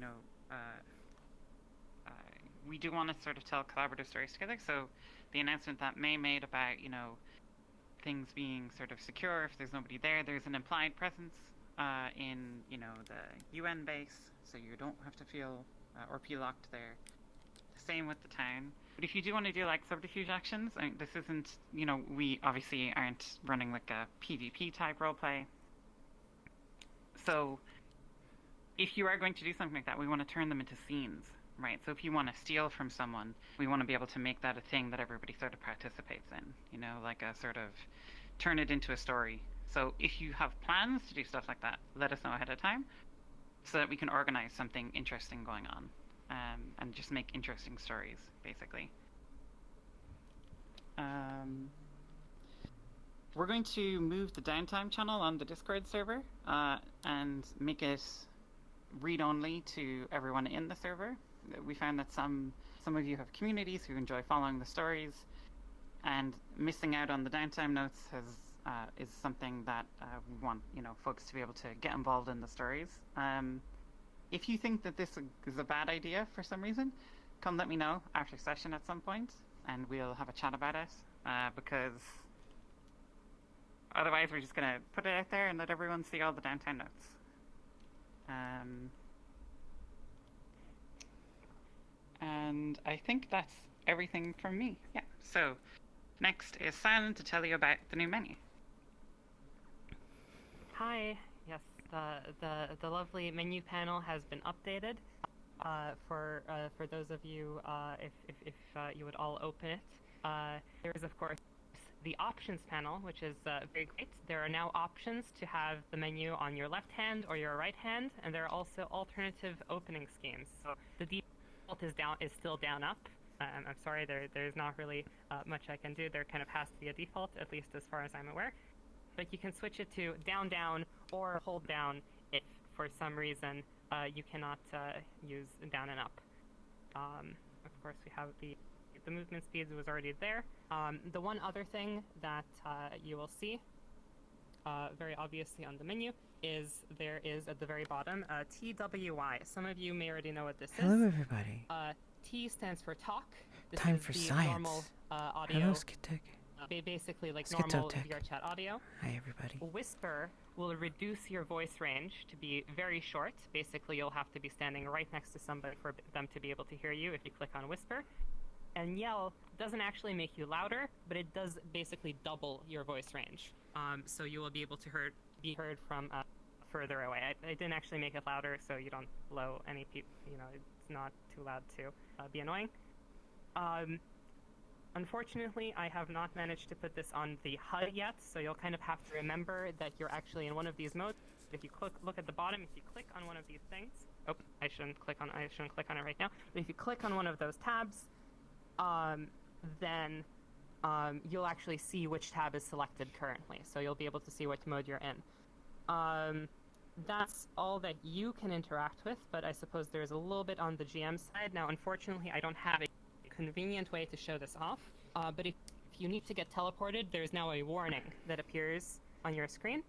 uh, uh, we do want to sort of tell collaborative stories together. So the announcement that May made about, things being sort of secure if there's nobody there, there's an implied presence in, the UN base, so you don't have to feel or be locked there. Same with the town. But if you do want to do like subterfuge actions, I mean, this isn't, we obviously aren't running like a PvP type roleplay. So if you are going to do something like that, we want to turn them into scenes, right? So if you want to steal from someone, we want to be able to make that a thing that everybody sort of participates in, like a sort of turn it into a story. So if you have plans to do stuff like that, let us know ahead of time so that we can organize something interesting going on, and just make interesting stories, basically. We're going to move the downtime channel on the Discord server and make it read-only to everyone in the server. We found that some of you have communities who enjoy following the stories, and missing out on the downtime notes is something that we want folks to be able to get involved in the stories. If you think that this is a bad idea for some reason, come let me know after session at some point, and we'll have a chat about it. Because otherwise, we're just gonna put it out there and let everyone see all the downtime notes. And I think that's everything from me. Yeah. So next is Silent to tell you about the new menu. Hi. Yes, the lovely menu panel has been updated. For those of you, if you would all open it, there is of course the options panel, which is very great. There are now options to have the menu on your left hand or your right hand, and there are also alternative opening schemes. So the default is still down up. I'm sorry, there's not really much I can do. There kind of has to be a default, at least as far as I'm aware. But you can switch it to down, down, or hold down if for some reason you cannot use down and up. Of course, we have the movement speeds was already there. The one other thing that you will see very obviously on the menu is there is at the very bottom TWI. Some of you may already know what this is. Hello, everybody. T stands for talk. This Time is for the science. Normal audio. Hello, Skittech. Basically like Skitotech. normal VR chat audio. Hi, everybody. Whisper will reduce your voice range to be very short. Basically, you'll have to be standing right next to somebody for them to be able to hear you if you click on Whisper. And Yell doesn't actually make you louder, but it does basically double your voice range. So you will be able to be heard from further away. I didn't actually make it louder, so you don't blow any people. It's not too loud to be annoying. Unfortunately, I have not managed to put this on the HUD yet, so you'll kind of have to remember that you're actually in one of these modes. If you look at the bottom, if you click on one of these things, I shouldn't click on it right now. But if you click on one of those tabs, then you'll actually see which tab is selected currently. So you'll be able to see what mode you're in. That's all that you can interact with, but I suppose there's a little bit on the GM side. Now, unfortunately, I don't have a convenient way to show this off, but if you need to get teleported, there's now a warning that appears on your screen.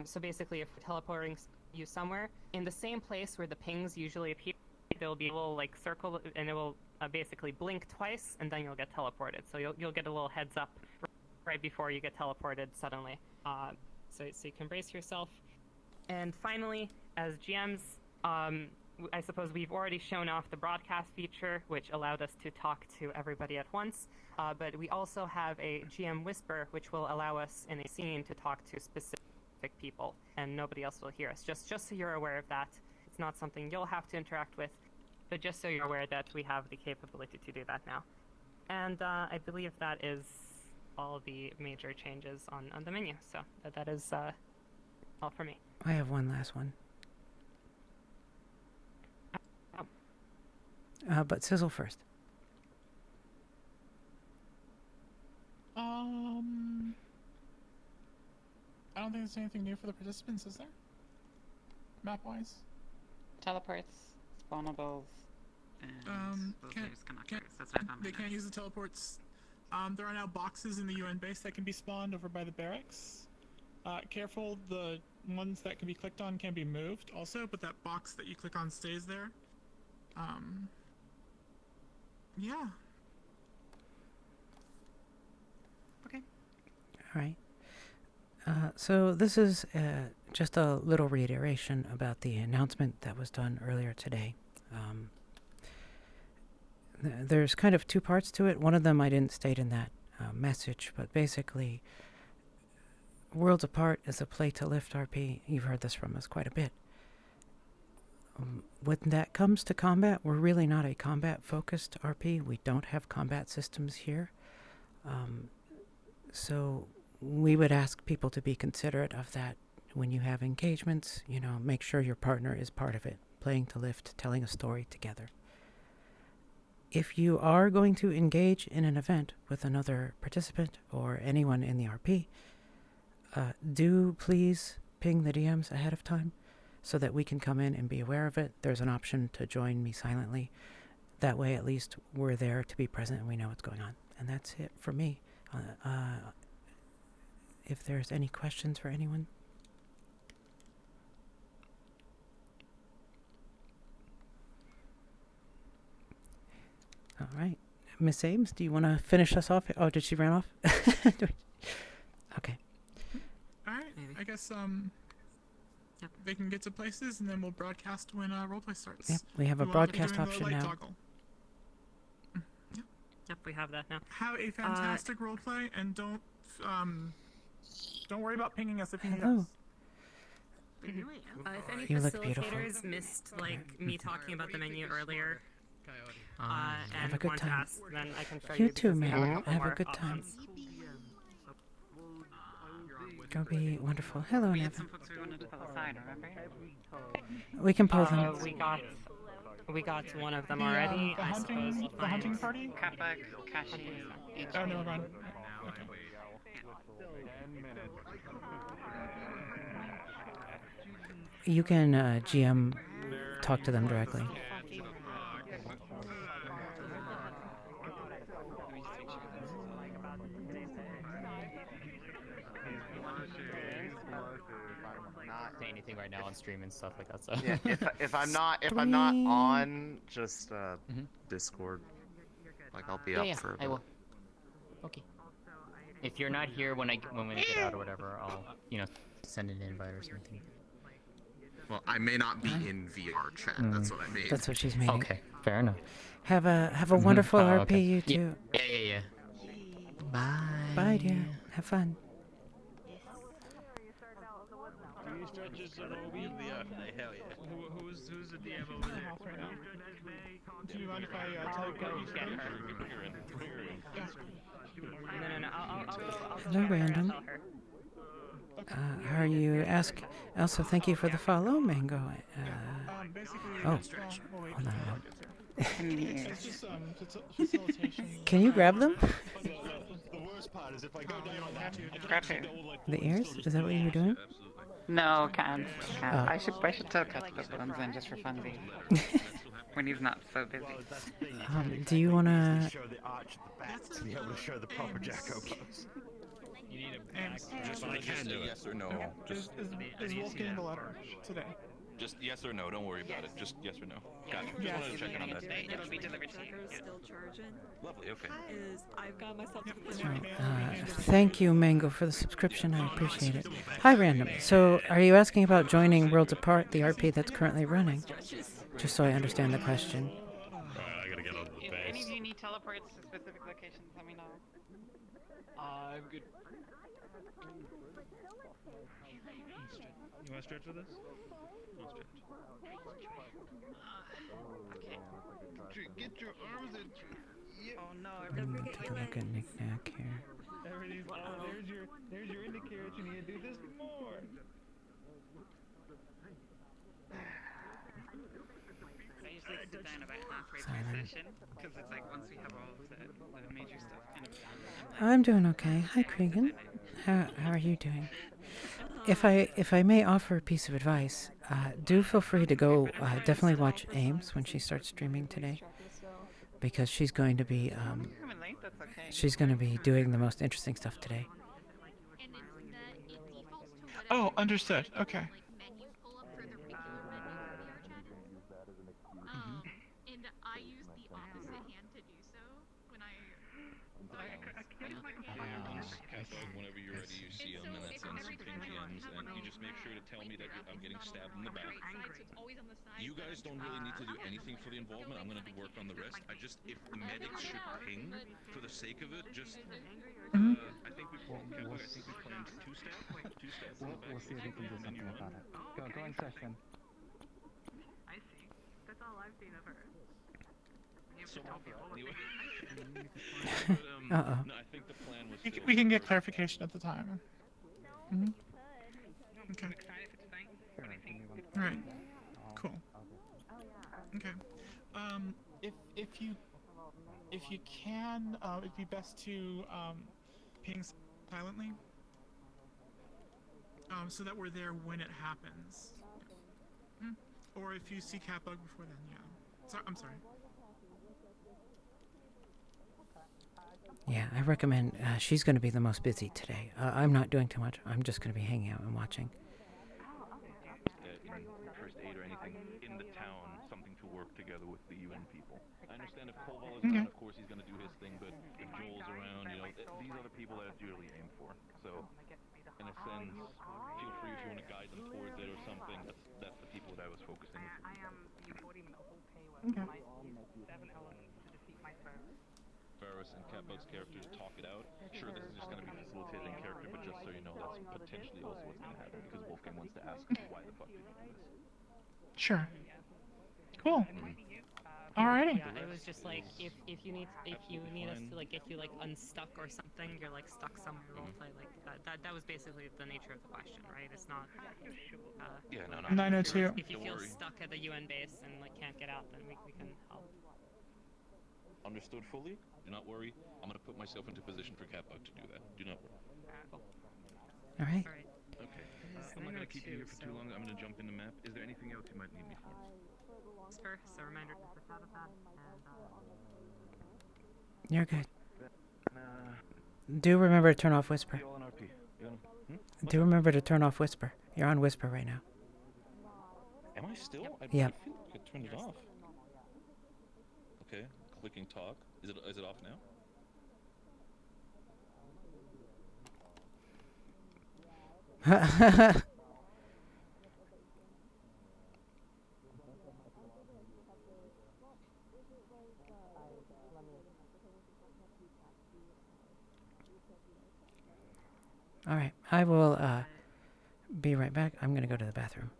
So basically, if we're teleporting you somewhere, in the same place where the pings usually appear, there'll be a little like circle, and it will basically blink twice, and then you'll get teleported. So you'll get a little heads up right before you get teleported suddenly. So you can brace yourself. And finally, as GMs, I suppose we've already shown off the broadcast feature, which allowed us to talk to everybody at once. But we also have a GM Whisper, which will allow us in a scene to talk to specific people, and nobody else will hear us. Just so you're aware of that. It's not something you'll have to interact with, but just so you're aware that we have the capability to do that now. And I believe that is all the major changes on the menu. So that is all for me. I have one last one. But Sizzle first. I don't think there's anything new for the participants, is there? Map-wise? Teleports, spawnables, and they can't use the teleports. There are now boxes in the UN base that can be spawned over by the barracks. Careful, the ones that can be clicked on can be moved also, but that box that you click on stays there. Yeah. Okay. All right. So this is just a little reiteration about the announcement that was done earlier today. There's kind of two parts to it. One of them I didn't state in that message, but basically, Worlds Apart is a play to lift RP. You've heard this from us quite a bit. When that comes to combat, we're really not a combat-focused RP. We don't have combat systems here. So we would ask people to be considerate of that when you have engagements. You know, make sure your partner is part of it, playing to lift, telling a story together. If you are going to engage in an event with another participant or anyone in the RP, do please ping the DMs ahead of time so that we can come in and be aware of it. There's an option to join me silently. That way, at least, we're there to be present and we know what's going on. And that's it for me. If there's any questions for anyone. All right. Miss Ames, do you want to finish us off? Oh, did she run off? Okay. All right. Maybe. I guess Yep. they can get to places, and then we'll broadcast when roleplay starts. Yep, we have a You will be broadcast doing the option light now. toggle. Yep, we have that now. Have a fantastic roleplay, and don't worry about pinging us if you need Hello. us. If any You look beautiful. facilitators missed me talking about the menu earlier, Have and a good want to time. ask, then I can show You you. too, because we have man. couple Have a more good time. options. Go be wonderful. Hello, We had Nevin. some folks we wanted to pull aside, remember? We can pull them. We got one of them already. The I hunting, suppose the hunting party. Kappa, Kashi, Oh no, run. Okay. You can GM talk to them directly. Not say anything right now on stream and stuff like that. So Yeah, if I'm not on, just Discord. Like I'll be up for a bit. I will. Okay. If you're not here when we get out or whatever, I'll send an invite or something. Well, I may not be in VR chat. That's what I mean. That's what she's meaning. Okay, fair enough. Have a wonderful Oh, RP, okay. you two. Yeah. Bye. Bye, dear. Have fun. Who's the DM over there? House right now. Do you mind if I teleport you get to her. No. I'll Hello, random. How are you? Ask. Also, thank you for the follow, Mango. Basically, Oh. we'll wait Hold on. It's just facilitation. Can you grab them? The worst part is if I go down on that, Grab who? The ears? Is that what you were doing? No, can't. Oh. I should still cut the ones in just for funsies. When he's not so busy. Do you want to... show the arch at the back to be able to show the proper Jacko pose. You need a back. Just I can do yes or no. Just Is Wolf getting the letter today? just yes or no. Don't worry about it. Just yes or no. Gotcha. Just Yes. wanted to check in on that. It'll be delivered to you. Yeah. Still charging. Lovely. Okay. Is I've got myself to the Thank you, Mango, for the subscription. I appreciate it. Hi, Random. So, are you asking about joining Worlds Apart, the RP that's currently running? Just so I understand the question. I gotta get onto the If any base. of you need teleports to specific locations, let me know. I'm good. You wanna stretch with us? I'll stretch. Okay. Get your arms in. Oh no, Take a look at Knick-Knack here. Everything's, there's your indicator that you need to do this more. I usually sit down about halfway through Silent. session, because it's like once we have all the major stuff kind of done. I'm doing okay. Hi, Cregan. How are you doing? If I may offer a piece of advice, do feel free to go definitely watch Ames when she starts streaming today, because she's going to be Coming late, that's okay. she's going to be doing the most interesting stuff today. Oh, understood. Okay. And I use the opposite hand to do so when I Whenever you're ready, you see them, and that's instant ping GMs, and you just make sure to tell me that I'm getting stabbed in the back. You guys don't really need to do anything for the involvement. I'm gonna work on the rest. If the medics should ping for the sake of it, just I think we planned two stabs in the back. We'll see if we can do something about it. Go in session. I see. That's all I've seen of her. Uh-oh. No, I think the plan was We can get clarification at the time. Okay. All right. Cool. Okay. If you can, it'd be best to ping silently, so that we're there when it happens. Or if you see Catbug before then, yeah. I'm sorry. Yeah, I recommend, she's going to be the most busy today. I'm not doing too much. I'm just going to be hanging out and watching. First aid or anything in the town, something to work together with the UN people. I understand if Koval is around, of course he's going to do his thing, but if Joel's around, these are the people that it's usually aimed for. So, in a sense, feel free if you want to guide them towards it or something. That's the people that I was focusing on. I am E04 the whole pay with my 7 elements to defeat my foe. Ferris and Catbug's character to talk it out. Sure, this is just going to be facilitating character, but just so you know, that's potentially also what's going to happen, because Wolfgang wants to ask why the fuck did you do this. Sure. Cool. Alrighty. Yeah, it was just like if you need us to like get you like unstuck or something, you're like stuck somewhere roleplay like that was basically the nature of the question, right? It's not. Yeah, no. 902. If you feel stuck at the UN base and like can't get out, then we can help. Understood fully. Do not worry. I'm gonna put myself into position for Catbug to do that. Do not worry. All right. Okay. I'm not gonna keep you here for too long. I'm gonna jump in the map. Is there anything else you might need me for? Sure. So reminder to put that and You're good. Do remember to turn off Whisper. Do remember to turn off Whisper. You're on Whisper right now. Am I still? Yep. I feel like I turned it off. Okay. Clicking talk. Is it off now? All right. I will be right back. I'm going to go to the bathroom.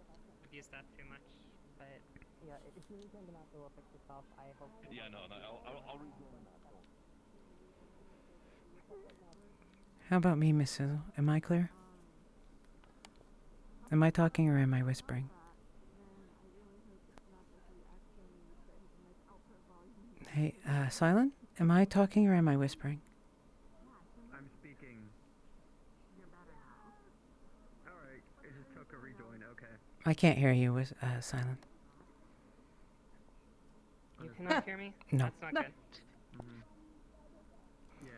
I've used that too much, but yeah, if you need something after, will fix yourself. I hope. Yeah, no, I'll How about me, Miss Sizzle? Am I clear? Am I talking or am I whispering? Hey, Silent? Am I talking or am I whispering? I'm speaking. You're better now. Alright, it just took a rejoin, okay. I can't hear you, Silent. You cannot hear me? No. That's not good. Yeah.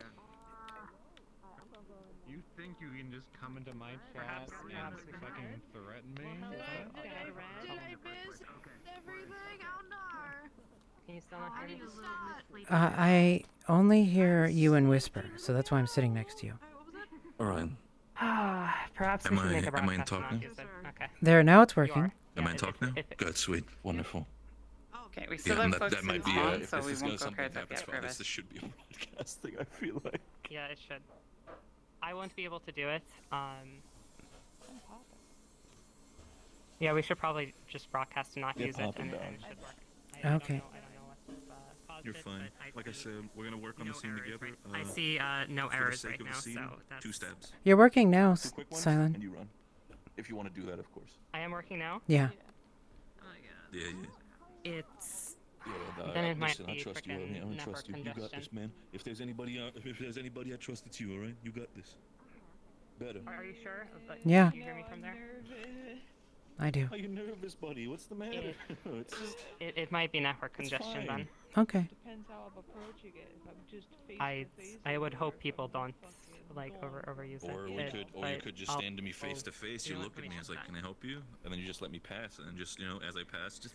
You think you can just come into my chat and fucking threaten me? Did I miss everything? Oh no! Can you still not hear me? I only hear you and Whisper, so that's why I'm sitting next to you. Alright. Perhaps we should make a broadcast and not use it. Okay. There, now it's working. Am I in talk now? Good, sweet, wonderful. Okay, we still have folks in spawn, if so this we is won't go something cards up happens yet for for this, this. this should be a broadcast thing, I feel like. Yeah, it should. I won't be able to do it. Yeah, we should probably just broadcast and not use it, and it should work. I don't know what caused You're it, fine. but Like I said, we're gonna work on the scene together. I see no for the errors sake right of the now, scene, so that's... 2 stabs. You're working now, 2 quick ones, Silent. and you run. If you want to do that, of course. I am working now? Yeah. Yeah. It's... Yeah, Then it might listen, I be trust you, frickin' I'm gonna network trust you. You got this, congestion. man. If there's anybody I trust, it's you, alright? You got this. Better. Are you sure? Like, Yeah. Can you hear me from there? I do. Are you nervous, buddy? What's the matter? It might be network congestion then. Okay. Depends how I'm approaching it. If I'm just face to face. I would hope people don't like overuse Or it. we could, or you but could just I'll- stand to me face to face. You do look at me, it's like, information "Can I help you?" And then you just let me pass, and then just as I pass, just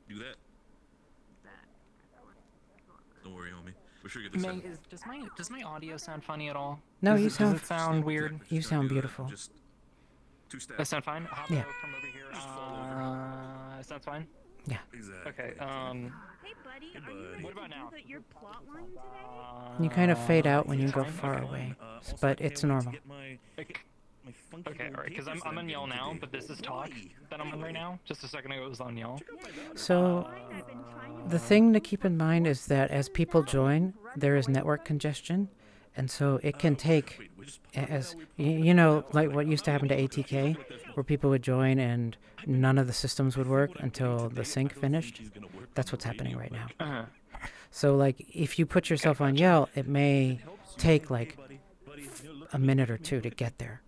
do that. Don't worry, homie. We're sure you get this. Meg, does my audio sound funny at all? No, does you it, sound- Does it sound weird? You sound beautiful. Just 2 steps. That sound fine? How Yeah. about from over here? Sounds fine. Yeah. Exactly. Okay. Hey, buddy, are you ready What about to now? do your plot line today? You kind of fade out when you it's go fine, far okay. away, but it's normal. Okay, alright, because I'm on yell now, but this is talk that I'm on right now. Just a second ago it was on yell. So, the thing to keep in mind is that as people join, there is network congestion, and so it can take, as you know, like what used to happen to ATK, where people would join and none of the systems would work until the sync finished. That's what's happening right now. So, like, if you put yourself on yell, it may take like a minute or two to get there.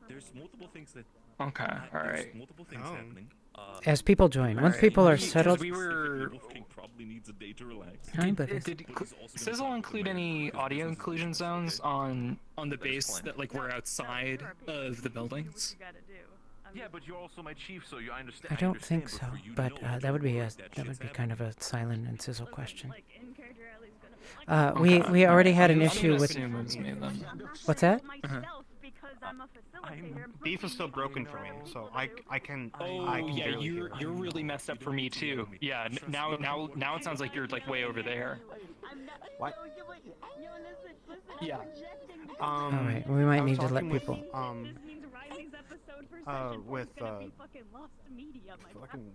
There's multiple things that. Okay, alright. Multiple things happening. As people join, once people are settled. We were. Probably needs a day to relax. Did Sizzle include any audio inclusion zones on the base that like were outside of the buildings? Yeah, but you're also my chief, so I understand. I don't think so, but that would be kind of a Silent and Sizzle question. We already had an issue with. What's that? Beef is still broken for me, so I can. Oh I can yeah, barely hear you're really messed up for me too. Yeah, now it sounds like you're like way over there. What? Yeah. All right, we might I was need to let talking with, people. With fucking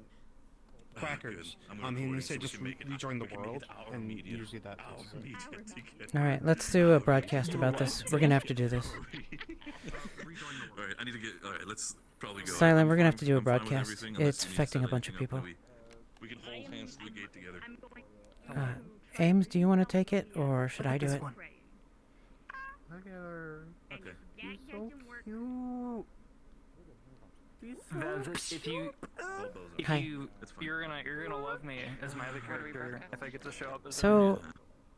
crackers. He said just rejoin the world, and usually that. All right, let's do a broadcast about this. We're gonna have to do this. Alright, I need to get. Alright, let's probably go. Silent, we're gonna have to do a I'm fine with broadcast. everything, unless It's you affecting a said, bunch of people. We can hold hands to the gate together. Ames, do you want to take it, or should I do it? Look at her. Okay. She's so cute. You're gonna love me as my other character if I get to show up as So,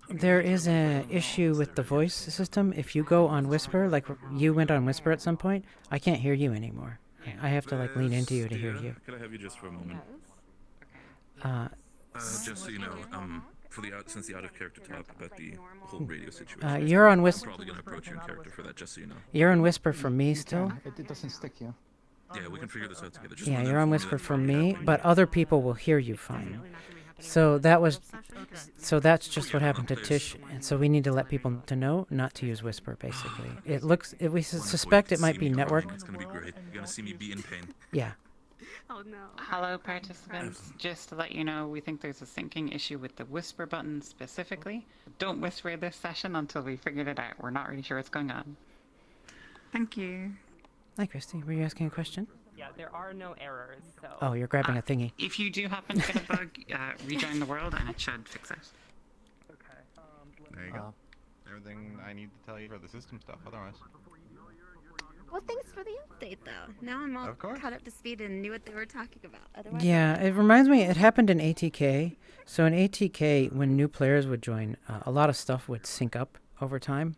there is an issue with the voice system. If you go on Whisper, like you went on Whisper at some point, I can't hear you anymore. I have to like lean into you to hear you. Could I have you just for a moment? Just so you know, for the since the out of character talk about the whole radio situation. You're on I'm Whisper. probably gonna approach you in character for that, just so you know. You're on Whisper for me still. It doesn't stick you. Yeah, we can figure this out together. Just Yeah, wanted to you're on inform you Whisper that for it me, happened. but other people will hear you fine. So that's just what happened to Tish, and so we need to let people to know not to use Whisper. Basically, we suspect it might be network. It's gonna be great. You're gonna see me be in pain. Yeah. Oh no. Hello, participants. Just to let you know, we think there's a syncing issue with the whisper button specifically. Don't whisper this session until we figured it out. We're not really sure what's going on. Thank you. Hi, Christy. Were you asking a question? Yeah, there are no errors. So. Oh, you're grabbing a thingy. If you do happen to get a bug, rejoin the world and it should fix it. There you go. Everything I need to tell you for the system stuff, otherwise. Well, thanks for the update, though. Now I'm all caught up to speed and knew what they were talking about. Otherwise, Yeah, it reminds me, it happened in ATK. So in ATK, when new players would join, a lot of stuff would sync up over time.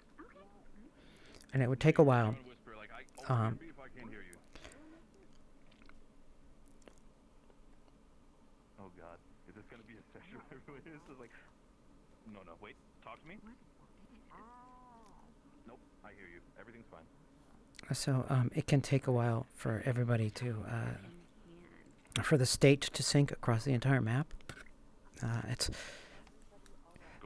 And it would take a while. Oh God, is this gonna be a session where this is like? No, wait. Talk to me. Nope, I hear you. Everything's fine. So it can take a while for everybody to, for the state to sync across the entire map.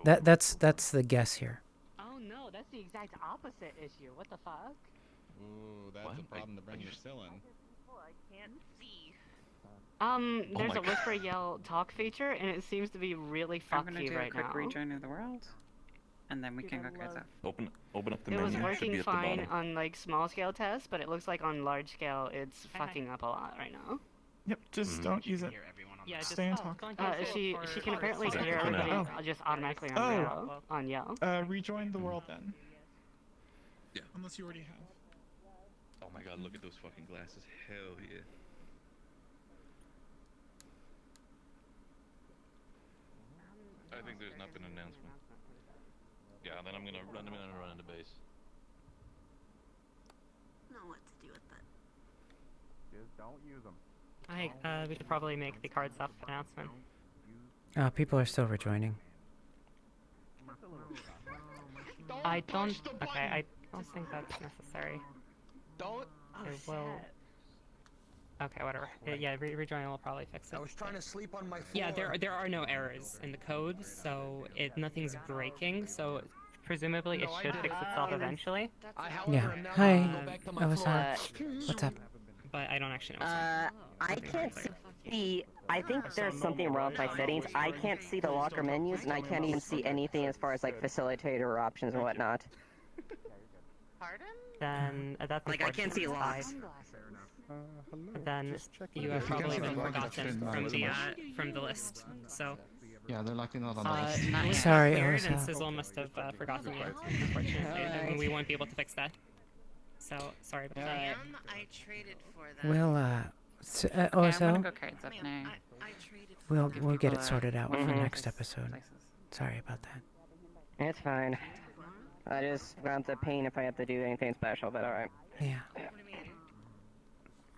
That's the guess here. Oh no, that's the exact opposite issue. What the fuck? Ooh, that's a problem to bring your still in. There's a whisper yell talk feature, and it seems to be really I'm gonna fucky do right a quick now. rejoin of the world, and then we can go guys up. Open up the It menu. was Should be working at the fine bottom. on like small scale tests, but it looks like on large scale it's fucking up a lot right now. Yep, just don't use it. Yeah, just Stay and talk. she can apparently Is that hear open now? everybody just automatically on yell. Rejoin the world then. Yeah. Unless you already have. Oh my God, look at those fucking glasses. Hell yeah. I think there's not been an announcement. Yeah, then I'm gonna run into base. know what to do with it. Just don't use them. We should probably make the card stuff announcement. People are still rejoining. I don't think that's necessary. Don't. It will. Okay, whatever. Yeah, rejoining will probably fix it. I was trying to sleep on my floor. Yeah, there are no errors in the code, so nothing's breaking. So presumably it should fix itself eventually. Yeah. Hi, Alyssa. What's up? But I don't actually know. I can't see. I think there's something wrong with my settings. I can't see the locker menus, and I can't even see anything as far as like facilitator options and whatnot. Pardon? Then that's like I can't see locks. Then you have probably been forgotten from the list. So. Yeah, they're likely not on the list. Sorry, Weird, Alyssa. and Sizzle must have forgotten you, unfortunately, and we won't be able to fix that. So, sorry about that. I traded for that. We'll, I'm also, gonna go cards up now. we'll get it sorted out for Mhm. next episode. Sorry about that. It's fine. I just want the pain if I have to do anything special, but alright. Yeah.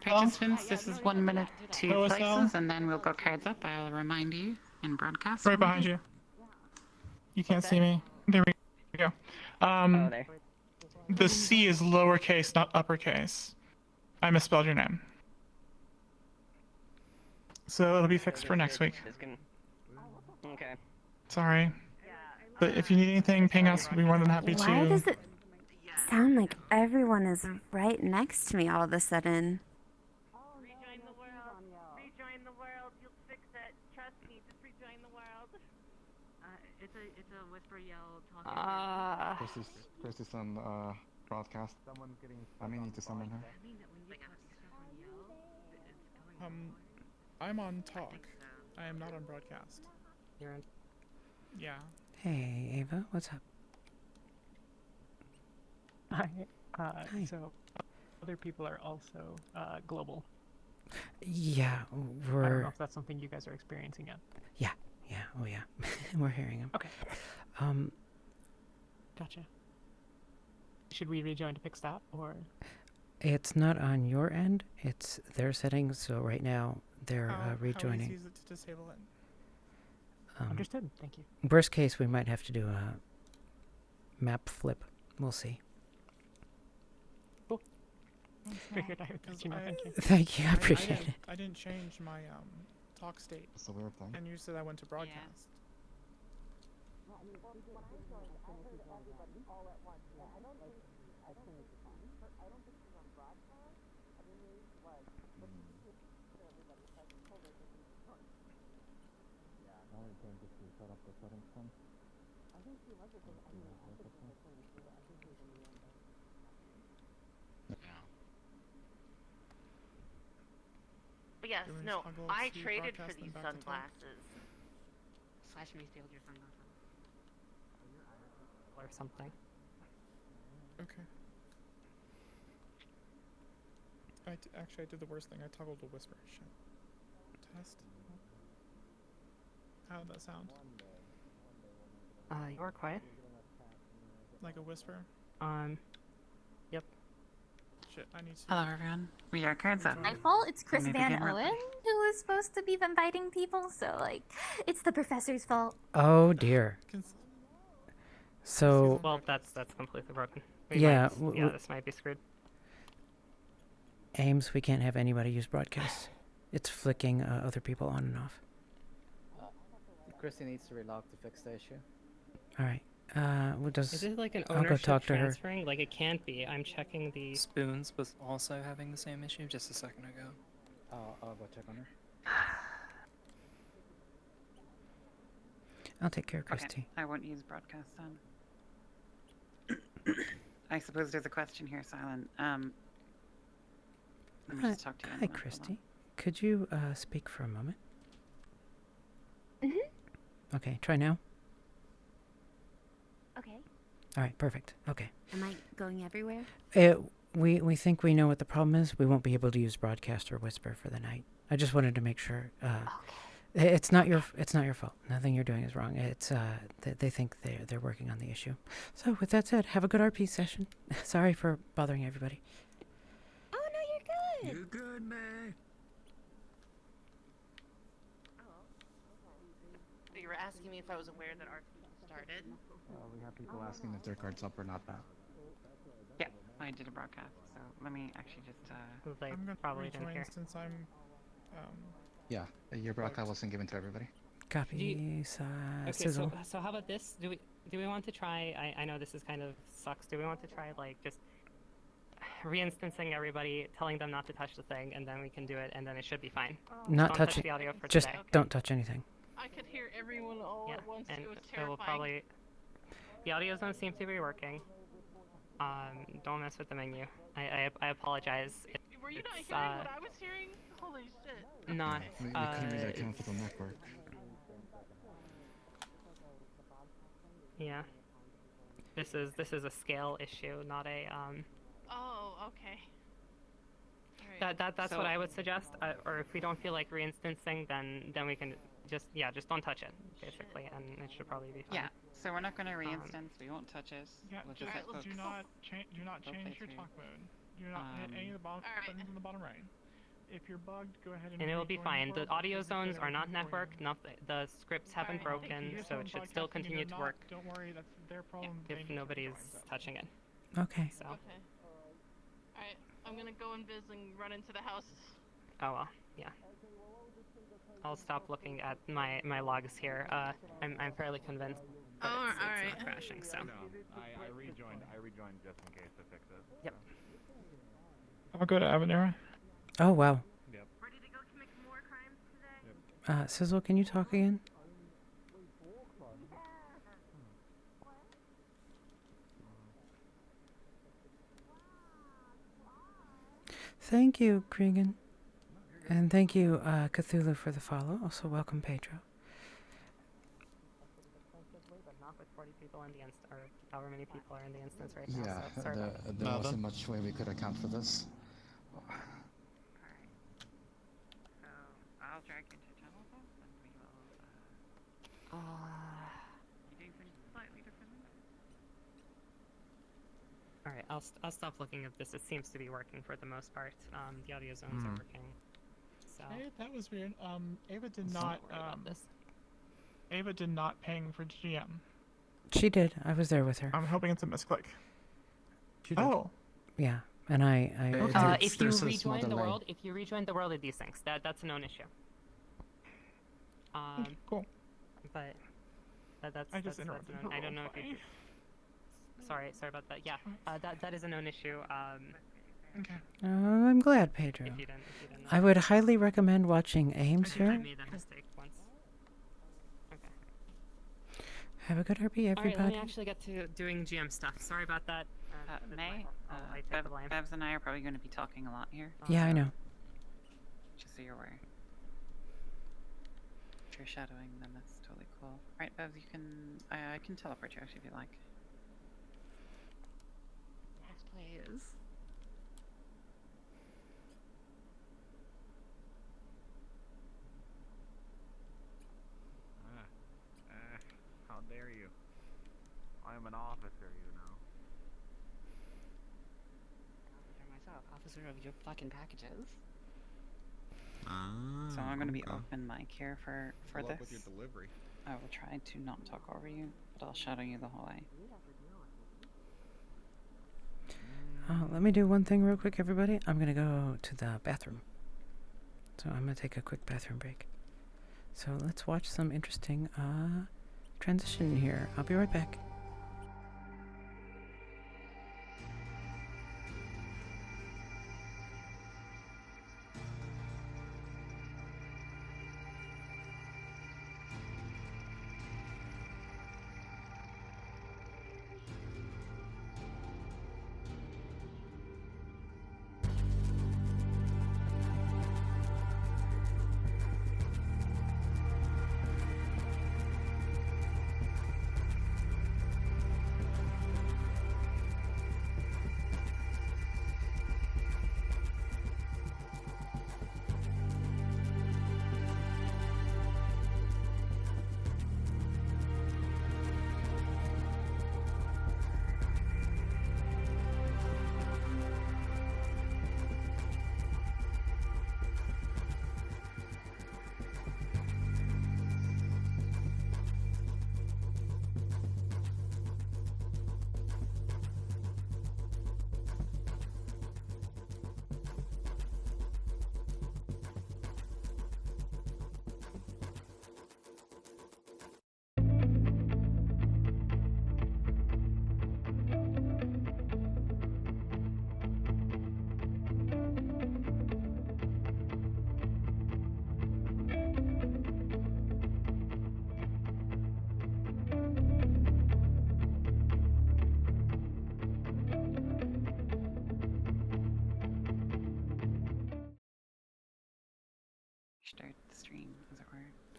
Participants, this is 1 minute, 2 Hello, places, Sal. and then we'll go cards up. I'll remind you in broadcast. Right behind you. You can't see me. There we go. There. The C is lowercase, not uppercase. I misspelled your name. So it'll be fixed for next week. Okay. Sorry. But if you need anything, ping us. We'll be more than happy to. Why does it sound like everyone is right next to me all of a sudden? Rejoin the world. Rejoin the world. You'll fix it. Trust me. Just rejoin the world. It's a whisper yell talking. Chris is on broadcast. I may need to summon her. I'm on talk. I am not on broadcast. You're on. Yeah. Hey, Ava, what's up? Hi. Hi. So, other people are also global. Yeah, I don't we're. know if that's something you guys are experiencing yet. Yeah, oh yeah. We're hearing him. Okay. Gotcha. Should we rejoin to fix that, or? It's not on your end, it's their settings, so right now they're rejoining. How easy is it to disable it? Understood. Thank you. Worst case, we might have to do a map flip. We'll see. Cool. Figured I would let you know. Thank you. Thank you, I appreciate it. I didn't change my talk state. That's a weird thing. And you said I went to broadcast. But yes, Do we no, toggle I to traded for broadcast and these back to talk? sunglasses. Slash me steal your sunglasses. Or something. Okay. Actually, I did the worst thing. I toggled to whisper. Shit. Test. How did that sound? You are quiet. Like a whisper? Yep. Shit, I need to. Hello, everyone. We are cards up. My fault. It's Chris Maybe Van get more- Owen who is supposed to be inviting people, so like, it's the professor's fault. Oh dear. So, Well, that's completely broken. We yeah, might, this might be screwed. Ames, we can't have anybody use broadcast. It's flicking other people on and off. Christy needs to relog to fix the issue. Alright. What does... Is it like an I'll go ownership talk to her. transferring? Like it can't be. I'm checking the. Spoons was also having the same issue just a second ago. I'll go check on her. I'll take care of Okay, Christy. I won't use broadcast then. I suppose there's a question here, Silent. Let me just talk to you. in a Hi, minute, hold Christy. Could you speak for a moment? Okay, try now. Okay. Alright, perfect. Okay. Am I going everywhere? We think we know what the problem is. We won't be able to use broadcast or whisper for the night. I just wanted to make sure. It's not your fault. Nothing you're doing is wrong. It's they think they're working on the issue. So with that said, have a good RP session. Sorry for bothering everybody. good. You good, man? So you were asking me if I was aware that our started? We have people asking if their card's up or not now. Yeah, I did a broadcast, so let me actually just. They I'm gonna probably didn't rejoin hear. since I'm. Yeah, your broadcast wasn't given to everybody. Copies, Okay, Sizzle. so how about this? Do we want to try? I know this is kind of sucks. Do we want to try like just reinstancing everybody, telling them not to touch the thing, and then we can do it, and then it should be fine. Not Don't touch touch the audio for just today. don't touch anything. I could hear everyone all at once. And It was it terrifying. will probably. The audio zone seems to be working. Don't mess with the menu. I apologize. Were you not It's, hearing what I was hearing? Holy shit. Not. We couldn't really account for the network. Yeah. This is a scale issue, not a Oh, okay. Alright. That's So- what I would suggest. Or if we don't feel like reinstancing, then we can just don't touch it basically, and it should probably be fine. Yeah, so we're not going to reinstance. We won't touch it. Yeah, We'll just just let folks. do not Go play change your through. talk mode. Do not hit any of the bottom buttons on the bottom right. If you're bugged, go ahead and. And it will be rejoin fine. The world. audio Reset zones are not everything for you. networked. The scripts haven't broken, If so it should still broadcasting and continue they're to work. Don't worry, that's their problem. If nobody's touching it. Okay. So. Okay. Alright, I'm gonna go in Viz and run into the house. Oh well, yeah. I'll stop looking at my logs here. I'm fairly convinced that it's not crashing. So. No, I rejoined just in case to fix it. Yep. I'll go to Avenera. Oh wow. Yep. Ready to go commit more crimes today? Sizzle, can you talk again? Thank you, Cregan. And thank you, Cthulhu, for the follow. Also, welcome, Pedro. But not with 40 people in the instance, or however many people are in the instance right Yeah, now. So sorry about that. there wasn't much way we could account for this. Alright. So I'll drag you into channel host and we will. You doing things slightly differently? All right, I'll stop looking at this. It seems to be working for the most part. The audio zones are working. So. Hey, that was weird. Ava did Don't not. worry about this. Ava did not ping for GM. She did. I was there with her. I'm hoping it's a misclick. She did. Oh. Yeah, and I If you rejoin the world, it desyncs. That's a known issue. Cool. But that's I just that's interrupted known. her I don't know if you. Sorry about that. Yeah, that is a known issue. Okay. I'm glad, Pedro. If you didn't I would highly recommend watching Ames I here. made that mistake once. Okay. Have a good RP, All right, let everybody. me actually get to doing GM stuff. Sorry about that. May, I take the blame. Bevs and I are probably going to be talking a lot here. Yeah, I know. Just so you're aware. If you're shadowing, then that's totally cool. Right, Bevs, you can. I can teleport you actually if you like. Yes, please. How dare you? I am an officer, you know. Officer myself, officer of your fucking packages. Ah, So I'm going to be okay. open mic here for Good luck this. with your delivery. I will try to not talk over you, but I'll shadow you the whole way. Let me do one thing real quick, everybody. I'm gonna go to the bathroom. So I'm gonna take a quick bathroom break. So let's watch some interesting transition here. I'll be right back.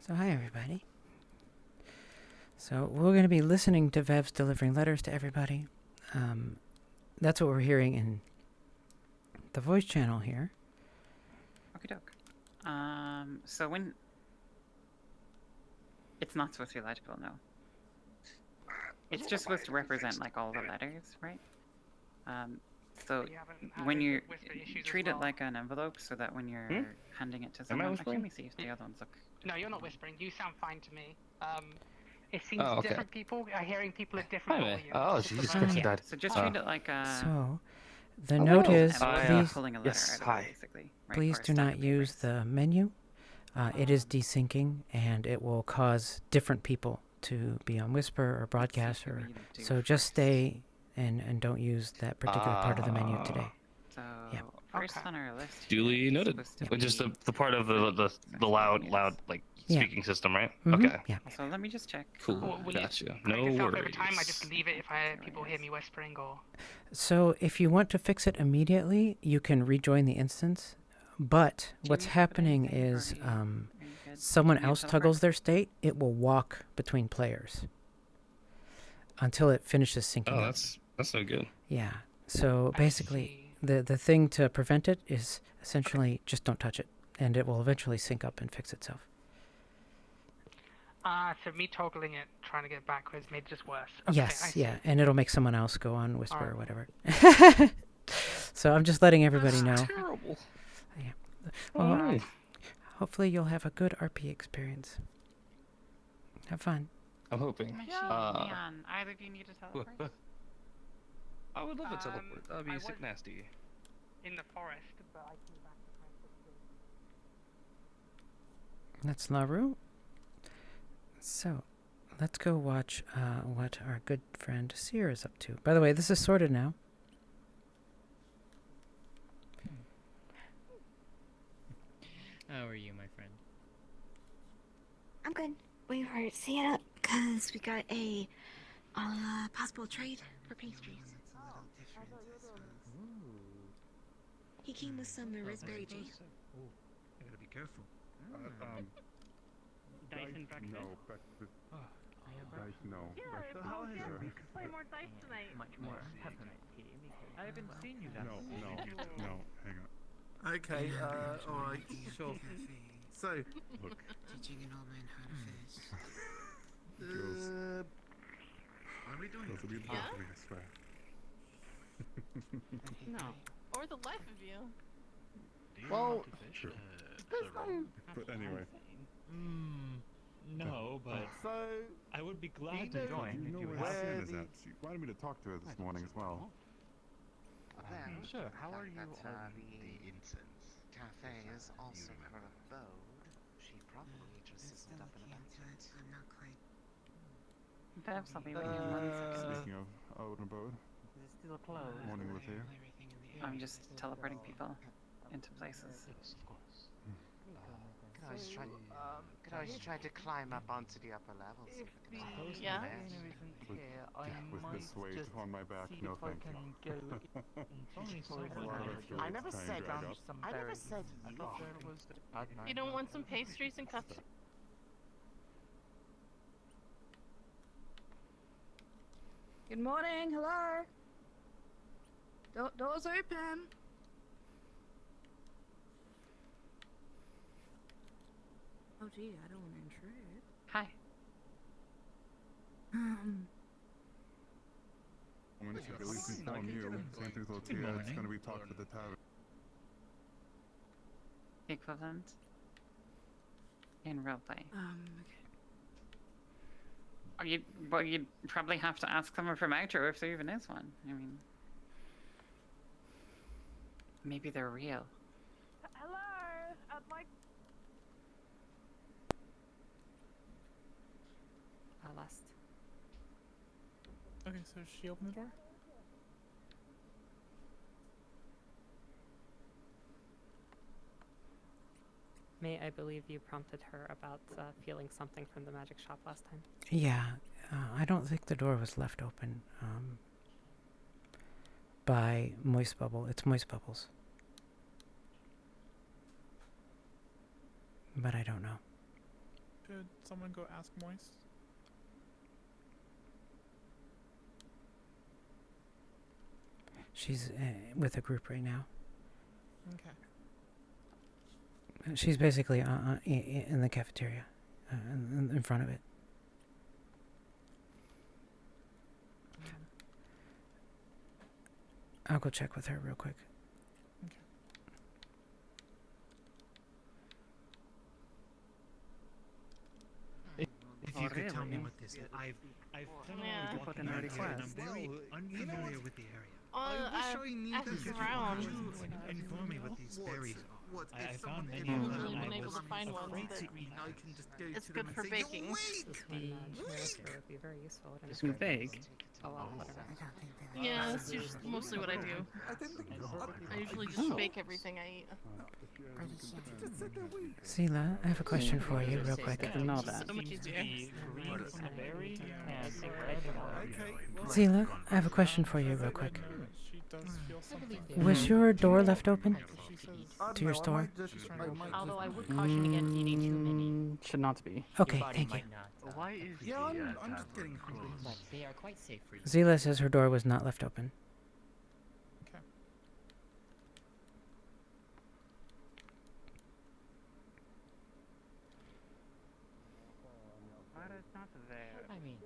So hi everybody. So we're going to be listening to Vev's delivering letters to everybody. That's what we're hearing in the voice channel here. Okay, doke. So when it's not supposed to be legible, no. It's just supposed to represent like all the letters, right? So when you treat it like an envelope, so that when you're handing it to someone, actually, let me see if the other ones look. No, you're not whispering. You sound fine to me. It seems different people are hearing people at different volumes. Oh, Jesus Christ, I died. So just treat it like a. So the note is, please, pulling a letter out of it, basically, right? please Or a do stack not of use papers. the menu. It is desyncing, and it will cause different people to be on Whisper or Broadcast, or so just stay and don't use that particular part of the menu today. So first on our list. Duly noted. Which is the part of the loud like speaking system, right? Okay. Yeah. So let me just check. Cool. Gotcha. No Over worries. time, I just leave it if people hear me whispering or. So if you want to fix it immediately, you can rejoin the instance. But what's happening is someone else toggles their state, it will walk between players until it finishes syncing up. That's so good. Yeah. So basically, the thing to prevent it is essentially just don't touch it, and it will eventually sync up and fix itself. So me toggling it, trying to get backwards, made it just worse. Okay, Yes, yeah, and it'll make someone else go on Whisper or whatever. Alright. So I'm just letting everybody know. Terrible. Yeah. Well, hopefully you'll have a good RP experience. Have fun. I'm hoping. Leon, either of you need to teleport? I would love a teleport. That'd be sick nasty. In the forest, but I came back to my sister. That's LaRue. So, let's go watch what our good friend Seer is up to. By the way, this is sorted now. How are you, my friend? I'm good. We were seeing up because we got a possible trade for pastries. He came with some raspberry jam. Oh, I gotta be careful. Dice and breakfast? No, breakfast. Dice, no. Yeah, Breakfast. we can play more dice tonight. Much more peppermint tea. I haven't seen you that No, hang on. Okay, alright, sure. So, look. Teaching an old man how to fish. Why are we doing this? Will be the Yeah? best of me, I swear. No. Or the life of you. Well, Sure. but anyway. No, but So, I would be glad Do to join. you know if you where would. Sienna is at? She wanted me to talk to her this morning as well. Sure. How are you on the incense? Cafe is also her abode. She probably just isn't up and about yet. I'm not quite. Perhaps I'll be with you in 1 second. Speaking of out and abode, Is it still closed? morning with you. I'm just teleporting people into places. Could always try to climb up onto the upper levels. Yeah? With, with this weight on my back, no thank you. I never said. I never said. You don't want some pastries and cups? Good morning, hello. Doors open. Oh gee, I don't want to intrude. Hi. I'm going to at least inform you. Same thing with Tia. It's going to be talked at the tavern. The equivalent in roleplay. Okay. Well, you'd probably have to ask someone from Outro if there even is one. I mean, maybe they're real. Hello, I'd like. I lost. Okay, so she opened the door? May I believe you prompted her about feeling something from the magic shop last time? Yeah, I don't think the door was left open by Moist Bubble. It's Moist Bubbles. But I don't know. Could someone go ask Moist? She's with a group right now. Okay. She's basically in the cafeteria, in front of it. I'll go check with her real quick. If you could tell me what this is, I've done Yeah. a lot of walking around and I'm very unfamiliar with the area. I asked around. Inform me what these berries are. I found many I've of them. usually been I able was to find one afraid that to eat. I can just go it's to good them for and say, baking. "You're weak!" Would be very useful. It Just bake. a lot better. Yeah, that's usually mostly what I do. I usually just bake everything I eat. Zila, I have a question for you real quick. I know that. So much easier. Zila, I have a question for you real quick. Was your door left open to your store? Although I would caution against eating too many. Should not be. Okay, thank you. Why is Yeah, I'm just getting hungry. They are quite safe for you. Zila says her door was not left open. Okay. But it's not there. I mean,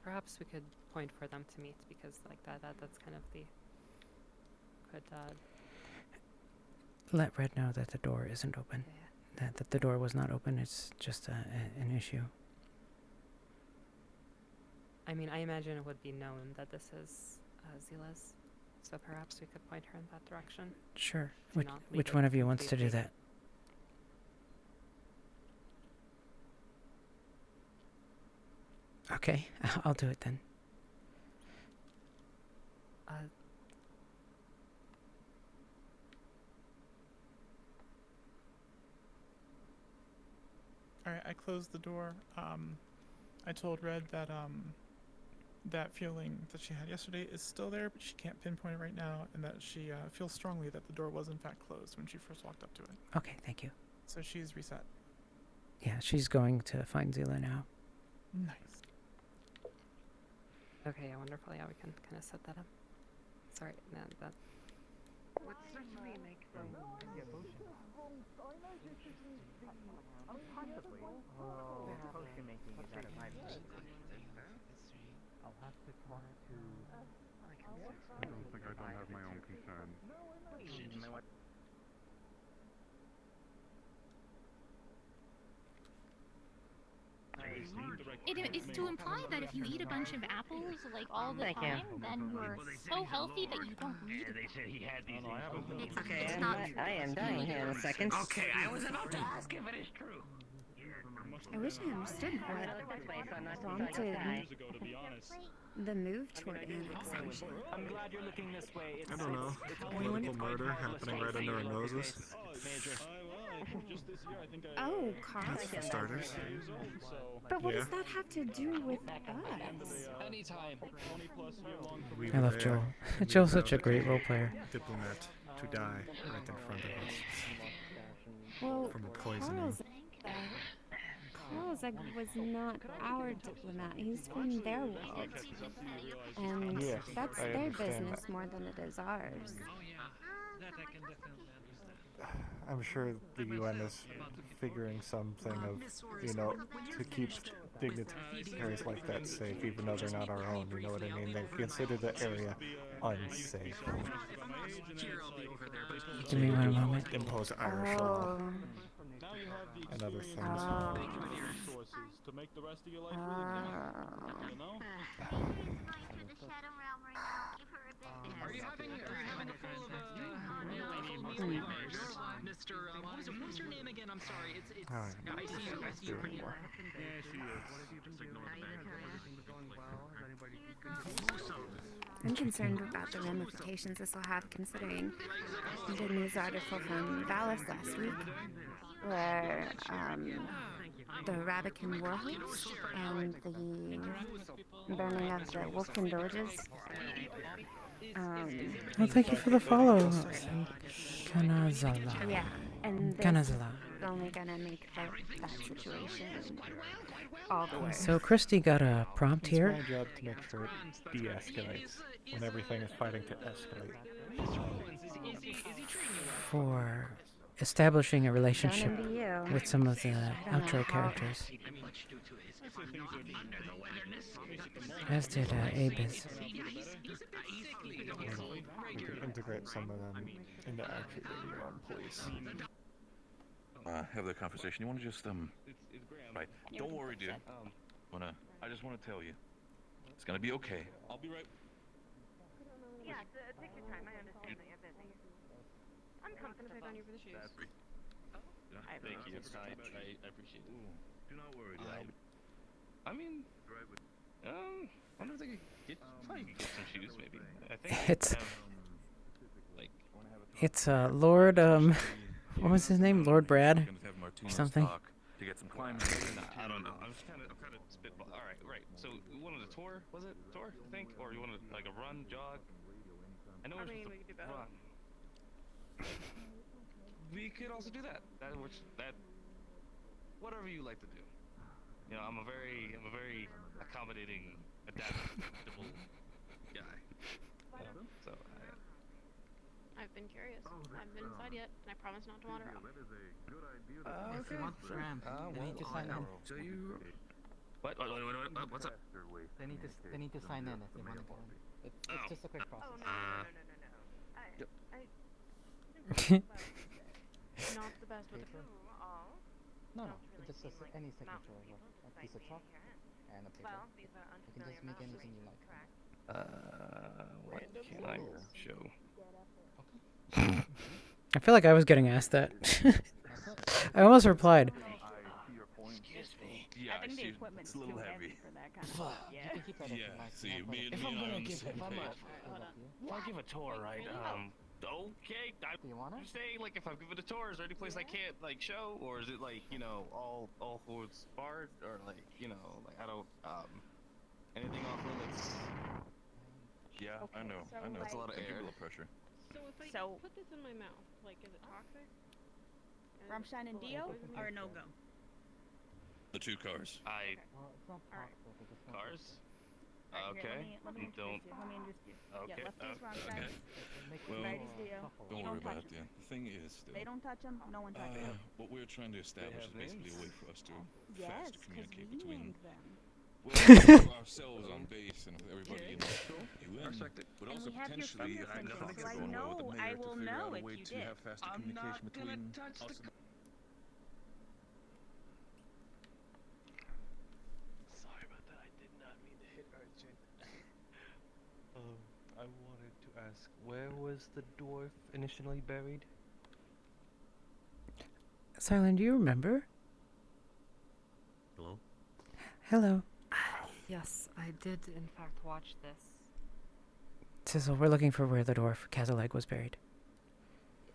Perhaps we could point for them to meet because like that's kind of the could Let Red know that the door isn't open. That the door was not open. It's just an issue. I mean, I imagine it would be known that this is Zila's, so perhaps we could point her in that direction. Sure. Do not leave Which it one of you wants to do completely- that? Okay, I'll do it then. Alright, I closed the door. I told Red that that feeling that she had yesterday is still there, but she can't pinpoint it right now, and that she feels strongly that the door was in fact closed when she first walked up to it. Okay, thank you. So she's reset. Yeah, she's going to find Zila now. Nice. Okay, wonderful. Yeah, we can kind of set that up. Sorry, no, that. What certainly makes them possibly. Oh, potion making is out of my league. I'll have to talk to. I don't think I don't have my own concern. It is to imply that if you eat a bunch of apples like all the time, then you're so healthy that you don't need it. They said he had these. It's, Okay, it's not I am dying here in a second. Okay, I was about to ask if it is true. I wish I understood what prompted the move toward annexation. I'm glad you're looking this way. I don't know. Political murder happening right under our noses. Oh, Carl. For starters. But what Yeah. does that have to do with us? Anytime. We I were love there. Joel. We Joel's were such a great role player. Diplomat to die right in front of us. Well, From poisoning. Carl's was not our diplomat. He's from their world. And Yes, that's I their understand business more than it is ours. That I can definitely understand. I'm sure the UN is figuring something of, to keep dignitaries like that safe, even though they're not our own, you know what I mean? They consider the area unsafe. Give me one moment. Impose Irish law and other things. To make the rest of your life really you know? Are you having a full of Mr. What was your name again? I'm sorry. It's I see you pretty well. Yeah, she is. I'm concerned about the ramifications this will have, considering the news article from Valis last week, where the Rabican war host and the burning of the Wolfkin villages Well, thank you for the follow, Kanazala. Yeah, and this Kanazala. is only gonna make that situation all the worse. So Christy got a prompt It's here my job to make sure it de-escalates when everything is fighting to escalate. for establishing a relationship Gonna be you. with some of the outro characters. As did Abiz. We can integrate some of them into actually being your own police. Have the conversation. You want to just right? Don't worry, dude. I just want to tell you, it's gonna be okay. I'll be right. Yeah, take your time. I understand that you're busy. I'm comfortable. On you for the shoes. Thank you. I appreciate it. Do not worry, I mean, wonder if they could get, probably could get some shoes, maybe. I think It's- they have, like, It's Lord, what was his name? Lord Brad? Or something? to get some climbing. I don't know. I'm kind of spitball. All right, right. So you wanted a tour? Was it tour? I think, or you wanted like a run, jog? I know we could do both. run. We could also do that. Whatever you like to do. You know, I'm a very accommodating, adaptable guy. So I've been curious. I haven't been inside yet, and I promise not to wander off. If you want friends, they need to sign in. So you. What? What's up? They need to sign in if they want to go in. It's just a quick process. Not the best with the No, just any signature of a piece of chalk and a paper. You can just make anything you like. What can I show? I feel like I was getting asked that. I almost replied. Excuse me. Yeah, I see. It's a little heavy. for that kind of stuff. Yeah, see, me and If me I'm are gonna on the give, same if I'm page. if I give a tour, right? Okay, I'm saying, like, if I'm giving a tour, is there any place I can't, like, show? Or is it, like, you know, all floors barred? Or, like, you know, like, I don't, anything off limits? Yeah, I know, That's a lot of air. Blood pressure. So if I put this in my mouth, like, is it toxic? Rammstein and Dio or a no-go? The two cars. Cars? Okay. Let me Don't. introduce you. Let me introduce you. Okay. Yeah, lefty's Rammstein. Well, Righty's Dio. Don't You worry touch about it. The thing is, though, They don't touch them. No one touches them. what we're trying to establish is basically a way for us to Yes, faster because communicate we between named them. ourselves on base and everybody, you in, but And also we have your potentially if we fingerprints, talk so I going well with know the I mayor to will figure know out a if way you to did. have faster communication between us. Sorry about that. I did not mean to hit Urchin. I wanted to ask, where was the dwarf initially buried? Silent, do you remember? Hello? Hello. Yes, I did in fact watch this. Sizzle, we're looking for where the dwarf Kazaleg was buried.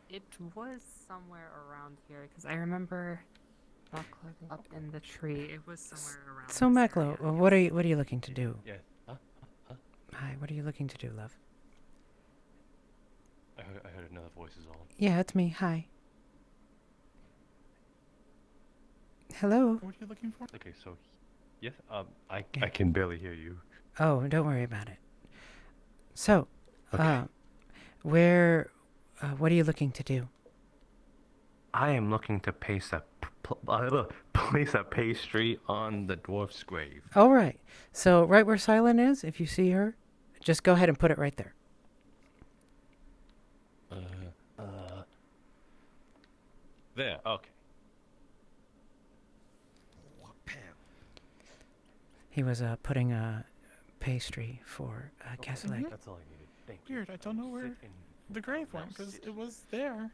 It was somewhere around here, because I remember up in the tree. It was somewhere around. So Maklo, what are you looking to do? Yes. Hi, what are you looking to do, love? I heard another voice is all. Yeah, it's me. Hi. Hello. What are you looking for? Okay, so yes, I can barely hear you. Oh, don't worry about it. So, Okay. what are you looking to do? I am looking to place a pastry on the dwarf's grave. All right. So, right where Silent is, if you see her, just go ahead and put it right there. There. Okay. He was putting a pastry for Kazaleg. That's all I needed. Thank you. Weird, I don't know where the grave went, because it was there.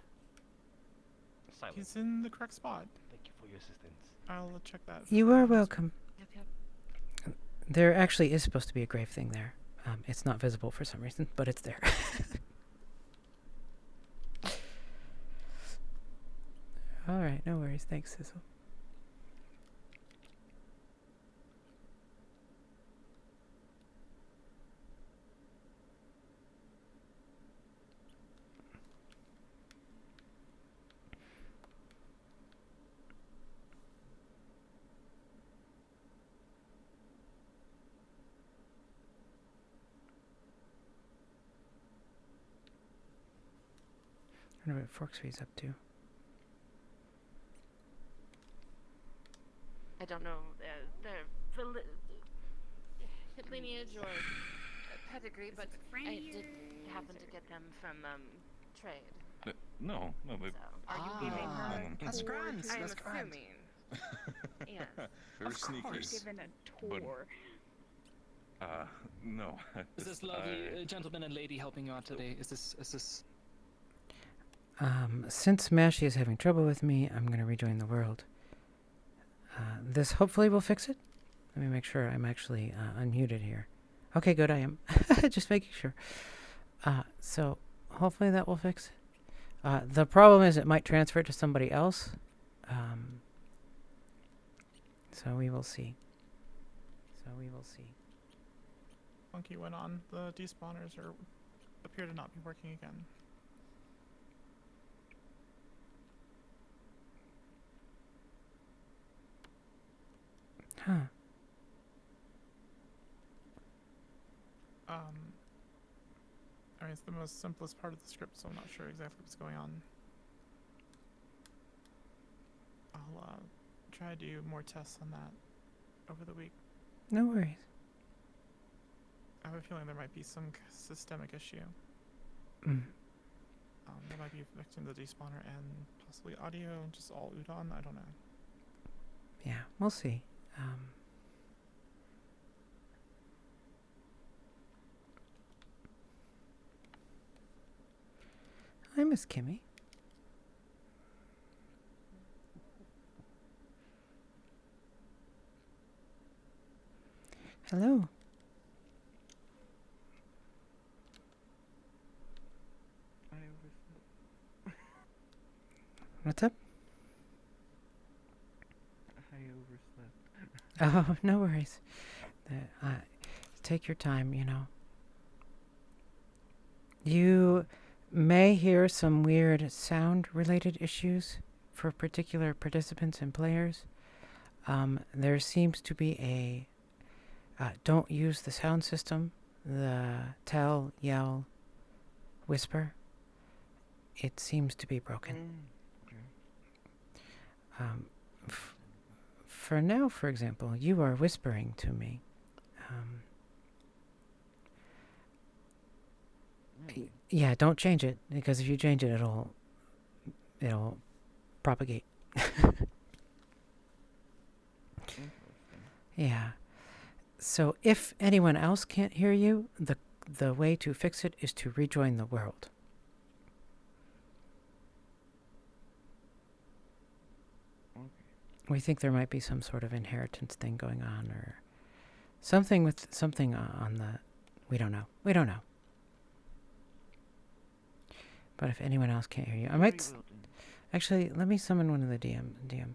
Silent. He's in the correct spot. Thank you for your assistance. I'll check that. You are welcome. There actually is supposed to be a grave thing there. It's not visible for some reason, but it's there. All right, no worries. Thanks, Sizzle. I wonder what Forksby's up to. I don't know their lineage or pedigree, but I did happen to get them from trade. No, but... Are you giving her That's grand. I'm That's grand. assuming. Yes. Very Of sneaky. course. Given a tour. No. Is this lovely gentleman and lady helping you out today? Is this... Since Mashy is having trouble with me, I'm going to rejoin the world. This hopefully will fix it. Let me make sure I'm actually unmuted here. Okay, good, I am. Just making sure. So, hopefully that will fix it. The problem is it might transfer to somebody else. So we will see. Funky went on. The despawners appear to not be working again. Huh. I mean, it's the most simplest part of the script, so I'm not sure exactly what's going on. I'll try to do more tests on that over the week. No worries. I have a feeling there might be some systemic issue. That might be affecting the despawner and possibly audio, just all Udon. I don't know. Yeah, we'll see. Hi, Miss Kimmy. Hello. What's up? I overslept. Oh, no worries. Take your time, you know. You may hear some weird sound-related issues for particular participants and players. There seems to be a don't use the sound system, the tell, yell, whisper. It seems to be broken. For now, for example, you are whispering to me. Yeah, don't change it, because if you change it, it'll propagate. Yeah. So if anyone else can't hear you, the way to fix it is to rejoin the world. We think there might be some sort of inheritance thing going on, or something with something on the... We don't know. We don't know. But if anyone else can't hear you, I might... Actually, let me summon one of the DMs.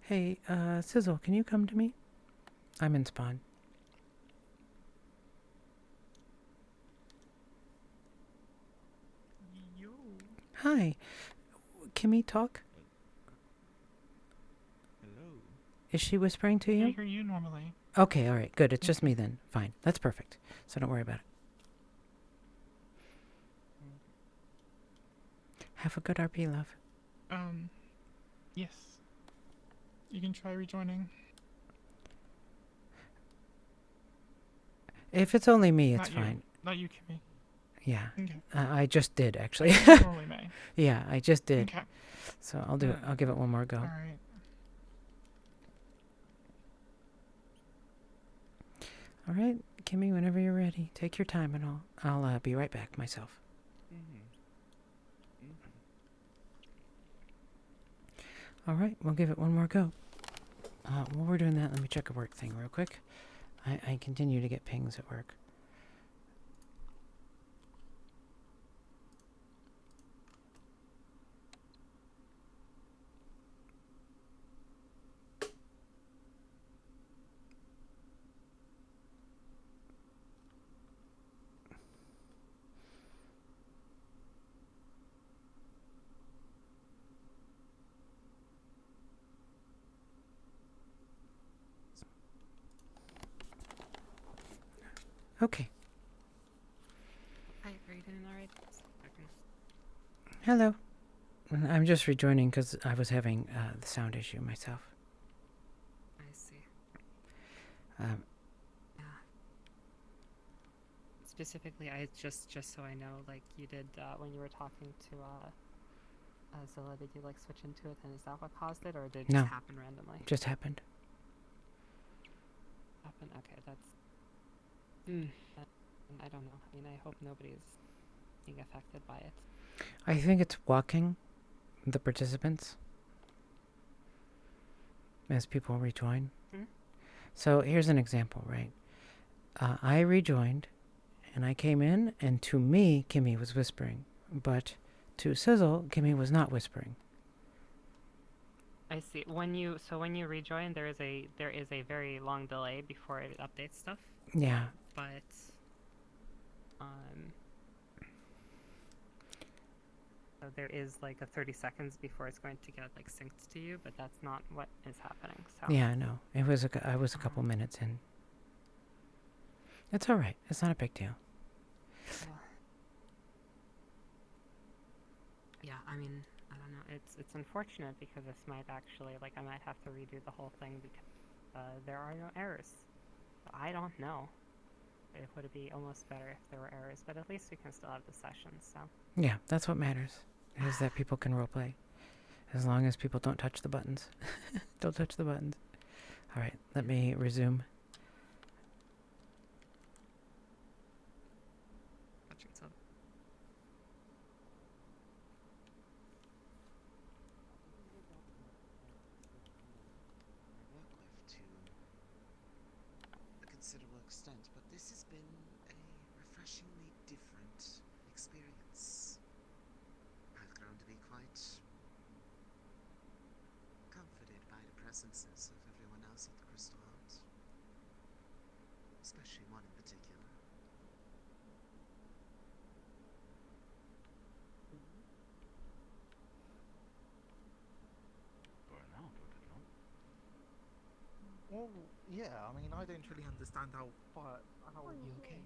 Hey, Sizzle, can you come to me? I'm in spawn. Yo. Hi. Can we talk? Hello. Is she whispering to I you? can't hear you normally. Okay, alright, good. It's just me then. Fine. That's perfect. So don't worry about it. Have a good RP, love. Yes. You can try rejoining. If it's only me, it's Not you. fine. Not you, Kimmy. Yeah. Okay. I just did, actually. Totally may. Yeah, I just did. Okay. So I'll do it. I'll give it one more go. Alright. Alright, Kimmy, whenever you're ready. Take your time and I'll be right back myself. Alright, we'll give it one more go. While we're doing that, let me check a work thing real quick. I continue to get pings at work. Okay. Hi, are you doing alright? Hello. I'm just rejoining because I was having the sound issue myself. I see. Um, Specifically, I just so I know, like you did when you were talking to Zilla, did you like switch into it, and is that what caused it, or did it no, just happen randomly? Just happened. Okay, that's. I don't know. I mean, I hope nobody's being affected by it. I think it's walking the participants as people rejoin. Hmm? So here's an example, right? I rejoined, and I came in, and to me, Kimmy was whispering, but to Sizzle, Kimmy was not whispering. I see. When you rejoin, there is a very long delay before it updates stuff. Yeah. But so there is like a 30 seconds before it's going to get like synced to you, but that's not what is happening. So Yeah, no. I was a couple minutes in. It's all right. It's not a big deal. Yeah, I mean, I don't know. It's unfortunate because this might actually, like, I might have to redo the whole thing because there are no errors. I don't know. It would be almost better if there were errors, but at least we can still have the sessions, so. Yeah, that's what matters, is that people can roleplay. As long as people don't touch the buttons. Don't touch the buttons. All right, let me resume. A considerable extent, but this has been a refreshingly different experience. I've grown to be quite comforted by the presences of everyone else at the Crystal House, especially one in particular. Well, yeah, I mean, I don't really understand how Are you okay?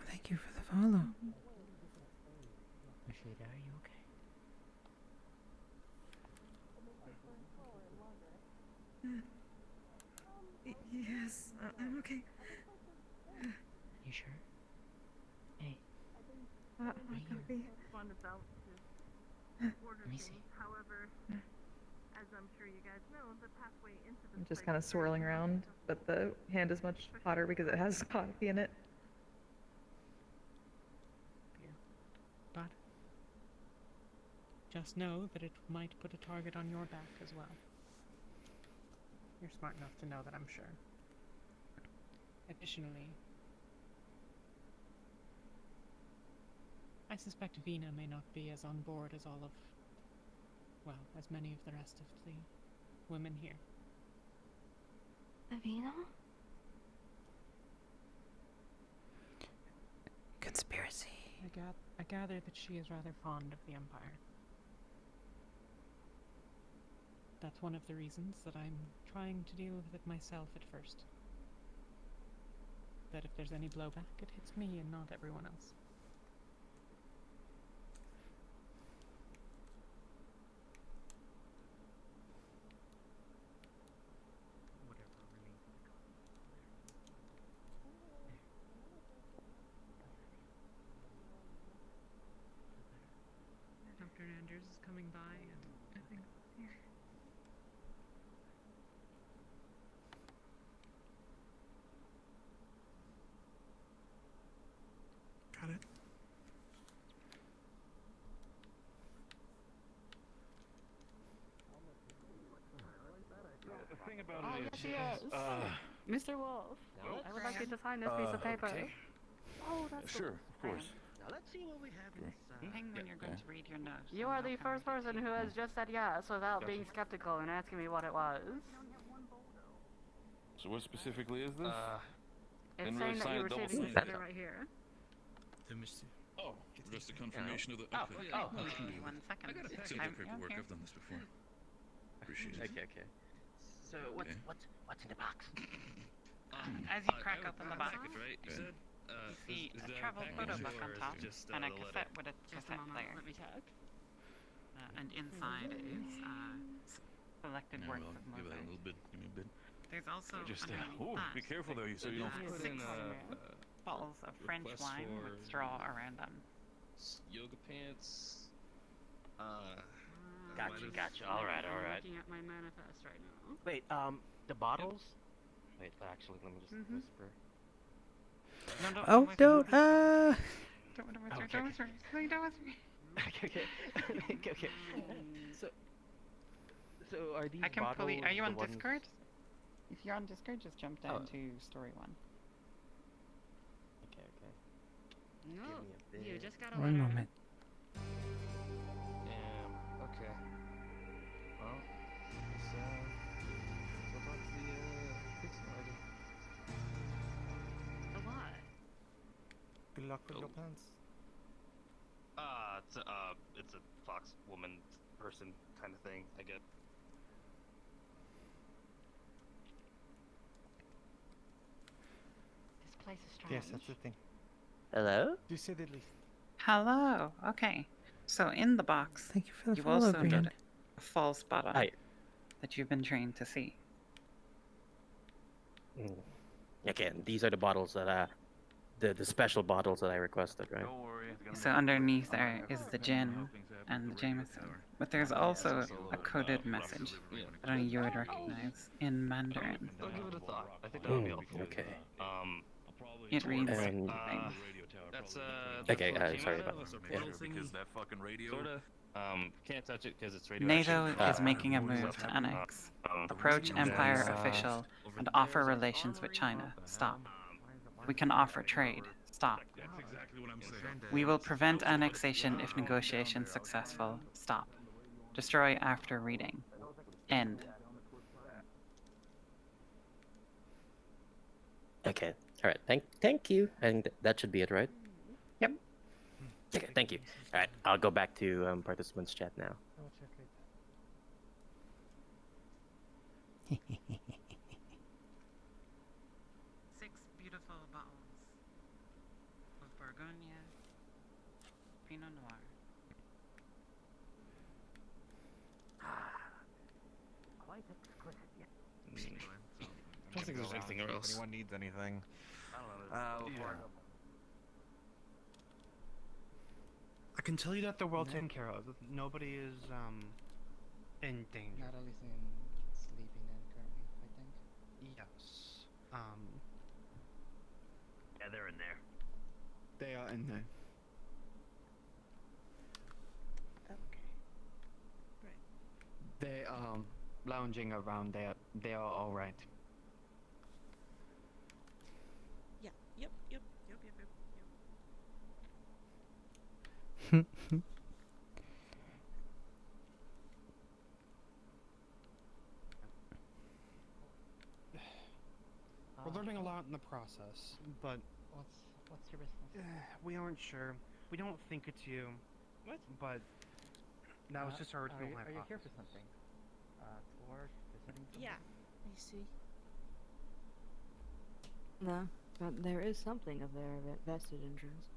Thank you for the follow. Shada, are you okay? Yes, I'm okay. You sure? Hey. I'm okay. Let me see. However, as I'm sure you guys know, the pathway into this I'm just kind of swirling around, but the hand is much hotter because it has coffee in it. But just know that it might put a target on your back as well. You're smart enough to know that, I'm sure. Additionally, I suspect Vina may not be as on board as all of, well, as many of the rest of the women here. Avina? Conspiracy. I gather that she is rather fond of the Empire. That's one of the reasons that I'm trying to deal with it myself at first. That if there's any blowback, it hits me and not everyone else. Dr. Anders is coming by and I think Got it. The thing about Oh, it yes, is, Mr. Wolf, I would like you to sign this piece of paper. okay. Oh, that's Sure, of course. Now let's see what we have inside. Ping when you're going to read your note. You are the first person who has just said yes without being skeptical and asking me what it was. So what specifically is this? It's Didn't saying really that sign you're a double receiving this signature. letter right here. Oh, just a confirmation of the. Oh, Okay. oh, No, I can do that. 1 second. Simple I'm paperwork. here. I've done this before. Appreciate it. Okay. So what's Okay. what's in the box? As you crack open the box, right? You Okay. said. you see is a that travel package photo or book on is it top just, and a the letter? cassette with a cassette player. Let me check. And inside is selected Yeah, works well, of give that a Mozart. little bit. Give me a bit. There's also Just underneath oh, that, be careful there, so you don't. Put six in bottles of French request wine with for- straw around them. Yoga pants. Gotcha. All right. I'm looking at my manifest right now. Wait, the bottles? Wait, actually, let me just whisper. No, Oh, don't. Don't whisper. Don't whisper. Don't whisper. Okay. So are these I can bottles pull you. Are you the on ones- Discord? If you're on Discord, just jump down to story 1. Okay. No, Give me a you bit. just got a One letter. moment. Okay. Well, let's talk to the fixing lady. A what? Good luck with your plans. It's a fox woman person kind of thing, I guess. This place is strange. Yes, that's the thing. Hello? To say the least. Hello. Okay. So in the box, Thank you for the you follow, also Brian. get a false bottle Hi. that you've been trained to see. Okay, and these are the bottles that the special bottles that I requested, right? Don't worry. So underneath there is the gin and the Jameson, but there's also a coded message that only you would recognize in Mandarin. I'll give it a thought. I think that would be helpful. Okay. It reads And- things. That's Okay, what it came sorry out about of, that. a Yeah. portal thingy. Because that fucking radio. Sorta. Can't touch it because it's NATO radioactive. is making a move to annex. Approach Empire official and offer relations with China. Stop. We can offer trade. Stop. That's exactly what I'm saying. We will prevent annexation if negotiations successful. Stop. Destroy after reading. End. Okay. All right. Thank you. And that should be it, right? Yep. Okay. Thank you. All right. I'll go back to participants chat now. I'll check later. 6 beautiful bottles of Bourgogne Pinot Noir. Quite exquisite. Yeah. I don't think there's anything If else. anyone needs anything. I can tell you that they're well taken care of. Nobody is in danger. Natalie's sleeping in currently, I think. Yes. Yeah, they're in there. They are in there. Okay. They lounging around there. They are all right. Yeah. Yep. We're learning a lot in the process, but What's your business? we aren't sure. We don't think it's you. What? But that was just our original Are you hypothesis. here for something? Or visiting something? Yeah. I see. No, but there is something of their vested interest.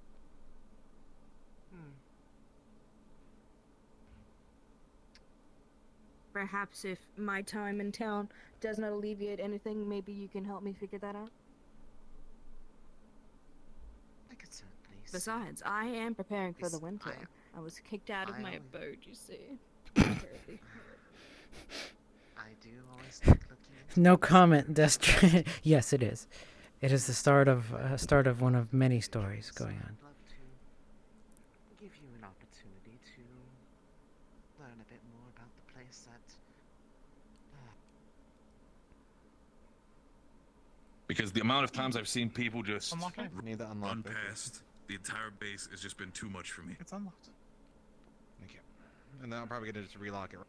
Perhaps if my time in town does not alleviate anything, maybe you can help me figure that out? I could certainly see. Besides, I am preparing for the Is- winter. I was kicked out of I my always- abode, you see. Terribly. I do always like looking into No things. comment, Destro. Yes, it is. It is the start of one of many stories So going on. I'd love to give you an opportunity to learn a bit more about the place that. Because the amount of times I've seen people just Unlock it? We need to unlock run the past the entire base has just been too much for me. It's unlocked. Thank you. And then I'm probably gonna just relock it.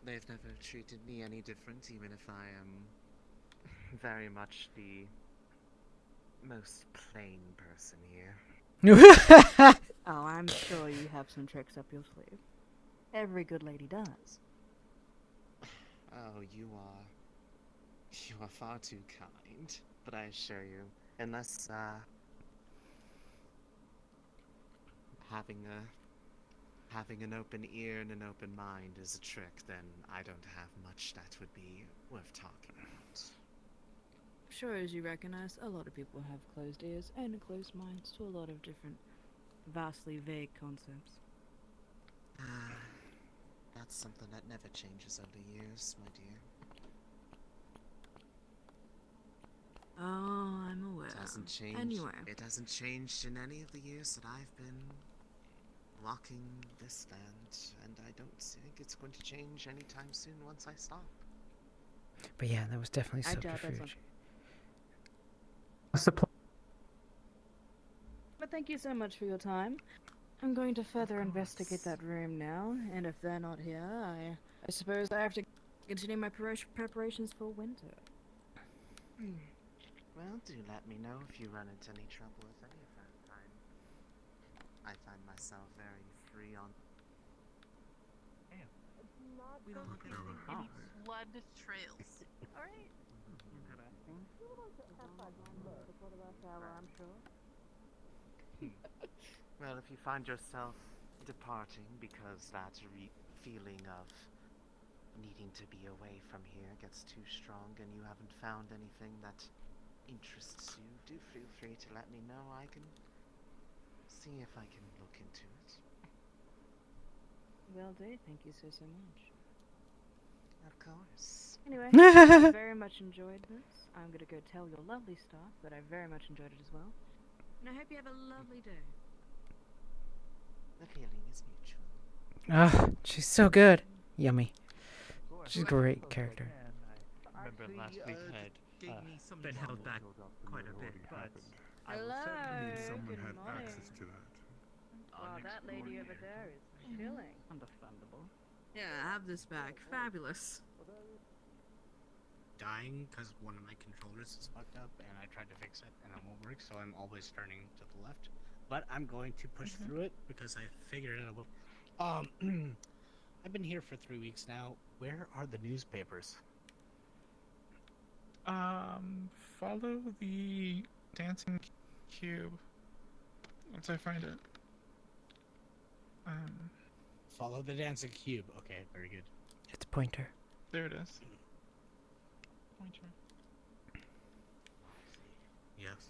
They've never treated me any different, even if I am very much the most plain person here. Oh, I'm sure you have some tricks up your sleeve. Every good lady does. Oh, you are far too kind. But I assure you, unless, having an open ear and an open mind is a trick, then I don't have much that would be worth talking about. Sure, as you recognize, a lot of people have closed ears and closed minds to a lot of different, vastly vague concepts. That's something that never changes over the years, my dear. Oh, I'm aware. It hasn't changed. Anyway. It hasn't changed in any of the years that I've been walking this land, and I don't think it's going to change anytime soon once I stop. But yeah, that was definitely I doubt that's subterfuge. But thank you so much for your time. I'm going to further investigate that room now, and if they're not here, I suppose I have to continue my preparations for winter. Well, do let me know if you run into any trouble with any of that. I find myself very free on. We don't look at any blood trails. Alright. I'm sure. Well, if you find yourself departing because that feeling of needing to be away from here gets too strong and you haven't found anything that interests you, do feel free to let me know. I can see if I can look into it. Well, Dave, thank you so much. Of course. Anyway, I very much enjoyed this. I'm gonna go tell your lovely staff that I very much enjoyed it as well. And I hope you have a lovely day. The feeling is mutual. Ah, she's so good. Yummy. She's a great character. I remember last week had been held back quite a bit, but I will certainly need someone had access to that. Wow, that lady over there is chilling. Understandable. Yeah, have this back. Fabulous. Dying because one of my controllers is fucked up and I tried to fix it and it won't work, so I'm always turning to the left. But I'm going to push through it because I figured it out. I've been here for 3 weeks now. Where are the newspapers? Follow the dancing cube once I find it. Follow the dancing cube. Okay, very good. It's pointer. There it is. Pointer. Yes.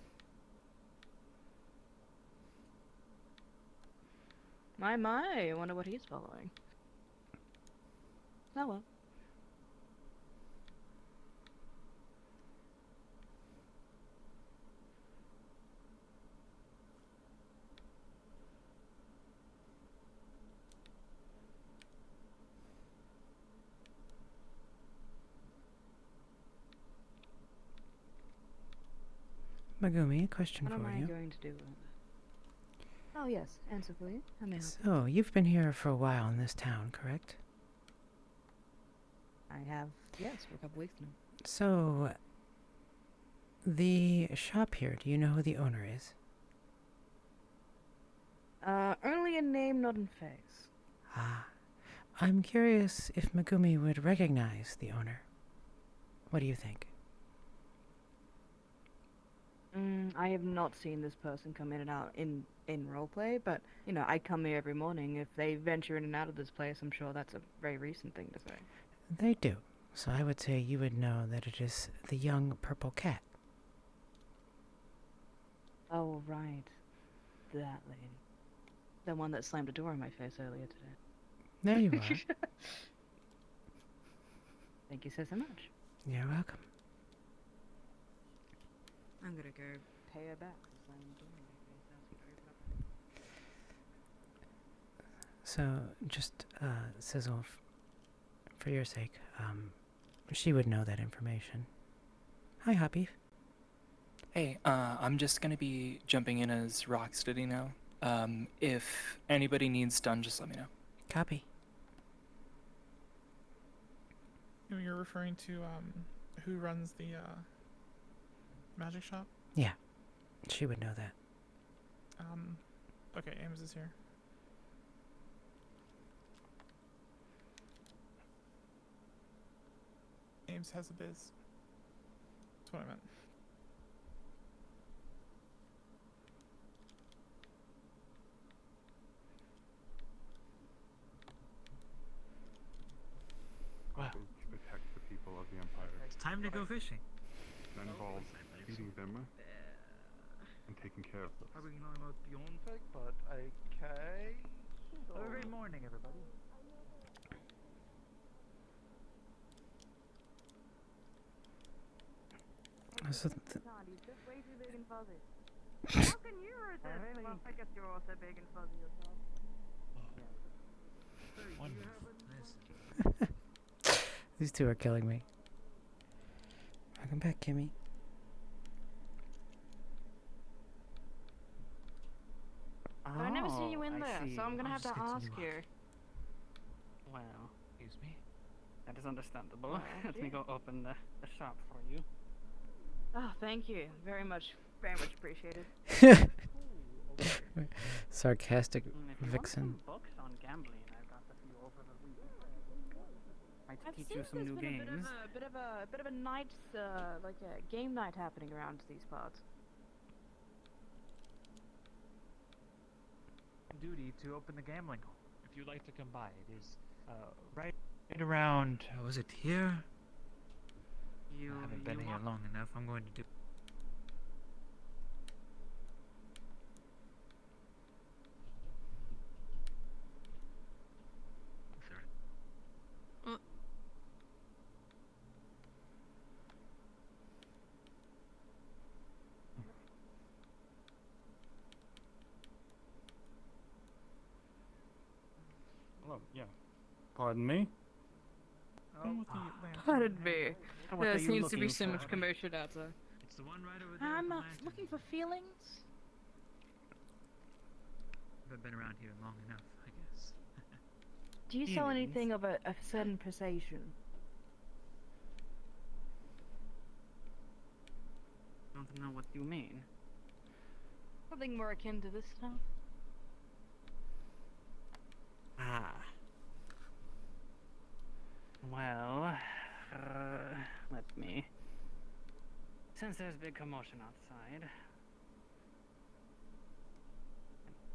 My, I wonder what he's following. Oh well. Megumi, a question What for am I you. going to do with it? Oh yes, answer for you. How may I help you? So, you've been here for a while in this town, correct? I have, yes, for a couple weeks now. So, the shop here, do you know who the owner is? Only in name, not in face. Ah, I'm curious if Megumi would recognize the owner. What do you think? I have not seen this person come in and out in roleplay, but, you know, I come here every morning. If they venture in and out of this place, I'm sure that's a very recent thing to say. They do. So I would say you would know that it is the young purple cat. Oh, right. That lady. The one that slammed a door in my face earlier today. There you are. Thank you so much. You're welcome. I'm gonna go pay her back for slamming the door in my face. So, just, Sizzle, for your sake, she would know that information. Hi, Happy. Hey, I'm just gonna be jumping in as Rocksteady now. If anybody needs done, just let me know. Copy. You're referring to, who runs the, magic shop? Yeah. She would know that. Okay, Ames is here. Ames has a biz. That's what I meant. Well, to protect the people of the Empire. It's time to go fishing. That involves feeding them and taking care of them. Probably not about beyond fact, but okay. Have a great morning, everybody. So Just way too big and fuzzy. How can you resist? Well, I guess you're also big and fuzzy yourself. These two are killing me. Welcome back, Kimmy. But I never see you in I there, see. so I'm gonna I'll have to just get ask some you. Well, excuse me. That is understandable. Well, Let me go open the shop for you. Oh, thank you. Very much appreciated. Sarcastic If you want vixen. some books on gambling, I've got a few over the week. Might I've teach seen you some there's new been games. a bit of a night, like a game night happening around these parts. Duty to open the gambling hall. If you'd like to come by, it is right around. Was it here? I haven't been here long enough. I'm going to do. Hello, yeah. Pardon me? Pardon me. What There are you seems to be looking so for? much commotion outside. It's the one right over there. I'm looking for feelings. I've been around here long enough, I guess. Do you sell Feelings? anything of a certain persuasion? I don't know what you mean. Something more akin to this stuff? Ah. Well, let me. Since there's big commotion outside,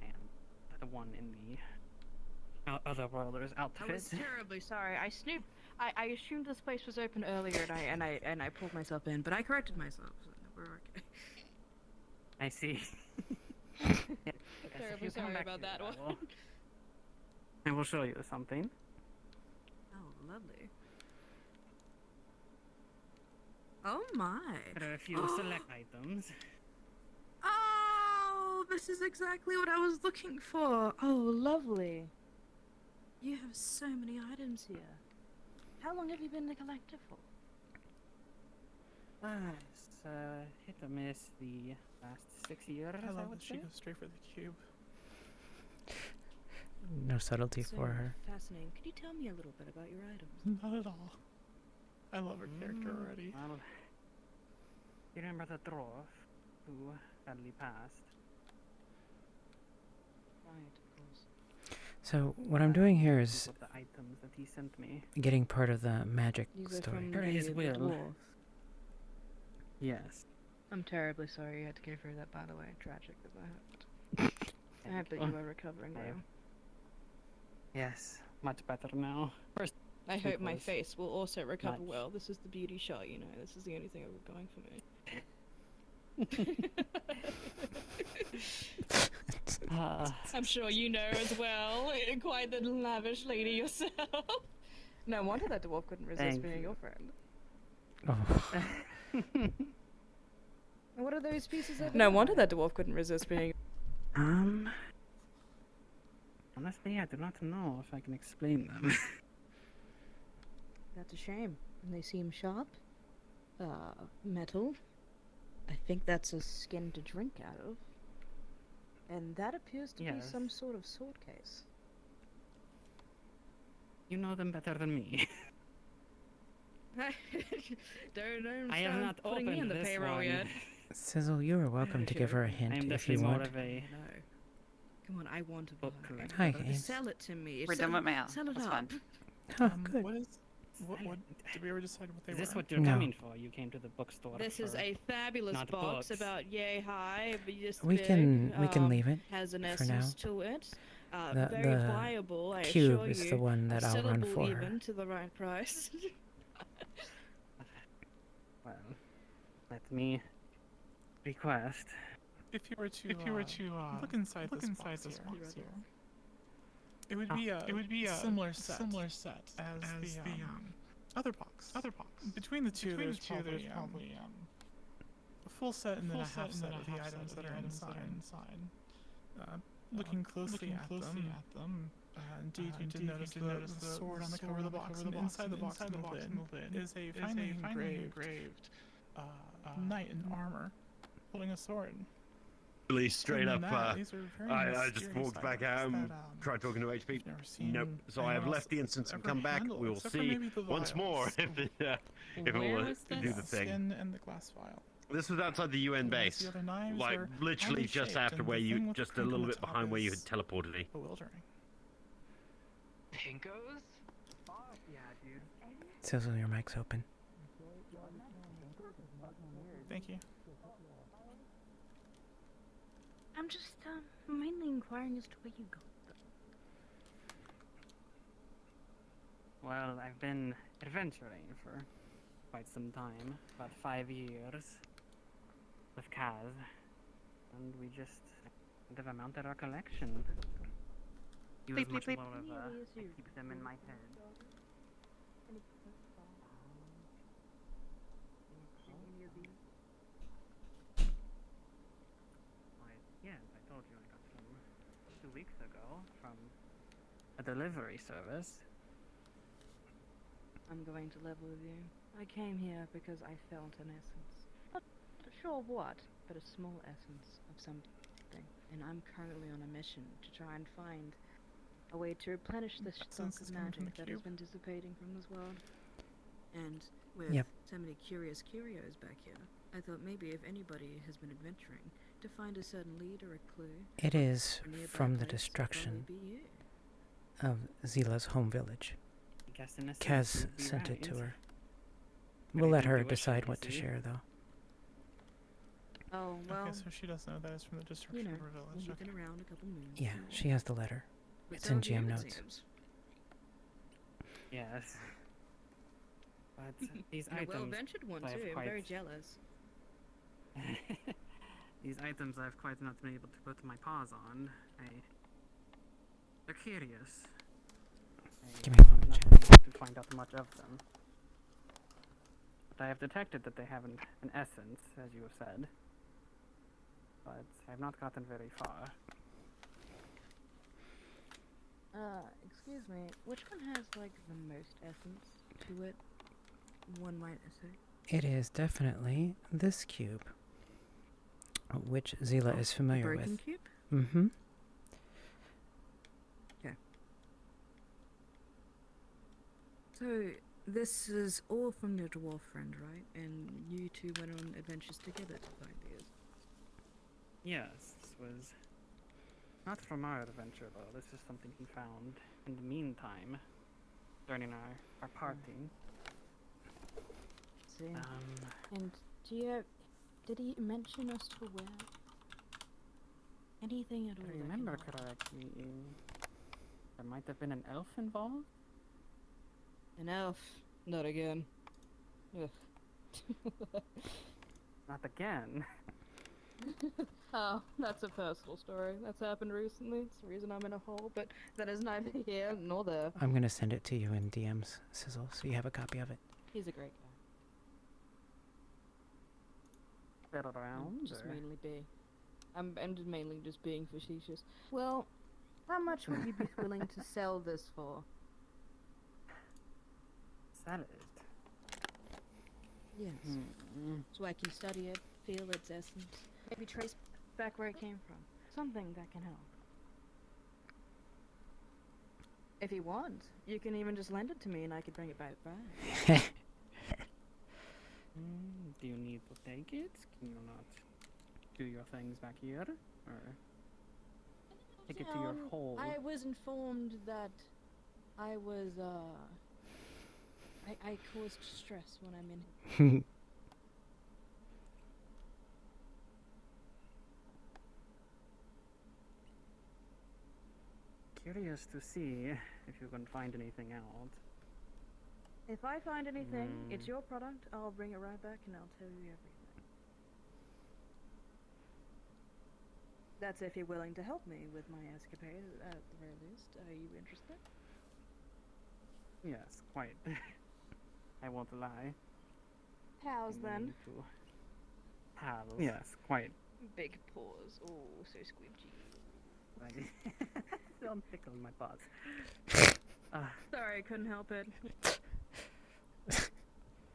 and the one in the Otherworlders I outfit. was terribly sorry. I snooped. I assumed this place was open earlier, and I pulled myself in, but I corrected myself. So we're okay. I see. Yes, if Terribly you come sorry back about here, that one. I will show you something. Oh, lovely. Oh my. There are a few select items. Oh, this is exactly what I was looking for. Oh, lovely. You have so many items here. How long have you been a collector for? It's hit or miss the last 6 years, I I love would that she say. goes straight for the cube. No subtlety So for her. fascinating. Could you tell me a little bit about your items? Not at all. I love her character already. Well, you remember the dwarf who sadly passed? Right, of course. So what I'm doing here is Of the items that he sent me. getting part of the magic These are story. from Per his the will. dwarf. Yes. I'm terribly sorry you had to go through that, by the way. Tragic that that happened. I hope that you are recovering now. Yes, much better now. First, I hope my because face will also recover much- well. This is the beauty shot, you know. This is the only thing I've got going for me. I'm sure you know as well. Quite the lavish lady yourself. No wonder that dwarf couldn't resist Thank being you. your friend. Oh. And what are those pieces of? No wonder that dwarf couldn't resist being. Honestly, I do not know if I can explain them. That's a shame. And they seem sharp. Metal. I think that's a skin to drink out of. And that appears to be Yes. some sort of sword case. You know them better than me. don't I have start not putting me in opened the this payroll one. yet. Sizzle, you are welcome to give her a hint I'm if you definitely more want. of a No. Come on, I want a book buy. collector. Hi, but- Ames. Sell it to me. We're done with mail. Sell it That's up. fun. Huh, good. What did we ever decide what they Is were? this what you're No. coming for? You came to the bookstore. This is for a fabulous not box books. about yay high, but just We big, can leave it has an for now. essence to it. The- Very the viable, I cube assure is you. the one that I'll run Sellable for her. even to the right price. Well, let me request. If you were to look inside this box here, it would be a similar set as the other box. Between the two, there's probably a full set and then a half set of the items that are inside. Looking closely at them, indeed you did notice the sword on the cover of the box, and inside the box in the lid is a finely engraved knight in armor holding a sword. Really straight Other up, than that, these are very I just mysterious walked back items out and that, tried talking to HP. never seen Nope. So I have anyone left else the instance and ever come back. handle, We will except for see maybe the once more vials. if it Where will was do this? the thing. Skin and the glass vial. This was outside the UN Whereas base, the other knives like are literally oddly just shaped, after and where the you, thing with the just a pink on little the bit top behind where you had is teleported me. bewildering. Pinkos? Fuck yeah, dude. Sizzle, your mic's open. Thank you. I'm just mainly inquiring as to where you got them. Well, I've been adventuring for quite some time, about 5 years, with Kaz, and we just kind of amounted our collection. He was much more of a, I keep them in my head. Yes, I told you I got them 2 weeks ago from a delivery service. I'm going to level with you. I came here because I felt an essence. Not sure what, but a small essence of something. And I'm currently on a mission to try and find a way to replenish this stock Essence of is coming from magic the that has cube? been dissipating from this world. And with Yep. so many curious curios back here, I thought maybe if anybody has been adventuring to find a certain lead or a clue. It is a nearby from the place, it'd destruction probably be you. of Zila's home village. I guess in a sense Kaz you'd be sent it to right. her. But We'll I let think her you wish decide it, what to see? share, though. Oh, well, Okay, so she does know that is from the destruction you know, of her village. you've Okay. been around a couple moons. Yeah, she has the letter. But It's so in have you, GM it notes. seems. Yes. But these And a items well-ventured one, I have too. I'm quite- very jealous. These items I've quite not been able to put my paws on. They're curious. Give me a moment, Not been able to find out much of them. But I have detected that they have an essence, as you have said. But I have not gotten very far. Excuse me, which one has, like, the most essence to it? One might say. It is definitely this cube, which Zila is familiar broken with. cube? Mm-hmm. Okay. So, this is all from your dwarf friend, right? And you two went on adventures together to find these. Yes, this was not from our adventure though. This is something he found in the meantime during our party. See. And did he mention as to where? Anything at all? If I that remember can help? correctly, there might have been an elf involved. An elf? Not again. Ugh. Not again. Oh, that's a personal story. That's happened recently. It's the reason I'm in a hole, but that is neither here nor there. I'm gonna send it to you in DMs, Sizzle, so you have a copy of it. He's a great guy. Been around? Just or- mainly be. I'm mainly just being facetious. Well, how much would you be willing to sell this for? Sell it. Yes. Mm-mm. So I can study it, feel its essence, maybe trace back where it came from. Something that can help. If you want, you can even just lend it to me and I could bring it back. Do you need to take it? Can you not do your things back here? Or take it to your hole? I was informed that I was, I caused stress when I'm in here. Curious to see if you can find anything out. If I find anything, it's your product, I'll bring it right back and I'll tell you everything. That's if you're willing to help me with my escapade, at the very least. Are you interested? Yes, quite. I won't lie. Pals, We then. need to- Pals. Yes, quite. Big paws. Oh, so squidgy. Don't tickle my paws. Sorry, I couldn't help it.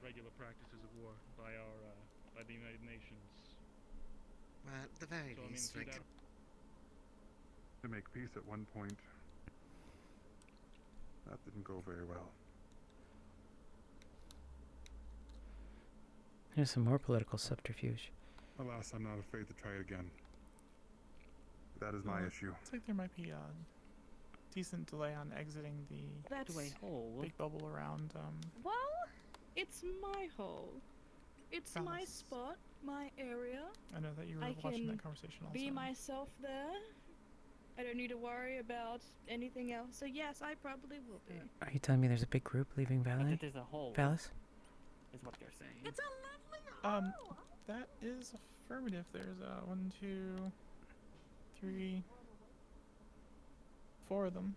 Regular practices of war by the United Nations. Well, at the very So, I mean, least, see like... To make peace at one point. That didn't go very well. Here's some more political subterfuge. Alas, I'm not afraid to try it again. That is my issue. Looks like there might be a decent delay on exiting the That's big bubble around. Well, it's my hole. It's my Palace. spot, my area. I know that you were I watching can that conversation also. be myself there. I don't need to worry about anything else. So yes, I probably will be. Are you telling me there's a big group leaving Valley? It is a hole. Valis? Is what you're saying. It's a lovely hole. That is affirmative. There's 1, 2, 3, 4 of them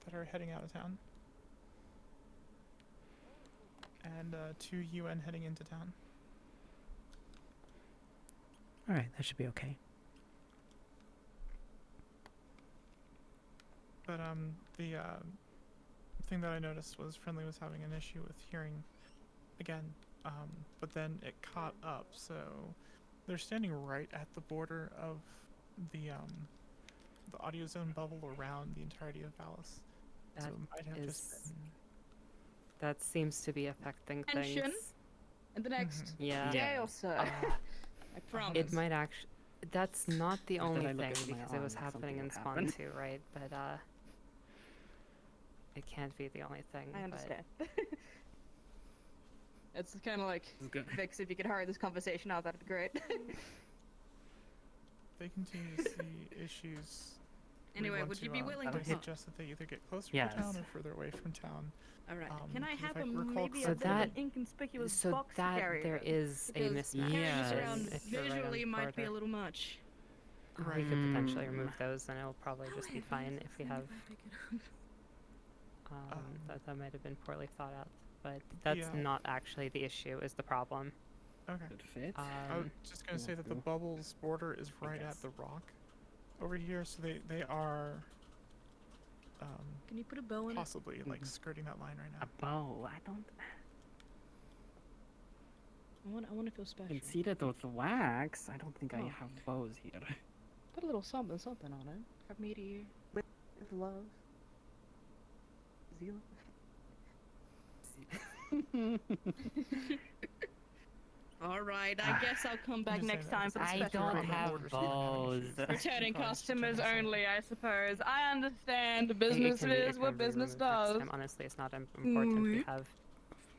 that are heading out of town. And 2 UN heading into town. Alright, that should be okay. But the thing that I noticed was Friendly was having an issue with hearing again, but then it caught up. So they're standing right at the border of the audio zone bubble around the entirety of Valis. So it might have just been... That seems to be affecting Tension things. in the next Yeah. day or so. I promise. It might actually. That's not the Or did only I look thing at my because it was arm like happening in something Spawn happened? too, right? But it can't be the only thing. I but- understand. It's kind of like, It's good. Vix, if you could hurry this conversation out, that'd be great. They continue to see issues. We Anyway, want would you be willing to talk? suggest that they either get closer Yes. to town or further away from town. All right. Um, Can I 'cause have if I a recall maybe a So bit of an that- inconspicuous so box that carrier? there is a Because mismatch. carrying this then around if you're right on visually the might be a border. little much. We could potentially remove those, and it'll probably just be fine if we have. That might have been poorly thought out, but that's Yeah. not actually the issue. Is the problem? Okay. Good fit. I was just gonna say that the bubble's border is right at the rock over here, so they are Can you put a bow in possibly like skirting that line right now. A bow. I don't. it? I want to feel I special. can see that with the wax. I don't think I Oh. have bows here. Put a little something on it. Have me to you. With love. Zeal. All right, I guess I'll come back just next saying time for the I special don't promo. have bows. Returning customers only, I suppose. I understand It business can be- it is can what be business removed next does. time. Honestly, it's not important. We have.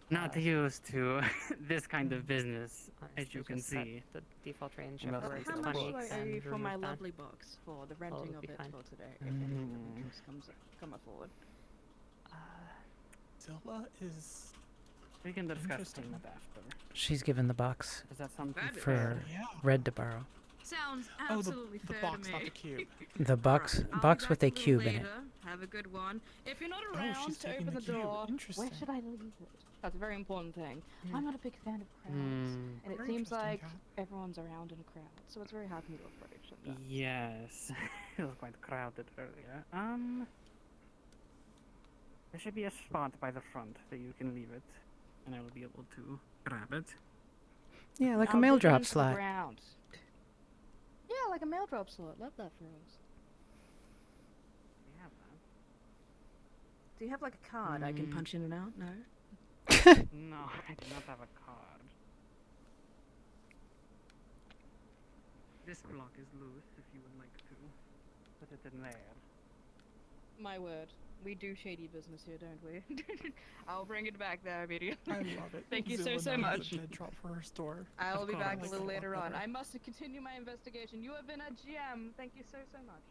Not used to this kind of business, as honestly you can just set see. the default range Well, everywhere How is much 20 do I owe you and for my remove that. lovely box for the renting it'll of be it fine. for today? If any Mm. interest come forward. Zilla is We can discuss Interesting. that after. She's given the box Is that something for Yeah. Red to borrow. Sounds Oh, absolutely the fair box, to not me. the cube. The box I'll box be with back a little cube in it. later. Have a good one. If you're not Oh, around she's to taking open the the cube. door, Interesting. where should I leave it? That's a very important thing. Hmm. I'm not a big fan of crowds, Hmm. and it Very seems interesting, like Kat. everyone's around in a crowd, so it's very hard for me to approach sometimes. Yes, it was quite crowded earlier. There should be a spot by the front that you can leave it, and I will be able to grab it. Yeah, like a I'll mail dig drop into the slot. ground. Yeah, like a mail drop slot. Love that for us. We have that. Do you have like a card I can punch in and out? No. No, I do not have a card. This block is loose if you would like to put it in there. My word. We do shady business here, don't we? I'll bring it back there immediately. I love it. Thank you Zilla so knows much. the dead drop for her store. I will be back a Like little that later on. better. I must continue my investigation. You have been a GM. Thank you so much.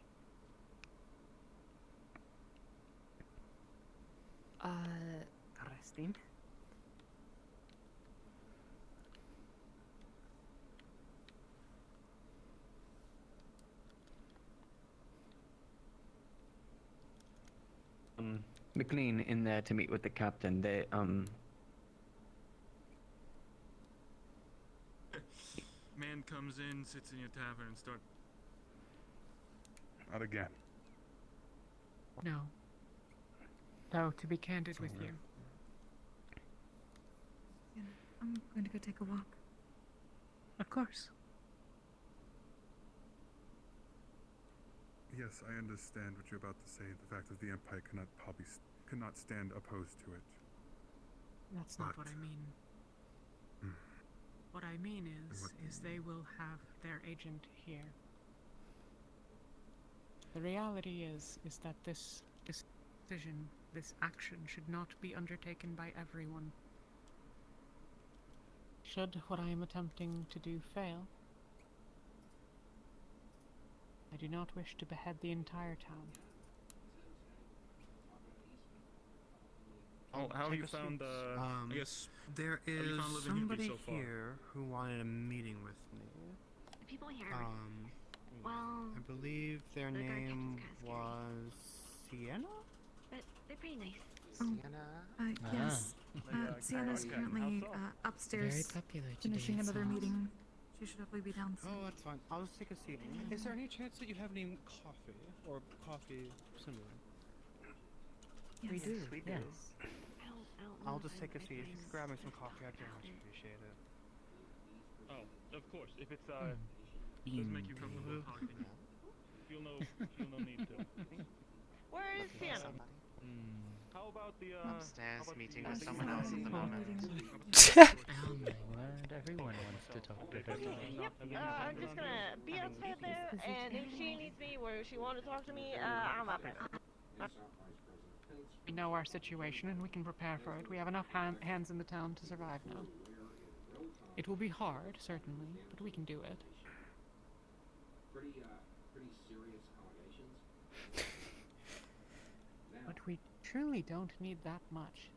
Resting. McLean in there to meet with the captain. They Man comes in, sits in your tavern, and starts. Not again. No. No, to be candid with you. I'm going to go take a walk. Of course. Yes, I understand what you're about to say. The fact that the Empire cannot stand opposed to it. That's not what I mean. What I mean is they will have their agent here. The reality is that this decision, this action should not be undertaken by everyone. Should what I am attempting to do fail, I do not wish to behead the entire town. How have you found, I guess, there how have you is found living somebody so far? here who wanted a meeting with me. The people here. I believe their the guard name captain's was Sienna? But they're pretty nice. Yes. Sienna's currently upstairs finishing another meeting. She should hopefully be down soon. Oh, that's fine. I'll just take a seat. Is there any chance that you have any coffee or coffee similar? Yes. We do. We do. Yes. I'll just take a seat. If you could grab me some coffee, I'd very much appreciate it. Oh, of course. If it's doesn't make you comfortable talking, feel no need to. Where is Sienna? How about the Upstairs how about meeting the, with someone else at the moment. Oh my word, everyone wants to talk to her. Yep. I'm just gonna be outside there, and if she needs me where she wants to talk to me, I'm up there. We know our situation and we can prepare for it. We have enough hands in the town to survive now. It will be hard, certainly, but we can do it. Pretty serious allegations. But we truly don't need that much.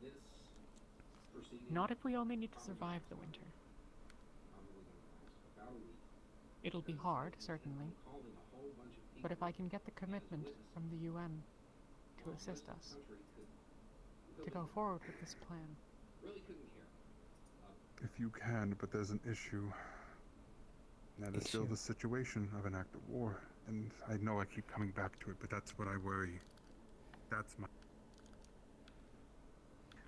Not if we only need to survive the winter. It'll be hard, certainly. But if I can get the commitment from the UN to assist us, to go forward with this plan. If you can, but there's an issue. That is still the situation of an act of war. And I know I keep coming back to it, but that's what I worry. That's my...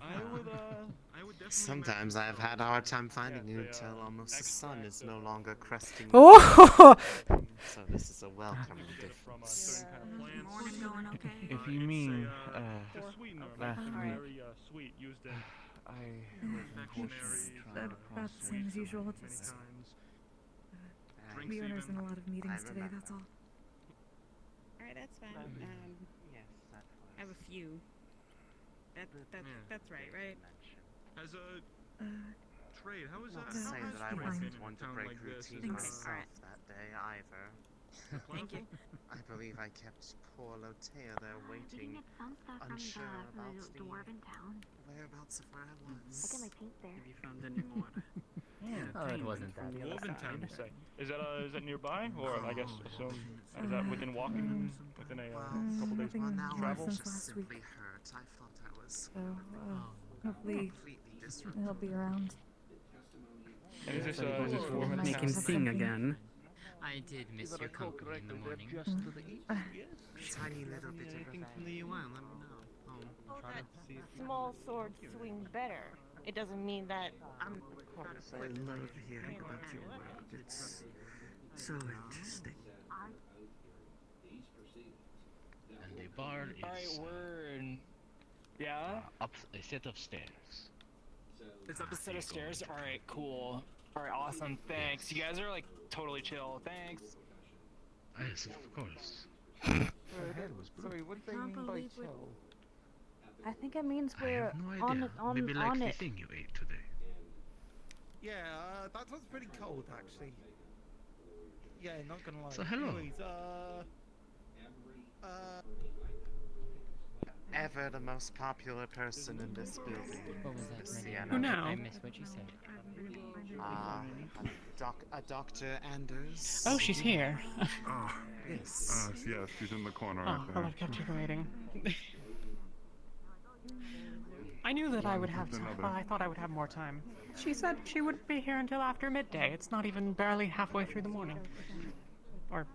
I would definitely. Sometimes I've had a hard time finding you until almost the sun is no longer cresting. Oh! So this is a welcome difference. Morning going okay? If you mean, last week, very sweet, used in About the same as usual, just the owner's in a lot of meetings today, that's all. Alright, that's fine. Yes, that's fine. I have a few. That's right? As a trade, how is Not that? to say that I wasn't one to town break like this? routine Thanks. myself that day either. Thank you. I believe I kept poor Lotea there Did you waiting, get some stuff from unsure about the dwarven town? whereabouts of where I was. Look at my paint there. Have you found any more? oh, it wasn't that bad. Dwarven Town, you say? Is that nearby, or I guess assume is that within walking, within a couple days nothing travel? since last week. Simply hurt. I thought I was So, hopefully completely he'll disrupted. be around. And is this Dwarven Make Town? him sing again. I did miss your company in the morning. Tiny little bit of Anything from the UN, let me know. Try to see if Small swords swing better. It doesn't mean that I'm. Of course, I love hearing about your work. It's so interesting. And the bar is Alright, we're in... Yeah? up a set of stairs. It's up a set of stairs? Alright, cool. Alright, awesome, thanks. You guys are like totally chill, thanks. Yes, of course. Sorry, what do you mean by chill? I think it means I we're have no idea. on it. Maybe like On the it. thing you ate today. Yeah, that was pretty cold actually. Yeah, not gonna lie. So hello. Anyways, Ever the most popular person in this building. What was that, Miss Renee? Sienna. Who now? I missed what you said. Dr. Anders. Oh, she's here. Oh, Yes. yeah, she's in the corner. Oh, right well, there. I've kept you waiting. I knew that I would have time. Well, I thought I would have more time. She said she wouldn't be here until after midday. It's not even barely halfway through the morning. Or,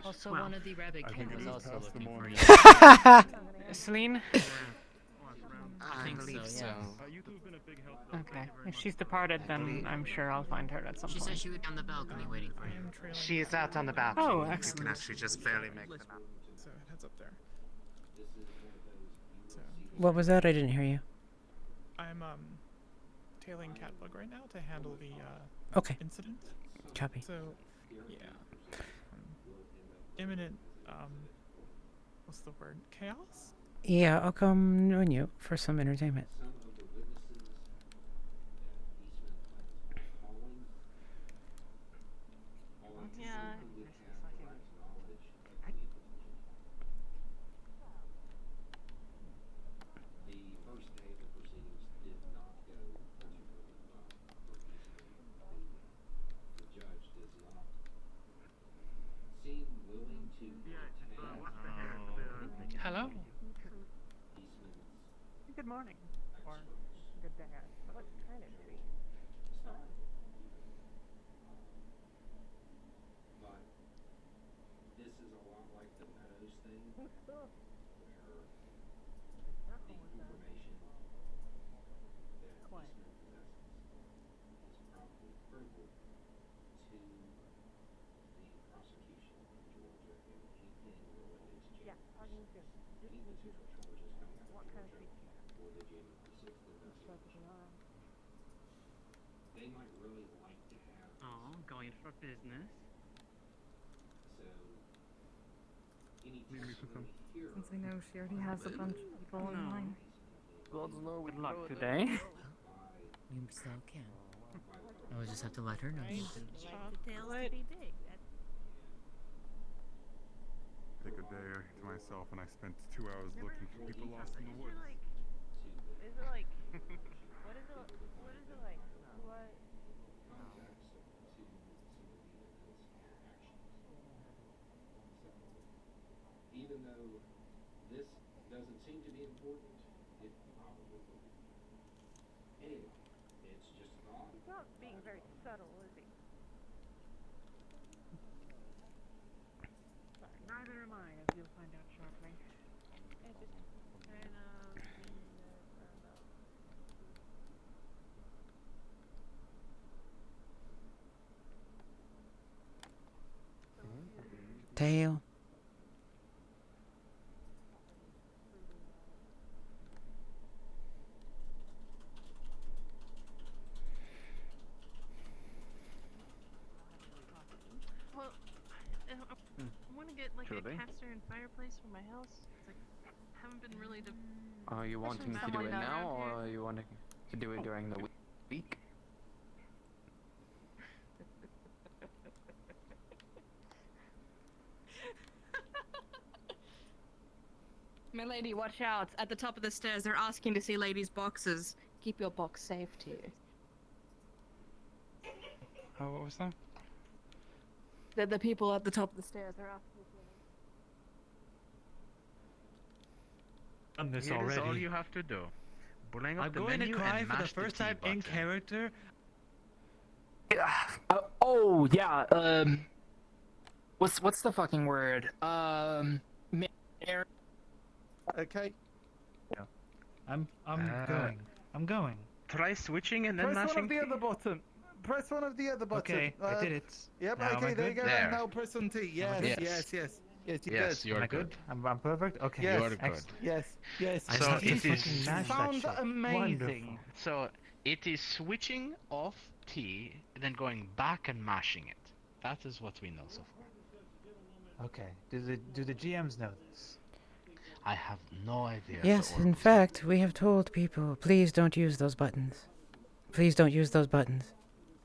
Also, well. one of the rabbit kids was also looking for you. Celine? I think believe so, so. yeah. Okay. If she's departed, then I'm sure I'll find her at some She point. said she was on the balcony waiting for you. She is out on the balcony. Oh, You excellent. can actually just barely make them out. So heads up there. So What was that? I didn't hear you. I'm tailing Catbug right now to handle the Okay. incident. Copy. So yeah, imminent what's the word? Chaos. Yeah, I'll come join you for some entertainment. Yeah. The first day of the proceedings did not go particularly well for Eastman. The judge does not seem willing to Hello? Eastman's Good morning. Or good day. What kind of tree? but this is a lot like the Meadows thing, where the information that Eastman possesses is probably critical to the prosecution in Georgia and anything related to January 6th. Any potential charges coming out of Georgia for the January 6th investigation. They might really like to have Oh, going for business. so any testimony here Since I know she already has a bunch of people in line. Good luck today. You still can. I will just have to let her know. Chocolate. Take a day to myself, and I spent 2 hours looking for people lost in the woods. Is it like? What is it? What is it like? What? context to some of the events and actions. So, even though this doesn't seem to be important, it probably will be. Anyway, it's just a thought. He's not being very subtle, is he? Neither am I, as you'll find out shortly. Interesting. Kind of. Tail. Well, I want to get like Sure a thing. caster and fireplace for my house. It's like haven't been really the. Are you wanting to do someone it down now, around or are you wanting to do it during the week? My lady, watch out! At the top of the stairs, they're asking to see ladies' boxes. Keep your box safe, too. Oh, what was that? The people at the top of the stairs, they're asking to see Done this Here is already. all you have to do. Bring up I'm the going to menu cry and for the mash first T time in button. character. Oh yeah. What's the fucking word? Okay. Yeah. I'm going. I'm going. Try switching and then Press one mashing of the T. other button. Press one of the other button. Okay, I did it. Yep. Now am okay. I There you good? go. There. And now press on T. Yes. good? Yes. Yes. Yes. You're Yes, good. you're Am I good. good? I'm perfect. Okay. Yes. You are good. Excellent. Yes. Yes. So have to it is. fucking mash that Sounds shit. amazing. Wonderful. So it is switching off T, then going back and mashing it. That is what we know so far. Okay. Do the GMs know this? I have no idea. Yes, in fact, we have told people, please don't use those buttons. Please don't use those buttons.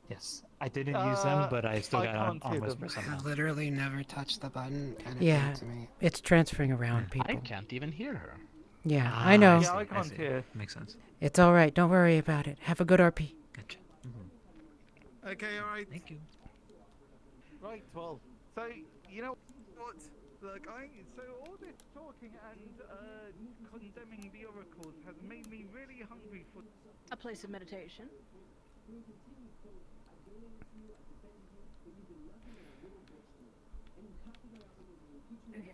Yes, I didn't use them, but I still got on Whisper I somehow. literally never touched the button, and it Yeah, came to me. it's transferring around I people. can't even hear her. Yeah, I know. Yeah, I can't hear. Makes sense. It's all right. Don't worry about it. Have a good RP. Gotcha. Okay, alright. Thank you. Right, 12. So, you know what? Look, so all this talking and condemning the oracles has made me really hungry for A place of meditation. Okay.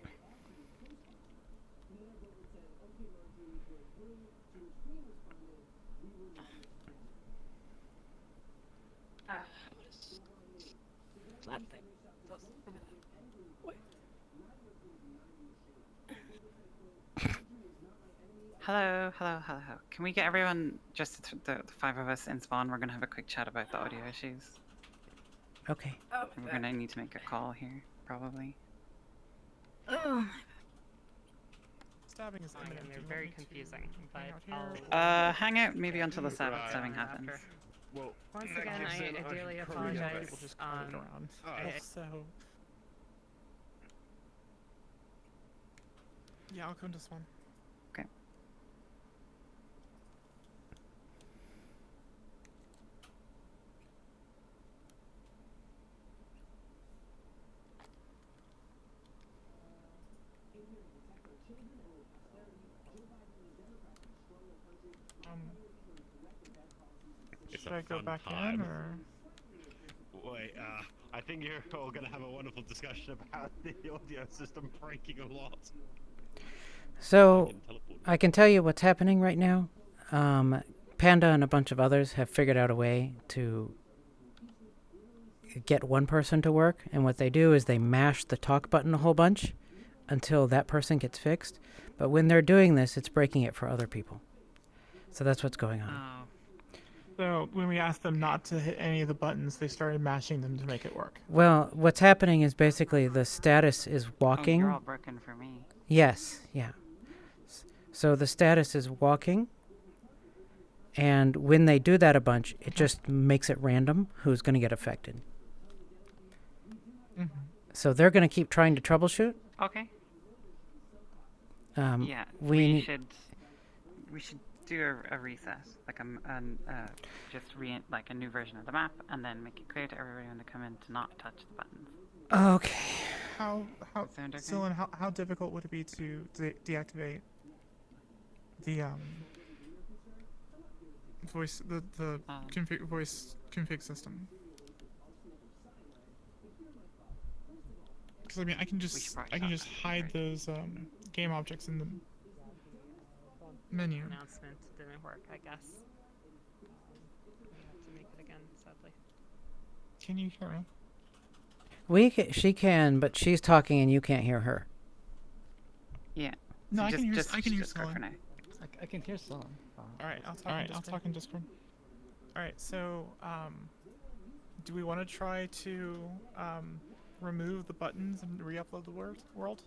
That thing. Hello. Can we get everyone, just the five of us in spawn? We're gonna have a quick chat about the audio issues. Okay. And we're gonna need to make a call here, probably. Oh. Stabbing is imminent. They're very confusing, but Hang out maybe until the stabbing happens. Well, once again, I dearly apologize. So. Yeah, I'll come to Swan. Okay. Should I go back in, or? Wait, I think you're all gonna have a wonderful discussion about the audio system breaking a lot. So, I can tell you what's happening right now. Panda and a bunch of others have figured out a way to get one person to work, and what they do is they mash the talk button a whole bunch until that person gets fixed. But when they're doing this, it's breaking it for other people. So that's what's going on. So when we asked them not to hit any of the buttons, they started mashing them to make it work. Well, what's happening is basically the status is walking. Oh, you're all broken for me. Yes, yeah. So the status is walking, and when they do that a bunch, it just makes it random who's going to get affected. Mhm. So they're going to keep trying to troubleshoot. Okay. Yeah, we should do a recess, like like a new version of the map, and then make it clear to everybody when they come in to not touch the buttons. Okay. How Sound okay? Dylan, how difficult would it be to deactivate the voice voice config system? Because I mean, I can just hide those game objects in the menu. Announcement didn't work, I guess. We have to make it again, sadly. Can you hear me? She can, but she's talking and you can't hear her. Yeah. No, So I can hear. just I can hear go for someone. now. I can hear some. All right, I'll talk in Discord. All right, so do we want to try to remove the buttons and re-upload the world?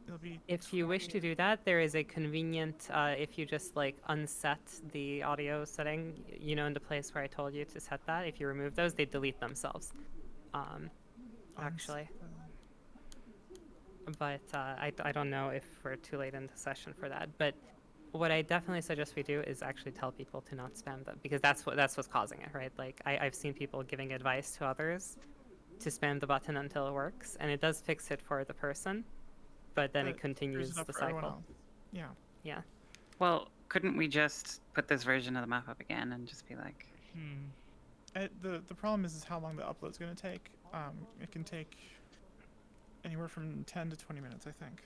It'll be. If you wish to do that, there is a convenient, if you just like unset the audio setting, you know, in the place where I told you to set that, if you remove those, they delete themselves. Actually. But I don't know if we're too late in the session for that. But what I definitely suggest we do is actually tell people to not spam them, because that's what's causing it, right? Like I've seen people giving advice to others to spam the button until it works, and it does fix it for the person, but then it continues the cycle. Yeah. Yeah. Well, couldn't we just put this version of the map up again and just be like... The problem is how long the upload's going to take. It can take anywhere from 10 to 20 minutes, I think.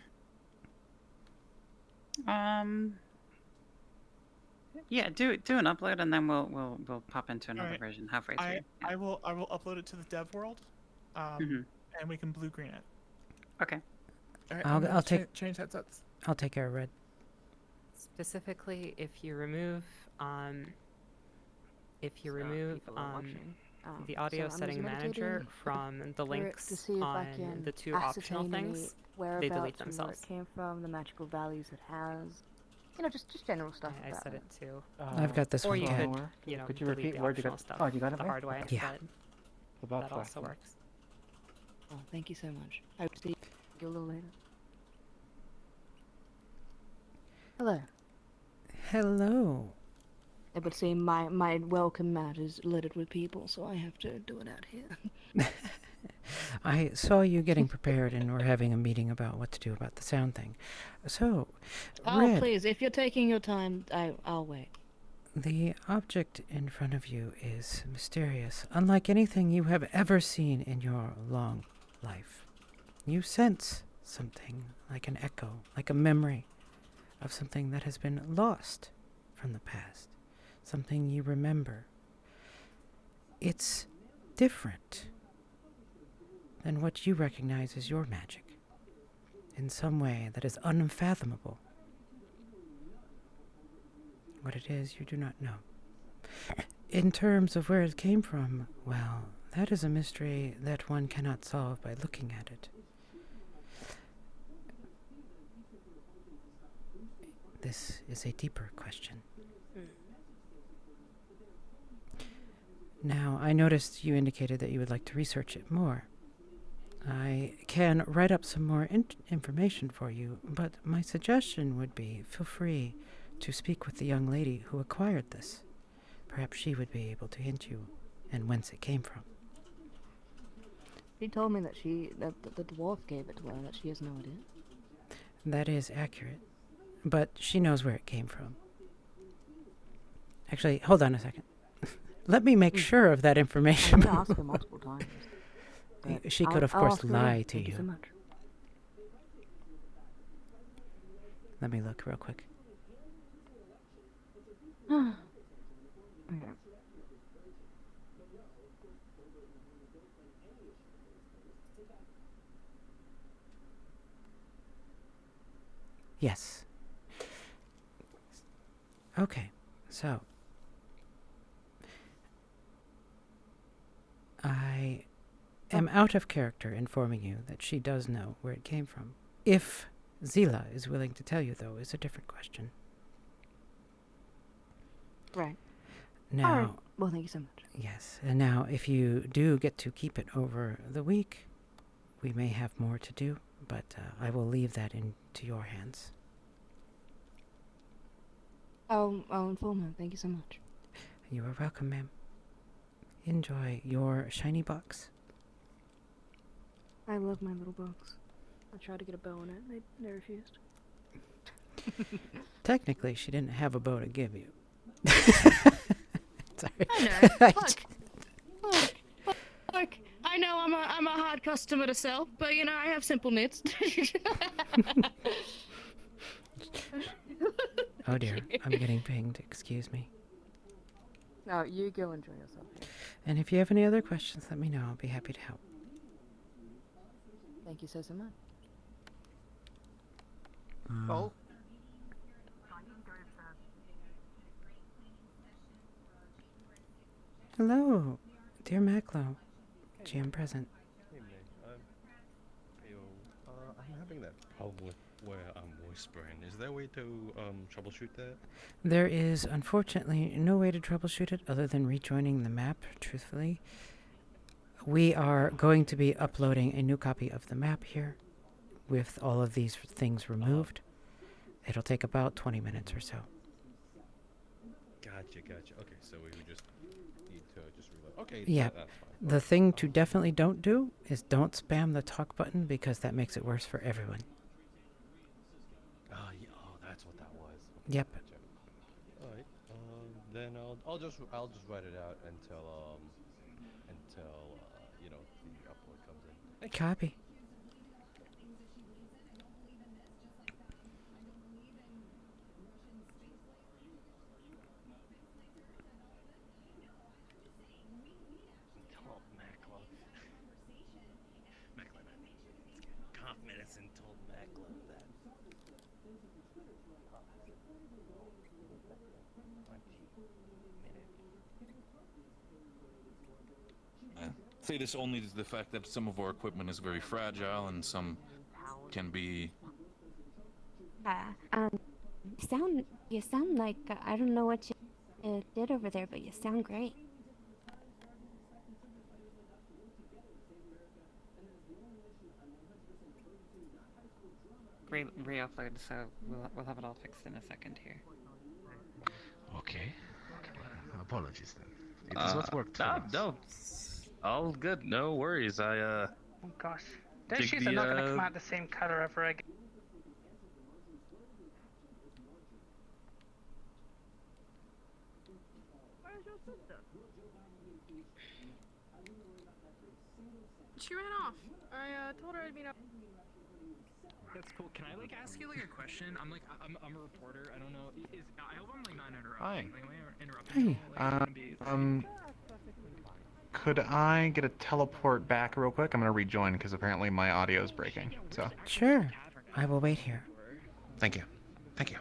Yeah, do an upload, and then we'll pop into another Alright. version halfway through. I will upload it to the dev world, and we can blue green it. Okay. All right, I'll take change headsets. I'll take care of red. Specifically, if you remove the audio so I'm setting manager meditating from the for it links to see if I on can the two optional ascertain any things. They whereabouts delete and where themselves. it came from, the magical values it has. You know, just general stuff I about set it. it too. I've got this or one, you Kat. could, you know, Could you delete repeat the where you got? optional stuff Oh, you got it the right? hard way. Yeah. But that also works. Oh, thank you so much. I will see you a little later. Hello. Hello. But see, my welcome mat is littered with people, so I have to do it out here. I saw you getting prepared, and we're having a meeting about what to do about the sound thing. So, Oh, Red, please, if you're taking your time, I'll wait. the object in front of you is mysterious, unlike anything you have ever seen in your long life. You sense something like an echo, like a memory of something that has been lost from the past, something you remember. It's different than what you recognize as your magic, in some way that is unfathomable. What it is, you do not know. In terms of where it came from, well, that is a mystery that one cannot solve by looking at it. This is a deeper question. Now, I noticed you indicated that you would like to research it more. I can write up some more information for you, but my suggestion would be feel free to speak with the young lady who acquired this. Perhaps she would be able to hint you and whence it came from. She told me that the dwarf gave it to her, that she has no idea. That is accurate, but she knows where it came from. Actually, hold on a second. Let me make sure of that information. I'm gonna ask her multiple times. She could, of I'll course, ask her lie again. to Thank you so much. Let me look real quick. Okay. Yes. Okay, so I am out of character informing you that she does know where it came from. If Zila is willing to tell you, though, is a different question. Right. Now, All right. Well, thank you so much. yes, and now if you do get to keep it over the week, we may have more to do, but I will leave that into your hands. I'll inform her. Thank you so much. You are welcome, ma'am. Enjoy your shiny box. I love my little box. I tried to get a bow on it. They refused. Technically, she didn't have a bow to give you. Sorry. I know. Look. I know I'm a hard customer to sell, but you know I have simple needs. Oh dear, I'm getting pinged. Excuse me. No, you go enjoy yourself. And if you have any other questions, let me know. I'll be happy to help. Thank you so much. Oh. Hello, dear Maclo. GM present. Hey man, I'm having that problem with where I'm whispering. Is there a way to troubleshoot that? There is, unfortunately, no way to troubleshoot it other than rejoining the map, truthfully. We are going to be uploading a new copy of the map here with all of these things removed. It'll take about 20 minutes or so. Gotcha. Okay, so we would just need to just reload. Okay, Yeah. that's fine. The thing to definitely don't do is don't spam the talk button because that makes it worse for everyone. Oh, that's what that was. Yep. Gotcha. All right. Then I'll just write it out until the upload comes in. Copy. Confidence and told Macklin that. say this only to the fact that some of our equipment is very fragile and some can be. You sound like I don't know what you did over there, but you sound great. Re-upload, so we'll have it all fixed in a second here. Okay. Apologies then. It is what worked for us. No, all good. No worries. Oh gosh. Those Dig shoes the, are not going to come out the same color ever again. Where's your sister? She ran off. I told her I'd meet up. That's cool. Can I like ask you like a question? I'm a reporter. I don't know. I hope I'm like not interrupting. Hi. Like, am I interrupting? Hey. Could I get a teleport back real quick? I'm gonna rejoin because apparently my audio is breaking. So. Sure. I will wait here. Thank you. Thank you.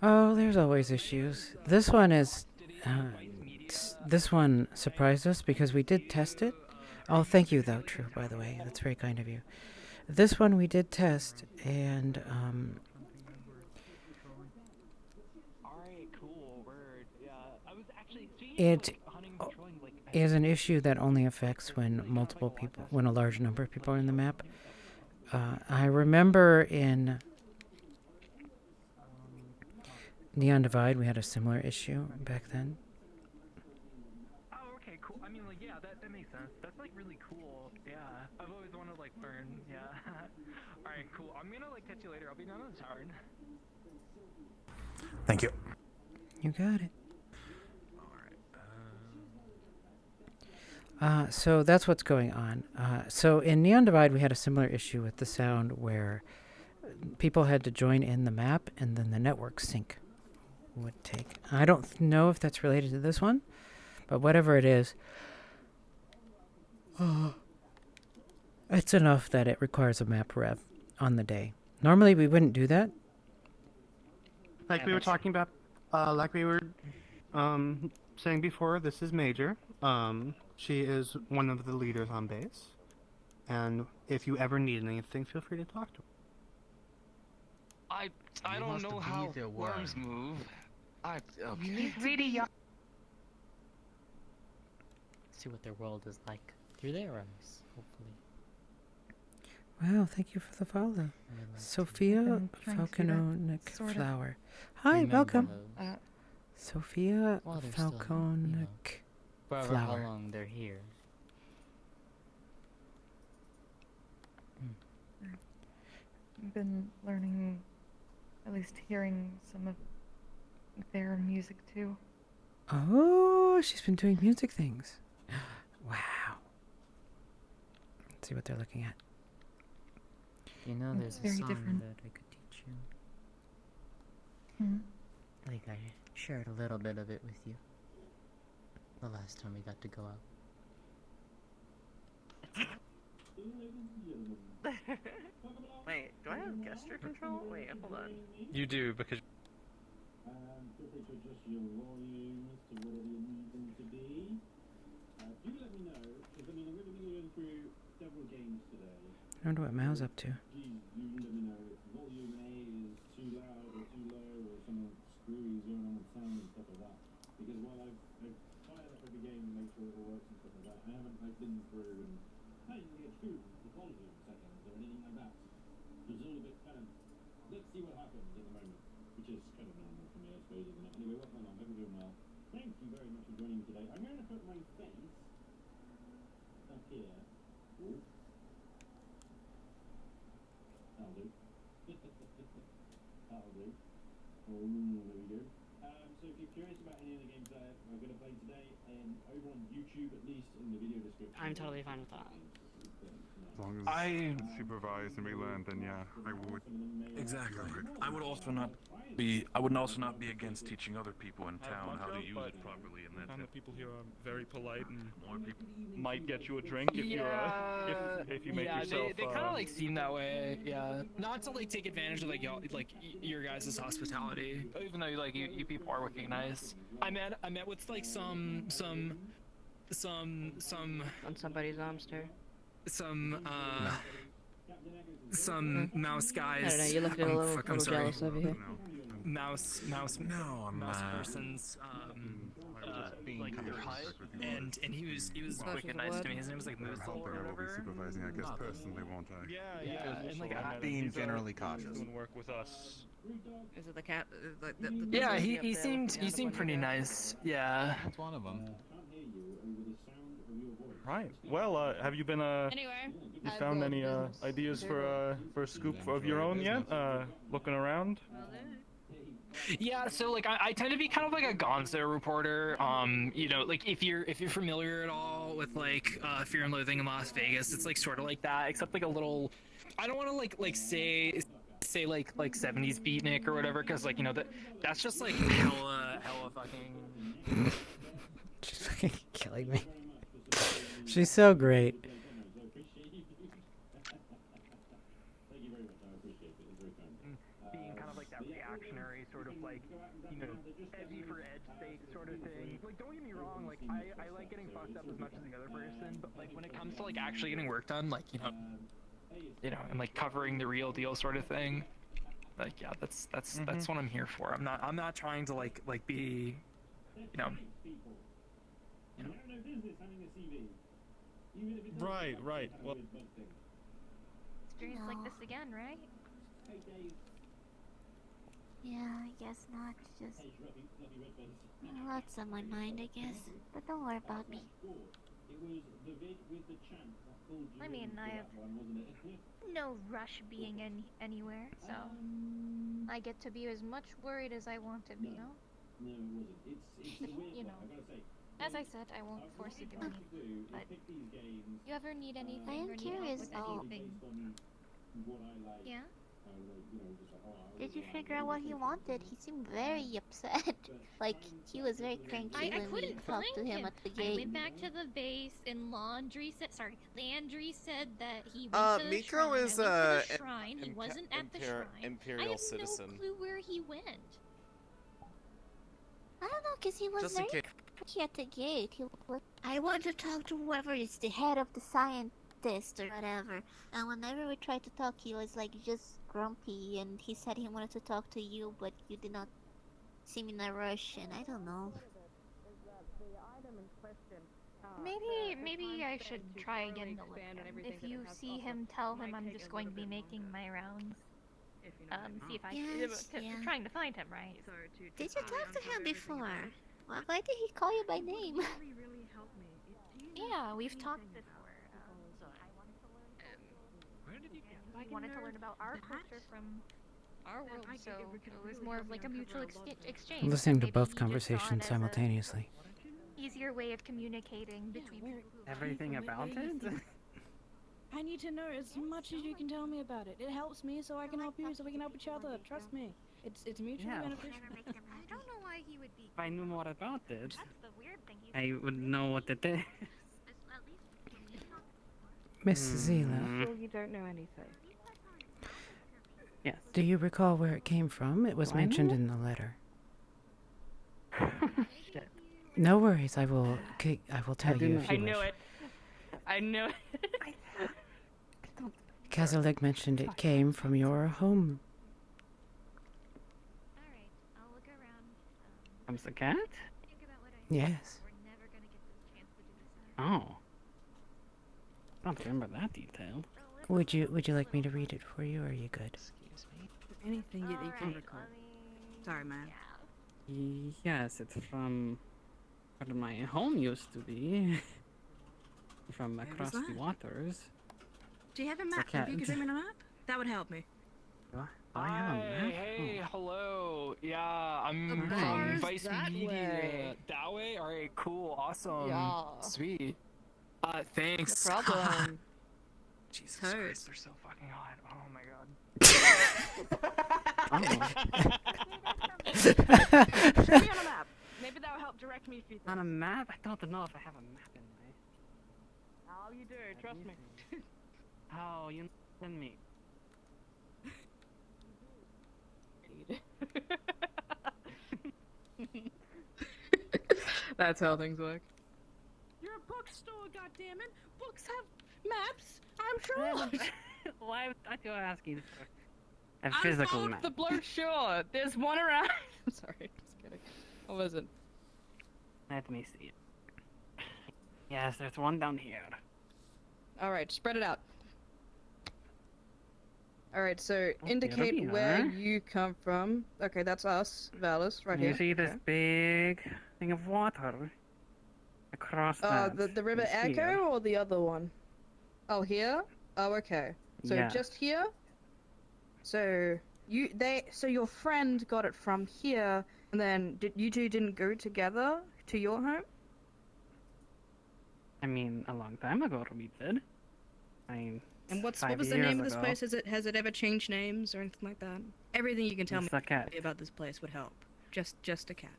Oh, there's always issues. This one is. This one surprised us because we did test it. Oh, thank you, though, True, by the way. That's very kind of you. This one we did test, and, it is an issue that only affects when multiple people, when a large number of people are in the map. I remember in Neon Divide, we had a similar issue back then. Oh, okay, cool. I mean, like, yeah, that makes sense. That's like really cool. Yeah, I've always wanted to like learn. Yeah. All right, cool. I'm gonna like catch you later. I'll be down on the tavern. Thank you. You got it. So that's what's going on. So in Neon Divide, we had a similar issue with the sound where people had to join in the map and then the network sync would take. I don't know if that's related to this one, but whatever it is, it's enough that it requires a map rev on the day. Normally we wouldn't do that. Like we were talking about, like we were saying before, this is Major. She is one of the leaders on base. And if you ever need anything, feel free to talk to her. I don't know how worms move. Okay. Really young. See what their world is like through their eyes, hopefully. Wow, thank you for the follow. Sophia Falconic Flower. Hi, welcome. Sophia Falconic Forever how Flower. long they're here. I've been learning, at least hearing some of their music too. Oh, she's been doing music things. Wow. Let's see what they're looking at. You know, It's there's a very song different. that I could teach you. Hmm. I think I shared a little bit of it with you the last time we got to go out. Wait, do I have gesture control? Wait, hold on. You do because. Feel free to adjust your volumes to whatever you need them to be. Do let me know, because I mean, I'm going to be going through several games today. I wonder what Mao's up to. You let me know if volume A is too loud or too low, or some screwy going on with sound and stuff like that. Because while I've fired up every game and make sure it all works and stuff like that, I haven't been through and hey, you get through the volume settings or anything like that. So it's all a bit kind of, let's see what happens at the moment, which is kind of normal for me, I suppose, isn't it? Anyway, what's going on? Hope you're doing well. Thank you very much for joining me today. I'm going to put my face up here. Ooh. That'll do. That'll do. Oh, there we go. So if you're curious about any of the games that I'm going to play today, over on YouTube at least, in the video description. I'm totally fine with that. long as I- it's supervised and we learn, then yeah, I would. Exactly. I would also not be. I would also not be against teaching other people in town how to use it properly. And found that people here are very polite and more people might get you a drink if you're if you make yeah, yourself. they kind of like seem that way. Yeah, not to like take advantage of like y'all your guys' hospitality, even though like you people are wicked nice. I met with like some on somebody's armster. Some mouse guys. I don't know. You look a I'm little sorry. jealous over here. Mouse No, I'm mouse not. person's being like kind of hut, honest with you. and he was wicked nice to me. His name was like There's Moose something or I will be whatever. supervising, I guess, personally, won't I? Yeah, and like Being generally cautious. Doing work with us. Is it the cat? The Yeah, lady he up there seemed looking he down seemed upon pretty you guys? nice. Yeah. That's one of them. Right. Well, have you been Anyway, you I found will any business. ideas for a scoop of your own yet? Looking around. Yeah, so like I tend to be kind of like a gonzo reporter. You know, like if you're familiar at all with like Fear and Loathing in Las Vegas, it's like sort of like that, except like a little. I don't want to like say like 70s beatnik or whatever, because like, you know, that's just like hella fucking. She's fucking killing me. She's so great. Being kind of like that reactionary sort of like, you know, edgy for edge sake sort of thing. Like, don't get me wrong, like I like getting fucked up as much as the other person, but like when it comes to like Actually getting work done, like, you know, and like covering the real deal sort of thing. Like, yeah, that's what I'm here for. I'm not trying to like be, you know. Right. Well. Experience like this again, right? Yeah, I guess not. Just lots on my mind, I guess. But don't worry about me. I mean, I have no rush being anywhere, so I get to be as much worried as I want to be, you know? You know, as I said, I won't force you to do anything, but you ever need anything I am or need curious, help with anything? Yeah? Did you figure out what he wanted? He seemed very upset. Like, he was very cranky I when we couldn't talked to find him at the I gate. went back to the base and Landry said that he went to the Mikro shrine. is I went to the shrine. He wasn't at the shrine. Imperial I have citizen. no clue where he went. I don't know, because he was Just in very case. cranky at the gate. He was, I want to talk to whoever is the head of the scientist or whatever. And whenever we tried to talk, he was like just grumpy. And he said he wanted to talk to you, but you did not seem in a rush. And I don't know. Maybe I should try again to look at him. If you see him, tell him I'm just going to be making my rounds. See if I Yes, trying to find him, right? Did you talk to him before? Why did he call you by name? Yeah, we've talked before. I wanted to learn about our culture from our world, so it was more of like a mutual exchange. Listening to Maybe both he just saw it conversations as a simultaneously. easier way of communicating between people. Everything about it? I need to know as much as you can tell me about it. It helps me so I can help you so we can help each other. Trust me. It's mutually Yeah. beneficial. I don't know why he would be. If I knew more about it, That's the weird thing. I would know what it is. Miss Zila, Well, you don't know anything. Yes. do you recall where it came from? It was Do I mentioned know? in the letter. Shit. No worries, I will tell do you know. if you I wish. knew it. I knew it. Kazalig mentioned it came from your home. Comes the cat? Yes. Oh. I don't remember that detail. Would you like me to read it for you, or are you good? Anything you can recall. Sorry, man. Yes, it's from where my home used to be. From Where was across the that? waters. Do you have a It's a map? If you cat. could show me the map, that would help me. I have a map? Hey, Oh. hello. Yeah, I'm The from bar's Vice that Media. way. That way? Alright, cool, awesome. Yeah. Sweet. Thanks. No problem. Jesus Toes. Christ, they're so fucking hot. Oh my god. Show me on a map. Maybe that will help direct me through things. On a map? I don't know if I have a map in my... Oh, you do. Trust me. Oh, you send me. That's how things work. You're a bookstore, goddammit. Books have maps. I'm sure. Why are you asking for a I'm physical told map? the blur sure. There's one around. I'm sorry, just kidding. What was it? Let me see it. Yes, there's one down here. Alright, spread it out. Alright, so Oh, indicate here we where are. you come from. Okay, that's us, Valis, right You here. see this big thing of water across that? The River is Echo here. or the other one? Oh, here? Oh, okay. So Yeah. just here? So so your friend got it from here, and then you two didn't go together to your home? I mean, a long time ago we did. I mean, And what 5 was the years name of this ago. place? Has it ever changed names or anything like that? Everything you can tell It's me a cat. about this place would help. Just a cat.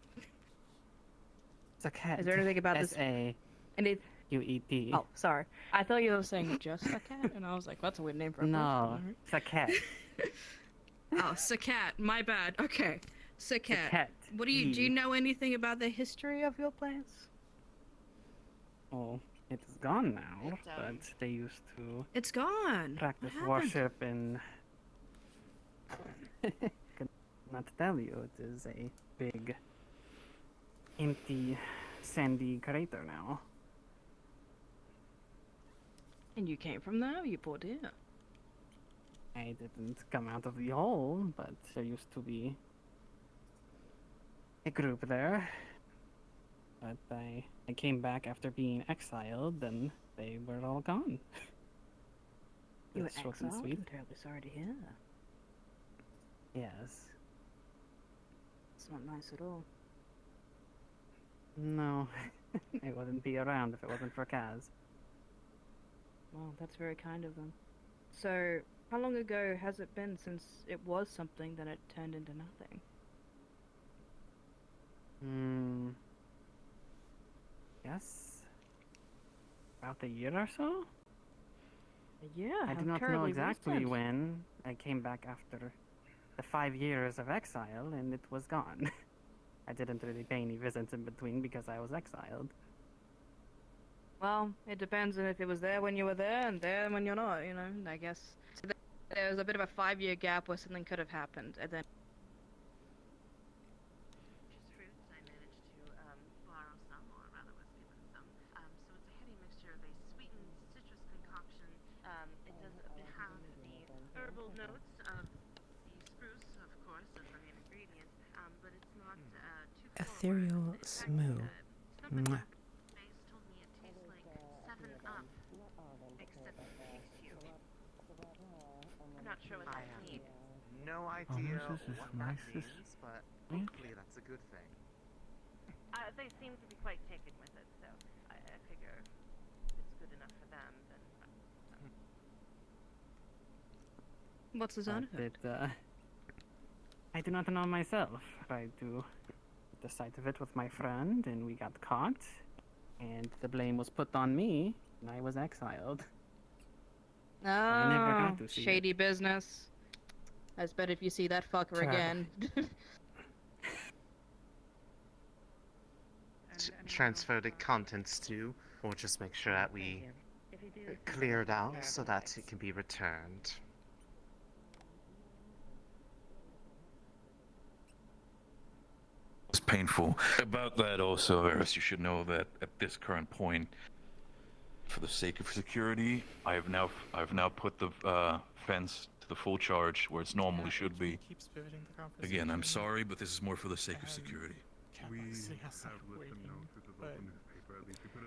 It's a cat. Is there anything about this? S-A-U-E-T. Oh, sorry. I thought you were saying just a cat, and I was like, that's a weird name for a No, person. it's a cat. Oh, Sakat. My bad. Okay, Sakat. Sakat. What do you know anything about the history of your place? Oh, it's gone now, but they used to It's gone. practice What happened? worship in... Could not tell you, it is a big, empty, sandy crater now. And you came from there, you poor dear. I didn't come out of the hole, but there used to be a group there. But I came back after being exiled, and they were all gone. You were That's short and exiled? sweet. I'm terribly sorry to hear. Yes. It's not nice at all. No, I wouldn't be around if it wasn't for Kaz. Well, that's very kind of them. So, how long ago has it been since it was something that it turned into nothing? Yes. About a year or so? Yeah, I do not know exactly when. I came back after the 5 years of exile, and it was gone. I didn't really pay any visits in between because I was exiled. Well, it depends on if it was there when you were there and there when you're not, you know, I guess. So there was a bit of a 5-year gap where something could have happened, and then... Fruits I managed to borrow some, or rather was given some. So it's a heady mixture of a sweetened citrus concoction. It does have the herbal notes of the spruce, of course, as the main ingredient, but it's not too Ethereal smooth. Mwah. told me it tastes like 7-Up, except it tastes you. I'm not sure what that means. No idea this is what nice. that means, but hopefully that's a good thing. They seem to be quite taken with it, so I figure if it's good enough for them, then... What's the zone effect? I do not know myself. I do the sight of it with my friend, and we got caught, and the blame was put on me, and I was exiled. Oh, I never got to see shady business. I bet if you see that fucker Try. again. Transfer the contents to, or just make sure that we clear it out so that it can be returned. It's painful. About that also, Varys, you should know that at this current point, for the sake of security, I've now put the fence to the full charge where it's normally should be. Again, I'm sorry, but this is more for the sake of security. We have let them know through the local newspaper. At least we put a...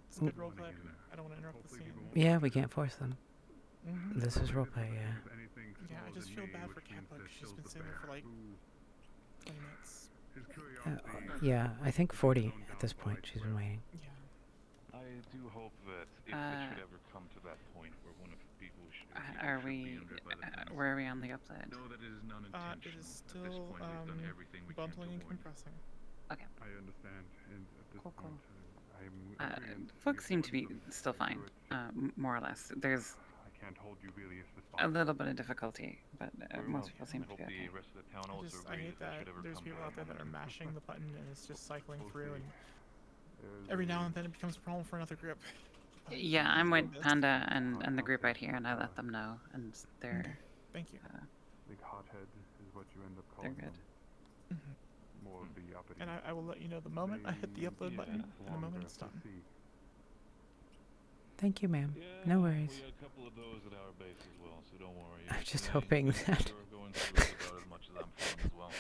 It's a good roleplay. I don't want to interrupt the scene. Yeah, we can't force them. This is roleplay, yeah. Yeah, I just feel bad for Cat Buck. She's been sitting there for like 20 minutes. Yeah, I think 40 at this point. She's been waiting. Yeah. I do hope that if it should ever come to that point where one of the people should Are be we? injured by the fence, Where are we on the upside? know that it is non-intentional. It is At this still point, we've done everything we can to bubbling and warn you. compressing. Okay. I understand, and at this Cool, point, I'm agreeant. Folks seem to be still fine, more or less. There's I can't hold you really a responsible. little bit of difficulty, but Very most well. people seem I to be hope okay. the rest of the town also I agrees hate if that that should ever there's come people to out there that are moment. mashing the button and it's just cycling We'll through, see. and every now and then it becomes a problem for another group. Yeah, I'm with Panda and the group right here, and I let them know, and they're. Okay. Thank you. Big hothead is what you end up They're calling good. them. Mm-hmm. More of the uppity. And I will let you know the moment I hit the upload button, and the moment it's done. Thank you, ma'am. Yeah, No worries. We got a couple of those at our base as well, so don't worry. I'm just Today, hoping things that are going through it about as much as I'm feeling as well.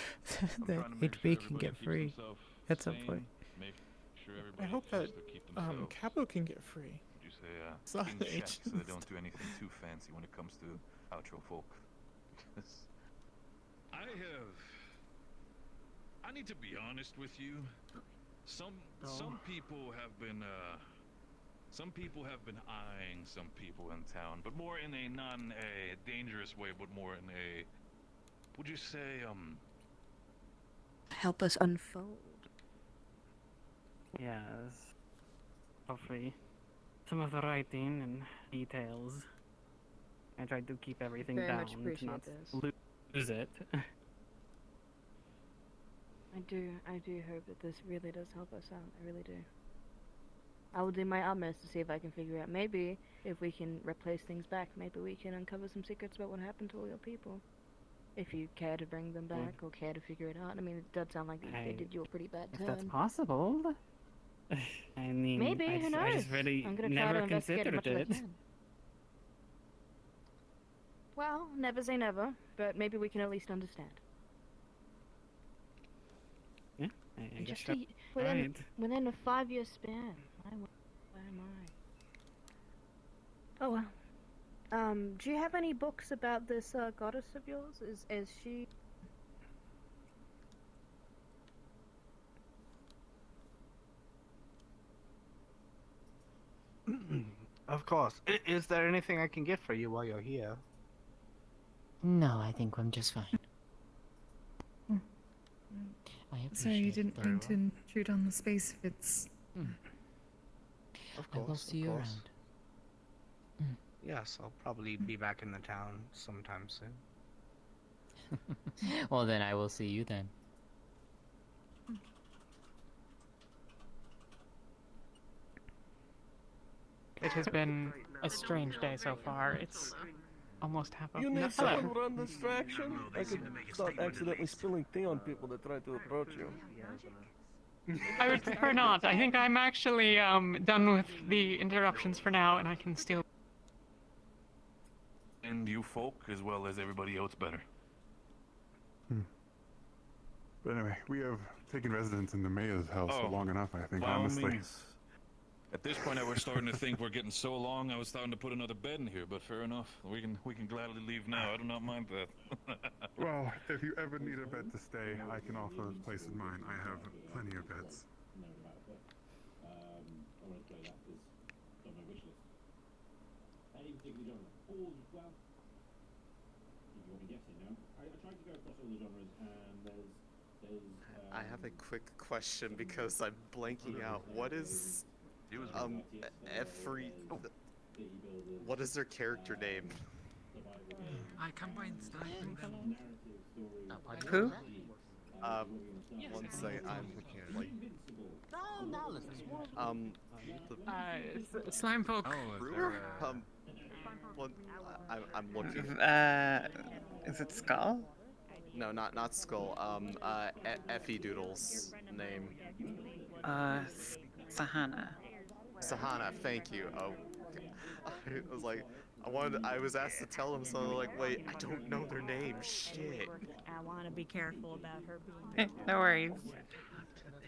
I'm that trying to make HB sure can everybody get keeps free themselves at some sane, point. Make sure I everybody hope that has to keep themselves Capo can get free. would you say, It's not in the check, H. so they don't do anything too fancy when it comes to outro folk. I need to be honest with you. Some people have been eyeing some people in town, but more in a dangerous way, but more in a, would you say, Help us unfold. Yes. Hopefully, some of the writing and details. I tried to keep everything Very down much to appreciate not this. lose it. I do hope that this really does help us out. I really do. I will do my utmost to see if I can figure out. Maybe if we can replace things back, maybe we can uncover some secrets about what happened to all your people. If you care to bring them back or care to figure it out. I mean, it does sound like they did you a pretty bad turn. If that's possible. I mean, Maybe, I who just, I knows? just really I'm gonna try never to investigate as considered much as I it. can. Well, never say never, but maybe we can at least understand. Yeah, I And guess just you're within a 5-year span. Where am I? Oh well. Do you have any books about this goddess of yours? Is she? Of course. Is there anything I can get for you while you're here? No, I think I'm just fine. I Sorry, you appreciate didn't it. mean to intrude on the space if it's. Of I will course, see of you course. around. Yes, I'll probably be back in the town sometime soon. Well, then I will see you then. It has been a strange day so far. It's almost half of. You No, need some hello. run distraction? I could start accidentally spilling tea on people that try to approach you. I would prefer not. I think I'm actually done with the interruptions for now, and I can still. And you folk, as well as everybody else, better. But anyway, we have taken residence in the mayor's house for Oh, long enough, I think, by all honestly. means. At this point, I was starting to think we're getting so long. I was starting to put another bed in here, but fair enough. We can gladly leave now. I do not mind that. Well, if you ever need a bed to stay, I can offer a place in mine. I have plenty of beds. I want to play that because it's on my wish list. Any particular genre? All well. If you want to guess it now, I tried to go across all the genres, and there's. I have a quick question because I'm blanking out. What is every what is their character name? I combined style. Who? One second. I'm like. Slimefolk. One, I'm looking. Is it Skull? No, not Skull. Effie Doodle's name. Sahana. Sahana, thank you. Oh, I was like, I was asked to tell them, so they're like, wait, I don't know their name. Shit. I want to be careful about her being. No worries.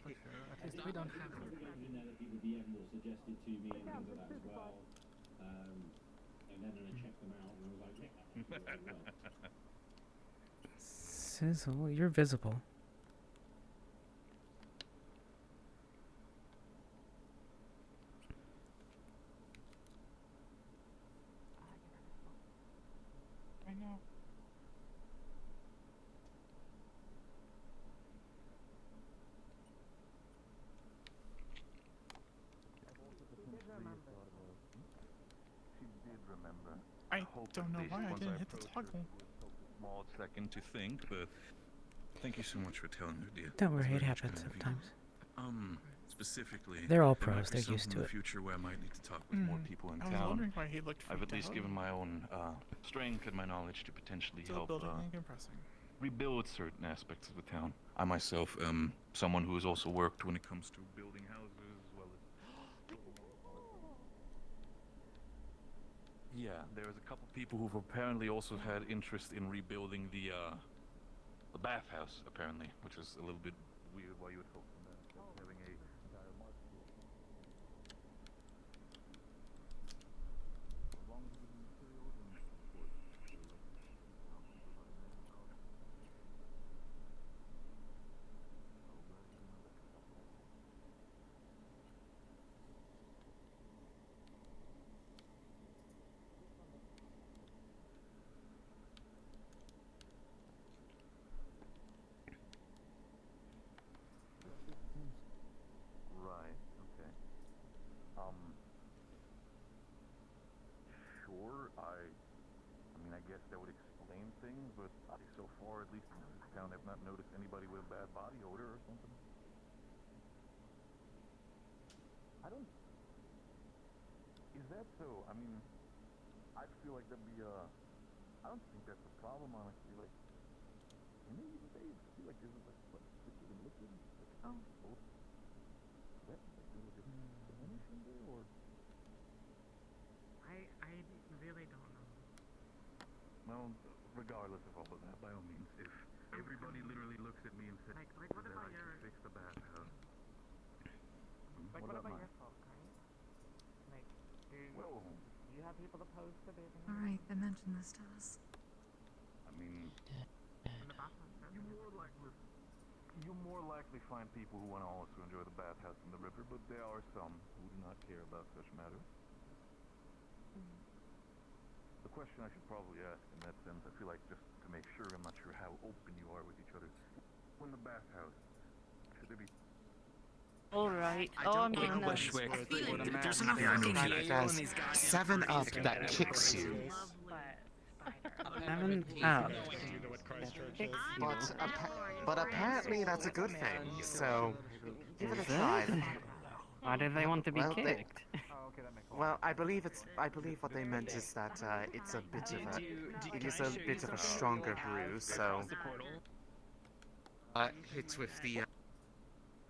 We don't have. Suggested to me and things like that as well. And then I checked them out, and I was like, yeah. Sizzle, you're visible. don't know why I didn't hit the toggle. Small second to think, but thank you so much for telling me, dear. Don't worry, It's it very much happens kind of you. sometimes. Specifically, They're all there might pros, be they're something used to in the it. future where I might need to talk with more people in I was town. wondering why he looked I've at freaked least out. given my own strength and my knowledge to potentially Still help building and compressing. rebuild certain aspects of the town. I myself am someone who has also worked when it comes to building houses as well as. Yeah, there's a couple people who've apparently also had interest in rebuilding the bathhouse, apparently, which is a little bit weird. Why you would hope from that instead of having a entire market. As long as you give me materials and support. Right, okay. Sure, I mean, I guess that would explain things, but so far, at least in this town, I've not noticed anybody with a bad body odor or something. I don't... Is that so? I mean, I feel like that'd be, I don't think that's a problem, honestly. Like, maybe they feel like there's like, what, liquid and liquid? Like, both? Is that, like, really just Spanish in there, or? I really don't know. Well, regardless of all of that, by all means, if everybody literally looks at me and says, Like what that about I your... should fix the bathhouse. Like, what about your mine? folk, right? Like, do Well, you have people opposed to bathing? Alright, they mentioned this to us. I mean, In the bathhouse, you more likely find people who want to also enjoy the bathhouse and the river, but there are some who do not care about such matters. The question I should probably ask in that sense, I feel like just to make sure, I'm not sure how open you are with each other. When the bathhouse, should there be... Alright. I don't like Bushwick. There's enough fucking there's 7-Up that kicks you. 7-Up. But apparently that's a good thing, so give it a Is try. it? Why do they want to be Well, kicked? Well, I believe what they meant is that it's a bit of a stronger brew, so it's with the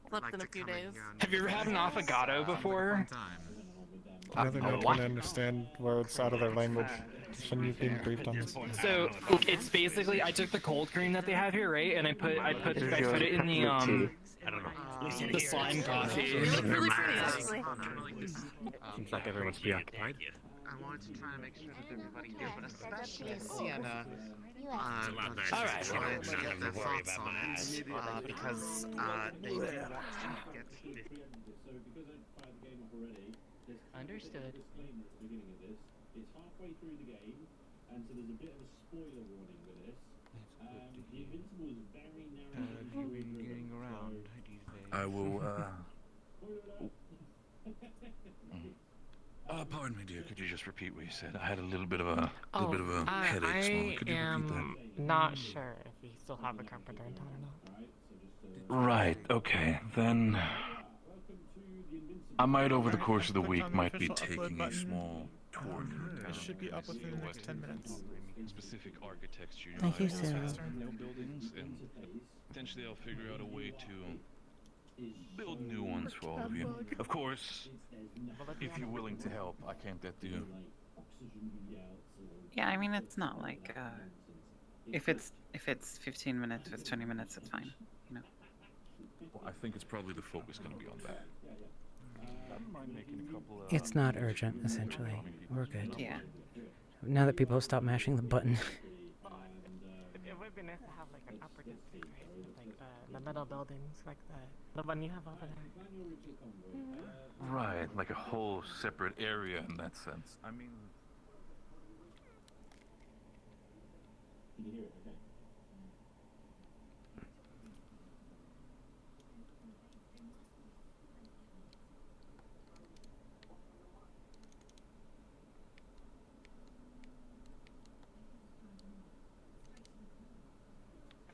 Slept in a few days. Have you ever had an affogato before? Now they're not going to understand words out of their language. Shouldn't you be briefed on this? So it's basically I took the cold cream that they have here, right, and I put it in the I don't know the slime coffee. Really pretty, actually. Seems like everyone's preoccupied. I wanted to try to make sure that everybody here, but especially Sienna, Alright. wanted to get their thoughts on it, because they get Understood. It's halfway through the game, and so there's a bit of a spoiler warning with this. The Invincible is very narrow. getting around. I will, pardon me, dear. Could you just repeat what you said? I had a little bit of a headache this morning. Could you repeat that? Not sure if we still have a carpenter in town or not. Right. Okay. Then I might, over the course of the week, might be taking a small tour. It should be up within the next 10 minutes. Specific architecture. Thank you, Sarah. Buildings, and potentially I'll figure out a way to build new ones for all of you. Of course, if you're willing to help, I can't let you. Yeah, I mean it's not like if it's 15 minutes, if it's 20 minutes, it's fine. You know. Well, I think it's probably the focus going to be on that. I don't mind making a couple. It's not urgent, essentially. We're good. Yeah. Now that people have stopped mashing the button. It would be nice to have like an upper district, right? Like the middle buildings, like the one you have over there. Right, like a whole separate area in that sense. I mean. Can you hear it? Okay.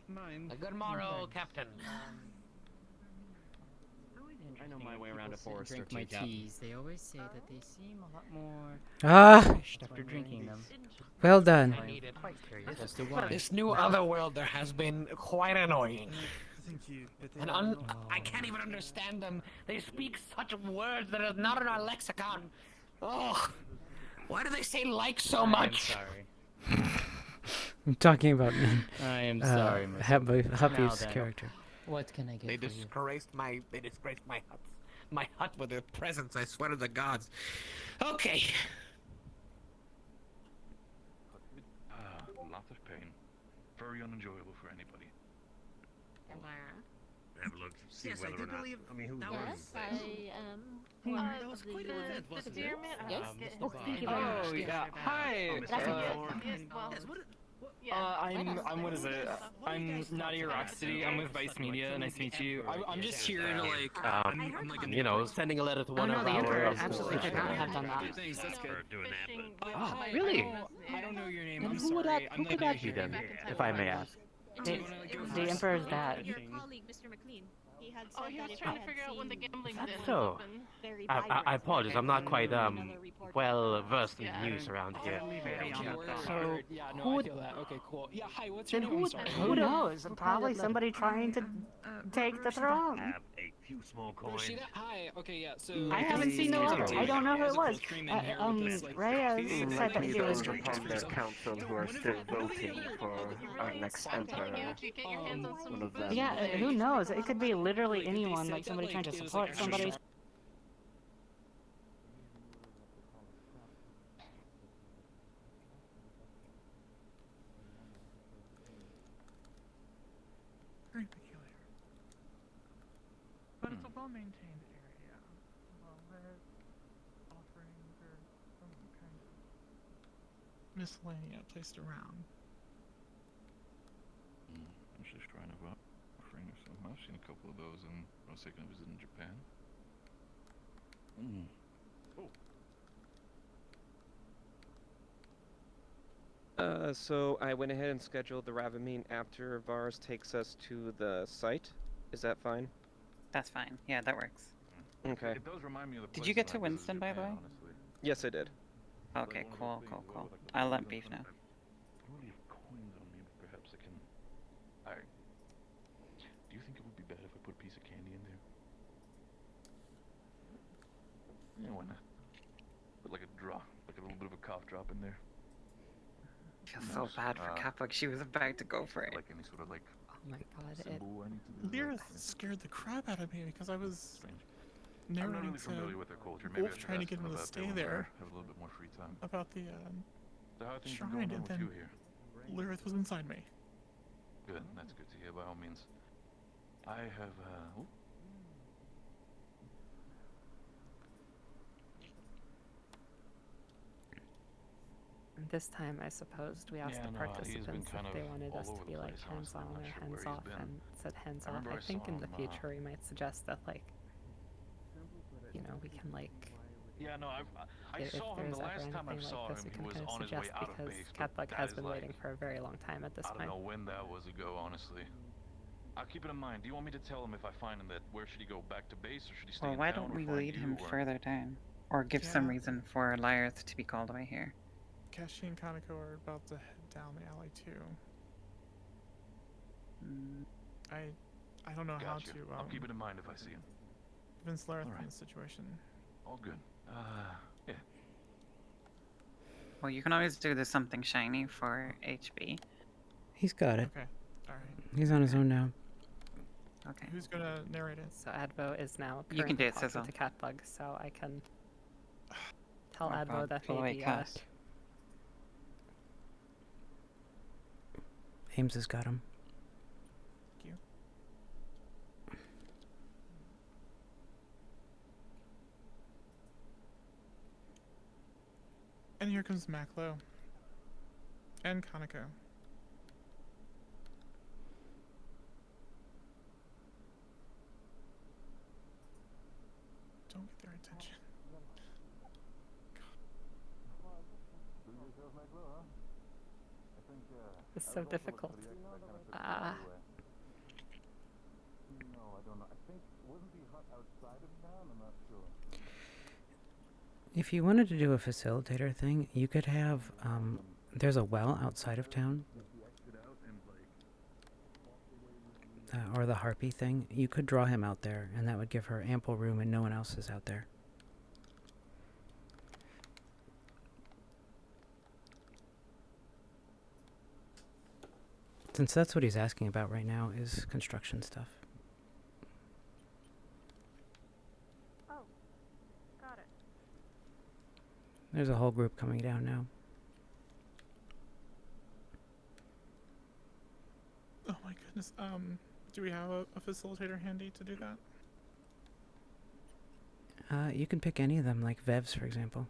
Mine. Good morrow, Captain. I know my way around a forest or Drink two, my Captain. teas. They always say that they seem a lot more Ah. refreshed after drinking them. Well done. I'm quite curious as to why. This new otherworlder has been quite annoying. Thank you, but they And are not- I can't even understand them. They speak such words that are not in our lexicon. Oh, why do they say like so much? I am sorry. I'm talking about I am sorry, Mr. Happy's Now then, character. What can I get They for you? disgraced my hut. My hut with their presence, I swear to the gods. Okay. Lots of pain. Very unenjoyable for anybody. Have a look, see Yes, I whether do or not. believe I mean, who that runs was- this? That was quite an event, wasn't it? Yes. Oh, thank you very much. Oh yeah. Hi. I'm what is it? I'm Nadia Rocksteady. I'm with Vice Media. Nice to meet you. I'm just here to like, I'm like, You know, sending a letter to one no, of the Emperor our. absolutely could not have done that. Thanks, that's good. Doing that, but Oh, really? I don't know your name. And I'm who would sorry. that? I'm Who like could not that be here. then, if I may ask? The Emperor's dad. Your colleague, Mr. McLean. He had said he that was if trying I to had figure out when the seen gambling That's den so. open. very I vibrant apologize. I'm not quite well versed in Yeah. news around here. So, yeah, no, I feel that. Okay, cool. Yeah, hi. What's your Then name? I'm sorry. who knows? Probably somebody trying to take the throne. have a few small coins. Rashida, hi. Okay, yeah. So I haven't seen no letter. I don't know who it was. Reyes said that he was. Upon the council who are still voting for our next emperor. One of them. Yeah, who knows? It could be literally anyone, like somebody trying to support somebody. Very peculiar. But it's a well-maintained area. Well-lit, offerings are some kind of miscellaneous placed around. I was just trying to offering or something. I've seen a couple of those in I was taking a visit in Japan. So I went ahead and scheduled the Ravamine after Vars takes us to the site. Is that fine? That's fine. Yeah, that works. Okay. It does remind me of the Did you get to Winston, by the way? Yes, I did. Okay, cool. I'll let Beef know. I don't really have coins on me, but perhaps I can. Alright. Do you think it would be better if I put a piece of candy in there? Yeah, why not? Put like a drop, like a little bit of a cough drop in there. I feel so bad for Kappa. She was about to go for it. Like any sort of like. Oh my god, symbol I need to do. Lyra scared the crap out of me because I was I'm not narrating really familiar with their culture. Maybe I Wolf should trying to ask get them him to about stay when there. I have a little bit more free time. About the So how are things been shrine, going on and with then you here? Lyrith was inside me. Good, that's good to hear. By all means, I have. Ooh. This time, I supposed we asked Yeah, the no, he's been participants kind if they of wanted all us to over the be like place, honestly. hands-on I'm or not sure where hands he's off, been. and said hands I off. remember I I think saw in the him, future we might suggest that, like, you know, we can like. Yeah, no, I If saw him there's the ever last time I anything saw like this, him. we He can was kind of on his way suggest out of because base. but Catbug that has is been like, waiting for a very long time at this I don't point. know when that was ago, honestly. I'll keep it in mind. Do you want me to tell him if I find him that where should he go back to base or should he stay Well, in why town don't or we find lead you, him or... further down? Or give some Yeah. reason for Lyrath to be called away here. Kashi and Kaneko are about to head down the alley too. I don't know how Gotcha. to I'll keep it in mind if I see him. convince Lyrith Alright. in this situation. All good. Yeah. Well, you can always do the something shiny for HB. He's got it. Okay. Alright. He's on his own now. Okay. Who's gonna narrate it? So Advo is now You can do currently it, talking Sizzle. to Catbug, so I can tell Oh, Advo God, that pull away maybe cast. Ames has got him. Thank you. And here comes Maclo. And Kaneko. Don't get their attention. it's so difficult. If you wanted to do a facilitator thing, you could have, there's a well outside of town. Or the harpy thing. You could draw him out there, and that would give her ample room and no one else is out there. Since that's what he's asking about right now, is construction stuff. Oh, got it. There's a whole group coming down now. Oh my goodness. Do we have a facilitator handy to do that? You can pick any of them, like Vevs, for example.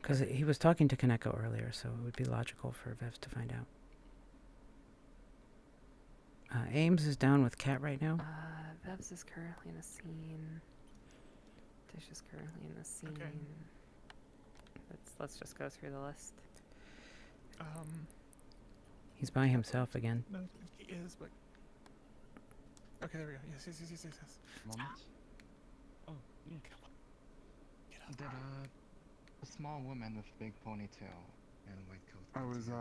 Because he was talking to Kaneko earlier, so it would be logical for Vevs to find out. Ames is down with Cat right now. Vevs is currently in a scene. Tish is currently in a scene. Okay. Let's just go through the list. He's by himself again. No, he is, but... Okay, there we go. Yes. Moment. Oh, yeah. Did a small woman with a big ponytail and a white coat. I was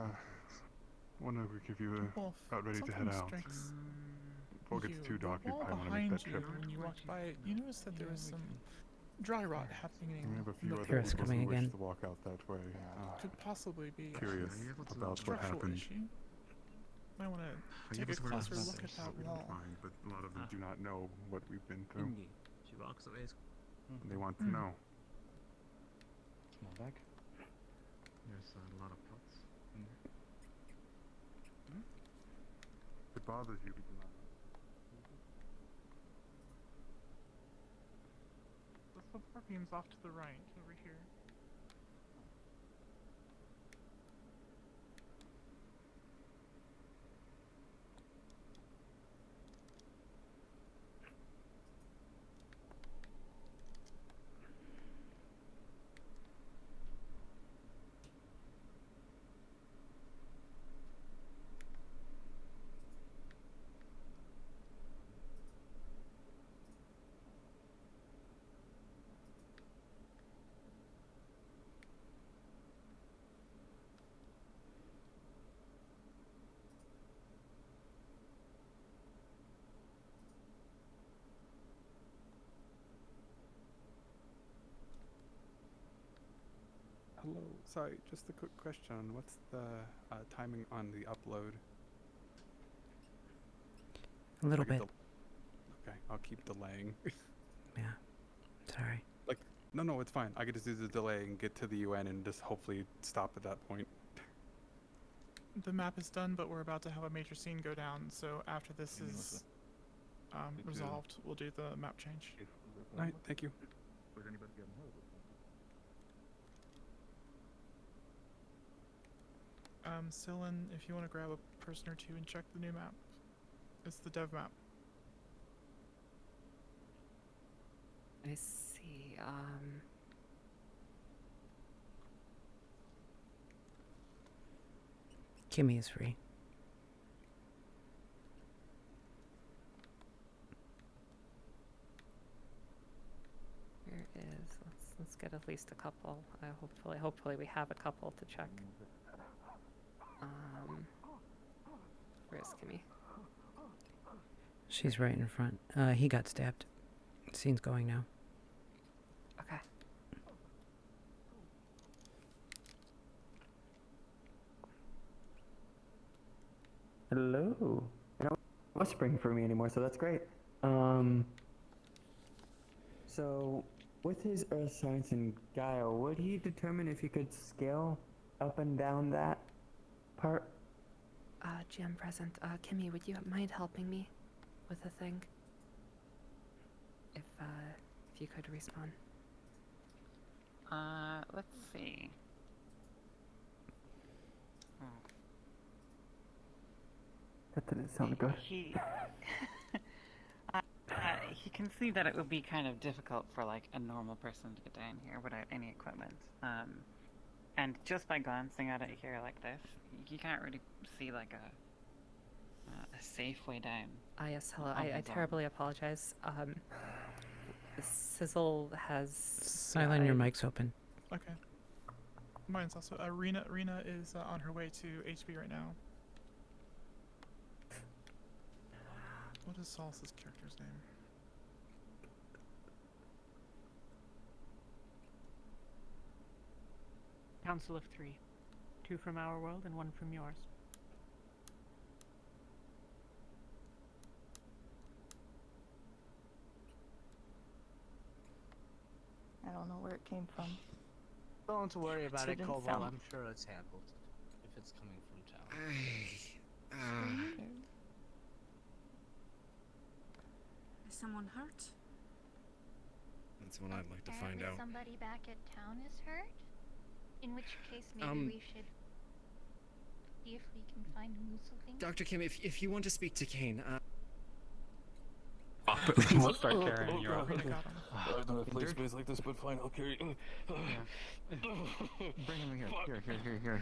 wondering if we could you about ready to head out. Before it gets too dark, we probably want to make that trip. When you walked by it, you noticed that there was some dry rot happening. We have a few in other the Paris people coming who wish again. to walk out that way. Could possibly be Curious about what structural happened. issue. Might want to take a closer look at that wall. Fine, but a lot of them do not know what we've been through. She walks away. They want to know. Small bag. There's a lot of pots in there. If it bothers you, we do not. The support beam's off to the right, over here. Hello. Sorry, just a quick question. What's the timing on the upload? A little bit. Okay, I'll keep delaying. Yeah. Sorry. Like, no, it's fine. I could just do the delay and get to the UN and just hopefully stop at that point. The map is done, but we're about to have a major scene go down, so after this is resolved, we'll do the map change. Alright, thank you. Sillin, if you want to grab a person or two and check the new map. It's the dev map. I see. Kimmy is free. Where is? Let's get at least a couple. Hopefully we have a couple to check. Where's Kimmy? She's right in front. He got stabbed. Scene's going now. Okay. Hello. You're not whispering for me anymore, so that's great. So, with his earth science and guile, would he determine if he could scale up and down that part? GM present. Kimmy, would you mind helping me with the thing? If you could respawn. Let's see. That didn't sound good. He can see that it would be kind of difficult for like a normal person to get down here without any equipment. And just by glancing at it here like this, you can't really see like a safe way down. Yes, hello. on I his own. terribly apologize. Sizzle has... Silent, your mic's open. Okay. Mine's also Rena is on her way to HB right now. What is Salsa's character's name? Council of 3. 2 from our world and 1 from yours. I don't know where it came from. Don't worry about it, Didn't Cobalt. sound- I'm sure it's handled. If it's coming from town. Is someone hurt? That's what I'd like to find Apparently out. somebody back at town is hurt. In which case, maybe we should see if we can find something. Dr. Kim, if you want to speak to Kane, We'll start carrying you up. I don't have play space like this, but fine, I'll carry you. Bring him here. Here.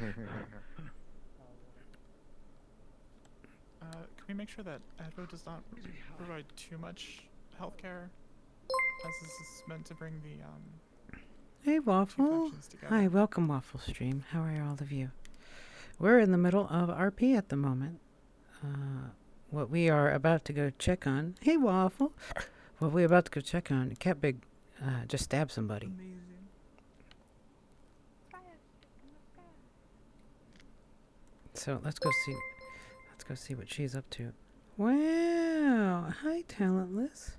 Can we make sure that Advo does not provide too much healthcare, as this is meant to bring the Hey, Waffle. Hi, welcome, Waffle Stream. How are all of you? We're in the middle of RP at the moment. What we are about to go check on. Hey, Waffle. What we're about to go check on. Cat Big just stabbed somebody. So let's go see. Let's go see what she's up to. Wow. Hi, Talentless.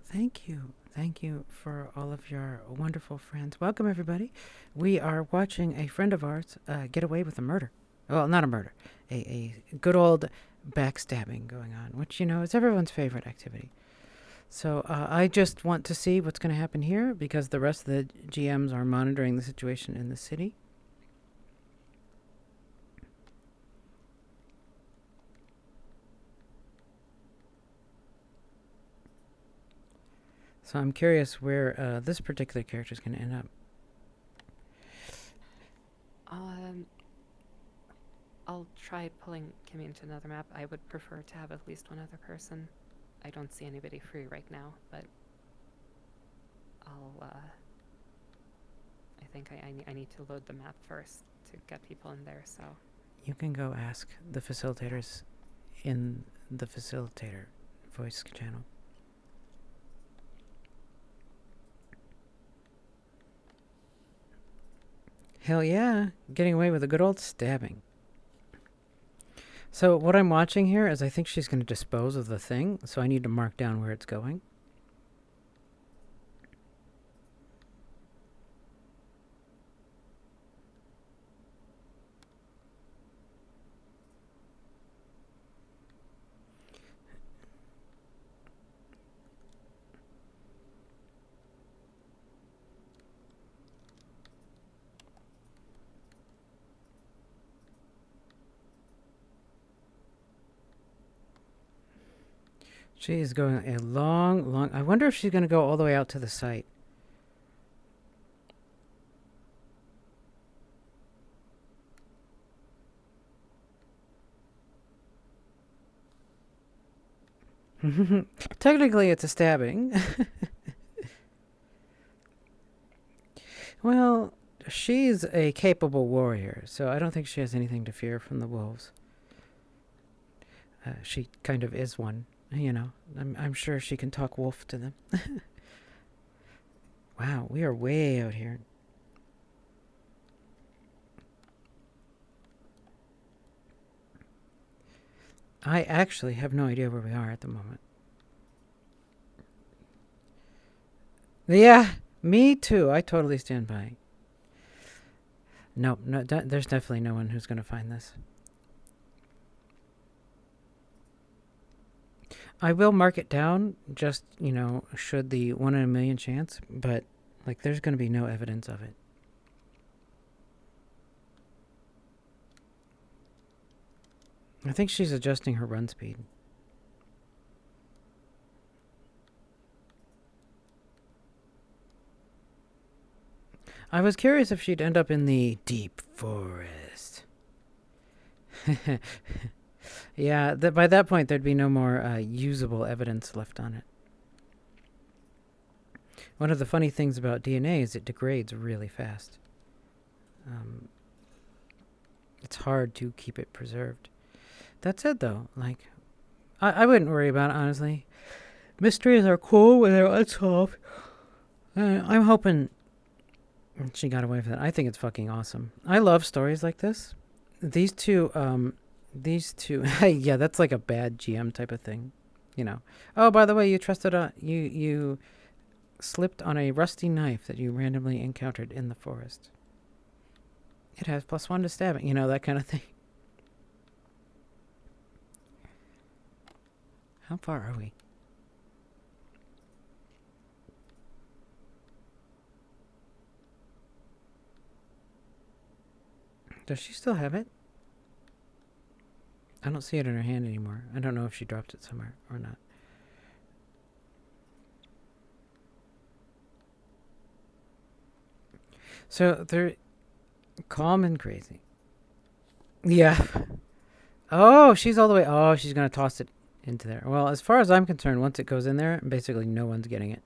Thank you. Thank you for all of your wonderful friends. Welcome, everybody. We are watching a friend of ours get away with a murder. Well, not a murder. A good old backstabbing going on, which, you know, is everyone's favorite activity. So I just want to see what's going to happen here because the rest of the GMs are monitoring the situation in the city. So I'm curious where this particular character is going to end up. I'll try pulling Kimmy into another map. I would prefer to have at least one other person. I don't see anybody free right now, but I think I need to load the map first to get people in there, so. You can go ask the facilitators in the facilitator voice channel. Hell yeah, getting away with a good old stabbing. So what I'm watching here is I think she's going to dispose of the thing, so I need to mark down where it's going. She is going a long... I wonder if she's going to go all the way out to the site. Technically, it's a stabbing. Well, she's a capable warrior, so I don't think she has anything to fear from the wolves. She kind of is one. You know, I'm sure she can talk wolf to them. Wow, we are way out here. I actually have no idea where we are at the moment. Yeah, me too. I totally stand by. No, there's definitely no one who's going to find this. I will mark it down, just, you know, should the 1 in a million chance, but, like, there's going to be no evidence of it. I think she's adjusting her run speed. I was curious if she'd end up in the deep forest. Yeah, by that point, there'd be no more usable evidence left on it. One of the funny things about DNA is it degrades really fast. It's hard to keep it preserved. That said, though, like, I wouldn't worry about it, honestly. Mysteries are cool when they're unsolved. I'm hoping she got away with it. I think it's fucking awesome. I love stories like this. These two, yeah, that's like a bad GM type of thing, you know. Oh, by the way, you slipped on a rusty knife that you randomly encountered in the forest. It has +1 to stabbing, you know, that kind of thing. How far are we? Does she still have it? I don't see it in her hand anymore. I don't know if she dropped it somewhere or not. So they're calm and crazy. Yeah. Oh, she's all the way. Oh, she's going to toss it into there. Well, as far as I'm concerned, once it goes in there, basically no one's getting it.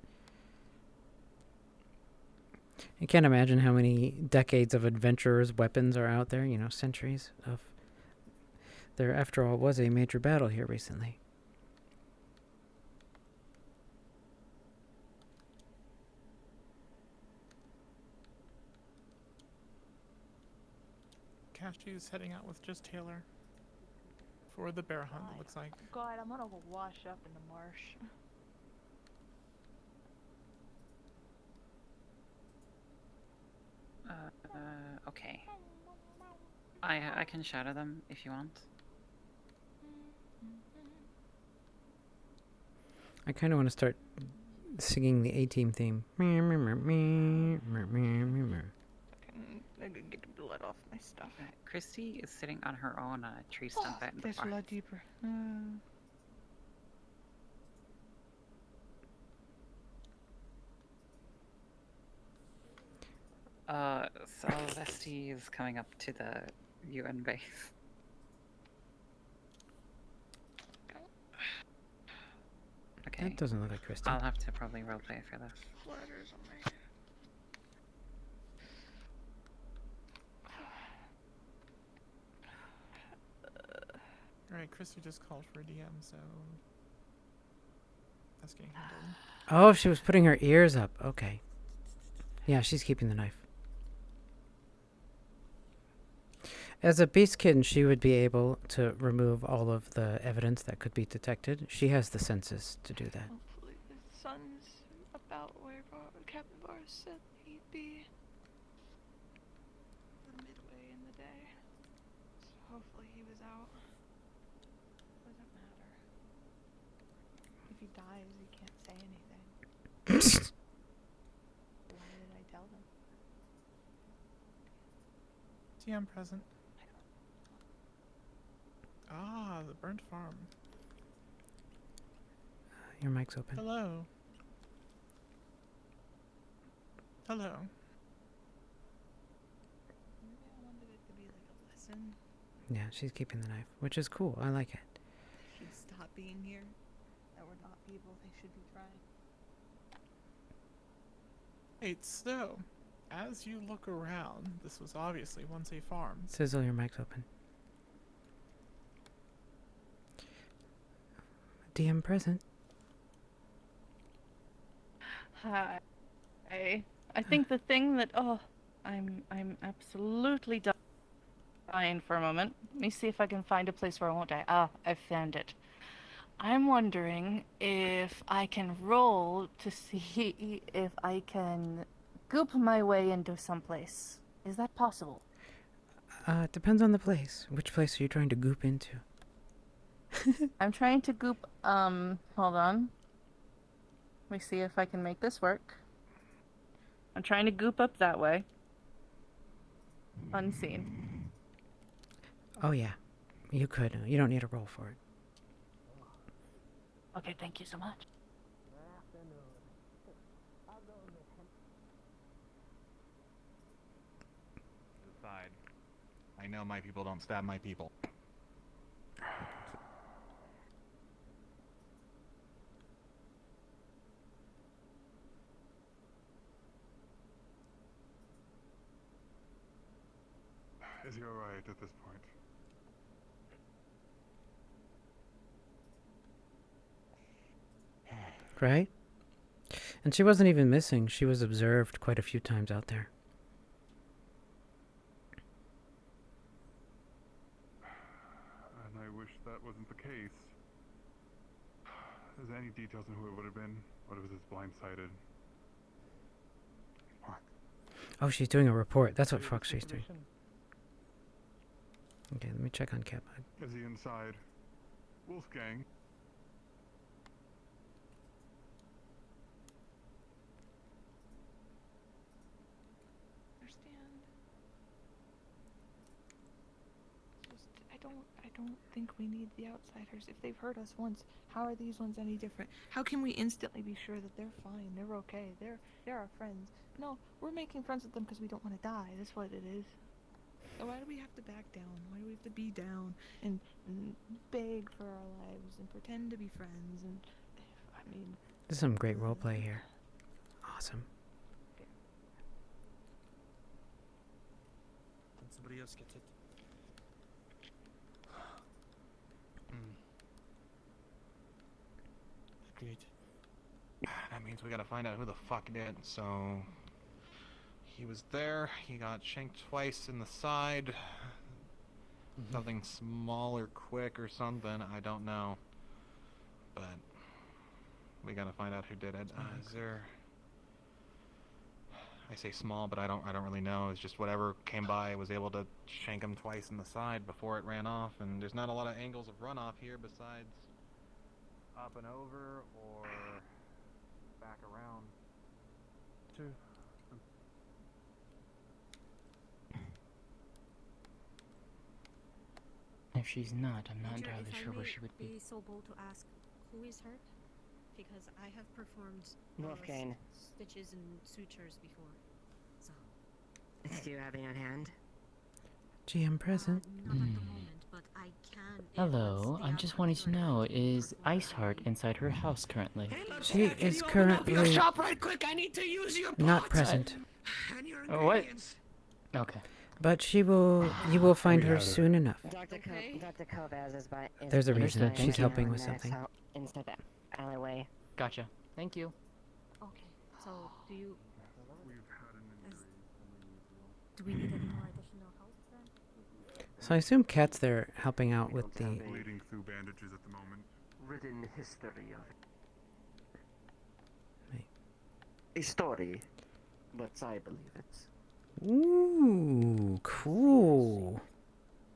I can't imagine how many decades of adventurers' weapons are out there, you know, centuries of... There, after all, was a major battle here recently. Cashew's heading out with just Taylor for the bear hunt, it looks like. God, I'm gonna go wash up in the marsh. Okay. I can shadow them if you want. I kind of want to start singing the A-Team theme. I can get the blood off my stuff. Christy is sitting on her own tree stump out in the That's a forest. lot deeper. So Vesti is coming up to the UN base. Okay. That doesn't look like Christy. I'll have to probably roleplay for this. Flatters on me. Alright, Christy just called for a DM, so that's getting handled. Oh, she was putting her ears up. Okay. Yeah, she's keeping the knife. As a beast kitten, she would be able to remove all of the evidence that could be detected. She has the senses to do that. Hopefully the sun's about where Captain Barr said he'd be. The midway in the day. So hopefully he was out. Doesn't matter. If he dies, he can't say anything. Why did I tell them? TM present. Ah, the burnt farm. Your mic's open. Hello. Hello. Maybe I wanted it to be like a lesson. Yeah, she's keeping the knife, which is cool. I like it. They should stop being here. That we're not people they should be trying. Wait, so, as you look around, this was obviously once a farm. Sizzle, your mic's open. DM present. Hi. I think the thing that I'm absolutely dying for a moment. Let me see if I can find a place where I won't die. Ah, I've found it. I'm wondering if I can roll to see if I can goop my way into someplace. Is that possible? It depends on the place. Which place are you trying to goop into? I'm trying to goop, hold on. Let me see if I can make this work. I'm trying to goop up that way. Unseen. Oh, yeah. You could. You don't need a roll for it. Okay, thank you so much. Side. I know my people don't stab my people. Is he alright at this point? Right? And she wasn't even missing. She was observed quite a few times out there. And I wish that wasn't the case. Is there any details on who it would have been? What if it was blindsided? Oh, she's doing a report. That's what Foxtrot's doing. Okay, let me check on Catbug. Is he inside? Wolfgang? Understand. I don't think we need the outsiders. If they've hurt us once, how are these ones any different? How can we instantly be sure that they're fine, they're okay, they're our friends? No, we're making friends with them because we don't want to die. That's what it is. So why do we have to back down? Why do we have to be down and beg for our lives and pretend to be friends? And I mean, There's some great roleplay here. Awesome. Then somebody else gets it. Great. That means we gotta find out who the fuck did it. So he was there. He got shanked twice in the side. Something small or quick or something. I don't know. But we gotta find out who did it. Is there? I say small, but I don't really know. It's just whatever came by was able to shank him twice in the side before it ran off. And there's not a lot of angles of runoff here besides up and over or back around. If she's not, I'm not Major, entirely if I sure where may she would be. so bold to ask, who is hurt? Because I have performed Wolfgang. stitches and sutures before. So Do you have any on hand? GM present. not at the moment, but I can. Hello, I'm just wanting to know, is Iceheart inside her house currently? She is Your currently shop right quick. I need to use your not pots. present. And your What? ingredients. Okay. But you will find her soon enough. Dr. Kovaz is by. There's a reason that she's helping with something. Inside the alleyway. Gotcha. Thank you. Okay. So do you? Do we need any more additional help then? So I assume Kat's there helping out with the. Bleeding through bandages at the moment. Written history of Wait. a story, but I believe it's. Ooh, cool.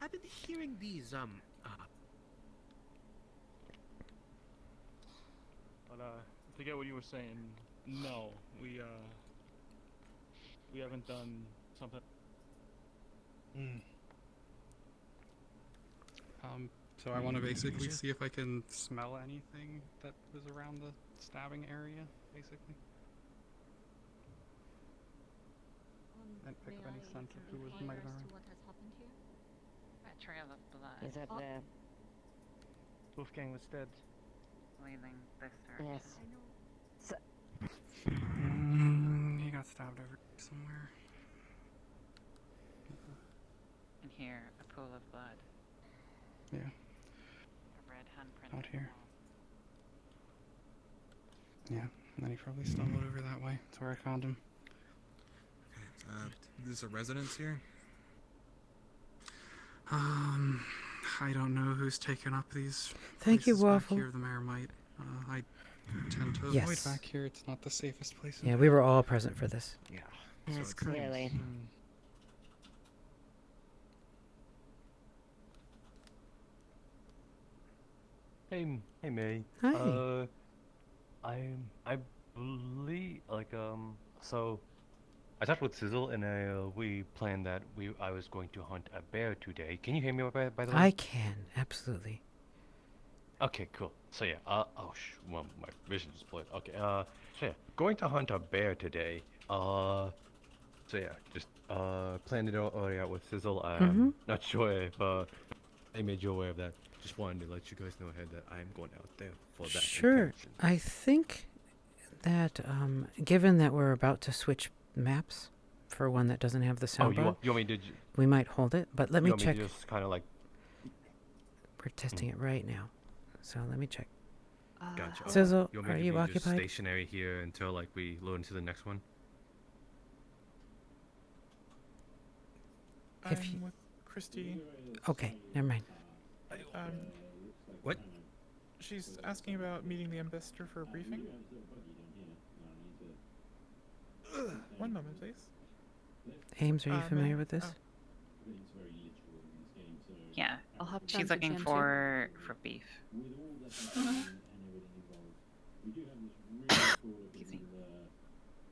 I've been hearing these But to get what you were saying, no, we haven't done something. So I want to basically see if I can smell anything that was around the stabbing area, basically. And pick up any sense of who was might have been. What has happened here? A trail of blood. Is that the? Wolfgang was dead. Leaving this direction. Yes. So, He got stabbed over somewhere. And here, a pool of blood. Yeah. A red handprint. Out here. Yeah, and then he probably stumbled over that way. That's where I found him. This a residence here? I don't know who's taken up these. Thank you, places back Waffle. Here, the mayor might. I tend to Yes. avoid back here. It's not the safest place. Yeah, we were all present for this. Yeah. yes, clearly. Hey May. Hi. I believe so I talked with Sizzle and we planned that I was going to hunt a bear today. Can you hear me by the way? I can, absolutely. Okay, cool. So yeah, well, my vision is split. Okay, so yeah, going to hunt a bear today. So yeah, just planned it already out with Sizzle. Not sure if I made you aware of that. Just wanted to let you guys know ahead that I am going out there for that. Sure. intention. I think that given that we're about to switch maps for one that doesn't have the Oh, sound bar. you want me to? We might hold it, but let me you want check. Me to just kind of like. We're testing it right now, so let me check. Gotcha. Sizzle, you want me are to you be occupied? Just stationary here until like we load into the next one. If I'm you- with Christy. Okay, never mind. What? She's asking about meeting the ambassador for a briefing. One moment, please. Ames, are you familiar ma'am? with this? Yeah. I'll hop down She's to looking Jam too. for beef. Easy.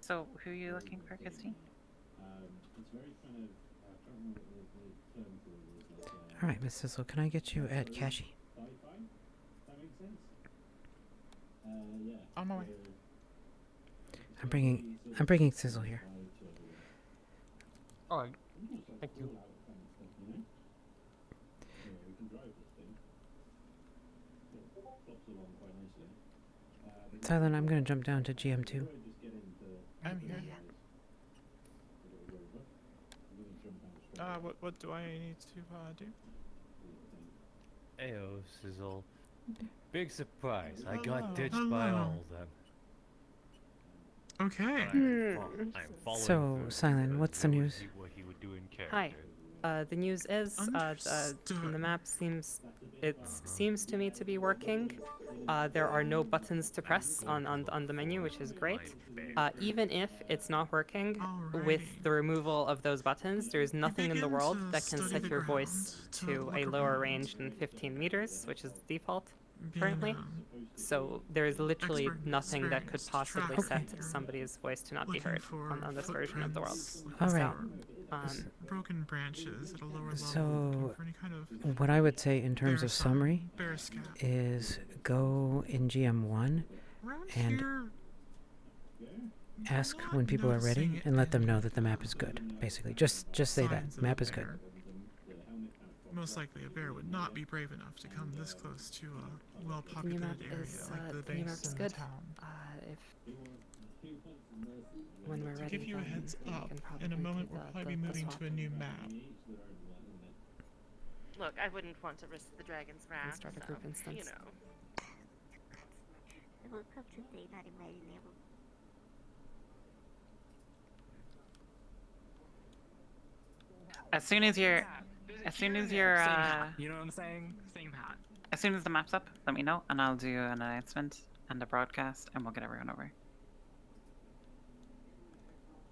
So, who are you looking for, Christine? All right, Miss Sizzle, can I get you at Cashy? On my way. I'm bringing Sizzle here. All right. Thank you. Silent, I'm gonna jump down to GM2. I'm here. What do I need to do? Ayo, Sizzle. Big surprise. I Hello. got ditched by Hello. all of them. Okay. I'm following So, through Silent, because what's the what news? What he would do in character. Hi. The news is the map seems seems to me to be working. There are no buttons to press on the menu, which is great. Even if it's not working, with the removal of those buttons, there's nothing in the world that can set your voice to a lower range than 15 meters, which is the default currently. So there's literally nothing that could possibly set somebody's voice to not be heard on this version of the world. All right. Broken branches at a lower level. So, looking for any kind of what I would say in terms bear of sign, summary bear scat. is go in GM1 Around and here, ask when people are ready and let them know that the map is good. Basically, just say that signs of map a is good. bear. Most likely, a bear would not be brave enough to come this close to a well-populated map area is, like the the new base map's in good. the town. When we're To ready, give you a then heads we up, can probably in a do moment we'll the- probably be the moving swap. to a new map. Look, I wouldn't want to risk the dragon's wrath. start a so, group instance. You know. Welcome to day 99 level. As soon as you're, You know what I'm saying? Same hat. as soon as the map's up, let me know, and I'll do an announcement and a broadcast, and we'll get everyone over.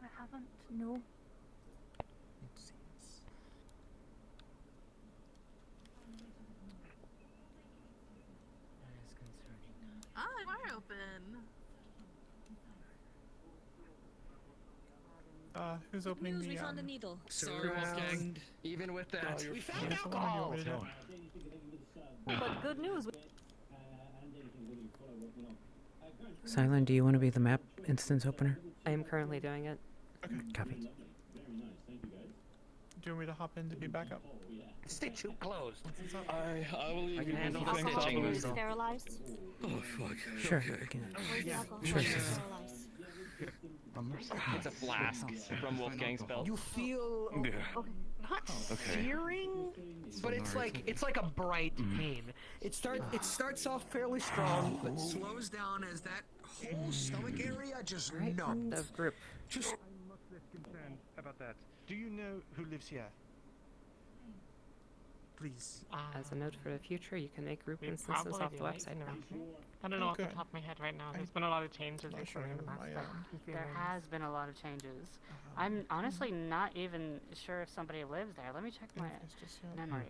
I haven't. No. Ah, wide open. Who's opening News, the we found a needle. Sorry, Wolfgang. Even with that, you're we fine. found That's the one you alcohol. want me to do. But good news. Silent, do you want to be the map instance opener? I am currently doing it. Okay. Copy. Do you want me to hop in to be backup? Stitch you closed. I will leave you handle with the the stitching. stitching. Sterilized. Oh fuck. Sure. Okay. we can- Where's the alcohol? Sure, Sizzle. Sterilized. It's a flask from Wolfgang's belt. You feel Oh, not Okay. searing, but it's like a bright pain. It starts off fairly strong, but slows down as that whole stomach area just numbs. Of group. Just I'm much less concerned about that. Do you know who lives here? Please. As a note for the future, you can make group We instances probably off the do, right? website now. I don't know off the Okay. top of my head right now. There's been a lot of changes Not sure recently in the on my past end. few There months. has been a lot of changes. I'm honestly not even sure if somebody lives there. Let me check my memory.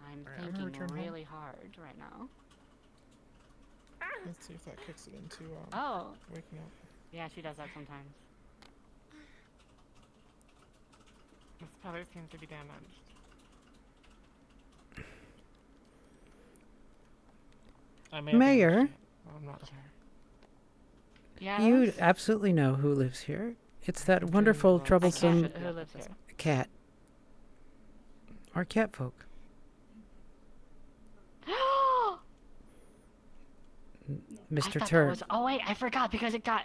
I'm Alright, I'm gonna thinking return home. really hard right now. Let's see if that kicks it into Oh. waking up. Yeah, she does that sometimes. This color seems to be damaged. I may have Mayor, damaged it. I'm not sure. Yeah. you absolutely know who lives here. It's that wonderful, troublesome Who lives here? cat. Or cat folk. I Mr. thought that Turd. was. Oh wait, I forgot because it got.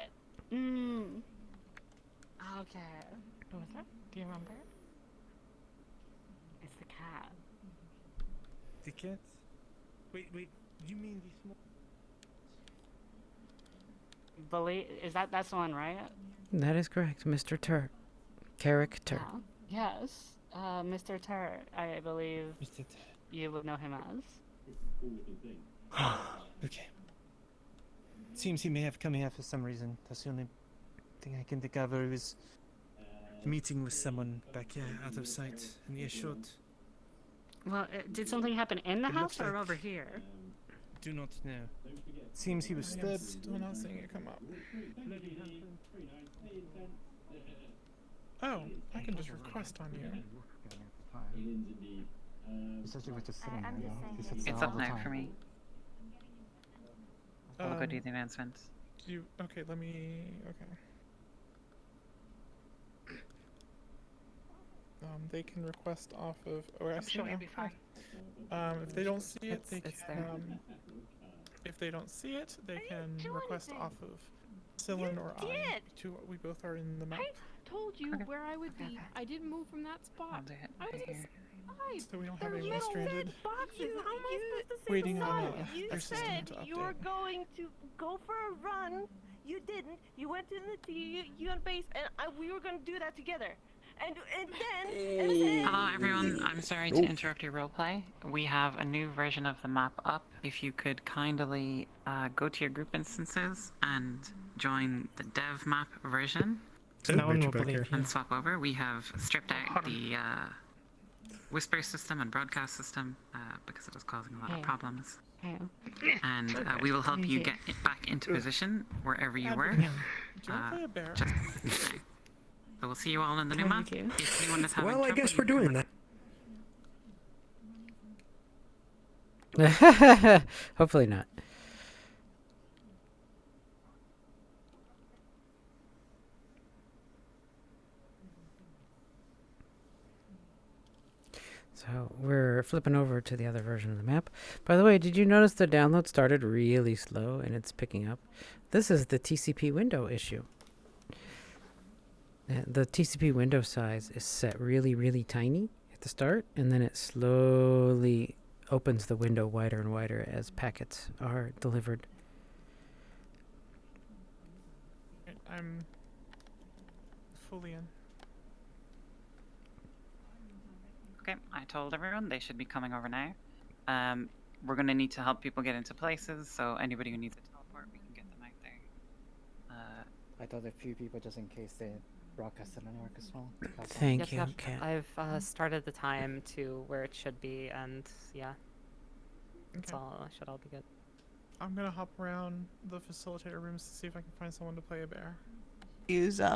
Okay. Who was that? Do you remember? It's the cat. The cats? Wait, you mean the small... That's the one, right? That is correct, Mr. Character. Yeah. Yes. Mr. Turret, I believe Mr. Turret. you would know him as. Okay. Seems he may have come here for some reason. That's the only thing I can think of. Or he was meeting with someone back here, out of sight, in earshot. Well, did something happen in the It house looks or like- over here? Do not know. Seems he was I'm stabbed. still not seeing it come up. Oh, I can just request on you. Essentially, we're just sitting I'm there, just though. saying He that sits you- there It's all up the now time. for me. I'll go do the announcements. Do you, okay. They can request off of, or I I'm see sure now. you'll be fine. If they don't see it, they It's can, there. if they don't see it, they can request off of Cylin or I. did. We both are in the map. I told you where I would be. I didn't move from that spot. I was inside. So we don't have They're anyone little stranded. red boxes. How am I supposed to say Waiting the on side? your You system said to you were update. going to go for a run. You didn't. You went to you on base, and we were going to do that together. And then. Hello everyone, I'm sorry to interrupt your roleplay. We have a new version of the map up. If you could kindly go to your group instances and join the dev map version. So no one will believe you. And swap over. We have stripped out the whisper system and broadcast system because it was causing a lot of problems. And we will help you get back into position wherever you were. Do you want to play a bear? So we'll see you all in the new map. If anyone is having Well, I trouble, guess you we're can doing that. Hopefully not. So we're flipping over to the other version of the map. By the way, did you notice the download started really slow and it's picking up? This is the TCP window issue. The TCP window size is set really, really tiny at the start, and then it slowly opens the window wider and wider as packets are delivered. I'm fully in. Okay, I told everyone they should be coming over now. We're going to need to help people get into places, so anybody who needs a teleport, we can get them out there. I thought a few people just in case they broadcasted an arc as well. Thank you, Kat. I've started the time to where it should be, and yeah, it's all should all be good. I'm gonna hop around the facilitator rooms to see if I can find someone to play a bear. Use There's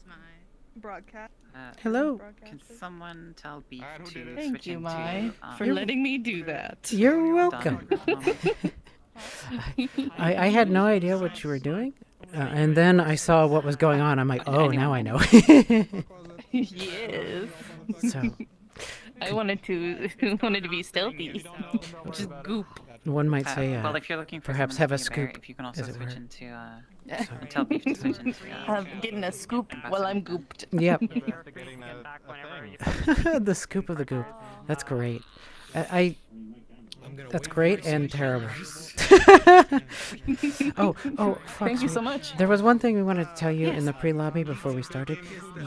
my broadcast. Hello. Can someone tell Beef to Thank switch you, into, Mai, for You're- letting me do that. You're welcome. I had no idea what you were doing, and then I saw what was going on. I'm like, oh, now I know. Yes. So I wanted to be stealthy. Just goop. one might say, well, if you're looking for perhaps someone have to a be bear, scoop, if you can also as it switch were. into tell Beef to switch into I'm getting a scoop while I'm gooped. Yep. The scoop of the goop. That's great. That's great and terrible. oh, fuck. Thank you so much. There was one thing we wanted to tell you in the pre-lobby before we started.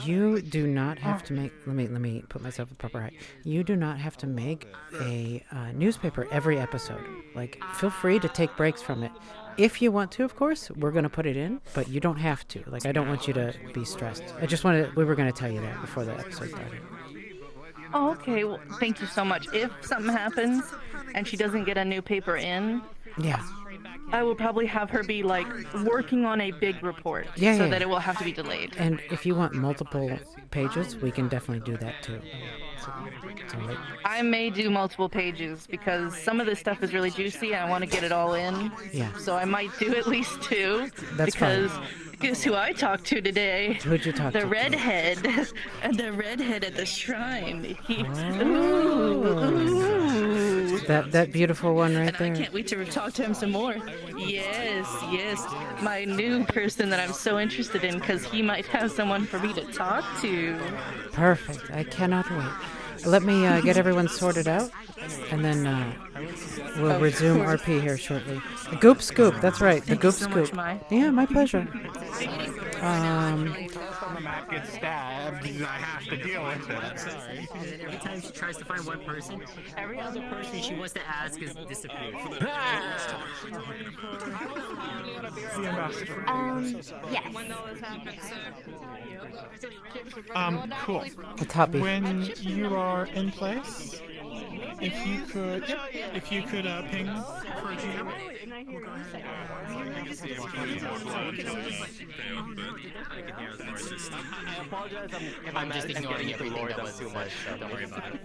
You do not have to make. Let me put myself in proper height. You do not have to make a newspaper every episode. Like, feel free to take breaks from it. If you want to, of course, we're going to put it in, but you don't have to. Like, I don't want you to be stressed. We were going to tell you that before the episode started. Oh, okay. Well, thank you so much. If something happens and she doesn't get a new paper in, yeah, I will probably have her be like working on a big report, Yeah, so yeah, that yeah. it will have to be delayed. And if you want multiple pages, we can definitely do that too. So like, I may do multiple pages because some of this stuff is really juicy and I want to get it all in. Yeah. So I might do at least 2. That's fine. because guess who I talked to today? Who'd you talk to? The redhead. The redhead at the shrine. He, Oh. ooh. That beautiful one right And there. I can't wait to talk to him some more. Yes, yes. My new person that I'm so interested in because he might have someone for me to talk to. Perfect. I cannot wait. Let me get everyone sorted out, and then we'll Of resume course. RP here shortly. The Goop Scoop. That's right. The Thank you Goop so Scoop. much, Mai. Yeah, my pleasure. First on the map gets stabbed, I have to deal with it. I'm sorry. And then every time she tries to find one person, every other person she wants to ask is disappeared. The ambassador. Yes. Cool. A toppy. When you are in place, if you could ping for a GM. I'm just ignoring everything that was too much, so don't worry about it.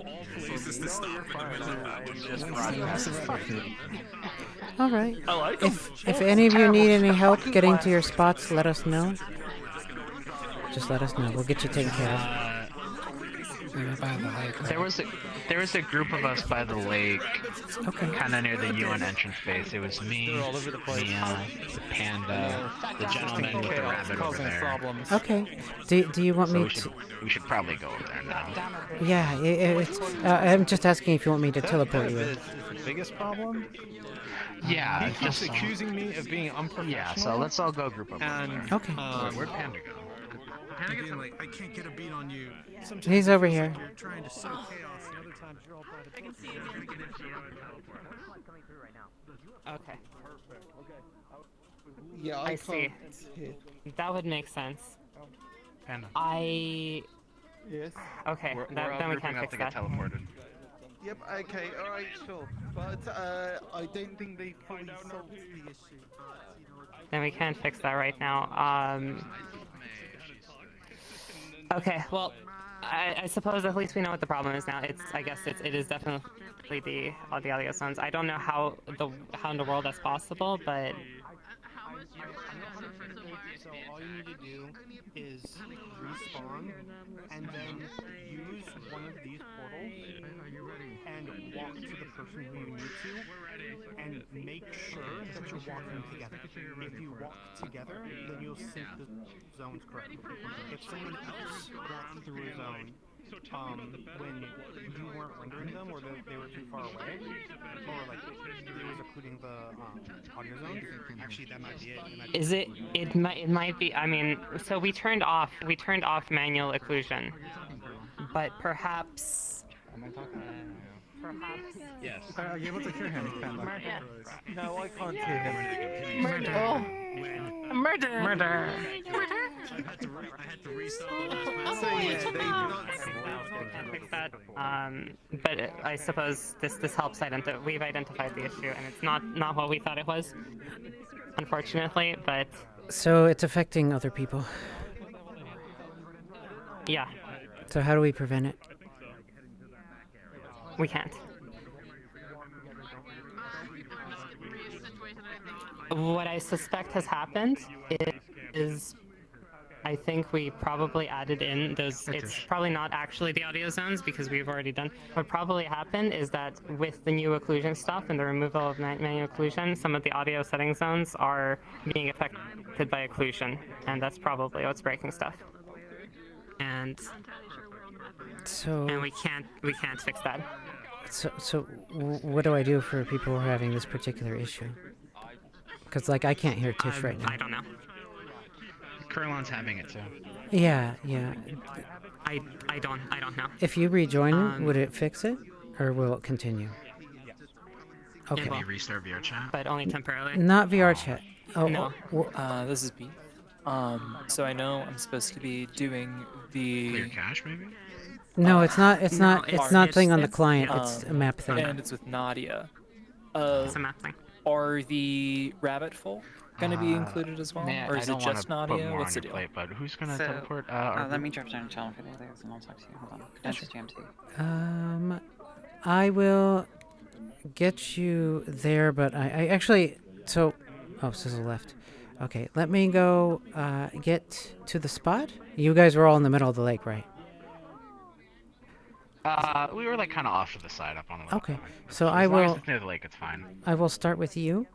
All right. I like If any of you need any help getting to your spots, let us know. Just let us know. We'll get you taken care of. There was a group of us by the lake, okay, kind of near the UN entrance base. It was me, Mia, the panda, the gentleman with the rabbit over there. Okay. Do you want So me we to? should probably go over there now. Yeah. It's. I'm just asking if you want me to teleport you. Is the biggest problem? Yeah, He keeps accusing me of being unprofessional. Yeah, so let's all go group up over there. Okay. Where'd Panda go? Being like, I can't get a beat on you. Sometimes He's it over feels here. like You're trying to sow chaos, and other times you're all trying to. Okay. Yeah, I see. That would make sense. Panda. Yes. Okay, We're then all we grouping can't up fix to get that. teleported. Yep, okay, alright, sure. But I don't think they fully solved the issue. But, you know, Then we can't fix that right now. Okay, well, I suppose at least we know what the problem is now. I guess it is definitely the audio zones. I don't know how in the world that's possible, but So all you need to do is respawn and then use one of these portals and walk to the person who you need to and make sure that you're walking together. If you walk together, then you'll sync the zones correctly. If someone else walked through a zone when you weren't rendering them or they were too far away, or like it was occluding the audio zones, actually that might be it. is it? It might be. I mean, so we turned off manual occlusion, but perhaps. Perhaps. Yes. Are you able to hear him? Yes. No, I can't hear him. Murder. Murder. Murder. I had to restart the last So yeah, they've not. Can't fix that. But I suppose this helps we've identified the issue, and it's not what we thought it was, unfortunately. But So it's affecting other people. yeah, So how do we prevent it? we can't. What I suspect has happened is I think we probably added in those. It's probably not actually the audio zones because we've already done. What probably happened is that with the new occlusion stuff and the removal of manual occlusion, some of the audio setting zones are being affected by occlusion, and that's probably what's breaking stuff. And we can't fix that. So what do I do for people who are having this particular issue? Because like I can't hear Tish right now. I don't know. Kurlan's having it too. Yeah. I don't know. If you rejoin, would it fix it, or will it continue? Okay. Can you restart VR chat? But only temporarily. Not VR chat. Oh, No. This is B. So I know I'm supposed to be doing the Clear cache, maybe? No, it's not. It's No, not. It's not thing on the client. It's a map thing. And it's with Nadia. It's a map thing. Are the rabbit full going to be included as well, Man, or I is don't it wanna just put Nadia? more What's on the your deal? plate, but who's gonna So, teleport? let me drop down channel for the others and I'll talk to you. Hold on. That's just GMT. I will get you there, but I actually. So, Sizzle left. Okay, let me go get to the spot. You guys were all in the middle of the lake, right? We were like kind of off to the side up on the lake. Okay, so As I long as will. it's near the lake, it's fine. I will start with you,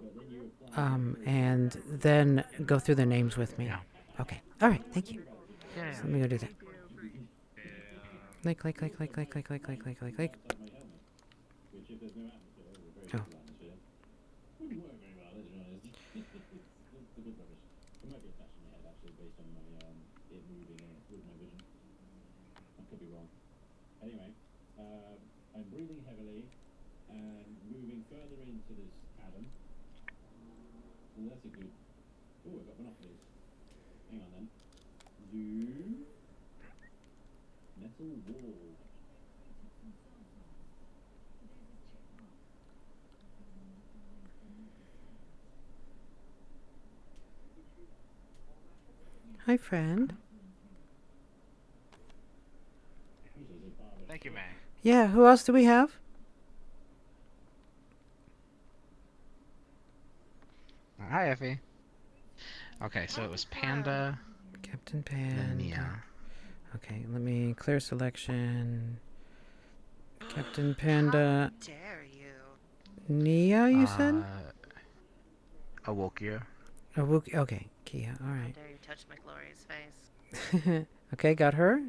and then go through the names with me. Yeah. Okay. All right. Thank you. Yeah. So let me go do that. Lake. Oh. I'm breathing heavily and moving further into this atom. Well, that's a good. Oh, I've got monopolies. Hang on then. Zoom. Metal wall. Hi, friend. Thank you, May. Yeah. Who else do we have? Hi, Effie. Okay, so it was Panda. Captain Panda. Then Nia. Okay, let me clear selection. Captain Panda. How dare you? Nia, you said? Awokia. Okay, Kia. All How right. dare you touch my glorious face? Okay, got her.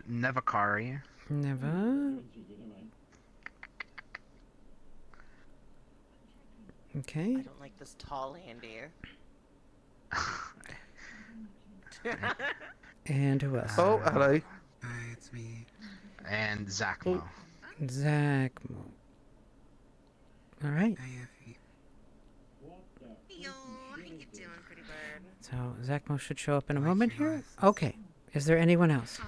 Nevakari. Never. Okay. I don't like this tall Andy. And who else? Oh, hello. Hi, it's me. And Zachmo. Zachmo. All right. Yo, how you doing, pretty bird? So Zachmo should show up in a moment here. Okay. Is there anyone else?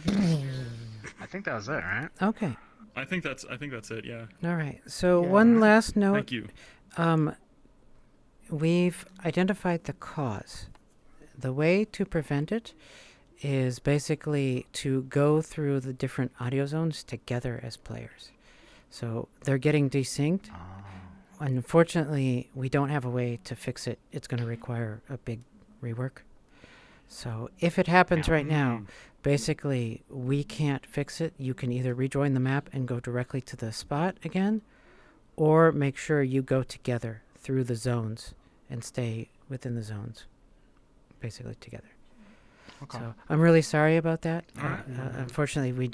I think that was it, right? Okay. I think that's it. Yeah. All right. So one last note. Thank you. We've identified the cause. The way to prevent it is basically to go through the different audio zones together as players. So they're getting desynced. Unfortunately, we don't have a way to fix it. It's going to require a big rework. So if it happens right now, basically we can't fix it. You can either rejoin the map and go directly to the spot again, or make sure you go together through the zones and stay within the zones, basically together. Okay. So I'm really sorry about that. Unfortunately, we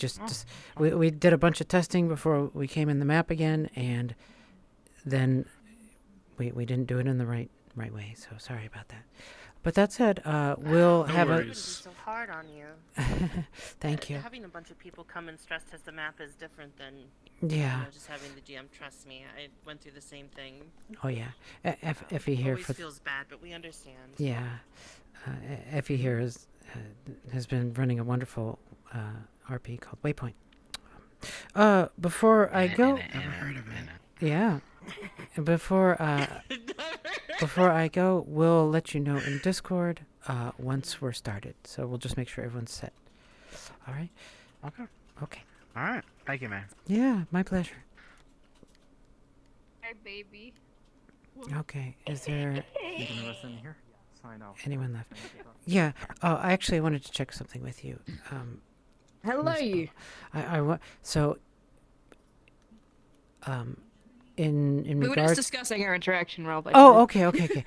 we did a bunch of testing before we came in the map again, and then we didn't do it in the right way. So sorry about that. But that said, we'll have It's so hard on you. Thank you. Having a bunch of people come and stress test the map is different than just having the GM trust me. I went through the same thing. Oh yeah, Effie here always for feels bad, but we understand. Yeah, Effie here has been running a wonderful RP called Waypoint. Before I go, Never heard of it. yeah, before I go, we'll let you know in Discord once we're started. So we'll just make sure everyone's set. All right. Okay. Okay. All right. Thank you, man. Yeah, my pleasure. Hi, baby. Okay. Is there Anyone of us in here? Sign off. anyone left? Yeah. Oh, I actually wanted to check something with you. Hello. In We were just regards. discussing our interaction, Rob. Oh, okay.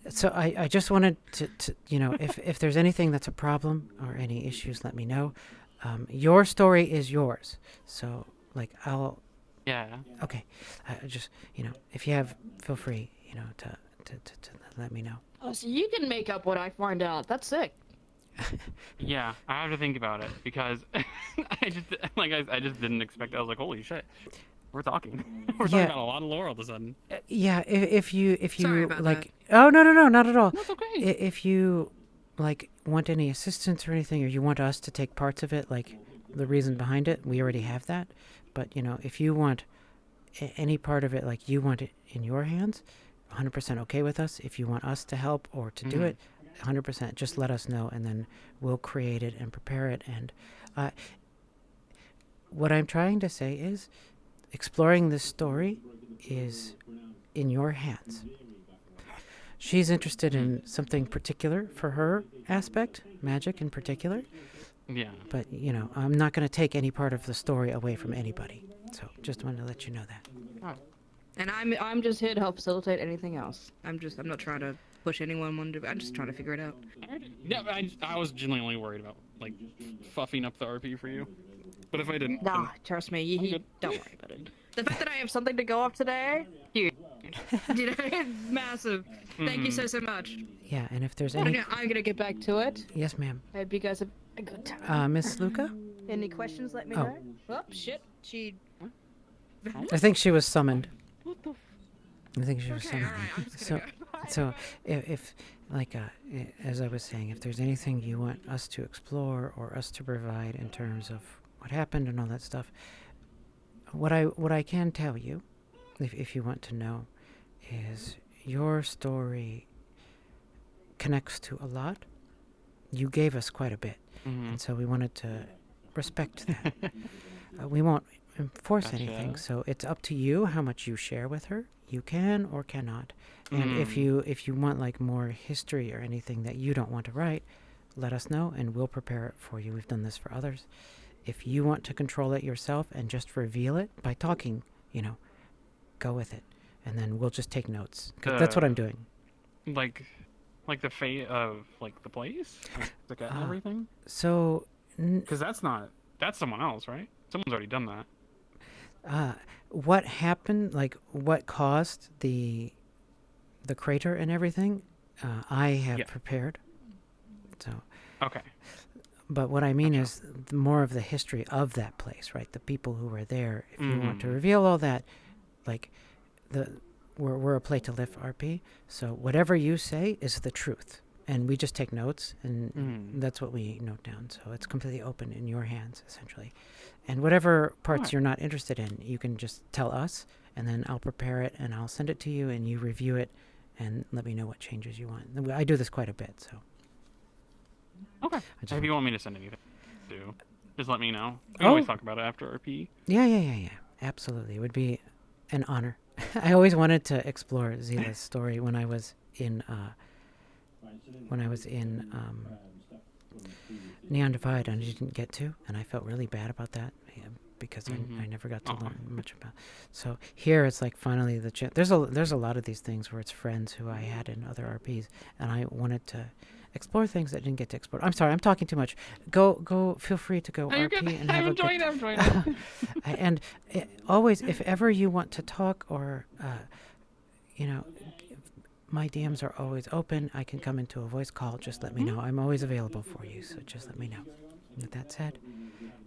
So I just wanted to if there's anything that's a problem or any issues, let me know. Your story is yours, so I'll. Yeah. Okay, just if you have, feel free to let me know. Oh, so you can make up what I find out. That's sick. Yeah, I have to think about it because I just didn't expect. I was like, holy shit, we're talking. We're talking about a lot of lore all of a sudden. Yeah, if you Sorry about like. Oh no, not at all. That's okay. If you want any assistance or anything, or you want us to take parts of it, the reason behind it, we already have that. But if you want any part of it, you want it in your hands, 100% okay with us. If you want us to help or to do it, 100%, just let us know, and then we'll create it and prepare it. And what I'm trying to say is, exploring this story is in your hands. She's interested in something particular for her aspect, magic in particular, Yeah. But, you know, I'm not going to take any part of the story away from anybody. So just wanted to let you know that. Alright. And I'm just here to help facilitate anything else. I'm not trying to push anyone one to. I'm just trying to figure it out. Yeah, I was genuinely worried about like fuffing up the RP for you. But if I didn't, Nah, trust me, don't worry about it. The fact that I have something to go off today, huge. You know, massive. Thank you so much. Yeah, and if there's I'm any... gonna get back to it. Yes, ma'am. I hope you guys have a good time. Miss Luca? Any questions, let me Oh. know. Oh, shit. She... I think she was summoned. What the... I think she was summoned. So, if like, as I was saying, if there's anything you want us to explore or us to provide in terms of what happened and all that stuff, what I can tell you, if you want to know, is your story connects to a lot. You gave us quite a bit, and so we wanted to respect that. We won't enforce anything, so it's up to you how much you share with her. You can or cannot. And if you want like more history or anything that you don't want to write, let us know and we'll prepare it for you. We've done this for others. If you want to control it yourself and just reveal it by talking, you know, go with it. And then we'll just take notes. 'Cause that's what I'm doing. Like the fate of like the place, like, the cat and everything. So, because that's someone else, right? Someone's already done that. What happened? Like what caused the crater and everything? I have prepared. So. Okay. But what I mean is more of the history of that place, right? The people who were there. If you want to reveal all that, like we're a play to live RP, so whatever you say is the truth, and we just take notes, and that's what we note down. So it's completely open in your hands, essentially. And whatever parts you're not interested in, you can just tell us, and then I'll prepare it, and I'll send it to you, and you review it, and let me know what changes you want. I do this quite a bit, so. Okay. If you want me to send anything, just let me know. We can always talk about it after RP. Yeah. Absolutely. It would be an honor. I always wanted to explore Zila's story when I was in Neon Divide, and I didn't get to, and I felt really bad about that because I never got to learn much about. So here it's like finally the chance. There's a lot of these things where it's friends who I had in other RPs, and I wanted to explore things that I didn't get to explore. I'm sorry, I'm talking too much. Go. Feel free to go RP and have a good. I'm enjoying it. And always, if ever you want to talk or, you know, my DMs are always open. I can come into a voice call. Just let me know. I'm always available for you. So just let me know. With that said,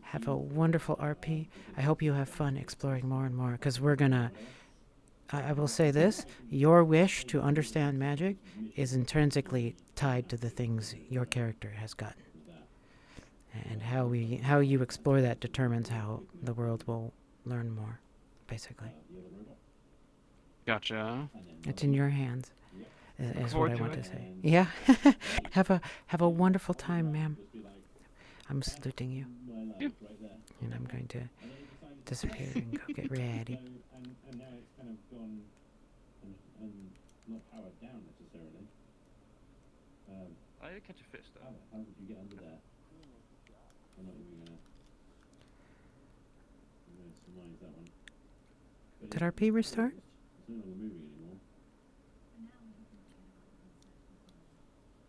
have a wonderful RP. I hope you have fun exploring more and more, because we're gonna. I will say this: your wish to understand magic is intrinsically tied to the things your character has gotten, and how you explore that determines how the world will learn more, basically. Gotcha. It's in your hands, is what I want to say. Yeah. Have a wonderful time, ma'am. I'm saluting you, and I'm going to disappear and go get ready. And now it's kind of gone and not powered down necessarily. I did catch a fish though. How did you get under there? I'm not even gonna surmise that one. Did RP restart? It's no longer moving anymore.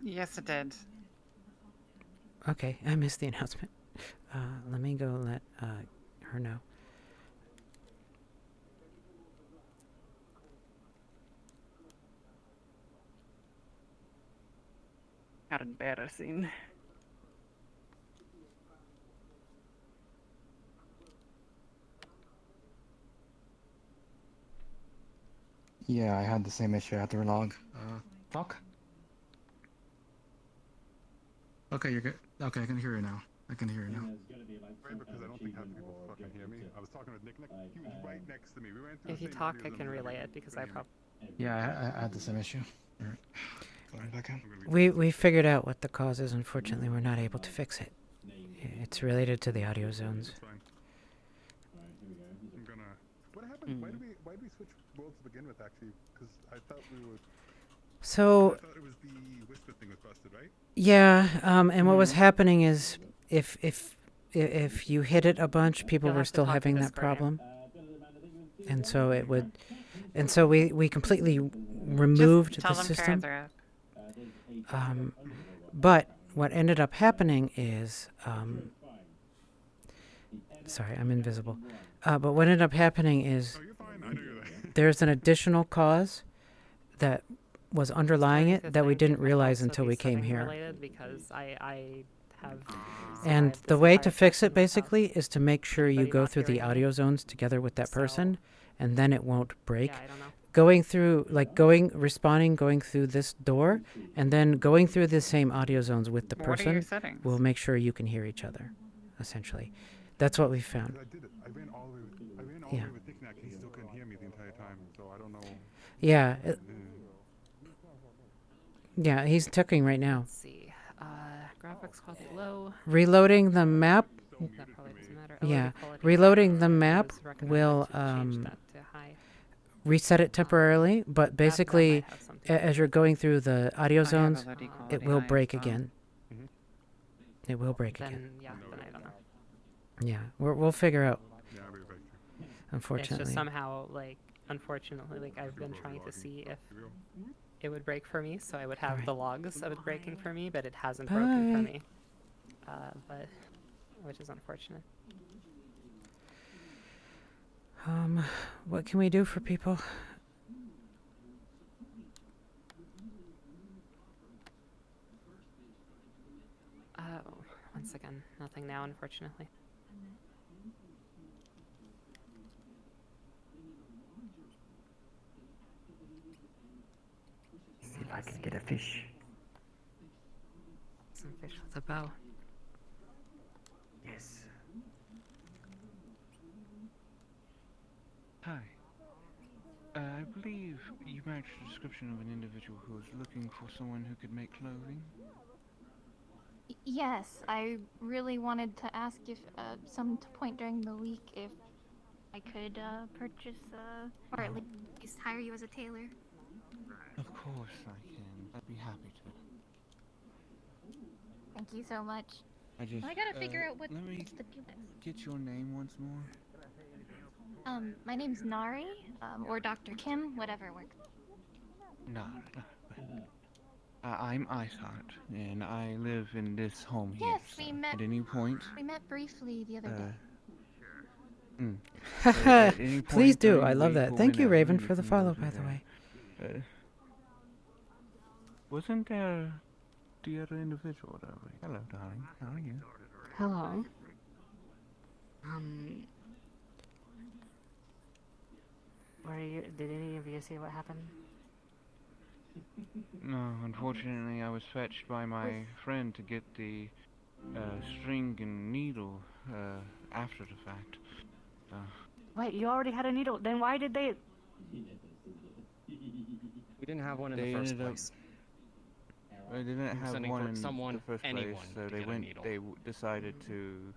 Yes, it did. Okay, I missed the announcement. Let me go let her know. How embarrassing. Yeah, I had the same issue. I had to relog. Talk? Okay, you're good. Okay, I can hear you now. I can hear you now. Right, because I don't think half the people fucking hear me. I was talking with Nick. He was right next to me. We ran through If you talk, I can relay it because I probably. Yeah, I had the same issue. Alright. Going back in. We figured out what the cause is. Unfortunately, we're not able to fix it. It's related to the audio zones. I'm gonna. What happened? Why did we switch worlds to begin with? Actually, because I thought we were. So, I thought it was the whisper thing was busted, right? yeah, and what was happening is if you hit it a bunch, people You'll were have to still talk to having that Discord, yeah. problem. And so it would, and so we completely removed Just tell the them system. cards are up. But what ended up happening is, sorry, I'm invisible. But what ended up happening is there's an additional cause that was underlying it that we didn't realize until we came here. Related because I have. And survived the this way entire to fix session it basically is to make sure you anybody go not through the hearing me. audio zones together with that person, and then it won't break. Yeah, I don't know. Going through, like responding, going through this door, and then going through the same audio zones with the What are your person settings? will make sure you can hear each other, essentially. That's what we found. I did it. I ran all the way with Knick-Knack. He still couldn't hear me the entire time, so I don't know. Yeah. Yeah, he's tucking right now. Let's see. Graphics quality low. Reloading the map. That probably doesn't matter. Yeah, quality reloading the high. map It was recommended will to change that to high. reset it temporarily, but basically, have something to as you're going through the audio zones, LOD it quality will high break as well. again. It will break Then again. yeah, then I don't know. Yeah, we'll figure out. Yeah, I'll be right back. Unfortunately. It's just somehow like, unfortunately, like I've been trying to see if it would break for me, so I would have the logs of it breaking for me, but it hasn't broken for Bye. me. But which is unfortunate. What can we do for people? Once again, nothing now, unfortunately. See if I can get a fish. Some fish with a bow. Yes. Hi. I believe you matched the description of an individual who was looking for someone who could make clothing. Yes, I really wanted to ask if some point during the week if I could purchase or at least hire you as a tailor. Of course I can. I'd be happy to. Thank you so much. I just. I gotta figure out what Let me to do this. get your name once more. My name's Nari, or Dr. Kim, whatever works. No. I'm Isart, and I live in this home here. Yes, so we met. At any point. We met briefly the other day. So at any point Please do. during I the love week that. or Thank you, whenever, Raven, for the can follow, go by through the way. there. Wasn't there the other individual over? Hello, darling. How are you? Hello. Did any of you see what happened? No, unfortunately, I was fetched by my friend to get the string and needle after the fact. Wait, you already had a needle. Then why did they? We didn't have one in They the first ended up- place. They didn't We're have sending one for in someone, the first place, anyone, so to they get a went. needle. They decided to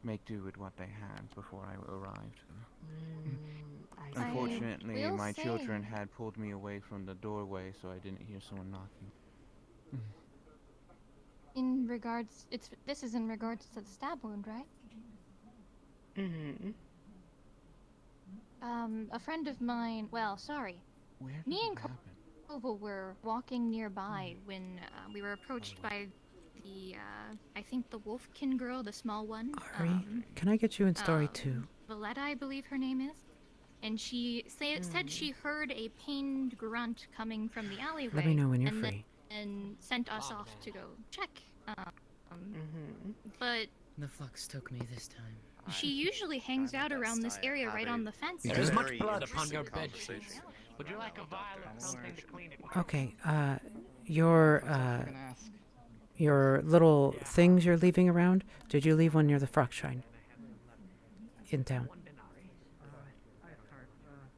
make do with what they had before I arrived. Unfortunately, will my say- children had pulled me away from the doorway, so I didn't hear someone knocking. In regards, this is in regards to the stab wound, right? Mm-hmm. A friend of mine. Well, sorry. Where did Me it and happen? Koval were walking nearby when we were approached by the, I think the Wolfkin girl, the small one. Ari, can I get you in story 2? Valletta, I believe her name is. And she said she heard a pained grunt coming from the alleyway. Let me know when you're and free. And sent us off to go check. But The flux took me this time. she usually hangs out around this area right on the fence. There is much blood upon your bed sheets. Would you like a vial of something to clean it with? Okay, your little things you're leaving around, did you leave one near the Frock Shrine? In town?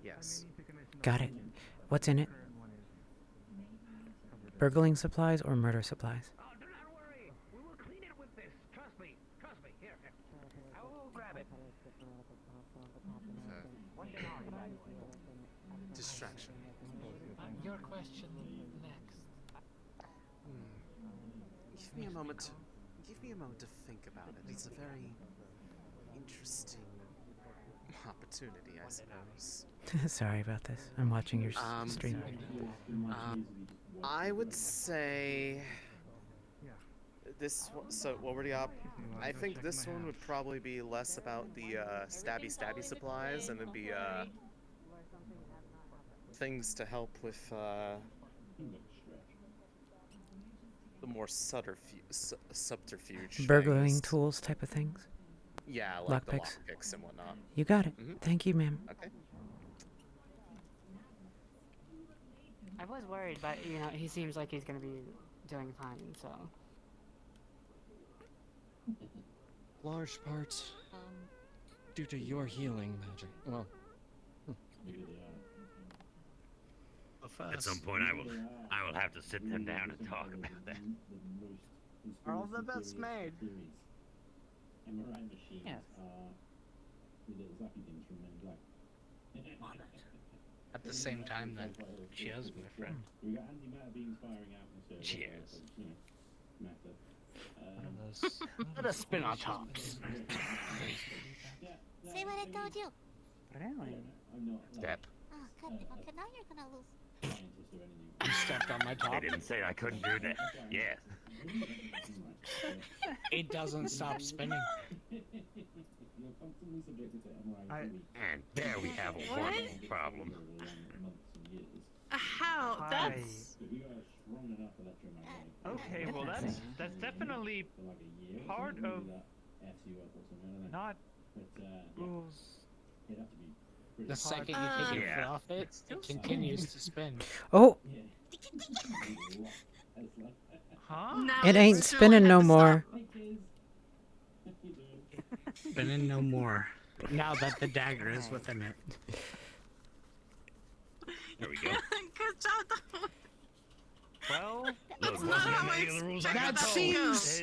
Yes. Got it. What's in it? Burgling supplies or murder supplies? distraction. Your question next. Give me a moment. Give me a moment to think about it. It's a very interesting opportunity, I suppose. Sorry about this. I'm watching your stream. I would say this. So what were the op? I think this one would probably be less about the stabby supplies, and it'd be things to help with the more subterfuge. Burglaring things. tools type of things? Yeah, like the Lockpicks. lockpicks and whatnot. You got it. Thank you, ma'am. Okay. I was worried, but you know, he seems like he's gonna be doing fine, so. Large part due to your healing magic. Well. At some point, I will have to sit them down and talk about that. All the best made. MRI machines Yes. are the little zappy things from Men in Black. At the same time that cheers, my friend. We got antimatter beams firing out in the circle. Cheers. You know, matter. Let us spin our tops. Say what I told you. Really? I'm not Step. Oh, good. Okay, now you're gonna lose. scientist or anything. You stepped on my top. They didn't say I couldn't do that. Yes. It doesn't stop spinning. You're constantly subjected to MRI. And there we have a wonderful problem. How? That's. We got a strong enough electromagnetic. Okay, well that's definitely part of not rules. The second you take your foot off it, it continues to spin. Oh! Huh? It ain't spinning no more. Spinning no more. Now that the dagger is within it. There we go. Good job, though. Well, That's not how I expected That seems.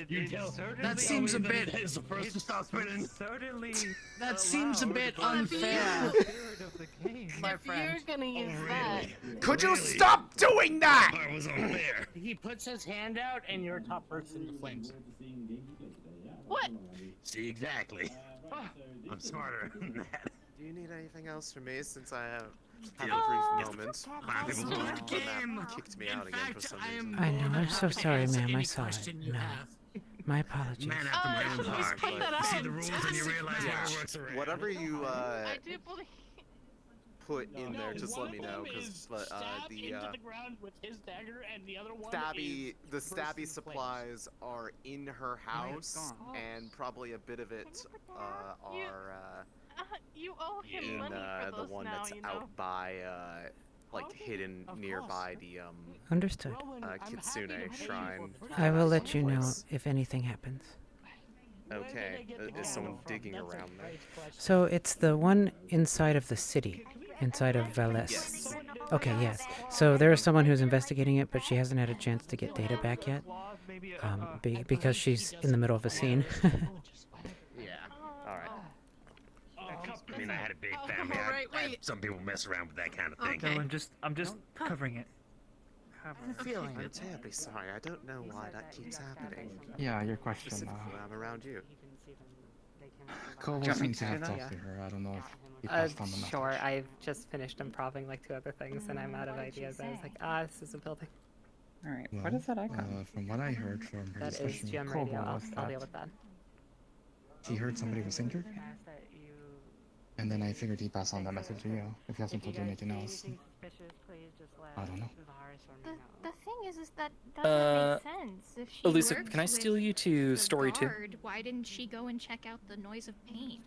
That seems a bit. Is the first to stop spinning. Certainly. That seems a bit unfair. My friend. You're gonna use that. Could you stop doing that? That was unfair. He puts his hand out and your top person flinches. What? See, exactly. I'm smarter than that. Do you need anything else from me since I have a Still. brief moment? The map kicked me out again for some reason. I know. I'm so sorry, ma'am. I saw it. No. My apologies. Man after my own heart. put that You see out. the rules and you realize Yeah. how it works around. Whatever you I do believe. put in there, just let me know, because the ground with his dagger and the other one the stabby supplies are in her house, and probably a bit of it are You owe him in money for the those one now, that's you know. out by like hidden nearby the Understood. Kitsune shrine. I will let you know if anything happens. Okay, is someone digging around there? So it's the one inside of the city, inside of Valles. Yes. Okay, yes. So there is someone who's investigating it, but she hasn't had a chance to get data back yet, because she's in the middle of a scene. Yeah. All right. I mean, I had a big family. Alright, I had wait. some people mess around with that kind of thing. No, I'm just covering it. I'm terribly sorry. I don't know why that keeps happening. Yeah, your question. Specifically when I'm around you. Cole Do you want me seems to have to? talked Yeah. to her. I don't know if he passed on the message. Sure, I've just finished improving like 2 other things and I'm out of ideas. I was like, this is a building. Alright, Well, what is that icon? From what I heard from her That is discussion GM with radio. Koval I'll was deal that with that. he heard somebody was injured, and then I figured he passed on that message to you. If he hasn't told you anything else, I don't know. The thing is that doesn't make sense. If she Elusive, works can I with steal you to the story 2? guard, why didn't she go and check out the noise of pain?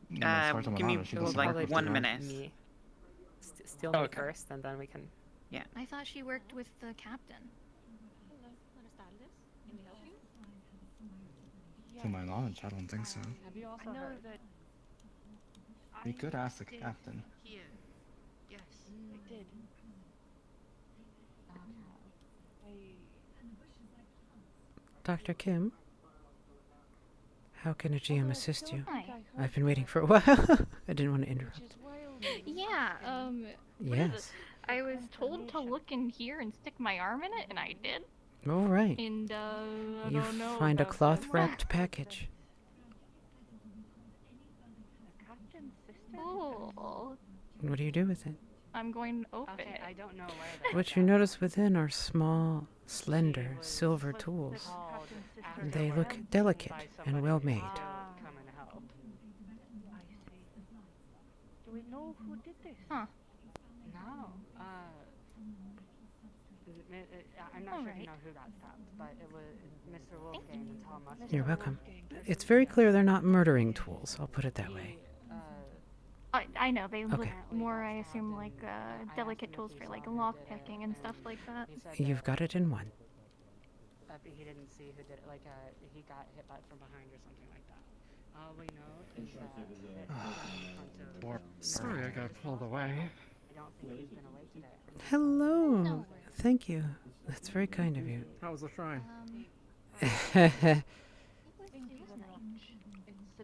Give me like 1 minute. Steal me Okay. first and then we can... Yeah. I thought she worked with the captain. To my knowledge, I don't think so. I know that. We could ask the captain. Here. Yes, I did. Dr. Kim? How can a GM assist you? Hi. I've been waiting for a while. I didn't want to interrupt. Yeah, what is it? I was told to look in here and stick my arm in it, and I did. All right. And, I You don't know find a about cloth-wrapped package. Cool. What do you do with it? I'm going to open Okay, it. I don't know where What you notice within are small, slender, silver tools. They look delicate and well made. come and help. Do we know who did this? Huh. No. I'm not sure if you know who got stabbed, but it was Mr. Wolfgang and Thomas. You're welcome. It's very clear they're not murdering tools, I'll put it that way. I know, they look Okay. more, I assume, like, delicate tools for, like, lock picking and stuff like that. You've got it in one. He didn't see who did it, like, he got hit by from behind or something like that. All we know is that... Sorry I got pulled away. I don't think he's been away today. Hello. Thank you. That's very kind of you. How was the shrine? It's a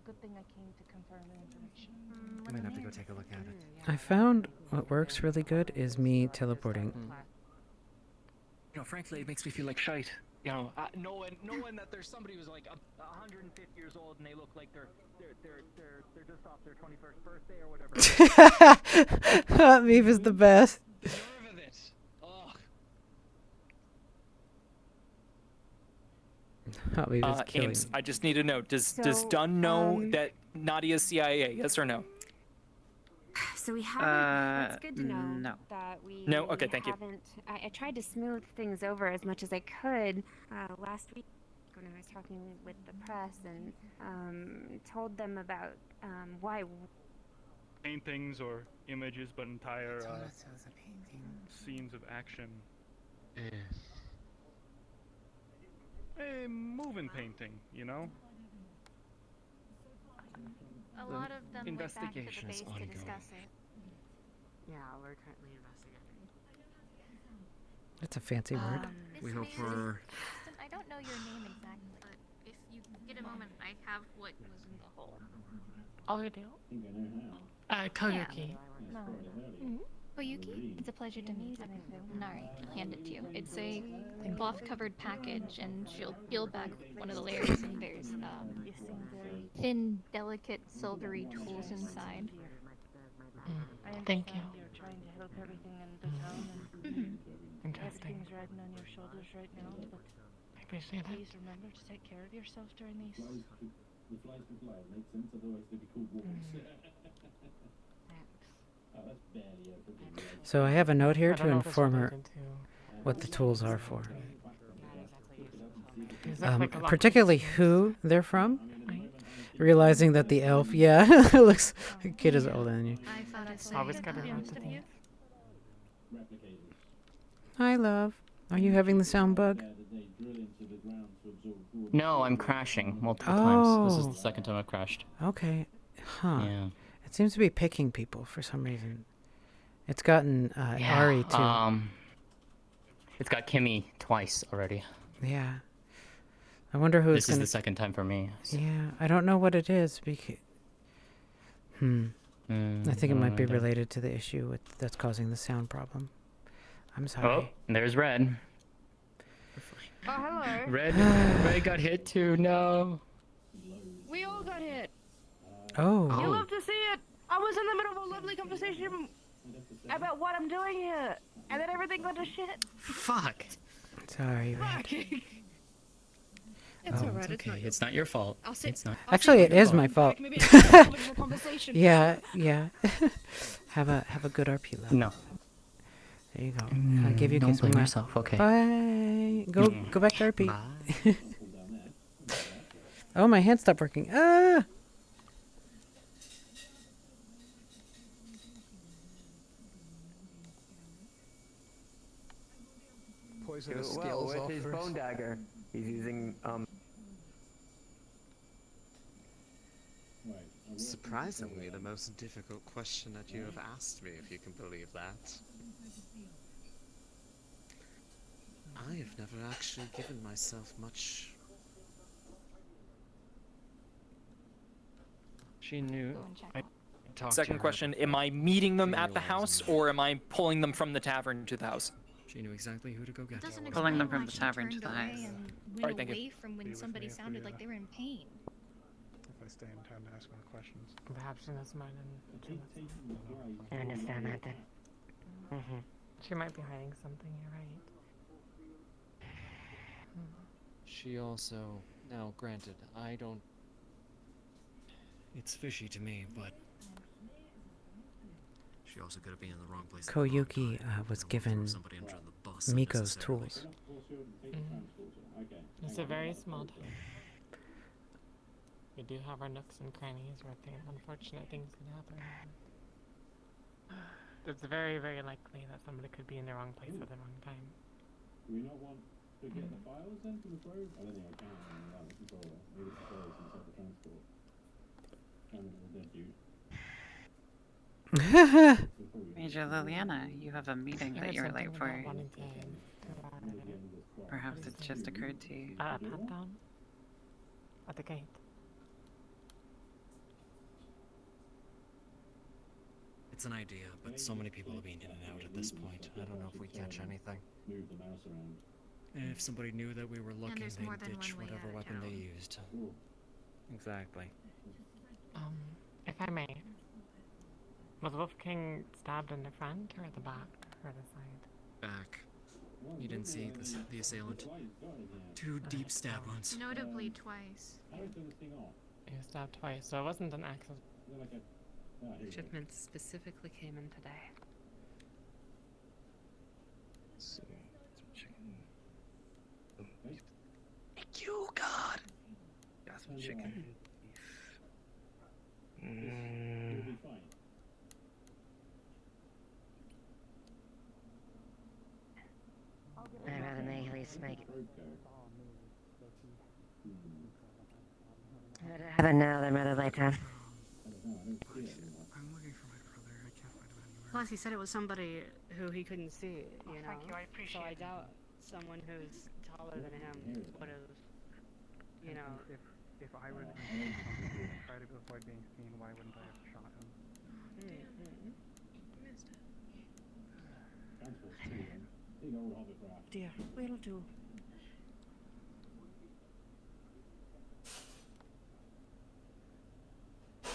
good thing I came to confirm the information. I might have to go take a look at it. I found what works really good is me teleporting. You know, frankly, it makes me feel like shite. You know, knowing that there's somebody who's like 150 years old and they look like they're just off their 21st birthday or whatever. Hot Beef is the best. Nerve of it. Ugh. Hot Beef is killing Ames, me. I just need to know, does So, Dunn know that Nadia's CIA, yes or no? So we haven't. It's good to know no. that we. No? Okay, thank you. haven't, I tried to smooth things over as much as I could last week when I was talking with the press and told them about why. Paintings or images, but entire scenes of action. A moving painting, you know? A lot of them went back to the Investigation's base to ongoing. discuss it. Yeah, we're currently investigating. That's a fancy word. We hope for... I don't know your name exactly, but if you get a moment, I have what was in the hole. Oh, you do? Koyuki. No. Koyuki? It's a pleasure to meet you. Alright, I'll hand it to you. It's a cloth-covered package, and she'll peel back one of the layers, and there's thin, delicate, silvery tools inside. Thank you. You're trying to help everything in the town, and everything's riding on your shoulders right now. But I appreciate it. please remember to take care of yourself during these. The flies can fly, it makes sense, otherwise they'd be called wolves. Oh, that's barely everything. So I have a note here to inform her what the tools are for. Particularly who they're from. Realizing that the elf, yeah, looks the kid is older than you. I thought I said Always got around to things. Hi, love. Are you having the sound bug? No, I'm crashing multiple times. This is Oh. the second time I've crashed. Okay. Huh. Yeah. It seems to be picking people for some reason. It's gotten Ari too. It's got Kimmy twice already. Yeah. I wonder who This it's is gonna... the second time for me. Yeah, I don't know what it is because... I think it might be related to the issue that's causing the sound problem. I'm sorry. Oh, there's Red. Oh, hello. Red got hit too. No. We all got hit. Oh. You love to see it. I was in the middle of a lovely conversation about what I'm doing here, and then everything got to shit. Fuck. Sorry, Red. It's Oh, alright. It's okay. It's not your fault. I'll sit. It's not. Actually, it is my fault. Maybe I can salvage the conversation. Yeah. Have a good RP, love. No. There you go. I'll give you a Don't kiss. blame Mwah. yourself, okay. Bye. Go back to RP. Oh, my hand stopped working. Ah. Poisonous skills with his bone dagger. He's using Surprisingly, the most difficult question that you have asked me, if you can believe that. I have never actually given myself much. She knew. I talk to second her question, before am I meeting them at the materializing house, that. or am I pulling them from the tavern to the house? She knew exactly who to go get. Doesn't Pulling them explain from why the she tavern to turned the away house. and went Alright, thank you. away from when somebody sounded like they were in pain. If I stay in town to ask more questions. Perhaps she knows more than I understand that then. She might be hiding something, you're right. She also, now granted, I don't. It's fishy to me, but she also could have been in the wrong place. at the wrong Koyuki time. was Don't throw given somebody under the bus Miko's unnecessarily. tools. It's a very small town. We do have our nooks and crannies where unfortunate things can happen. It's very, very likely that somebody could be in the wrong place at the wrong time. Do we not want to get the files then from the road? I don't think I can. I mean, that was controller. Maybe the controller can set the transport. Found a dead dude. Major Liliana, you have a meeting that you're late for. Perhaps it just occurred to you. Pat down? At the gate. It's an idea, but so many people have been in and out at this point. I don't know if we catch anything. Move the mouse around. If somebody knew that we were looking, there's more they'd than ditch one way whatever out of weapon they town. used. Exactly. If I may, was Wolf King stabbed in the front or at the back or the side? Back. You didn't see the assailant. 2 deep stab wounds. Notably twice. He was stabbed twice, so it wasn't an accident. Shipment specifically came in today. Let's see. Some chicken. Thank you, God. Got some chicken. I'd rather make at least make it. I'd rather now than rather later. I'm looking for my brother. I can't find him anywhere. Plus, he said it was somebody who he couldn't see, you know. Thank you, I appreciate So I it. doubt someone who's taller than him would have, you know. If I was try to avoid being seen, why wouldn't I have shot him? Dear, will do. The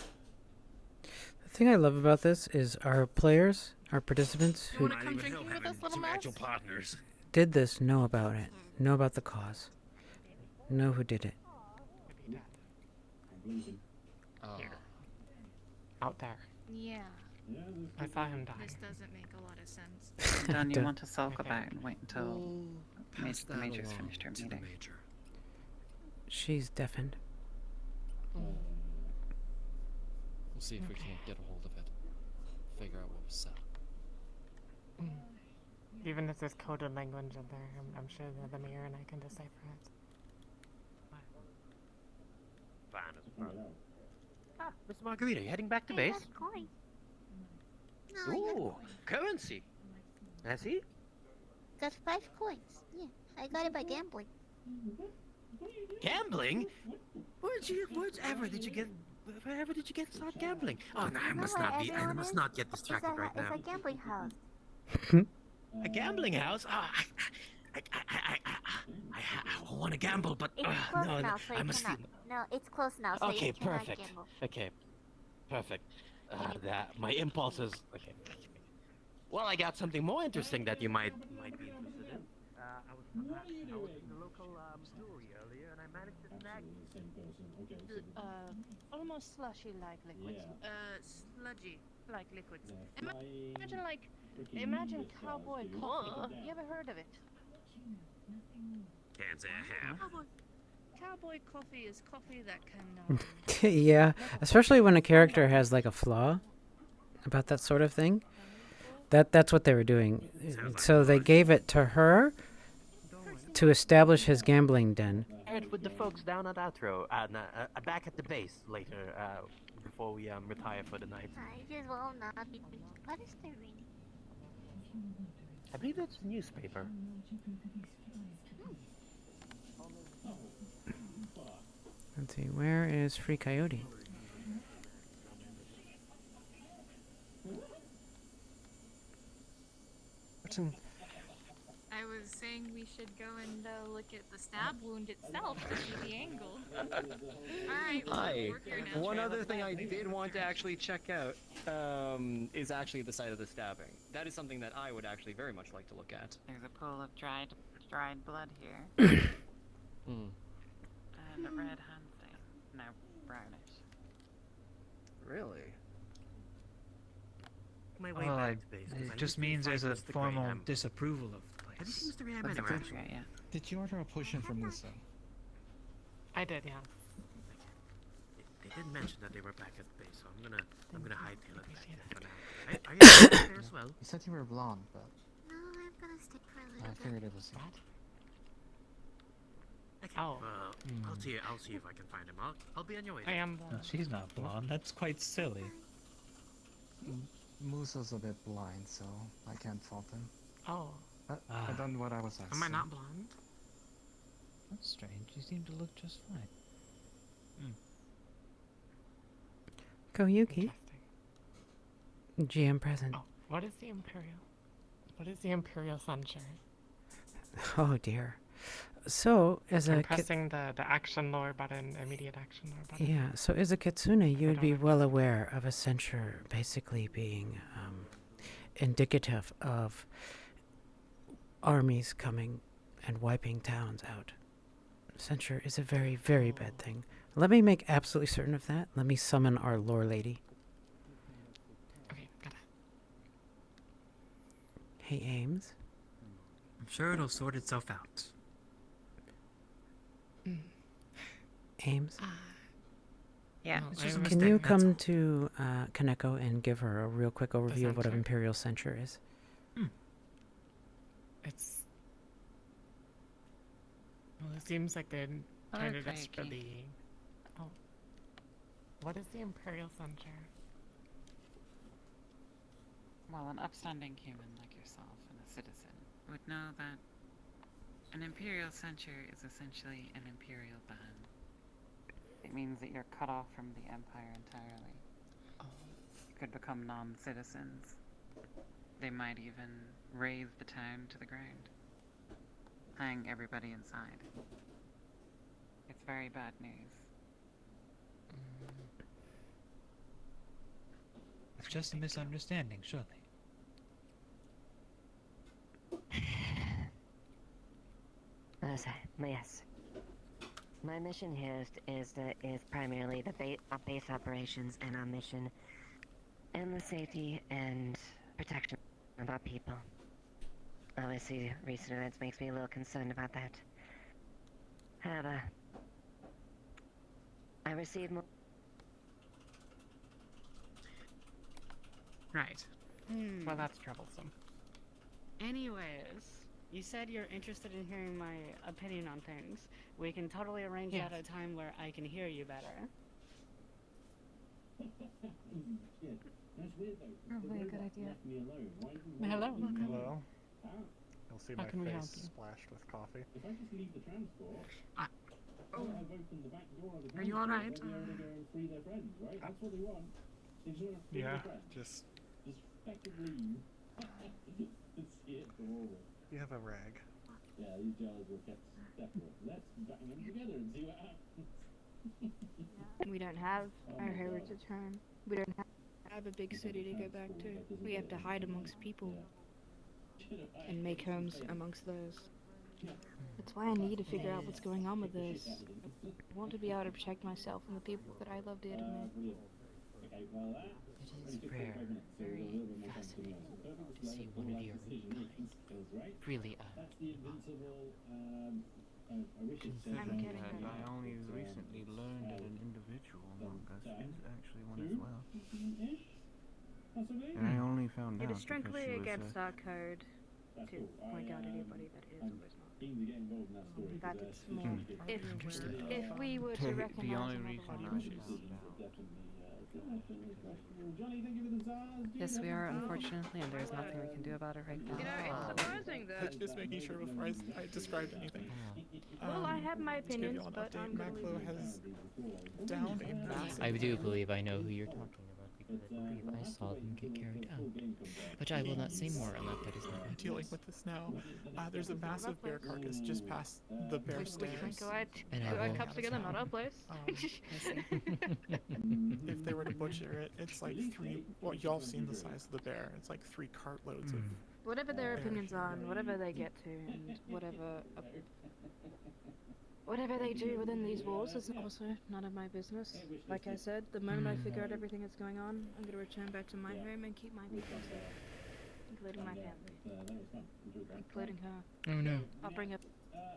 thing I love about this is our players, our participants who Wanna come drinking with us, little mouse? partners. did this know about it, know about the cause, know who did it. Out there. Yeah. I saw him die. This doesn't make a lot of sense. Don, you Don't- want to sulk about and wait until Pass the that Major's along finished her to the meeting. Major. She's deafened. We'll see if we can't get a hold of it. Figure out what was said. Even if there's coded language in there, I'm sure that the mayor and I can decipher it. Fine as fuck. Ah, Mr. Margarita, you heading back to base? Ooh, currency. I see. Got 5 coins. Yeah, I got it by gambling. Gambling? Wherever did you get start gambling? Oh no, I must not get distracted right now. It's a gambling house. A gambling house? Oh, I want to gamble, but It's closed no, now, so I you must cannot. see. No, it's closed now, so Okay, you cannot perfect. gamble. Okay, perfect. That my impulses. Okay. Well, I got something more interesting that you might be interested in. I was in the local brewery earlier, and I managed to snag. Almost slushy-like liquids. Sludgy like liquids. Imagine cowboy coffee. You ever heard of it? Can't say I have. Cowboy coffee is coffee that can. Yeah, especially when a character has like a flaw about that sort of thing. That's what they were doing. So they gave it to her to establish his gambling den. It with the folks down at Outro, back at the base later, before we retire for the night. I just will not be. What is the reading? I believe it's a newspaper. Let's see, where is Free Coyote? Martin. I was saying we should go and look at the stab wound itself to see the angle. Alright, Hi. we're here now. One other thing I did want to actually check out is actually the site of the stabbing. That is something that I would actually very much like to look at. There's a pool of dried blood here. Hmm. And a red hand stain. Now brownish. Really? My way Well, back to base. 'Cause I it just usually means fight there's a Mr. formal Graham. disapproval of the Have you place. seen Mr. Graham That's anywhere? appropriate, yeah. Did you order a potion from Lisa? I did, yeah. They did mention that they were back at base, so I'm gonna hightail it back there for now. Are you back there as well? You said you were blonde, but No, I'm gonna stick for a little I bit. figured it was you. Okay. Oh. Well, I'll see if I can find him. I'll be on your way. I am No, she's not blonde. That's quite silly. Muso's a bit blind, so I can't fault him. Oh. I done what I was asked. Am I so- not blonde? That's strange. You seem to look just fine. Koyuki. GM present. Oh, what is the Imperial? What is the Imperial censure? Oh dear. So, as I'm a pressing the action lower button, immediate action lower button. yeah, so as a kitsune, you would be well aware of a censure basically being indicative of armies coming and wiping towns out. Censure is a very, very bad thing. Let me make absolutely certain of that. Let me summon our lore lady. Okay, got it. Hey, Ames. I'm sure it'll sort itself out. Ames. Yeah. No, It's I just a am- Can mistake, you that's come all. to Kaneko and give her a real quick overview of what an censure? Imperial censure is? It's. Well, it seems like they're trying to Hello, desperately. Oh. What is the Imperial censure? Well, an upstanding human like yourself and a citizen would know that an imperial censure is essentially an imperial ban. It means that you're cut off from the empire entirely. You could become non-citizens. They might even raze the town to the ground. Hang everybody inside. It's very bad news. It's just a misunderstanding, surely. Yes. My mission here is primarily the base operations and our mission, and the safety and protection of our people. Obviously, recent events makes me a little concerned about that. However, I received more. Right. Well, that's troublesome. Anyways, you said you're interested in hearing my opinion on things. We can totally arrange that at a time where I can hear you better. Probably a good idea. Hello. Hello. You'll see How my can we help face you? splashed with coffee. If I just leave the transport, Ah. I've opened the back door of the Are you transport, alright? they'll be able to go and free their friends, right? That's what they want. They just want to free Yeah, their friends. just Just effectively it's horrible. you have a rag. Yeah, these jails were kept separate. Let's bang them together and see what happens. We don't have our heritage home. We don't have a big city to go back to. We have to hide amongst people and make homes amongst those. That's why I need to figure out what's going on with this. I want to be able to protect myself and the people that I love dear to me. It is rare, very fascinating to see one of your really I'm getting it. I only recently learned that an individual among us is actually one as well. And I only found It out is strictly because she against was our code to point out anybody that is or is not. That it's more. If we were to the recognize only another reason one, I found out. Yes, we are, unfortunately, and there's nothing we can do about it right now. You know, it's surprising that. Just making sure before I described anything. Well, I have my to give you opinions, an but update, I'm gonna leave Maclo it. has down a massive. I do believe I know who you're talking about I believe I saw them get carried out. But I will not say more on that is not my Dealing place. with this now. There's a massive bear carcass just past the bear We stairs. can't go out, And I go out will- cups together, not our place. If they were to butcher it, it's like three. Well, y'all have seen the size of the bear. It's like 3 cartloads of. Whatever their bear. opinions are, and whatever they get to, and whatever they do within these walls is also none of my business. Like I said, the moment I figure out everything that's going on, I'm gonna return back to my home and keep my people safe, including my family, including her. Oh no. I'll bring her. Yeah.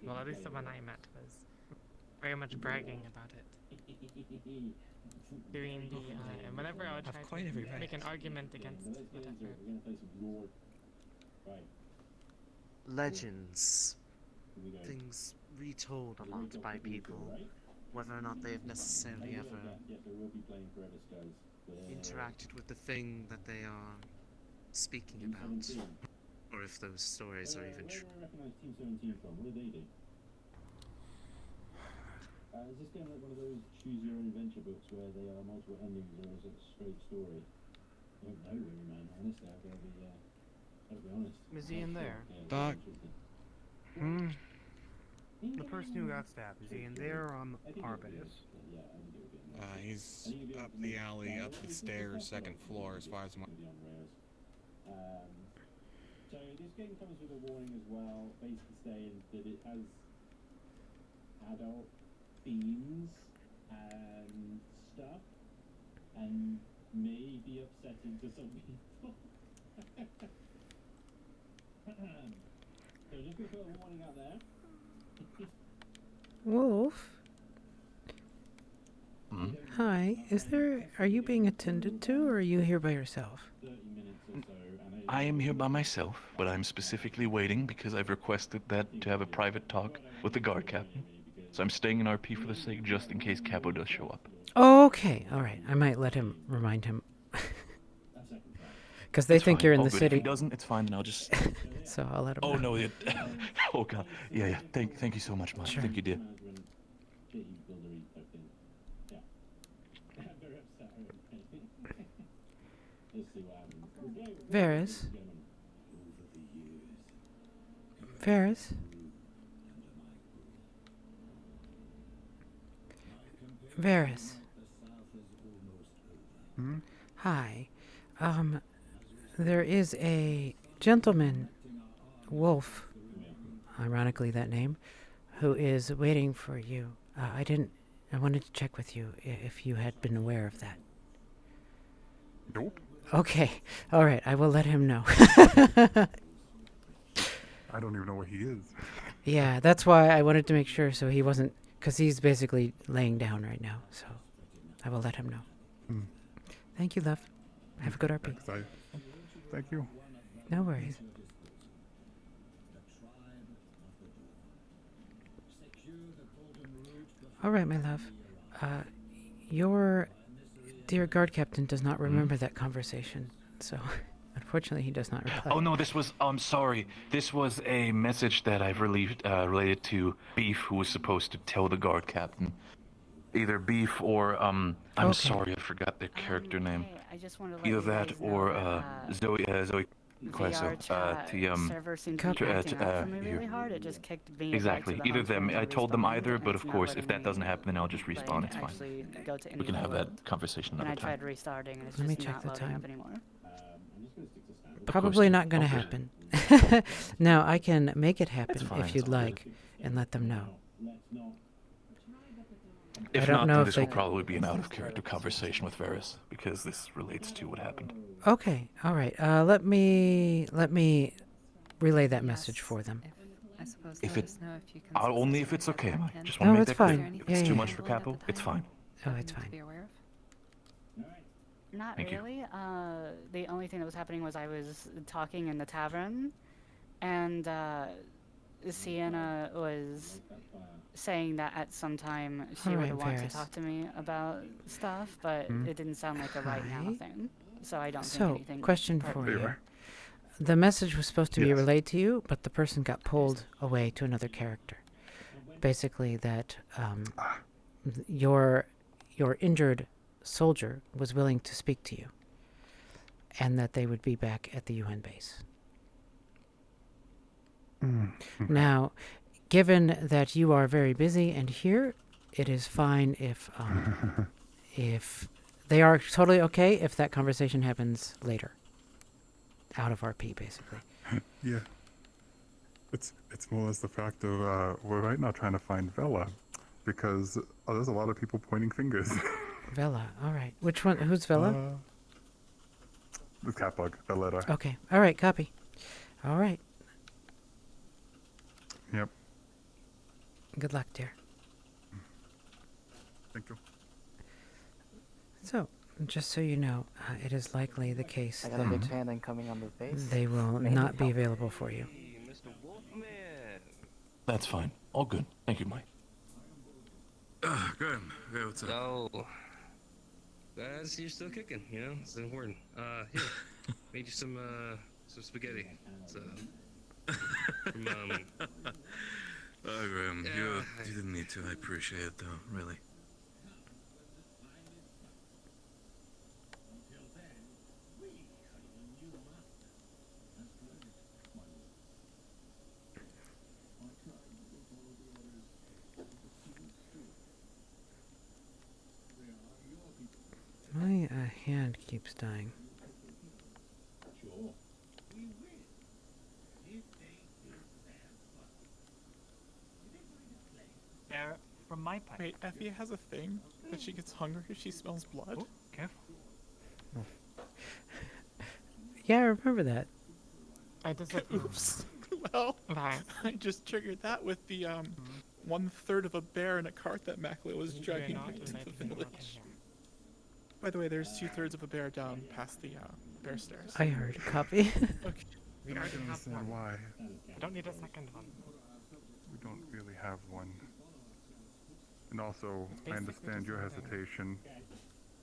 Well, at least the one I met was very much bragging about it. Doing the, and whenever I would Have try quite every to right. make an argument against whatever. Legends. Things retold a lot by people, whether or not they've necessarily ever interacted with the thing that they are speaking about, or if those stories are even true. Is this game like one of those choose your own adventure books where they are multiple endings or is it a straight story? I don't know really, man. Honestly, I've got to be honest. Is he in there? Doc. The person who got stabbed, is he in there or on Arbutus? He's up the alley, up the stairs, second floor, as far as my. So this game comes with a warning as well, basically saying that it has adult themes and stuff, and may be upsetting to some people. So just gonna put a warning out there. Wolf? Hi, are you being attended to, or are you here by yourself? I am here by myself, but I'm specifically waiting because I've requested that to have a private talk with the guard captain. So I'm staying in RP for the sake just in case Capo does show up. Okay, alright. I might remind him. Because they think you're in the good. city. If he doesn't, it's fine, then I'll just... So I'll let him Oh, know. no, it... Oh, God. Yeah. Thank you so much, man. Sure. Thank you, dear. Varys? Varys? Varys? Hi. There is a gentleman, Wolf, ironically that name, who is waiting for you. I wanted to check with you if you had been aware of that. Nope. Okay. All right. I will let him know. I don't even know where he is. Yeah, that's why I wanted to make sure so he wasn't, because he's basically laying down right now. So I will let him know. Thank you, love. Have a good RP. Thank you. No worries. All right, my love. Your dear guard captain does not remember that conversation, so unfortunately he does not reply. Oh, no, this was... I'm sorry. This was a message that I've relieved, related to Beef, who was supposed to tell the guard captain. Either Beef or, I'm Okay. sorry, I forgot their character name. I just wanted to let Either you that guys or, know that, Zoe Queso. VR chat server seems to be acting up for me really hard. It just kicked me Exactly. back to the Either home them. screen I and told them respawned, either, and but it's of not course, if letting that me, doesn't happen, then I'll just like, respawn. It's fine. actually go to We can have India that conversation and another I time. tried restarting, and it's Let me just check not the loading time. up anymore. Probably not going to happen. Now, I can make it happen fine, if you'd it's all good. like and let them know. If I don't not, know then if this they will probably be an out-of-character conversation with Varys, because this relates to what happened. Okay, all right. Let me relay that message for them. I suppose If let it, us know if you can only if it's okay, Mike. Just want to No, make it's that clear. fine. If it's Yeah, too yeah, much yeah. for Capo, it's fine. Oh, it's to fine. be aware of. Not Thank you. really. The only thing that was happening was I was talking in the tavern, and Sienna was saying that at some time she Alright, would want to Varys. talk to me about stuff, but it didn't sound like a right now Hi. thing. So I don't think So, anything. question for pertinent. you. The message was supposed to be Yes. relayed to you, but the person got pulled away to another character. Basically, that your your injured soldier was willing to speak to you, and that they would be back at the UN base. Now, given that you are very busy and here, it is fine if they are totally okay if that conversation happens later. Out of RP, basically. Yeah. It's more or less the fact of we're right now trying to find Vela, because there's a lot of people pointing fingers. Vela, all right. Which one? Who's Vela? The Catbug, Veleta. Okay, all right, copy. All right. Yep. Good luck, dear. Thank you. So, just so you know, it is likely the case I got a big fan incoming on the base. they will Maybe not be help. available for you. Mr. Wolfman. That's fine. All good. Thank you, Mike. Good. Okay, what's up? So, you're still kicking, you know? It's important. Here, made you some spaghetti. So, from, Graham, yeah, you didn't need to. I appreciate it, though, really. My hand keeps dying. From my pipe. Wait, Effie has a thing that she gets hungry if she smells blood. Oh, careful. Yeah, I remember that. I disapprove. Oops. Well, Right. I just triggered that with the 1/3 of a bear in a cart that Maclo was dragging not into the letting village. By the way, there's 2/3 of a bear down past the bear stairs. I heard. Copy. Okay. We already have understand one. why. I don't need a second one. We don't really have one. And also, Basically I understand your just something. hesitation,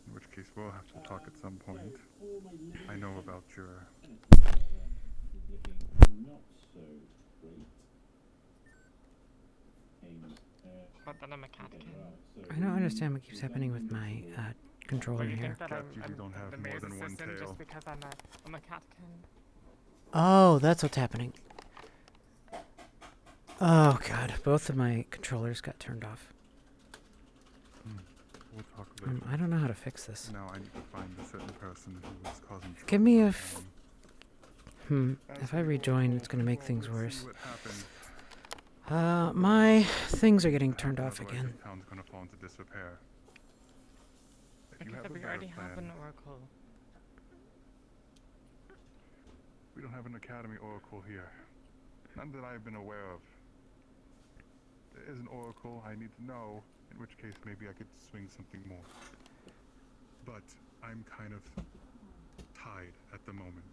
in which case we'll have to talk at some point. I know about your... But then I'm a catkin. I don't understand what keeps happening with my controller Or you here. think that I'm don't have the more mayor's than one assistant tail. just because I'm a catkin? Oh, that's what's happening. Oh god, both of my controllers got turned off. We'll talk later. I don't know how to fix this. Now I need to find a certain person who was causing trouble. Give me a if I rejoin, it's gonna make things worse. My things are getting turned off Otherwise again. this town's gonna fall into disrepair. If you Okay, have but a we better already have plan, an oracle. we don't have an academy oracle here. None that I've been aware of. There is an oracle I need to know, in which case maybe I could swing something more. But I'm kind of tied at the moment.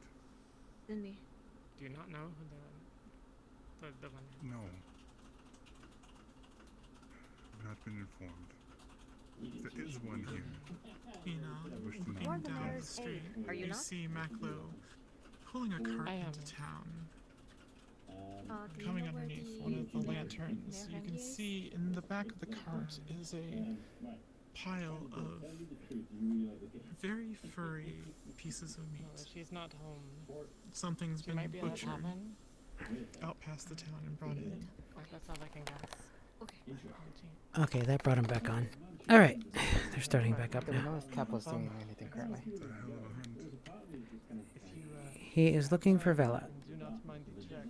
Cindy. Do you not know who the one is? No. I've not been informed. There is one here. You I wish to know, know. looking down the street, Are you not? see Maclo pulling a cart I am. into town. Do you Coming know where underneath the one of the mayor lanterns, you can venue is? see in the back of the cart is a pile of very furry pieces of No, meat. she's not home. Something's She been might be in the butchered tavern. out past the town and brought in. That's all I can guess. Okay. Okay, that brought him back on. Alright, they're starting back up Do we now. know if Capo's doing anything currently? He is looking for Vela. Do not mind the check.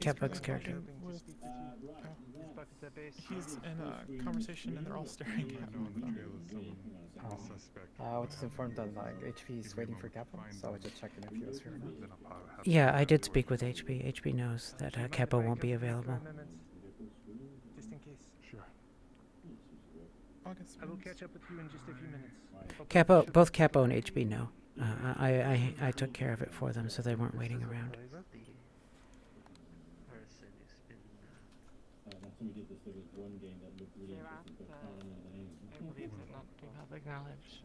Catbug's character. He's in a conversation and they're all staring at him. I was just informed that like HP is waiting for Capo, so I was just checking if he was here or not. Yeah, I did speak with HP. HP knows that Capo won't be available. Just in case. Sure. I will catch up with you in just a few minutes. Capo, both Capo and HB know. I took care of it for them, so they weren't waiting around. I believe it not to have acknowledged.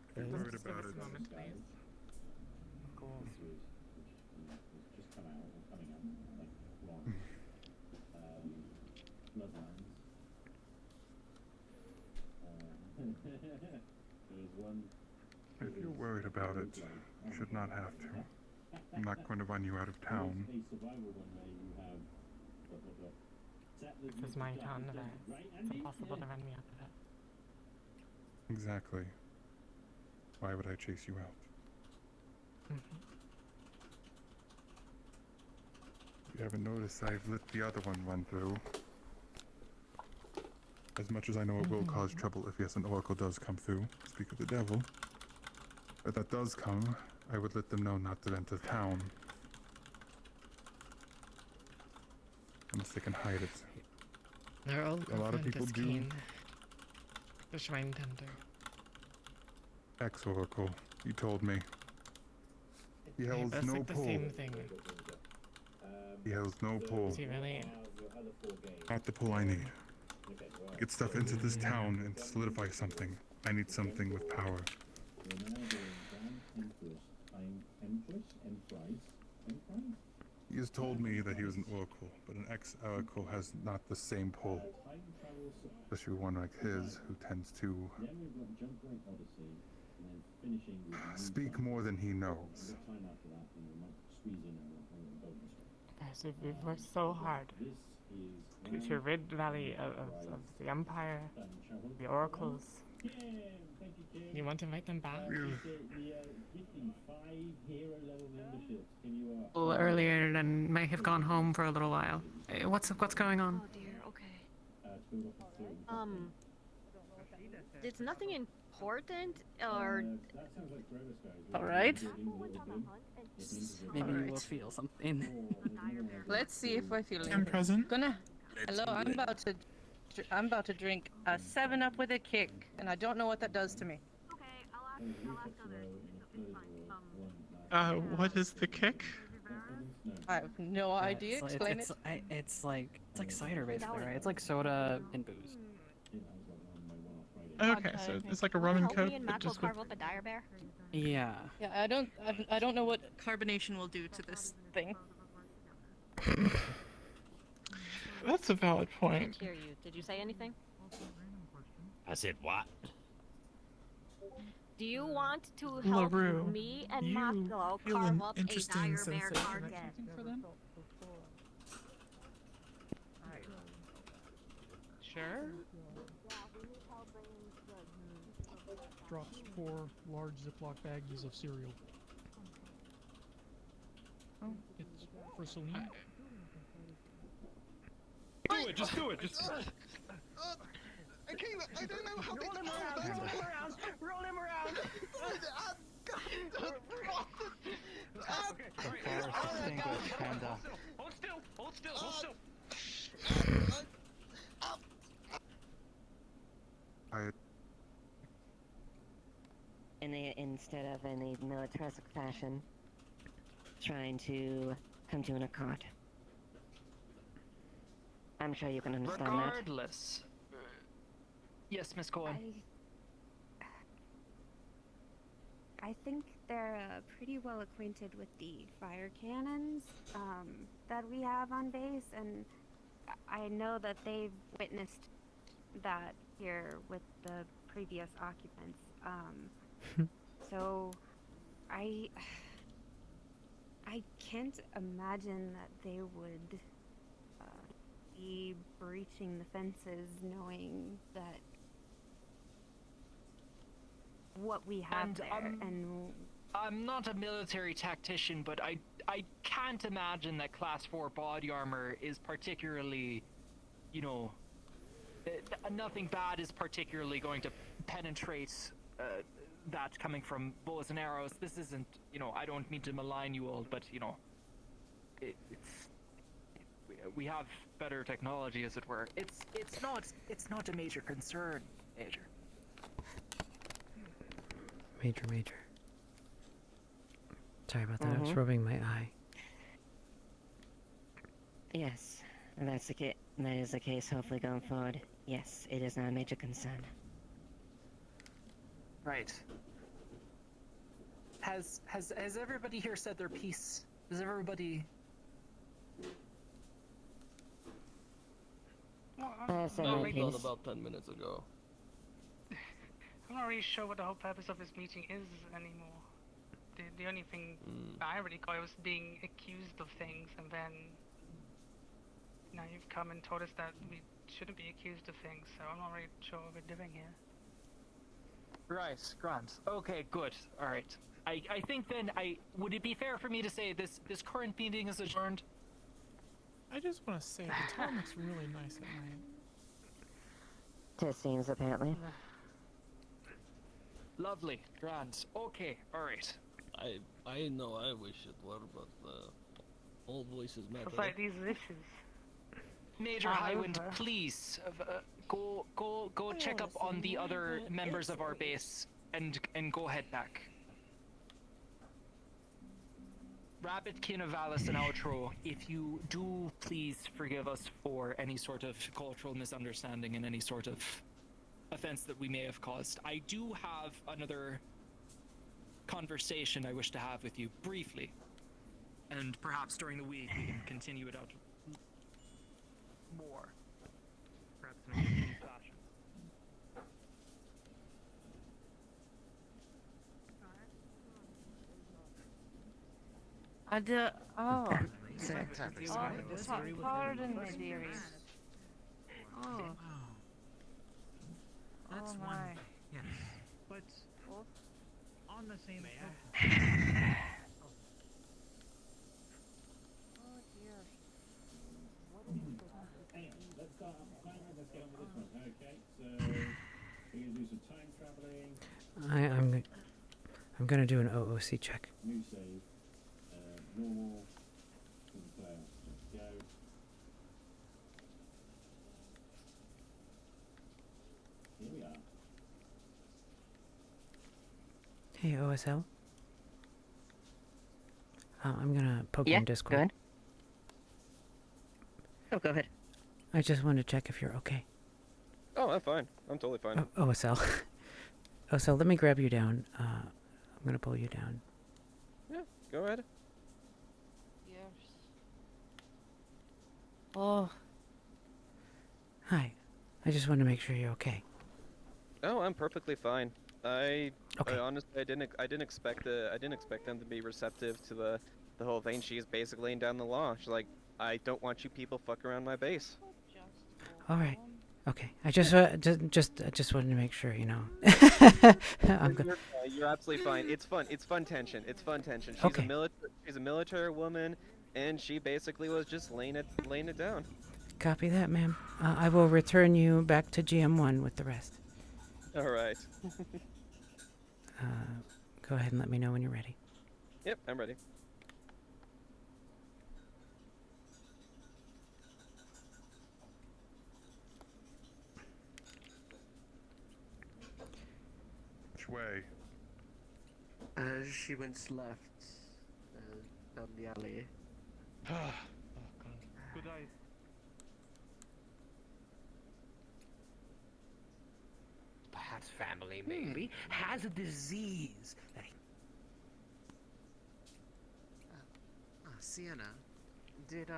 If you're worried about it. Moment, please. Cool. If you're worried about it, you should not have to. I'm not going to run you out of town. This is my town, Nevada. It's impossible to run me out of it. Exactly. Why would I chase you out? You haven't noticed I've let the other one run through. As much as I know it will cause trouble if yes, an oracle does come through. Speak of the devil. If that does come, I would let them know not to enter town. Unless they can hide it. They're all A lot of people do. keen. The shrine tender. Ex-oracle, he told me. He holds That's no like the pull. same thing. He holds no pull. Is he really? Not the pull I need. Get stuff into this town and solidify something. I need something with power. He has told me that he was an oracle, but an ex-oracle has not the same pull. Especially one like his, who tends to speak more than he knows. Guys, we've worked so hard to rid the Valley of the Empire, the Oracles. You want to invite them back? A little earlier than may have gone home for a little while. What's going on? Oh dear, okay. It's nothing important, or... Alright. Maybe you will Alright. feel something. Let's see if I feel I'm present. Hello, I'm about to drink a 7-Up with a kick, and I don't know what that does to me. What is the kick? I have no idea. Explain it. It's like cider basically, right? It's like soda and booze. Okay, so it's like a rum and coke, but just with... a dire bear? Yeah. Yeah, I don't know what carbonation will do to this thing. That's a valid point. Hear you. Did you say anything? I said what? Do you want to help LaRue, me and you Mako feel carve an up a interesting dire bear sensation. carcass? For them? Sure. Drops 4 large Ziploc baggies of cereal. Oh. It's for Celine. Do it, just do it, just... I don't know how roll him around, roll him around. Hold still, hold still, hold still. Instead of in a militaristic fashion, trying to come to an accord. I'm sure you can understand that. Regardless. Yes, Miss Cohen. I think they're pretty well acquainted with the fire cannons that we have on base, and I know that they've witnessed that here with the previous occupants. So I can't imagine that they would be breaching the fences knowing that what we have And, there, and I'm not a military tactician, but I can't imagine that Class 4 body armor is particularly, you know, nothing bad is particularly going to penetrate that coming from bows and arrows. This isn't, you know, I don't mean to malign you all, but, you know, we have better technology, as it were. It's not a major concern, Major. Major. Sorry about that, I was rubbing my eye. Yes, that is the case hopefully going forward. Yes, it is not a major concern. Right. Has everybody here said their piece? Has everybody... I said I my was done piece. about 10 minutes ago. I'm not really sure what the whole purpose of this meeting is anymore. The only thing I really got was being accused of things, and then now you've come and told us that we shouldn't be accused of things, so I'm not really sure what we're doing here. Right, grand. Okay, good. Alright. I think then would it be fair for me to say this current meeting is adjourned? I just want to say the town looks really nice at night. It seems, apparently. Lovely, grand. Okay, alright. I know I wish it were, but all voices matter. It's like these issues. Major Highwind, please go check up on the other members of our base and go head back. Rabbit, Kinavalis, and Outro, if you do, please forgive us for any sort of cultural misunderstanding and any sort of offense that we may have caused. I do have another conversation I wish to have with you briefly, and perhaps during the week we can continue it out more. Perhaps in a continued fashion. Pardon me, dearie. Oh. That's Oh one my. thing, yes. But on the same Oh dear. Hang on, let's start up. Let's get on with this one. Okay, so we're gonna do some time traveling. I'm gonna do an OOC check. New save. Normal. Player. Let's go. Here we are. Hey, OSL. I'm gonna poke you Yeah, in Discord. go ahead. Oh, go ahead. I just wanted to check if you're okay. Oh, I'm fine. I'm totally fine. Oh, OSL. OSL, let me grab you down. I'm gonna pull you down. Yeah, go ahead. Yes. Oh. Hi. I just wanted to make sure you're okay. Oh, I'm perfectly fine. I honestly I didn't expect them to be receptive to the whole thing. She's basically laying down the law. She's like, I don't want you people fuck around my base. All right. Okay. I just wanted to make sure, you know. You're absolutely fine. It's fun. It's fun tension. It's fun tension. Okay. She's a military woman, and she basically was just laying it down. Copy that, ma'am. I will return you back to GM1 with the rest. All right. Go ahead and let me know when you're ready. Yep, I'm ready. Which way? She went left down the alley. Oh god. Good eye. Perhaps family, maybe, has a disease that he... Sienna, did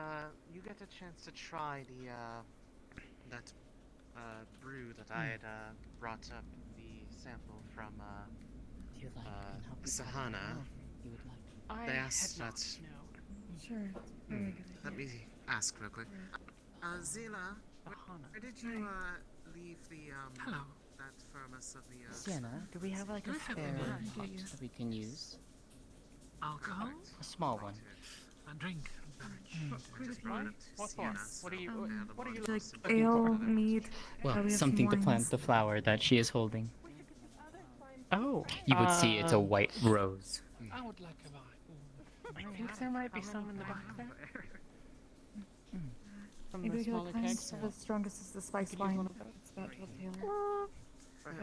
you get a chance to try the that brew that I had brought up, the sample from Sahana? They asked that. Sure. Very good. Let me ask real quick. Zila, where did you leave the that thermos of the Sienna, do we have like a spare pot that we can use? Alcohol? A small one. A drink. What for? What are you Like ale, mead. Well, we have something to some plant wines. the flower that she is holding. Oh. You would see it's a white rose. I would like a vine. I think there might be some in the back there. From Maybe the we smaller got kind kegs. of the strongest is the spice wine. It's about 12 tailor.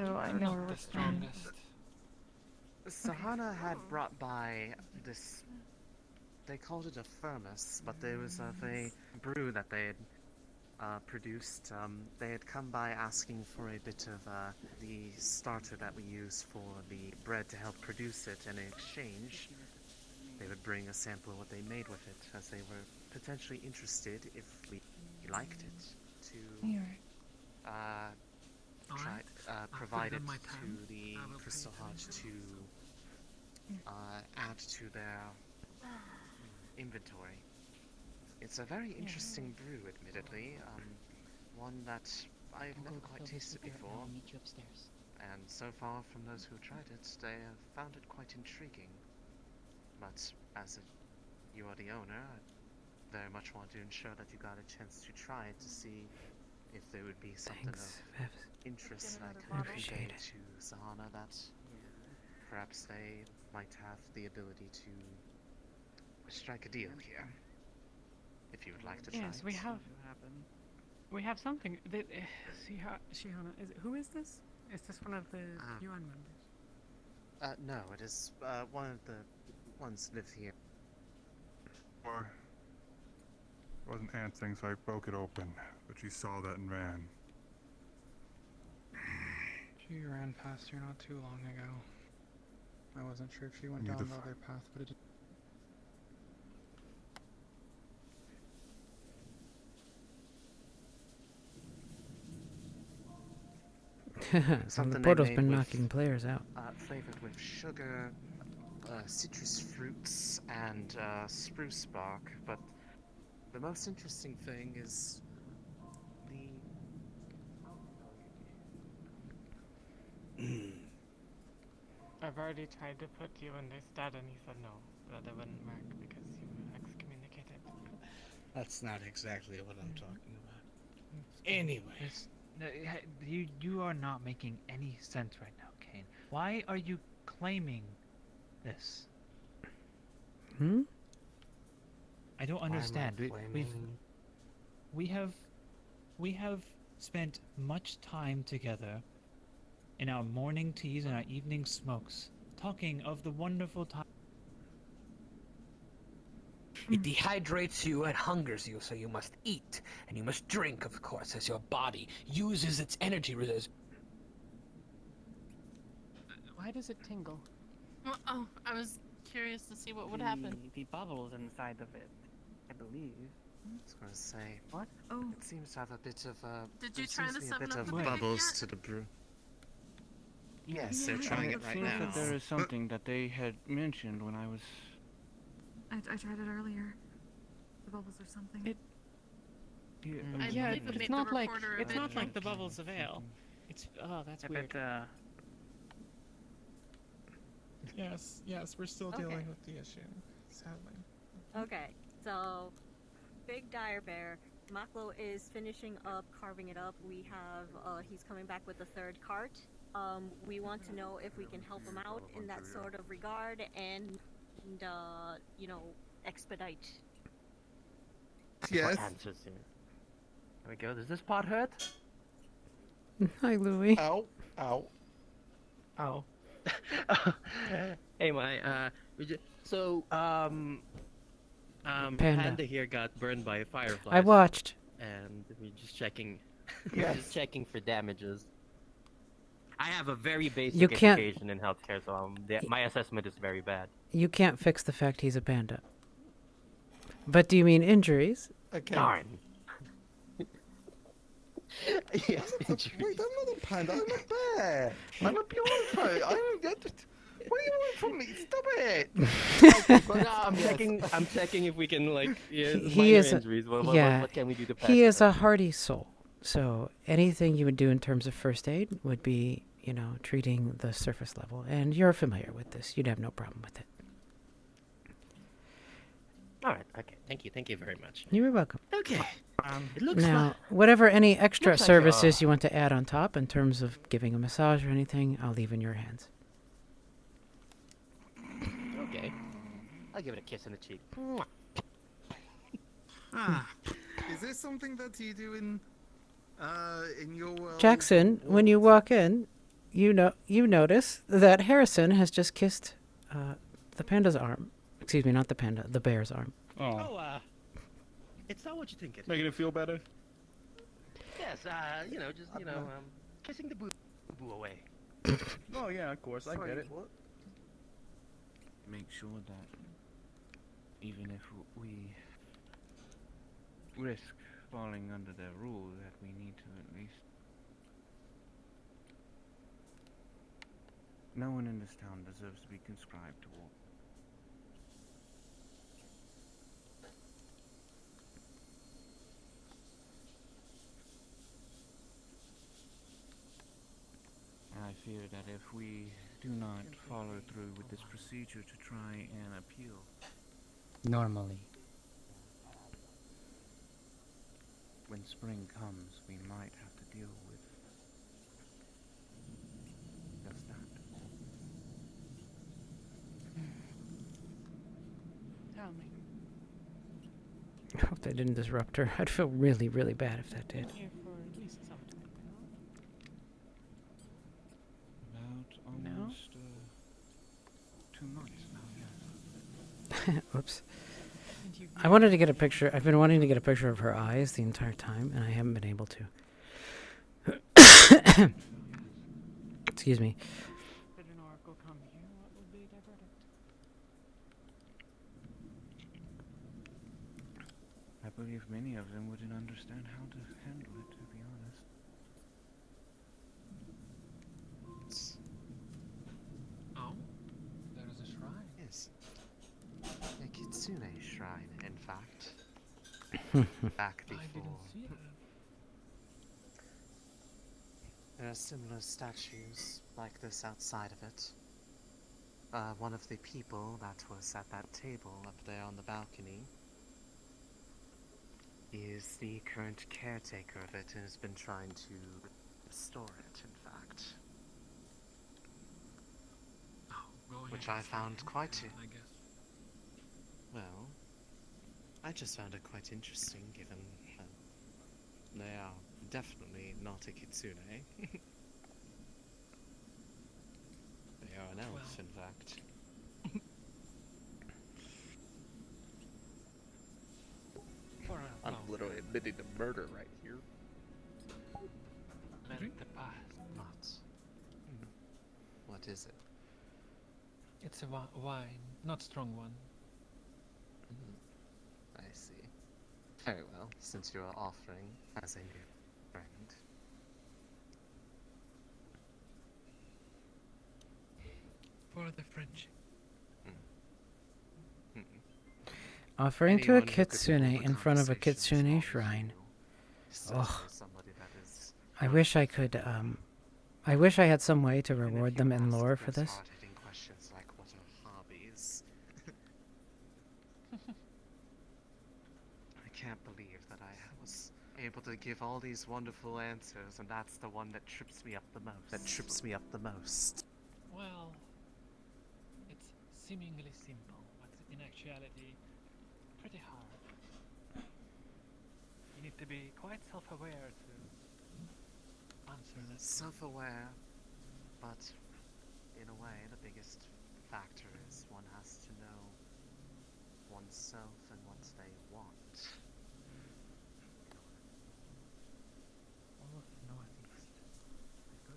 Oh, I know Not where the we're from. strongest. Sahana had brought by this. They called it a thermos, but there was a brew that they had produced. They had come by asking for a bit of the starter that we use for the bread to help produce it, and in exchange, they would bring a sample of what they made with it, as they were potentially interested, if we liked it, to Here. try. provided my to time, the I will pay Crystal for Heart to add to their inventory. It's a very interesting brew, admittedly. One that I've never quite tasted before. I'll meet you upstairs. And so far from those who have tried it, they have found it quite intriguing. But you are the owner, I very much want to ensure that you got a chance to try it to see if there would be something Thanks, of Vivs. interest that I could appreciate convey it. to Sahana that perhaps they might have the ability to strike a deal here. If you would like to try Yes, it. we have something. That, Shihana, who is this? Is this one of the UN members? No, it is one of the ones live here. Or wasn't answering, so I broke it open. But she saw that and ran. She ran past here not too long ago. I wasn't sure if she went Neither down the other path, but it didn't. So the Something they portal's made been with, knocking players out. Flavored with sugar, citrus fruits, and spruce bark. But the most interesting thing is the. I've already tried to put you in their stead, and he said no, that it wouldn't work because you were excommunicated. That's not exactly what I'm talking about. Anyways. You are not making any sense right now, Kane. Why are you claiming this? I don't understand. We have spent much time together in our morning teas and our evening smokes, talking of the wonderful time. It dehydrates you and hungers you, so you must eat. And you must drink, of course, as your body uses its energy reserves. Why does it tingle? Oh, I was curious to see what would happen. The bubbles inside of it, I believe. I was going to say. What? Oh. It seems to have a bit of Did there you try seems to to be a summon bit up of the bag bubbles yet? to the brew. Yes, Yeah, they're trying it right seems now. that there is something that they had mentioned when I was. I tried it earlier. The bubbles or something. Yeah, believe we it's made not the like reporter a it's bit not like the drunk. bubbles of ale. It's that's I weird. bet, Yes, we're still Okay. dealing with the issue, sadly. Okay, so Big Dire Bear, Maklo is finishing up carving it up. We have he's coming back with the third cart. We want to know if we can help him out in that sort of regard and you know, expedite. Yes. Answers here. There we go. Does this part hurt? Hi, Louie. Ow. Ow. Ow. Anyway, Panda here got burned by a firefly. I watched. And we're just checking. Yes. We're just checking for damages. I have a very basic You can't- education in healthcare, so my assessment is very bad. You can't fix the fact he's a panda. But do you mean injuries? Okay. Darn. Yes, Wait, I'm not a panda. I'm a bear. I'm a purified. What do you want from me? Stop it! No, I'm checking if we can He minor is injuries. What can we do to patch he is them? a hardy soul. So anything you would do in terms of first aid would be, you know, treating the surface level. And you're familiar with this. You'd have no problem with it. All right. Okay. Thank you very much. You're welcome. Okay. It looks Now, whatever any extra looks like, services you want to add on top in terms of giving a massage or anything, I'll leave in your hands. Okay. I'll give it a kiss on the cheek. Is this something that you do in your world? Jackson, when you walk in, you notice that Harrison has just kissed the panda's arm. Excuse me, not the panda, the bear's arm. Oh, it's not what you think it is. Making it feel better? Yes, kissing the boo away. Oh yeah, of course, I get it. What? Make sure that even if we risk falling under their rule, that we need to at least No one in this town deserves to be conscribed to war. I fear that if we do not follow through with this procedure to try and appeal, Normally. when spring comes, we might have to deal with just that. Tell me. I hope that didn't disrupt her. I'd feel really, really bad if that did. Here for at least some time now. About almost 2 months now, yes. Oops. I wanted to get a picture. I've been wanting to get a picture of her eyes the entire time, and I haven't been able to. Excuse me. Did an oracle come here? What will be their verdict? I believe many of them wouldn't understand how to handle it, to be honest. Oh? There is a shrine. Yes. A Kitsune shrine, in fact. Back before. I didn't see that. There are similar statues like this outside of it. One of the people that was at that table up there on the balcony is the current caretaker of it and has been trying to restore it, in fact. Which I found quite... I guess. Well, I just found it quite interesting, given that they are definitely not a kitsune. They are an elf, in fact. I'm literally admitting to murder right here. Drink the past. Not. What is it? It's a wine, not strong one. I see. Very well, since you are offering as a new friend. For the friendship. Offering to a Anyone who could kitsune hold a in front of a conversation kitsune with shrine. Certainly Oh. somebody that is I wish I could, I wish I had some way to And if reward you them in ask lore those for this. hard-hitting questions like what are hobbies? I can't believe that I was able to give all these wonderful answers, and that's the one that trips me up the most. Well, it's seemingly simple, but in actuality, pretty hard. You need to be quite self-aware to answer this. Self-aware, but in a way, the biggest factor is one has to know oneself and what they want. All northeast. I go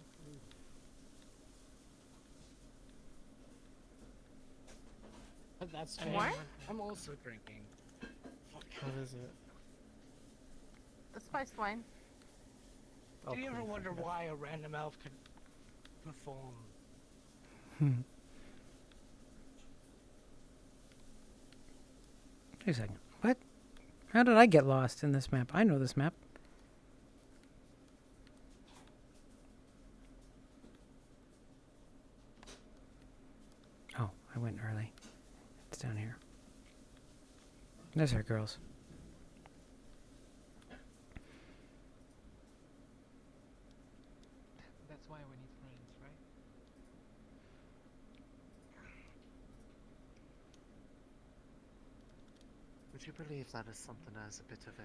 through. That's fine. what? I'm also drinking. What is it? The spiced wine. Do you ever wonder why a random elf could perform? Wait a second. What? How did I get lost in this map? I know this map. Oh, I went early. It's down here. There's our girls. That's why we need friends, right? Would you believe that is something as a bit of a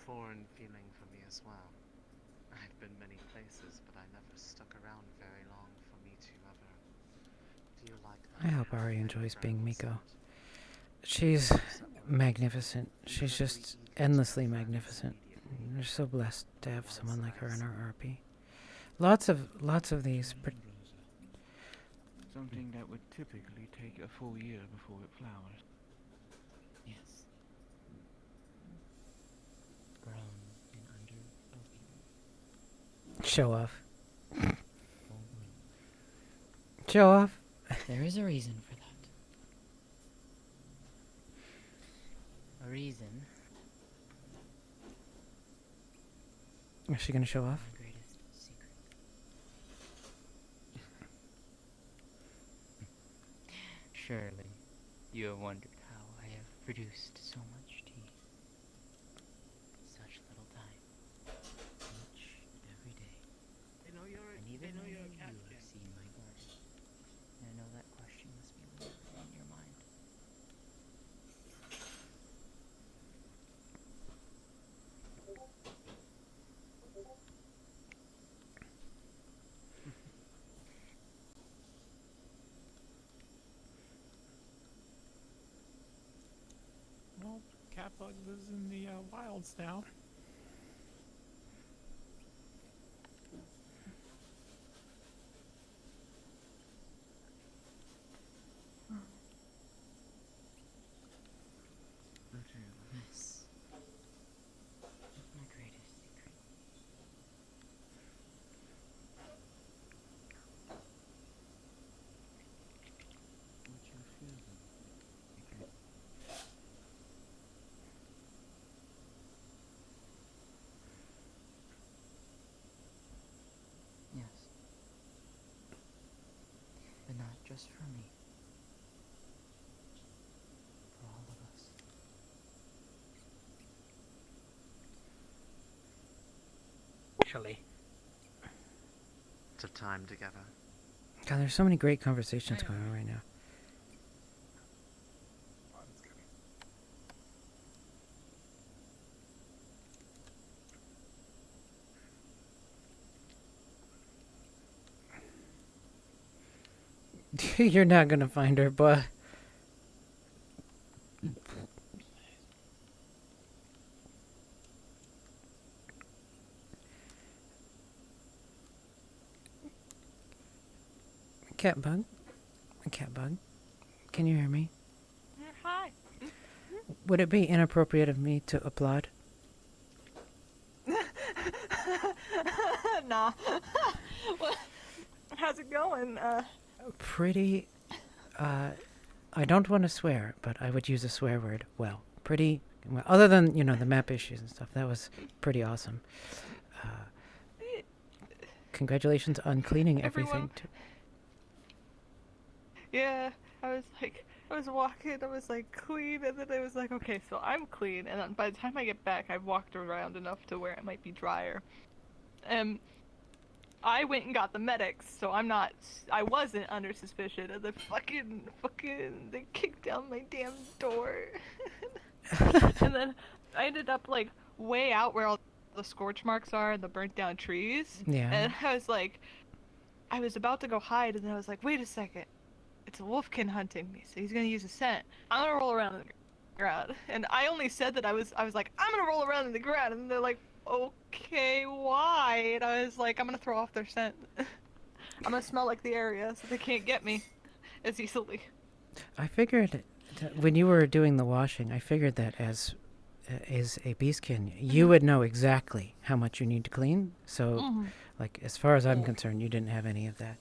foreign feeling for me as well? I've been many places, but I never stuck around very long for me to ever feel like I hope Ari enjoys being Miko. She's magnificent. She's just endlessly magnificent. We're so blessed to have someone like her in our RP. Lots of these. Something that would typically take a full year before it flowers. Yes. Grown in under a week. Show off. show off. There is a reason for that. A reason. Is she gonna show off? My greatest secret. Surely, you have wondered how I have produced so much tea. Such little time. Each and every day. And even when you have seen my garden, I know that question must be lingering in your mind. Well, Catbug lives in the wilds now. This is my greatest secret. What's your feeling? Yes. But not just for me. For all of us. Actually, to time together. God, there's so many great conversations going on right now. You're not gonna find her, but Catbug, Catbug, can you hear me? Hi. Would it be inappropriate of me to applaud? Nah. Well, how's it going? Pretty, I don't want to swear, but I would use a swear word. Well, pretty, well, other than, you know, the map issues and stuff, that was pretty awesome. Congratulations on cleaning everything. Yeah, I was walking, I was like clean, and then I was like, okay, so I'm clean, and then by the time I get back, I've walked around enough to where it might be drier. I went and got the medics, so I wasn't under suspicion, and then fucking, they kicked down my damn door. And then I ended up, like, way out where all the scorch marks are and the burnt down trees. Yeah. And I was about to go hide, and then I was like, wait a second. It's a wolfkin hunting me, so he's gonna use a scent. I'm gonna roll around in the ground. And I only said that I was like, I'm gonna roll around in the ground, and they're like, okay, why? And I was like, I'm gonna throw off their scent. I'm gonna smell like the area, so they can't get me as easily. I figured that when you were doing the washing, I figured that as a beastkin, you would know exactly how much you need to clean. So, like, as far as I'm concerned, you didn't have any of that.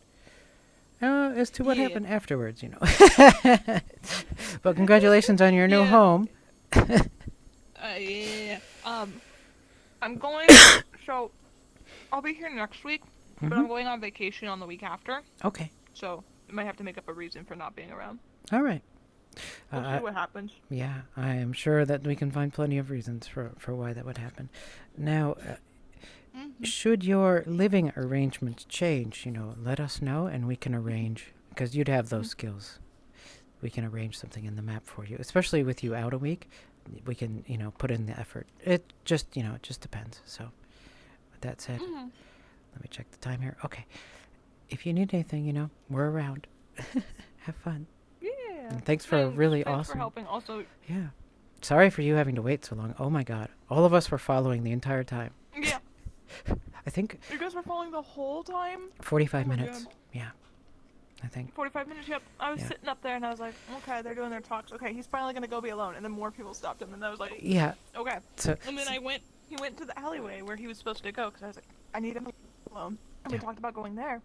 As to what happened afterwards, you know. But congratulations on your new home. Yeah. I'm going, so I'll be here next week, but I'm going on vacation on the week after. Okay. So I might have to make up a reason for not being around. All right. We'll see what happens. Yeah, I am sure that we can find plenty of reasons for why that would happen. Now, should your living arrangements change, you know, let us know and we can arrange, because you'd have those skills. We can arrange something in the map for you, especially with you out a week. We can, you know, put in the effort. It just, you know, it just depends. So, with that said, let me check the time here. Okay. If you need anything, you know, we're around. Have fun. Yeah. And thanks for a really thanks awesome. for helping. Also. Yeah. Sorry for you having to wait so long. Oh my God. All of us were following the entire time. Yeah. I think You guys were following the whole time? 45 Oh my minutes. God. Yeah. I think. 45 minutes, yep. I was Yeah. sitting up there and I was like, okay, they're doing their talks. Okay, he's finally gonna go be alone. And then more people stopped him and I was like, Yeah. okay. So- And then he went to the alleyway where he was supposed to go because I was like, I need him alone. And we talked about going there.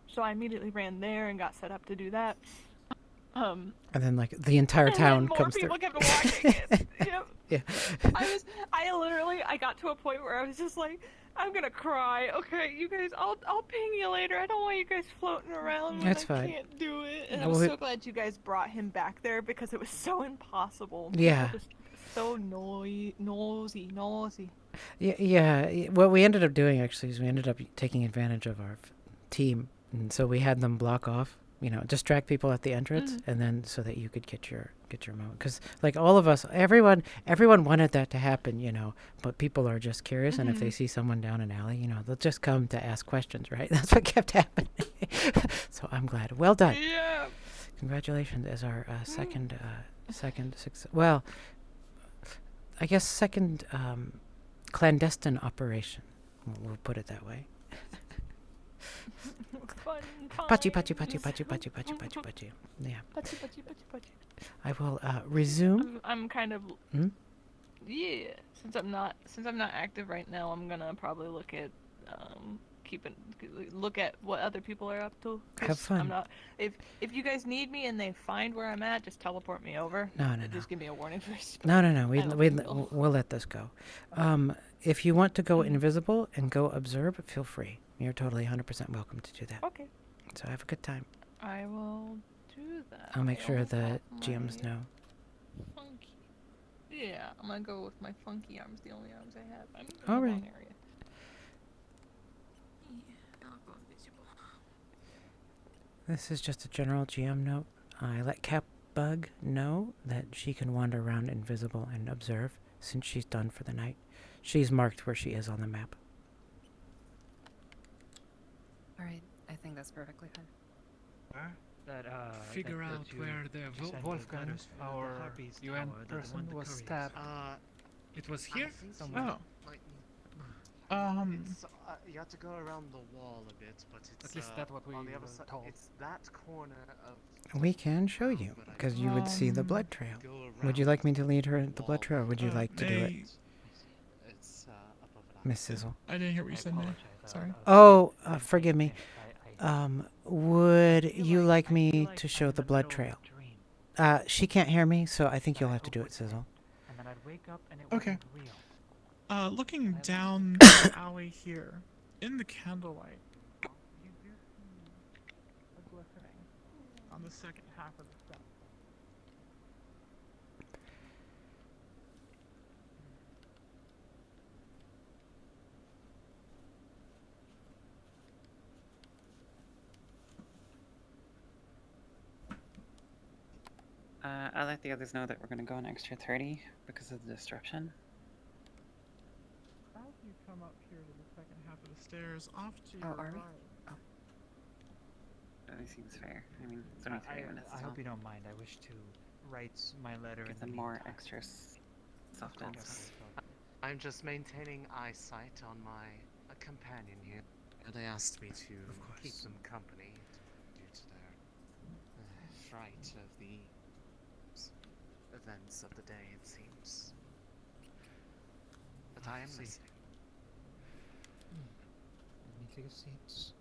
So I immediately ran there and got set up to do that. And then like the entire And town then more comes people through. kept walking. Yep. Yeah. I got to a point where I was just like, I'm gonna cry. Okay, you guys, I'll ping you later. I don't want you guys floating around when That's I fine. can't do it. And Well, I'm so glad you guys brought him back there because it was so impossible. Yeah. People just so nosy. Yeah. What we ended up doing actually is we ended up taking advantage of our team, and so we had them block off, distract people at the entrance, and then so that you could get your moment. Because like all of us, everyone wanted that to happen, but people are just curious, and if they see someone down an alley, they'll just come to ask questions, right? That's what kept happening. So I'm glad. Well done. Yeah. Congratulations as our second success. Well, I guess second clandestine operation. We'll put it that way. Fun Pachi. Yeah. Pachi. I will resume. I'm kind of. Hmm? Yeah. Since I'm not active right now, I'm gonna probably look at look at what other people are up to. 'Cause Have fun. I'm not. If you guys need me and they find where I'm at, just teleport me over. No. Just give me a warning first. No. We'll let this go. If you want to go invisible and go observe, feel free. You're totally 100% welcome to do that. Okay. So have a good time. I will do that. I'll make I sure almost the have GMs my know. Funky. Yeah, I'm gonna go with my funky arms. The only arms I have. I'm in All the right. wrong area. I'll go invisible. This is just a general GM note. I let Catbug know that she can wander around invisible and observe since she's done for the night. She's marked where she is on the map. Alright, I think that's perfectly fine. Figure out where the Wolfgang, our UN person, was stabbed. It was here? Oh. You have to go around the wall a bit, but it's At least that's what we on the other were side. told. It's that corner of. We can show you, because you would see the blood trail. Would you like me to lead her at the blood trail, or would you like to do it, It's above an Miss Sizzle? I didn't hear what you said there. Sorry. Oh, forgive me. Would you like me to show the blood trail? She can't hear me, so I think you'll have to do it, Sizzle. Okay. Looking down the alley here, in the candlelight, you do see a glistening on the second half of the step. I'll let the others know that we're gonna go an extra 30 because of the disruption. As you come up here to the second half of the stairs, off to Oh, your are we? right. Oh. That seems fair. I mean, it's only 3 minutes. I hope you don't mind. I wish to write my letter Give in the them more meantime. extra softens. Yes. I'm just maintaining eyesight on my companion here. They asked me to keep them company due to their fright of the events of the day, it seems. But I am see. listening. Let me take a seat.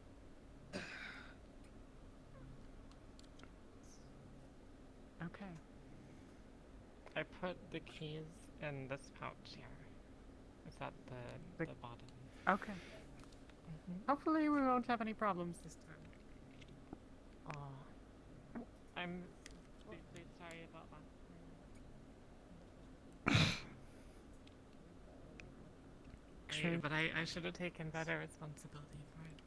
Okay. I put the keys in this pouch here. Is that the bottom? Okay. Hopefully we won't have any problems this time. Oh. I'm deeply sorry about last time. True, but I should have taken better responsibility for it.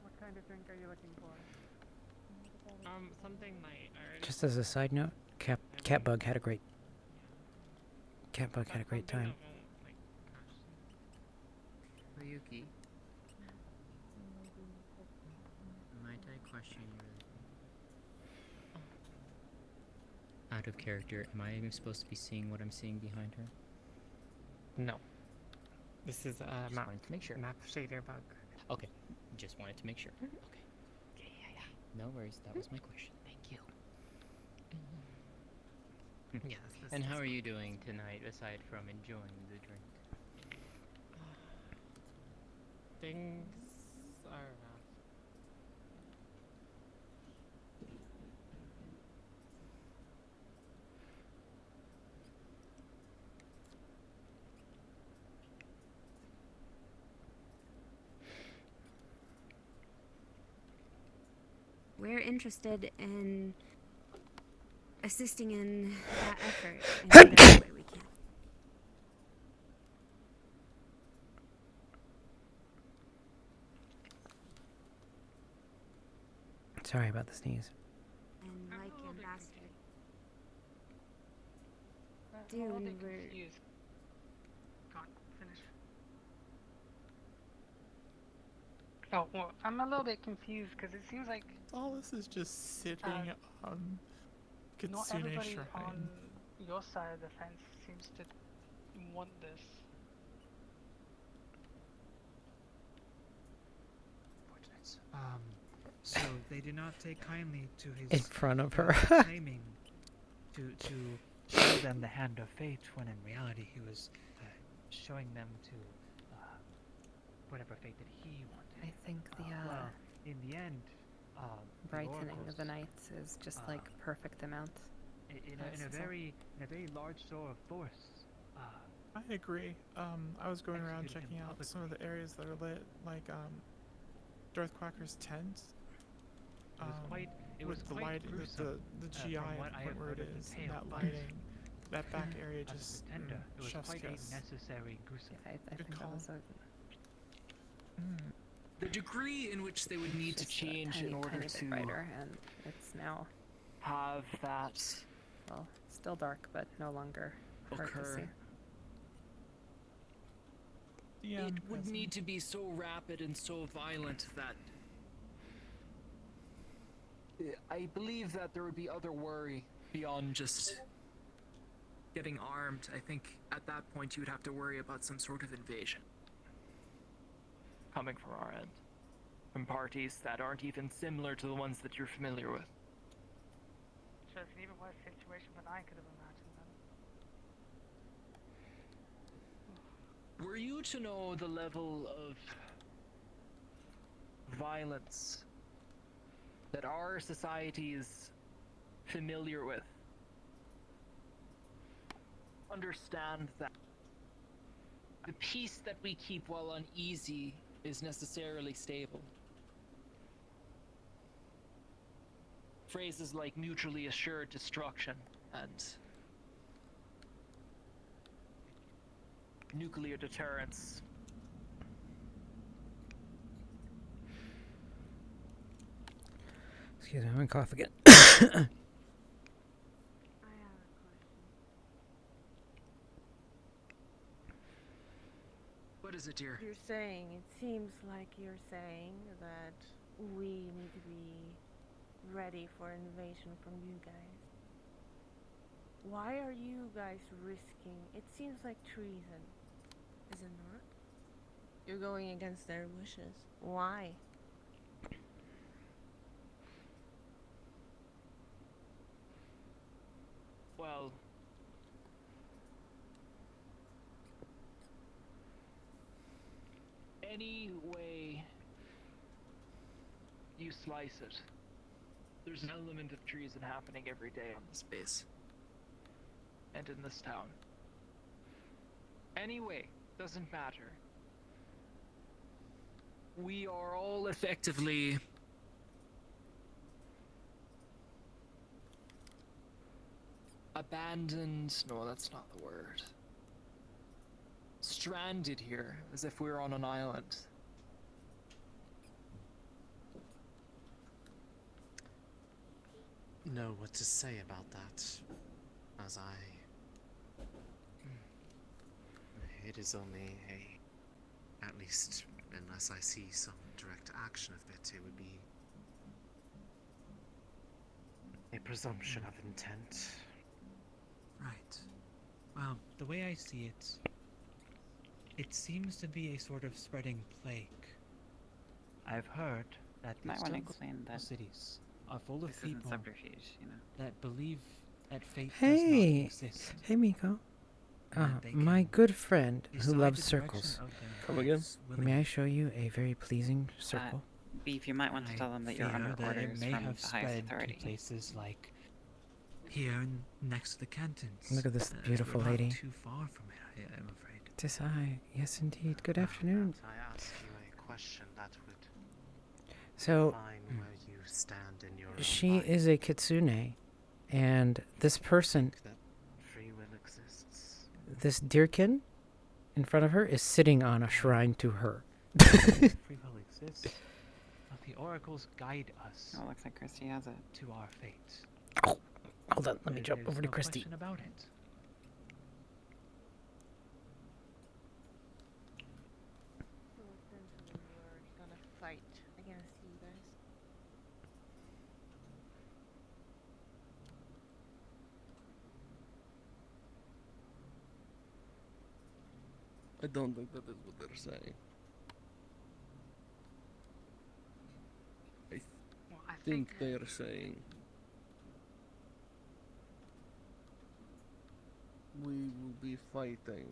What kind of drink are you looking for? Something light. Just as a side note, Catbug had a great time. Ryuki. Might I question you really quick? Out of character, am I even supposed to be seeing what I'm seeing behind her? No. This is a Just wanted to make sure. map shader bug. Okay, just wanted to make sure. Okay. Yeah. No worries, that was my question. Thank you. Yes. And how are you doing tonight, aside from enjoying the drink? Things are rough. we're interested in assisting in that effort in whatever way we can. Sorry about the sneeze. And like Ambassador Dune, we're... Go on, finish. Oh, well, I'm a little bit confused because it seems like All this is just sitting on not Kitsune everybody Shrine. on your side of the fence seems to want this. So they did not take kindly to his In front of her. claiming to show them the hand of fate, when in reality he was showing them to whatever fate that he wanted. I think the well, in the end, brightening of the nights is just like perfect amount. In a very large show of force. I agree. I was going around checking out some of the areas that are lit, like Darthquacker's tent. It was with the quite lighting, gruesome, the from GI what I have where heard it of the is, tale, and that but lighting, that back area as a just pretender, it was chef's quite kiss. a necessary gruesome. I Good think call. that was a The degree in which they would need to change in order tiny to bit brighter, and it's now have that well, still dark, but no longer hard to occur. see. It would need to be so rapid and so violent that I believe that there would be other worry beyond just getting armed. I think at that point you would have to worry about some sort of invasion coming from our end, from parties that aren't even similar to the ones that you're familiar with. So it's an even worse situation than I could have imagined then. Were you to know the level of violence that our society is familiar with, understand that the peace that we keep while uneasy is necessarily stable. Phrases like mutually assured destruction and nuclear deterrence. Excuse me, I'm gonna cough again. What is it, dear? You're saying, it seems like you're saying that we need to be ready for invasion from you guys. Why are you guys risking? It seems like treason, is it not? You're going against their wishes. Why? Well, any way you slice it, there's an element of treason happening every day on this base and in this town. Anyway, doesn't matter. We are all effectively abandoned. No, that's not the word. Stranded here, as if we were on an island. Know what to say about that, as it is only at least unless I see some direct action of it, it would be a presumption of intent. Right. Well, the way I see it, it seems to be a sort of spreading plague. I've heard that Might these wanna jungle explain that cities are full of this isn't people subterfuge, you know. that believe that fate does Hey, not exist. hey, Miko. My good friend who loves circles. Come again? May I show you a very pleasing circle? Beef, you might want to tell them that you're Fear under that orders it may from have the highest spread authority. to places like here next to the cantons. Look at this as beautiful we're lady. Not too far from it, I'm afraid. Tis I. Yes, indeed. Good afternoon. I ask you a question that would So, define where you stand in your own She light. is a kitsune, and this person, That free will exists. this deerkin in front of her, is sitting on a shrine to her. Free will exists. But the oracles guide us. Oh, looks like Christy has it. To our fate. Oh, hold on, let me jump There's over to no Christy. question about it. So essentially, we're gonna fight against you guys. I don't think that is what they're saying. I think they are saying we will be fighting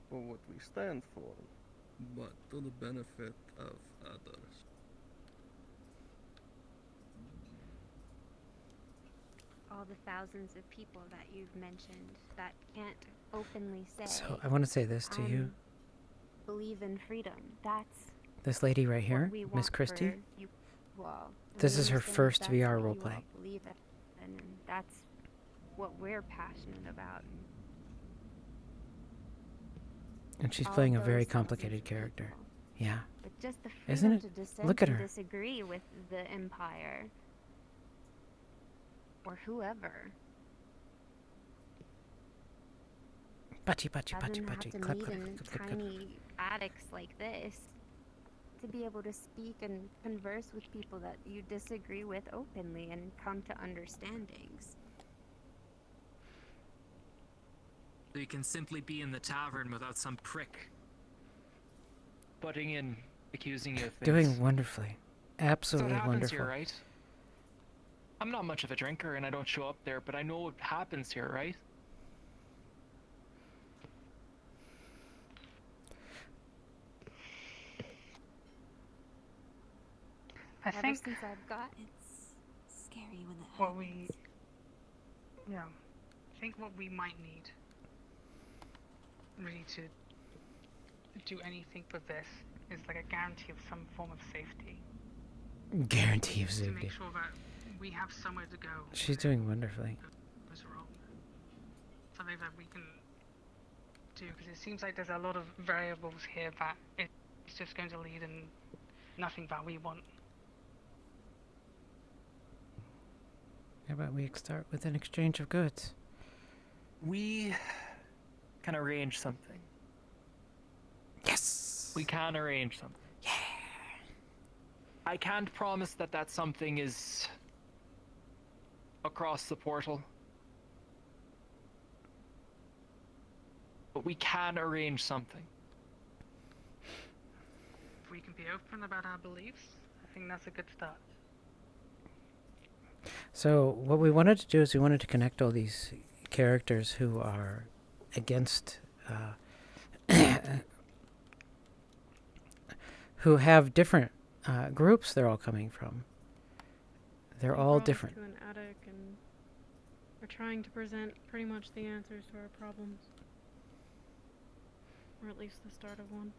for what we stand for, but to the benefit of others. All the thousands of people that you've mentioned that can't openly say. So I want to say this to you. Believe in freedom. That's This lady right here, what we Miss want Christy, for you. Well, this we is her understand first that's VR what you roleplay. all believe in, and that's what we're passionate about. And she's All playing a those very thousands complicated of character. people. Yeah. But just the Isn't freedom it? to dissent Look at and her. disagree with the Empire or whoever. Pachi, pachi, pachi, Doesn't have pachi. to Clap, meet clap, in clap, clap, clap. tiny attics like this to be able to speak and converse with people that you disagree with openly and come to understandings. So you can simply be in the tavern without some prick butting in, accusing you of things. Doing wonderfully. That's Absolutely what happens wonderful. here, right? I'm not much of a drinker and I don't show up there, but I know what happens here, right? I think Ever since I've got it's scary when that what happens. I think what we might need really to do anything with this is like a guarantee of some form of safety. Guarantee of To safety. make sure that we have somewhere to go. She's doing wonderfully. Goes wrong. Something that we can do, because it seems like there's a lot of variables here that it's just going to lead in nothing that we want. How about we start with an exchange of goods? We can arrange something. Yes! We can arrange something. Yeah! I can't promise that that something is across the portal. But we can arrange something. If we can be open about our beliefs, I think that's a good start. So what we wanted to do is we wanted to connect all these characters who are against, who have different groups they're all coming from. They're all different. To an attic, and we're trying to present pretty much the answers to our problems, or at least the start of one.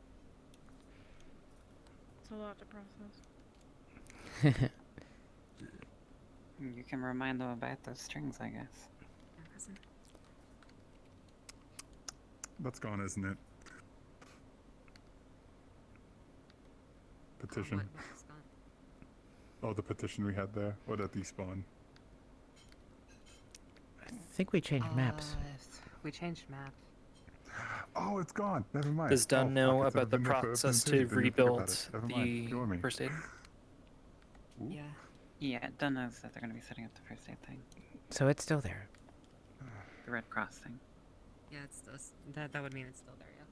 It's a lot to process. You can remind them about those strings, I guess. That's gone, isn't it? Petition. Oh, the petition we had there. What at despawn? I think we changed maps. We changed maps. Oh, it's gone. Never mind. Does Dunn know fuck, it's about the been there for process open to page, didn't think about rebuild it. Never mind. Ignore me. the first aid? Yeah. Yeah, Dunn knows that they're going to be setting up the first aid thing. So it's still there. The Red Cross thing. Yeah, it's that would mean it's still there, yeah.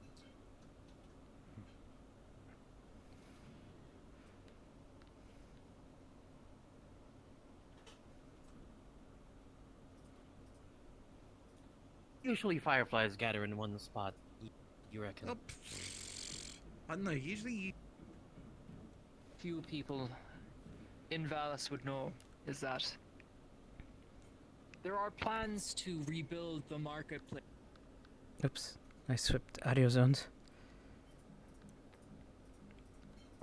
Usually fireflies gather in one spot. You reckon? I don't know, usually Few people in Valis would know is that there are plans to rebuild the marketplace. Oops. I swapped audio zones.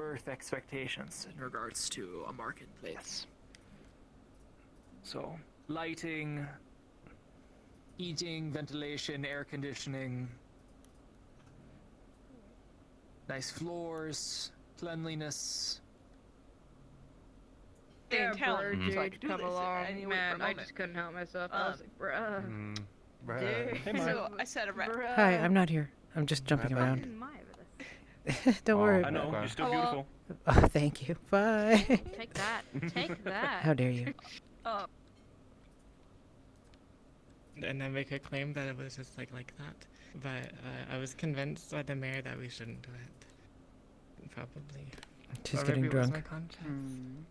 Earth expectations in regards to a marketplace. So, lighting, heating, ventilation, air conditioning, nice floors, cleanliness. Yeah, Bird so I dude could do come this along. anyway for a Man, I moment. just couldn't help myself. I was like, bruh. Bruh. Hey, Mark. So I said a rat. Hi, I'm not here. I'm just jumping Bye-bye. around. Don't worry I about know, it. you're still beautiful. Oh, thank you. Bye. Take that. Take that. How dare you? And I make a claim that it was just like that. But I was convinced by the mayor that we shouldn't do it. Probably. She's Or getting maybe it was drunk. my conscience.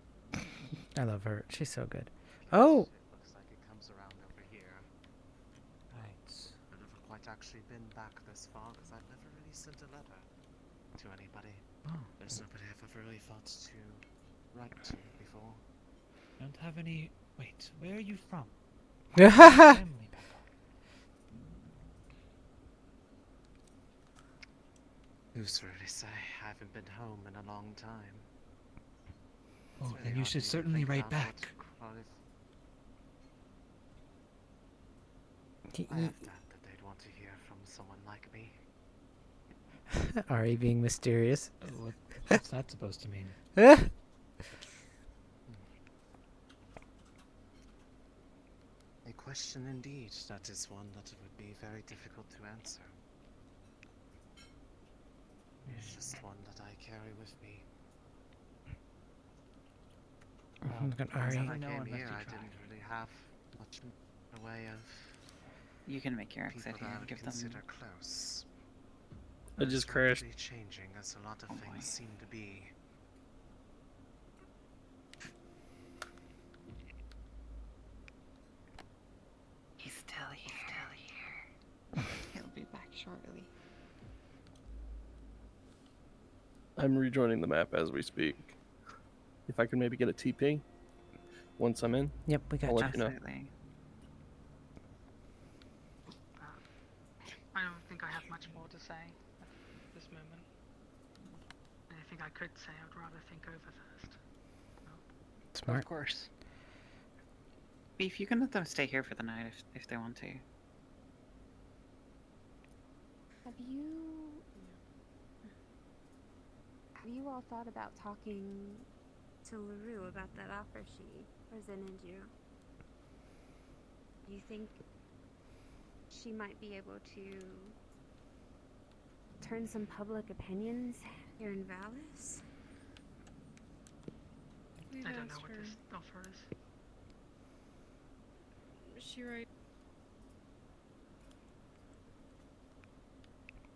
I love her. She's so good. Oh! Looks like it comes around over here. Right. I've never quite actually been back this far because I've never really sent a letter to anybody. Oh. There's nobody I've ever really thought to write to before. Don't have any. Wait, where are you from? Who's to really say? I haven't been home in a long time. Oh, It's then really you hard should to certainly think write about back. what if I have doubt that they'd want to hear from someone like me. Ari being mysterious. What's that supposed to mean? A question indeed. That is one that would be very difficult to answer. It's just one that I carry with me. Look at When Ari. I came here, I didn't really have much in the way of You can make your people exit that here I and would give them. consider close. I just It's crashed. rapidly changing, as a lot of things seem to be. He's still here. He'll be back shortly. I'm rejoining the map as we speak. If I can maybe get a TP once I'm in. Yep, we got I'll you. let you know. Absolutely. I don't think I have much more to say at this moment. Anything I could say, I'd rather think over first. Smart. Of course. Beef, you can let them stay here for the night if they want to. Have you all thought about talking to LaRue about that offer she presented you? Do you think she might be able to turn some public opinions here in Vallis? We've I don't know asked what her. this offer is. Is she right?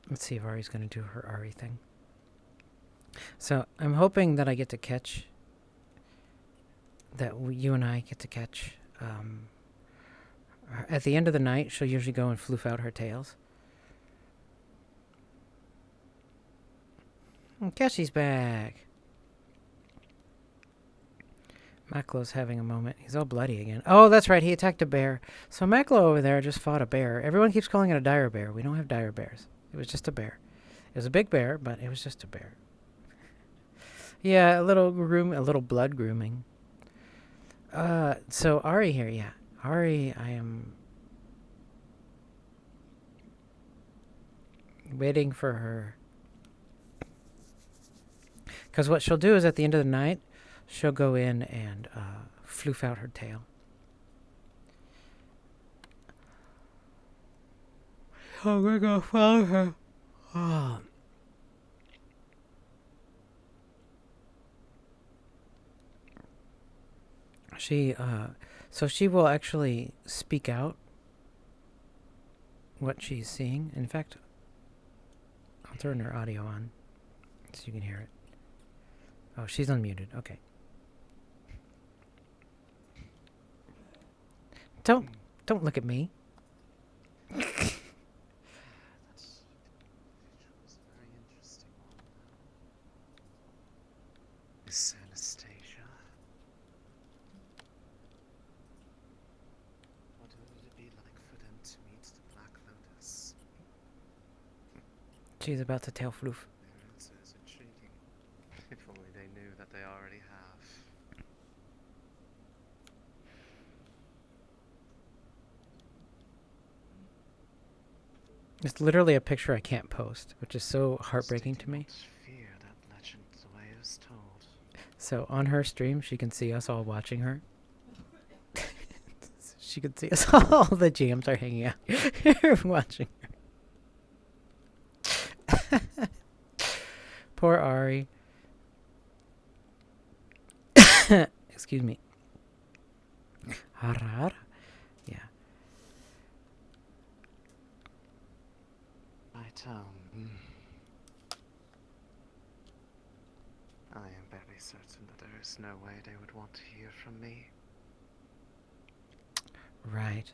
Let's see if Ari's going to do her Ari thing. So I'm hoping that I get to catch, that you and I get to catch, at the end of the night, she'll usually go and floof out her tails. Keshi's back. Maklow's having a moment. He's all bloody again. Oh, that's right. He attacked a bear. So Maklow over there just fought a bear. Everyone keeps calling it a dire bear. We don't have dire bears. It was just a bear. It was a big bear, but it was just a bear. Yeah, a little blood grooming. So Ari here, yeah. Ari, I am waiting for her. Because what she'll do is at the end of the night, she'll go in and floof out her tail. Oh, we're gonna follow her. Oh. So she will actually speak out what she's seeing. In fact, I'll turn her audio on so you can hear it. Oh, she's unmuted. Okay. Don't look at me. Miss Anastasia. What would it be like for them to meet the Black Lotus? She's about to tail floof. Their answer is intriguing. It It's literally a picture I can't post, which is so heartbreaking to me. Fear that legend the way it was told. So on her stream, she can see us all watching her. She can see us all. The jams are hanging out here watching her. Poor Ari. Excuse me. Harar? Yeah. Right, I am very certain that there is no way they would want to hear from me. Right.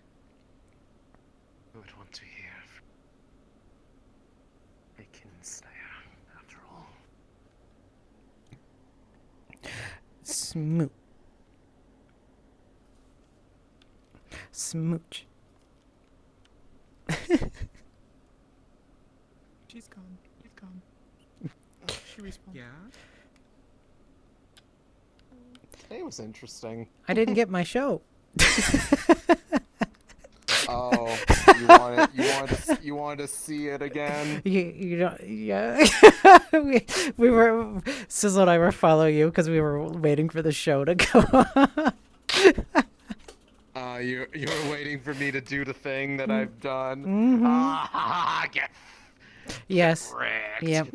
Who would want to hear from a kinslayer, after all? Smooch. Smooch. She's gone. She's gone. She respawned. Yeah? It was interesting. I didn't get my show. Oh, you wanted to see it again? You don't, yeah. we were, Sizzle and I were following you because we were waiting for the show to go on. You were waiting for me to do the thing that I've done. Mm-hmm. Get Yes. wrecked. Yep.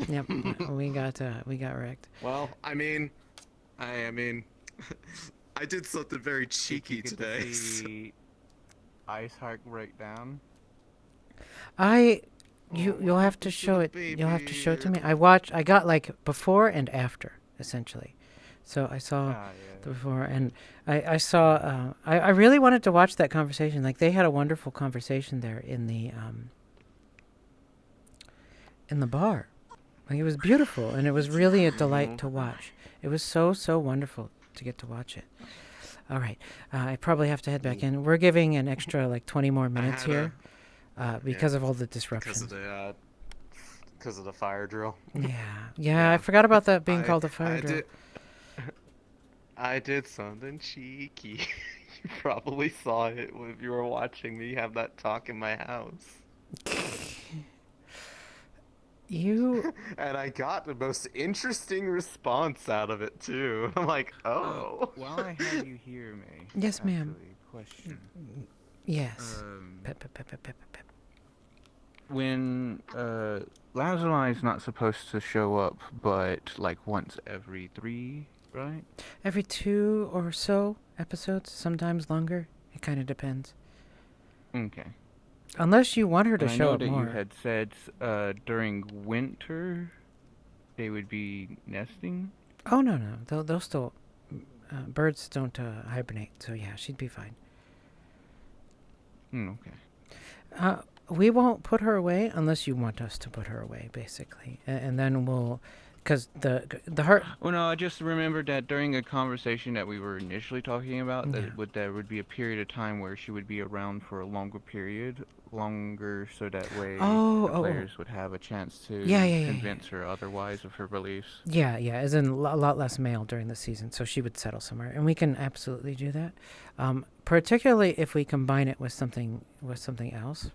We got wrecked. Well, I mean, I did something very cheeky today. Ice Heart breakdown. You'll have to show it. You'll have to show it to me. I got like before and after, essentially. So I saw the before, and I saw. I really wanted to watch that conversation. Like they had a wonderful conversation there in the bar. Like it was beautiful, and it was really a delight to watch. It was so wonderful to get to watch it. All right, I probably have to head back in. We're giving an extra like 20 more minutes here because of all the disruptions. Because of the fire drill. Yeah. I forgot about that being called a fire drill. I did something cheeky. You probably saw it if you were watching me have that talk in my house. And I got the most interesting response out of it too. I'm like, oh. While I have you here, May. Yes, ma'am. Question. Yes. Pep. When Lazuli is not supposed to show up, but like once every 3, right? Every 2 or so episodes, sometimes longer. It kind of depends. Okay. Unless you want her to and show I know up that more. you had said during winter they would be nesting. Oh no, they'll still. Birds don't hibernate, so yeah, she'd be fine. Okay. We won't put her away unless you want us to put her away, basically, and then we'll, because the heart. Well, no, I just remembered that during a conversation that we were initially talking about, Yeah. there would be a period of time where she would be around for a longer period, so that way the players would have a chance to convince her otherwise of her beliefs. Yeah, as in a lot less mail during the season, so she would settle somewhere, and we can absolutely do that. Particularly if we combine it with something else.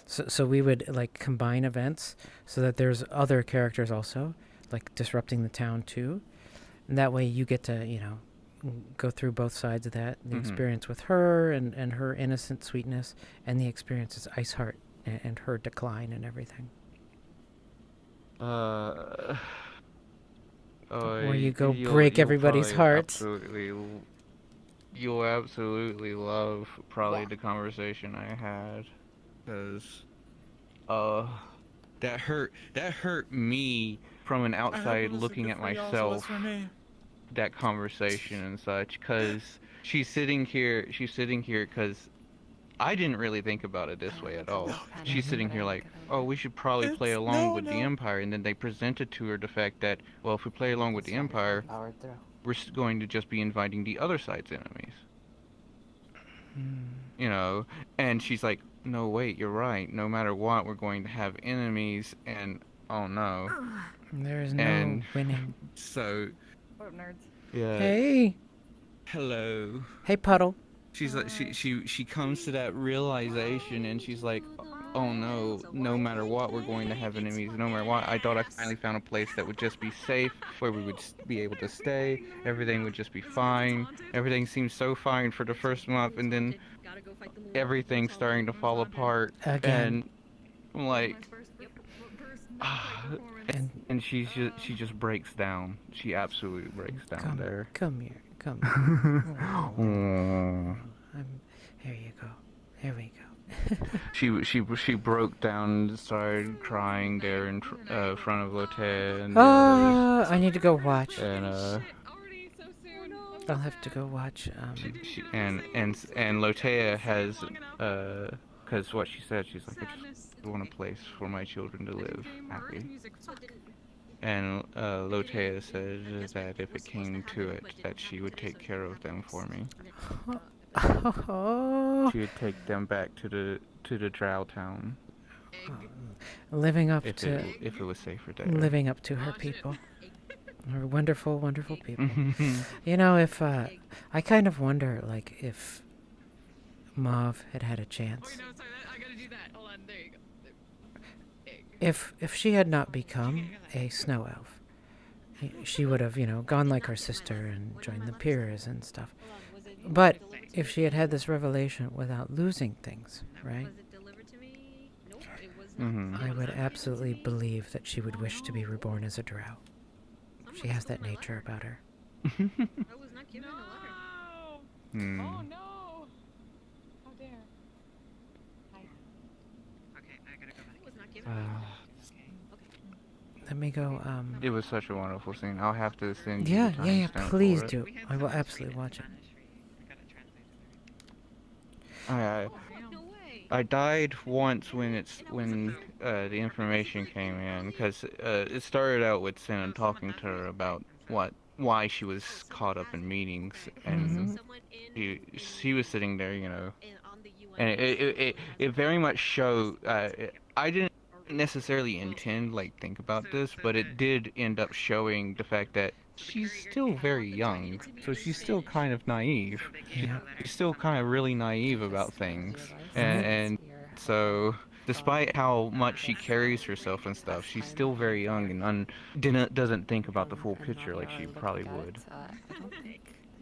So we would like combine events so that there's other characters also, like disrupting the town too, and that way you get to go through both sides of that, the experience with her and her innocent sweetness, and the experience as Iceheart and her decline and everything. Where you go break everybody's hearts. You'll absolutely love probably the conversation I had, because that hurt me from an outside looking at myself. That conversation and such, because she's sitting here because I didn't really think about it this way at all. She's sitting here like, oh, we should probably play along with the Empire, and then they presented to her the fact that, well, if we play along with the Empire, we're going to just be inviting the other side's enemies. And she's like, no, wait, you're right. No matter what, we're going to have enemies, and oh no. There's no winning. So... What up, nerds? Yeah. Hey. Hello. Hey, Puddle. she's like she comes to that realization, and she's like, oh no, no matter what, we're going to have enemies. No matter what, I thought I finally found a place that would just be safe, where we would be able to stay. Everything would just be fine. Everything seemed so fine for the first month, and then everything's starting to fall apart. Again. And I'm like, and she just breaks down. She absolutely breaks down there. Come here. Come here. Aw. Here you go. There we go. She broke down and started crying there in front of Lotte and Oh, I need to go watch. and I'll have to go watch. and Lotte has because what she said, she's like, I just want a place for my children to live happy. And Lotte said that if it came to it, that she would take care of them for me. She would take them back to the Drow town. Living up if to it was safer there. Living up to her people. Her wonderful, wonderful people. You know, if I kind of wonder, like, if Mauve had a chance. If she had not become a snow elf, she would have, gone like her sister and joined the peers and stuff. But if she had this revelation without losing things, right? I would absolutely believe that she would wish to be reborn as a drow. She has that nature about her. Oh no! How dare. Okay, I gotta go back. Let me go, It was such a wonderful scene. I'll have to send you Yeah, the yeah, timestamp please for it. do. I will absolutely watch it. I died once when the information came in, because it started out with Sin talking to her about why she was caught up in meetings, and she was sitting there, and it very much showed. I didn't necessarily intend think about this, but it did end up showing the fact that she's still very young, so she's still kind of naive. Yeah. She's still kind of really naive about things, and so despite how much she carries herself and stuff, she's still very young and doesn't think about the full picture like she probably would.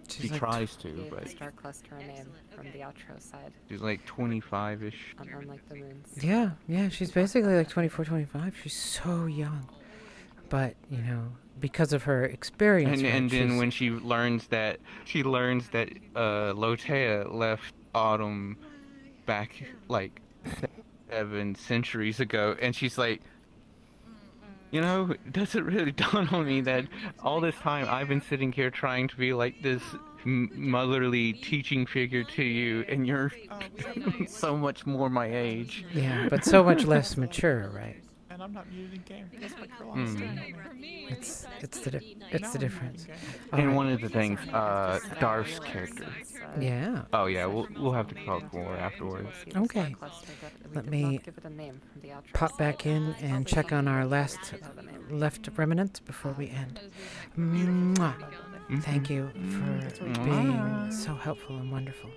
She tries to, but Star cluster name from the outro side. she's like 25-ish. Unlike the moons. Yeah, she's basically like 24, 25. She's so young. But, because of her experience, And then when she learns that Lotea left Autumn back 7 centuries ago, and she's like, does it really dawn on me that all this time I've been sitting here trying to be like this motherly teaching figure to you, and you're so much more my age. Yeah, but so much less mature, right? And I'm not muted in game. It's the difference. And one of the things, Darth's character. Yeah. Oh yeah, we'll have to talk more afterwards. Okay. Let me pop back in and check on our last left remnants before we end. Mwah. Thank you for being so helpful and wonderful.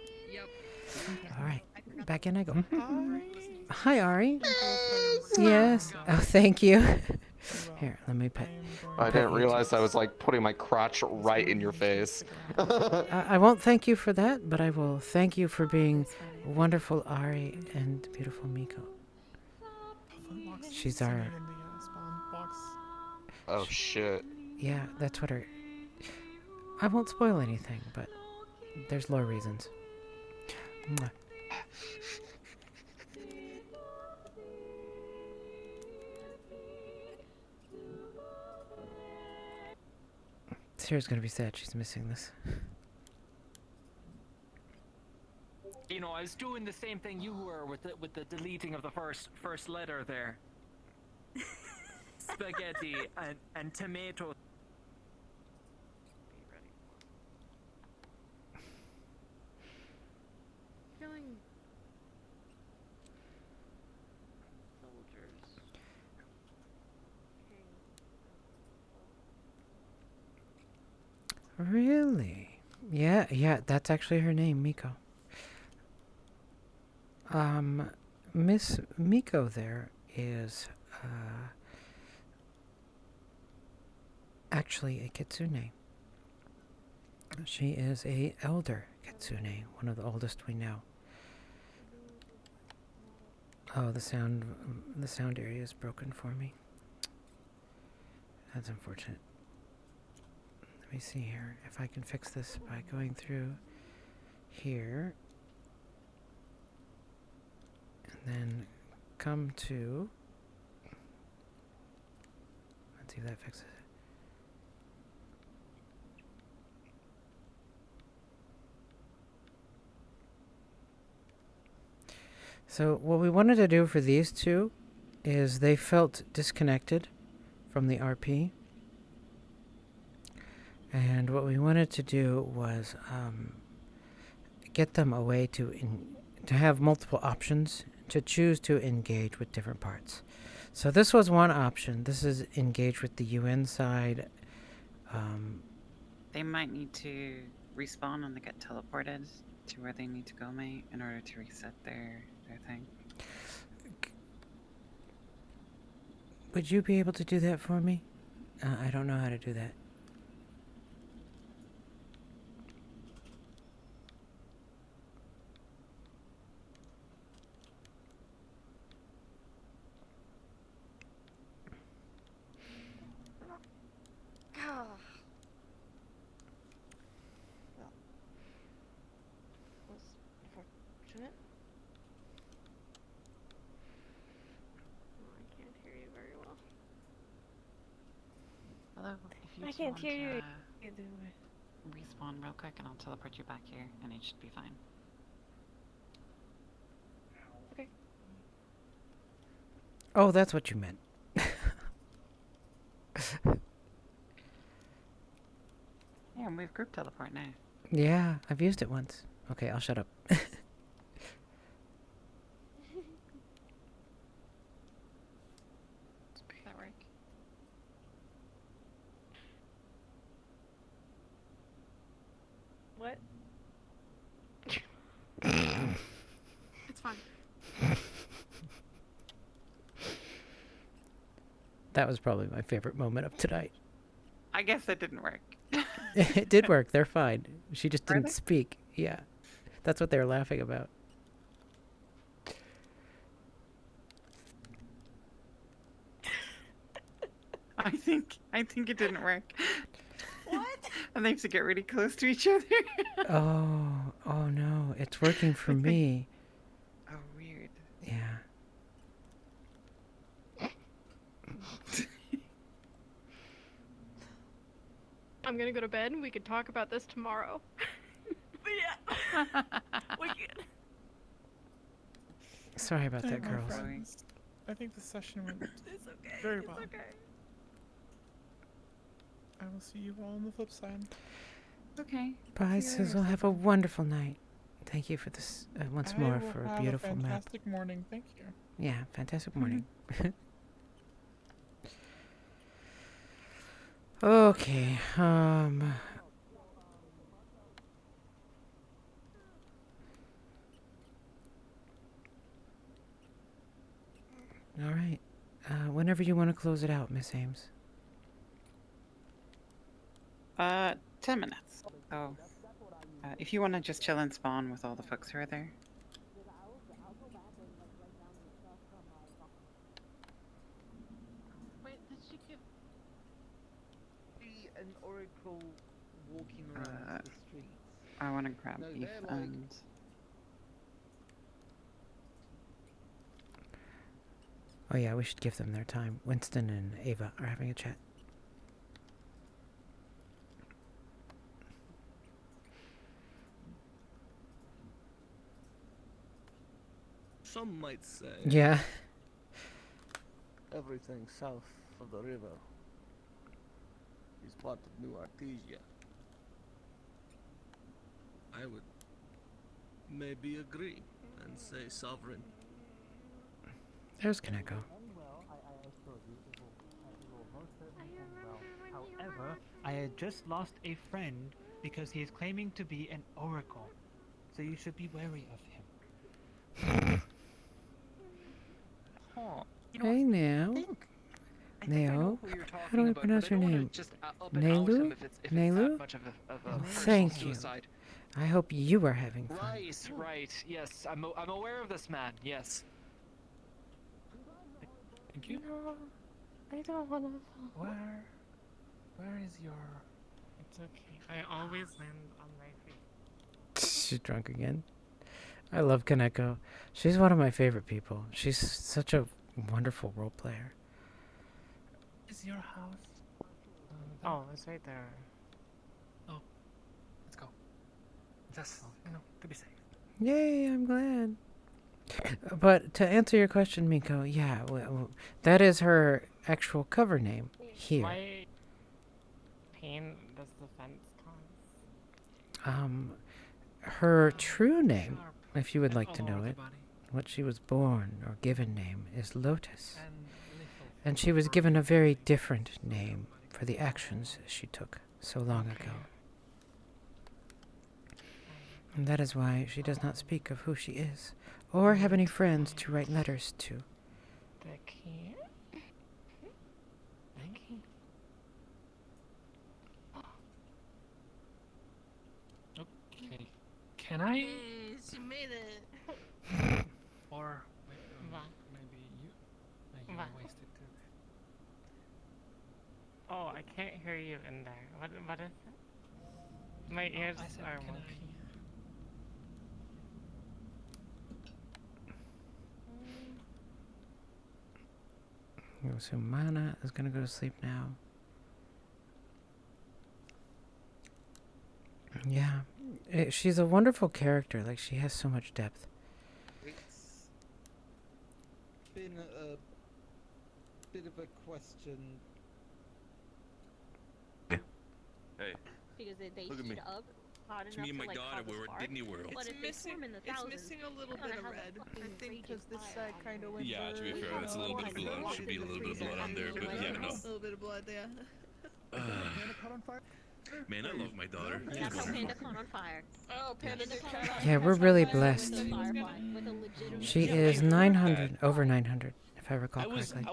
All right, back in I go. Hi, Ari. Yes. Oh, thank you. Here, let me pet. I didn't realize I was putting my crotch right in your face. I won't thank you for that, but I will thank you for being wonderful, Ari, and beautiful Miko. She's our. Oh shit. Yeah, that's what her. I won't spoil anything, but there's lore reasons. Mwah. Sarah's gonna be sad she's missing this. I was doing the same thing you were with the deleting of the first letter there. Spaghetti and tomato. Feeling Really? Yeah, that's actually her name, Miko. Miss Miko there is actually a kitsune. She is a elder kitsune, one of the oldest we know. Oh, the sound area is broken for me. That's unfortunate. Let me see here if I can fix this by going through here and then come to. Let's see if that fixes it. So what we wanted to do for these two is they felt disconnected from the RP. And what we wanted to do was get them a way to have multiple options to choose to engage with different parts. So this was one option. This is engage with the UN side. They might need to respawn when they get teleported to where they need to go, mate, in order to reset their thing. Would you be able to do that for me? I don't know how to do that. Unfortunate. Oh, I can't hear you very well. Hello, if you I two can't want hear you to, either way. respawn real quick and I'll teleport you back here and it should be fine. Okay. Oh, that's what you meant. Yeah, and we have group teleport now. Yeah, I've used it once. Okay, I'll shut up. Does that work? What? It's fine. That was probably my favorite moment of tonight. I guess that didn't work. It did work. They're fine. She just Are didn't they? speak. Yeah. That's what they were laughing about. I think it didn't work. What? And they have to get really close to each other. Oh no. It's working for me. Oh, weird. Yeah. I'm gonna go to bed and we could talk about this tomorrow. But yeah. We can. Sorry about Hey, that, my girls. friends. I think the session went It's okay. very it's well. okay. I will see you all on the flip side. Okay. Bye, See you later, Sizzle. Have a wonderful night. Thank you for this once more I will for a have beautiful map. fantastic morning. Thank you. Yeah, fantastic morning. Okay, all right. Whenever you want to close it out, Miss Ames. 10 minutes. So, if you want to just chill and spawn with all the folks who are there. Wait, did she give be an oracle walking around the streets? I want to grab No, beef they're like- and... Oh yeah, we should give them their time. Winston and Ava are having a chat. Some might say. Yeah. Everything south of the river is part of New Artesia. I would maybe agree and say sovereign. There's Kaneko. However, I had just lost a friend because he is claiming to be an oracle. So you should be wary of him. Huh. Hey now. Nao, how do I pronounce your name? Nailu? Nailu? Oh, thank you. I hope you are having fun. Right, right. Yes, I'm aware of this man. Yes. Thank you. No, I don't want to. Where is your? It's okay. I always land on my feet. She's drunk again. I love Kaneko. She's one of my favorite people. She's such a wonderful role player. Is your house? Oh, it's right there. Oh, let's go. Just to be safe. Yay, I'm glad. But to answer your question, Miko, yeah, that is her actual cover name here. My pain does the fence cause? Her true name, if you would like to know it, what she was born or given name is Lotus. And she was given a very different name for the actions she took so long ago. And that is why she does not speak of who she is, or have any friends to write letters to. The key. Thank you. Okay. Can I? Hey, she made it. Or maybe you. Maybe you wasted too. Oh, I can't hear you in there. What is it? My ears are working. So Mana is gonna go to sleep now. Yeah, she's a wonderful character. Like, she has so much depth. It's been a bit of a question. Hey. Because they Look at me. heat up hot It's enough me and to, my like, daughter, cause a we were at spark. Disney World. But It's if they missing. swim in the It's thousands, missing a little they're gonna bit of have a red. I fucking think raging because this fire side on kind of them. went Yeah, to be burnt. fair, that's a little bit of blood. Should be a little bit of blood on there, but yeah, no. A little bit of blood, yeah. Man, I love my daughter. She's That's how wonderful. Panda caught on fire. Oh, Panda did catch on fire. Yeah, we're really blessed. With a firefly, with a legitimate She is 900, over 900, if I recall I correctly.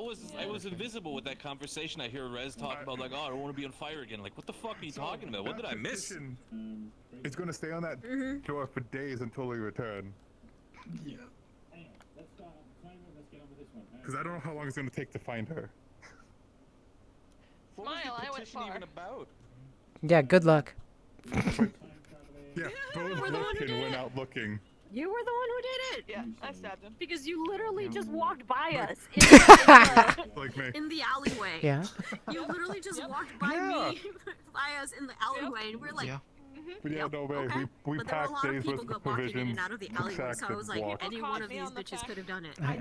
was invisible with that conversation. I hear Rez talk about like, oh, I don't want to be on fire again. Like, what the fuck are you talking about? What did I miss? It's gonna stay on that door for days until we return. Yeah. Because I don't know how long it's gonna take to find her. Smile, I went far. Even about? Yeah, good luck. Yeah, both Wolfkin went out looking. You were the one who did it. Yeah, I stabbed him. Because you literally just walked by us Like me. in the alleyway. Yeah. You literally just walked by me, by us in the alleyway, and we're like. Yeah. But yeah, no way. Okay. We But there were a packed lot of days people worth of walking in provisions. and out of the alleyway, so I was like, walk. any one of these bitches could have done it. I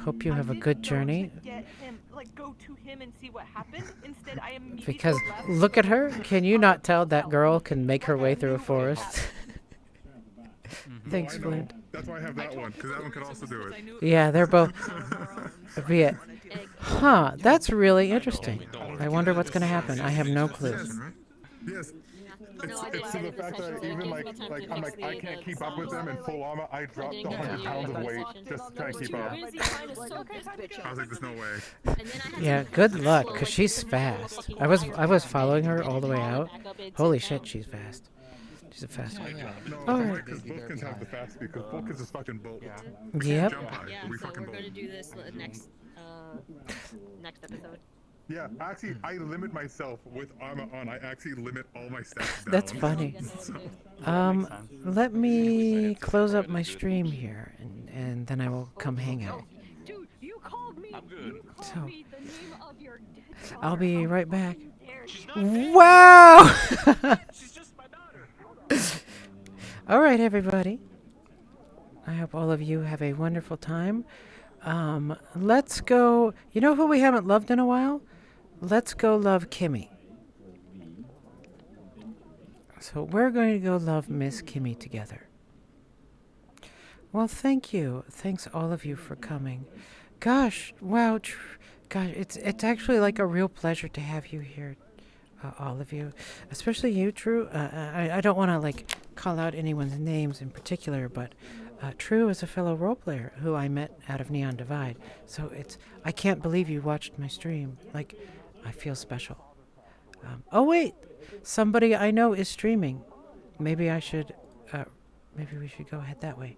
hope you have a good journey. Get him, like, go to him and see what happened. Instead, I immediately Because left. look at her. Can you not tell that girl can make her way through a forest? Thanks, No, I know. Flint. That's why I have that one, because that one can also do it. Yeah, they're both. Yeah. Huh, that's really interesting. I wonder what's going to happen. I have no clue. Yes. It's to the fact that even like I'm like I can't keep up with them in full armor. I dropped 100 pounds of weight just to try and keep up. I was like, there's no way. Yeah, good luck, cause she's fast. I was following her all the way out. Holy shit, she's fast. She's a fast one. No, Alright. because Vulcans have the fast speed, because Vulcans is fucking bolt. Yep. Jump high, Yeah, but we so fucking we're bolt. gonna do this next episode. Yeah, actually, I limit myself with armor on. I actually limit all my stats down. That's funny. Let me close up my stream here, and then I will come hang out. Dude, you called me. I'm good. So, The name of your dead I'll be right back. daughter. Wow! All right, everybody. I hope all of you have a wonderful time. Let's go. You know who we haven't loved in a while? Let's go love Kimmy. So we're going to go love Miss Kimmy together. Well, thank you. Thanks all of you for coming. Gosh, wow. Gosh, it's actually like a real pleasure to have you here, all of you, especially you, Drew. I don't want to like call out anyone's names in particular, but True is a fellow role player who I met out of Neon Divide. So I can't believe you watched my stream. Like, I feel special. Oh wait, somebody I know is streaming. Maybe I should, maybe we should go head that way.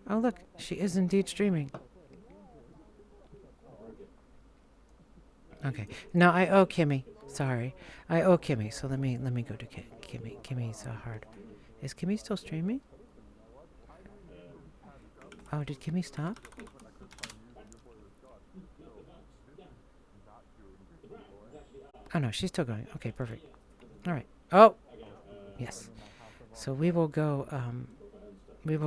Oh look, she is indeed streaming. Okay, now I owe Kimmy. Sorry, I owe Kimmy. So let me go to Kimmy. Kimmy's hard. Is Kimmy still streaming? Oh, did Kimmy stop? Oh no, she's still going. Okay, perfect. All right. Oh, yes. So we will go. We will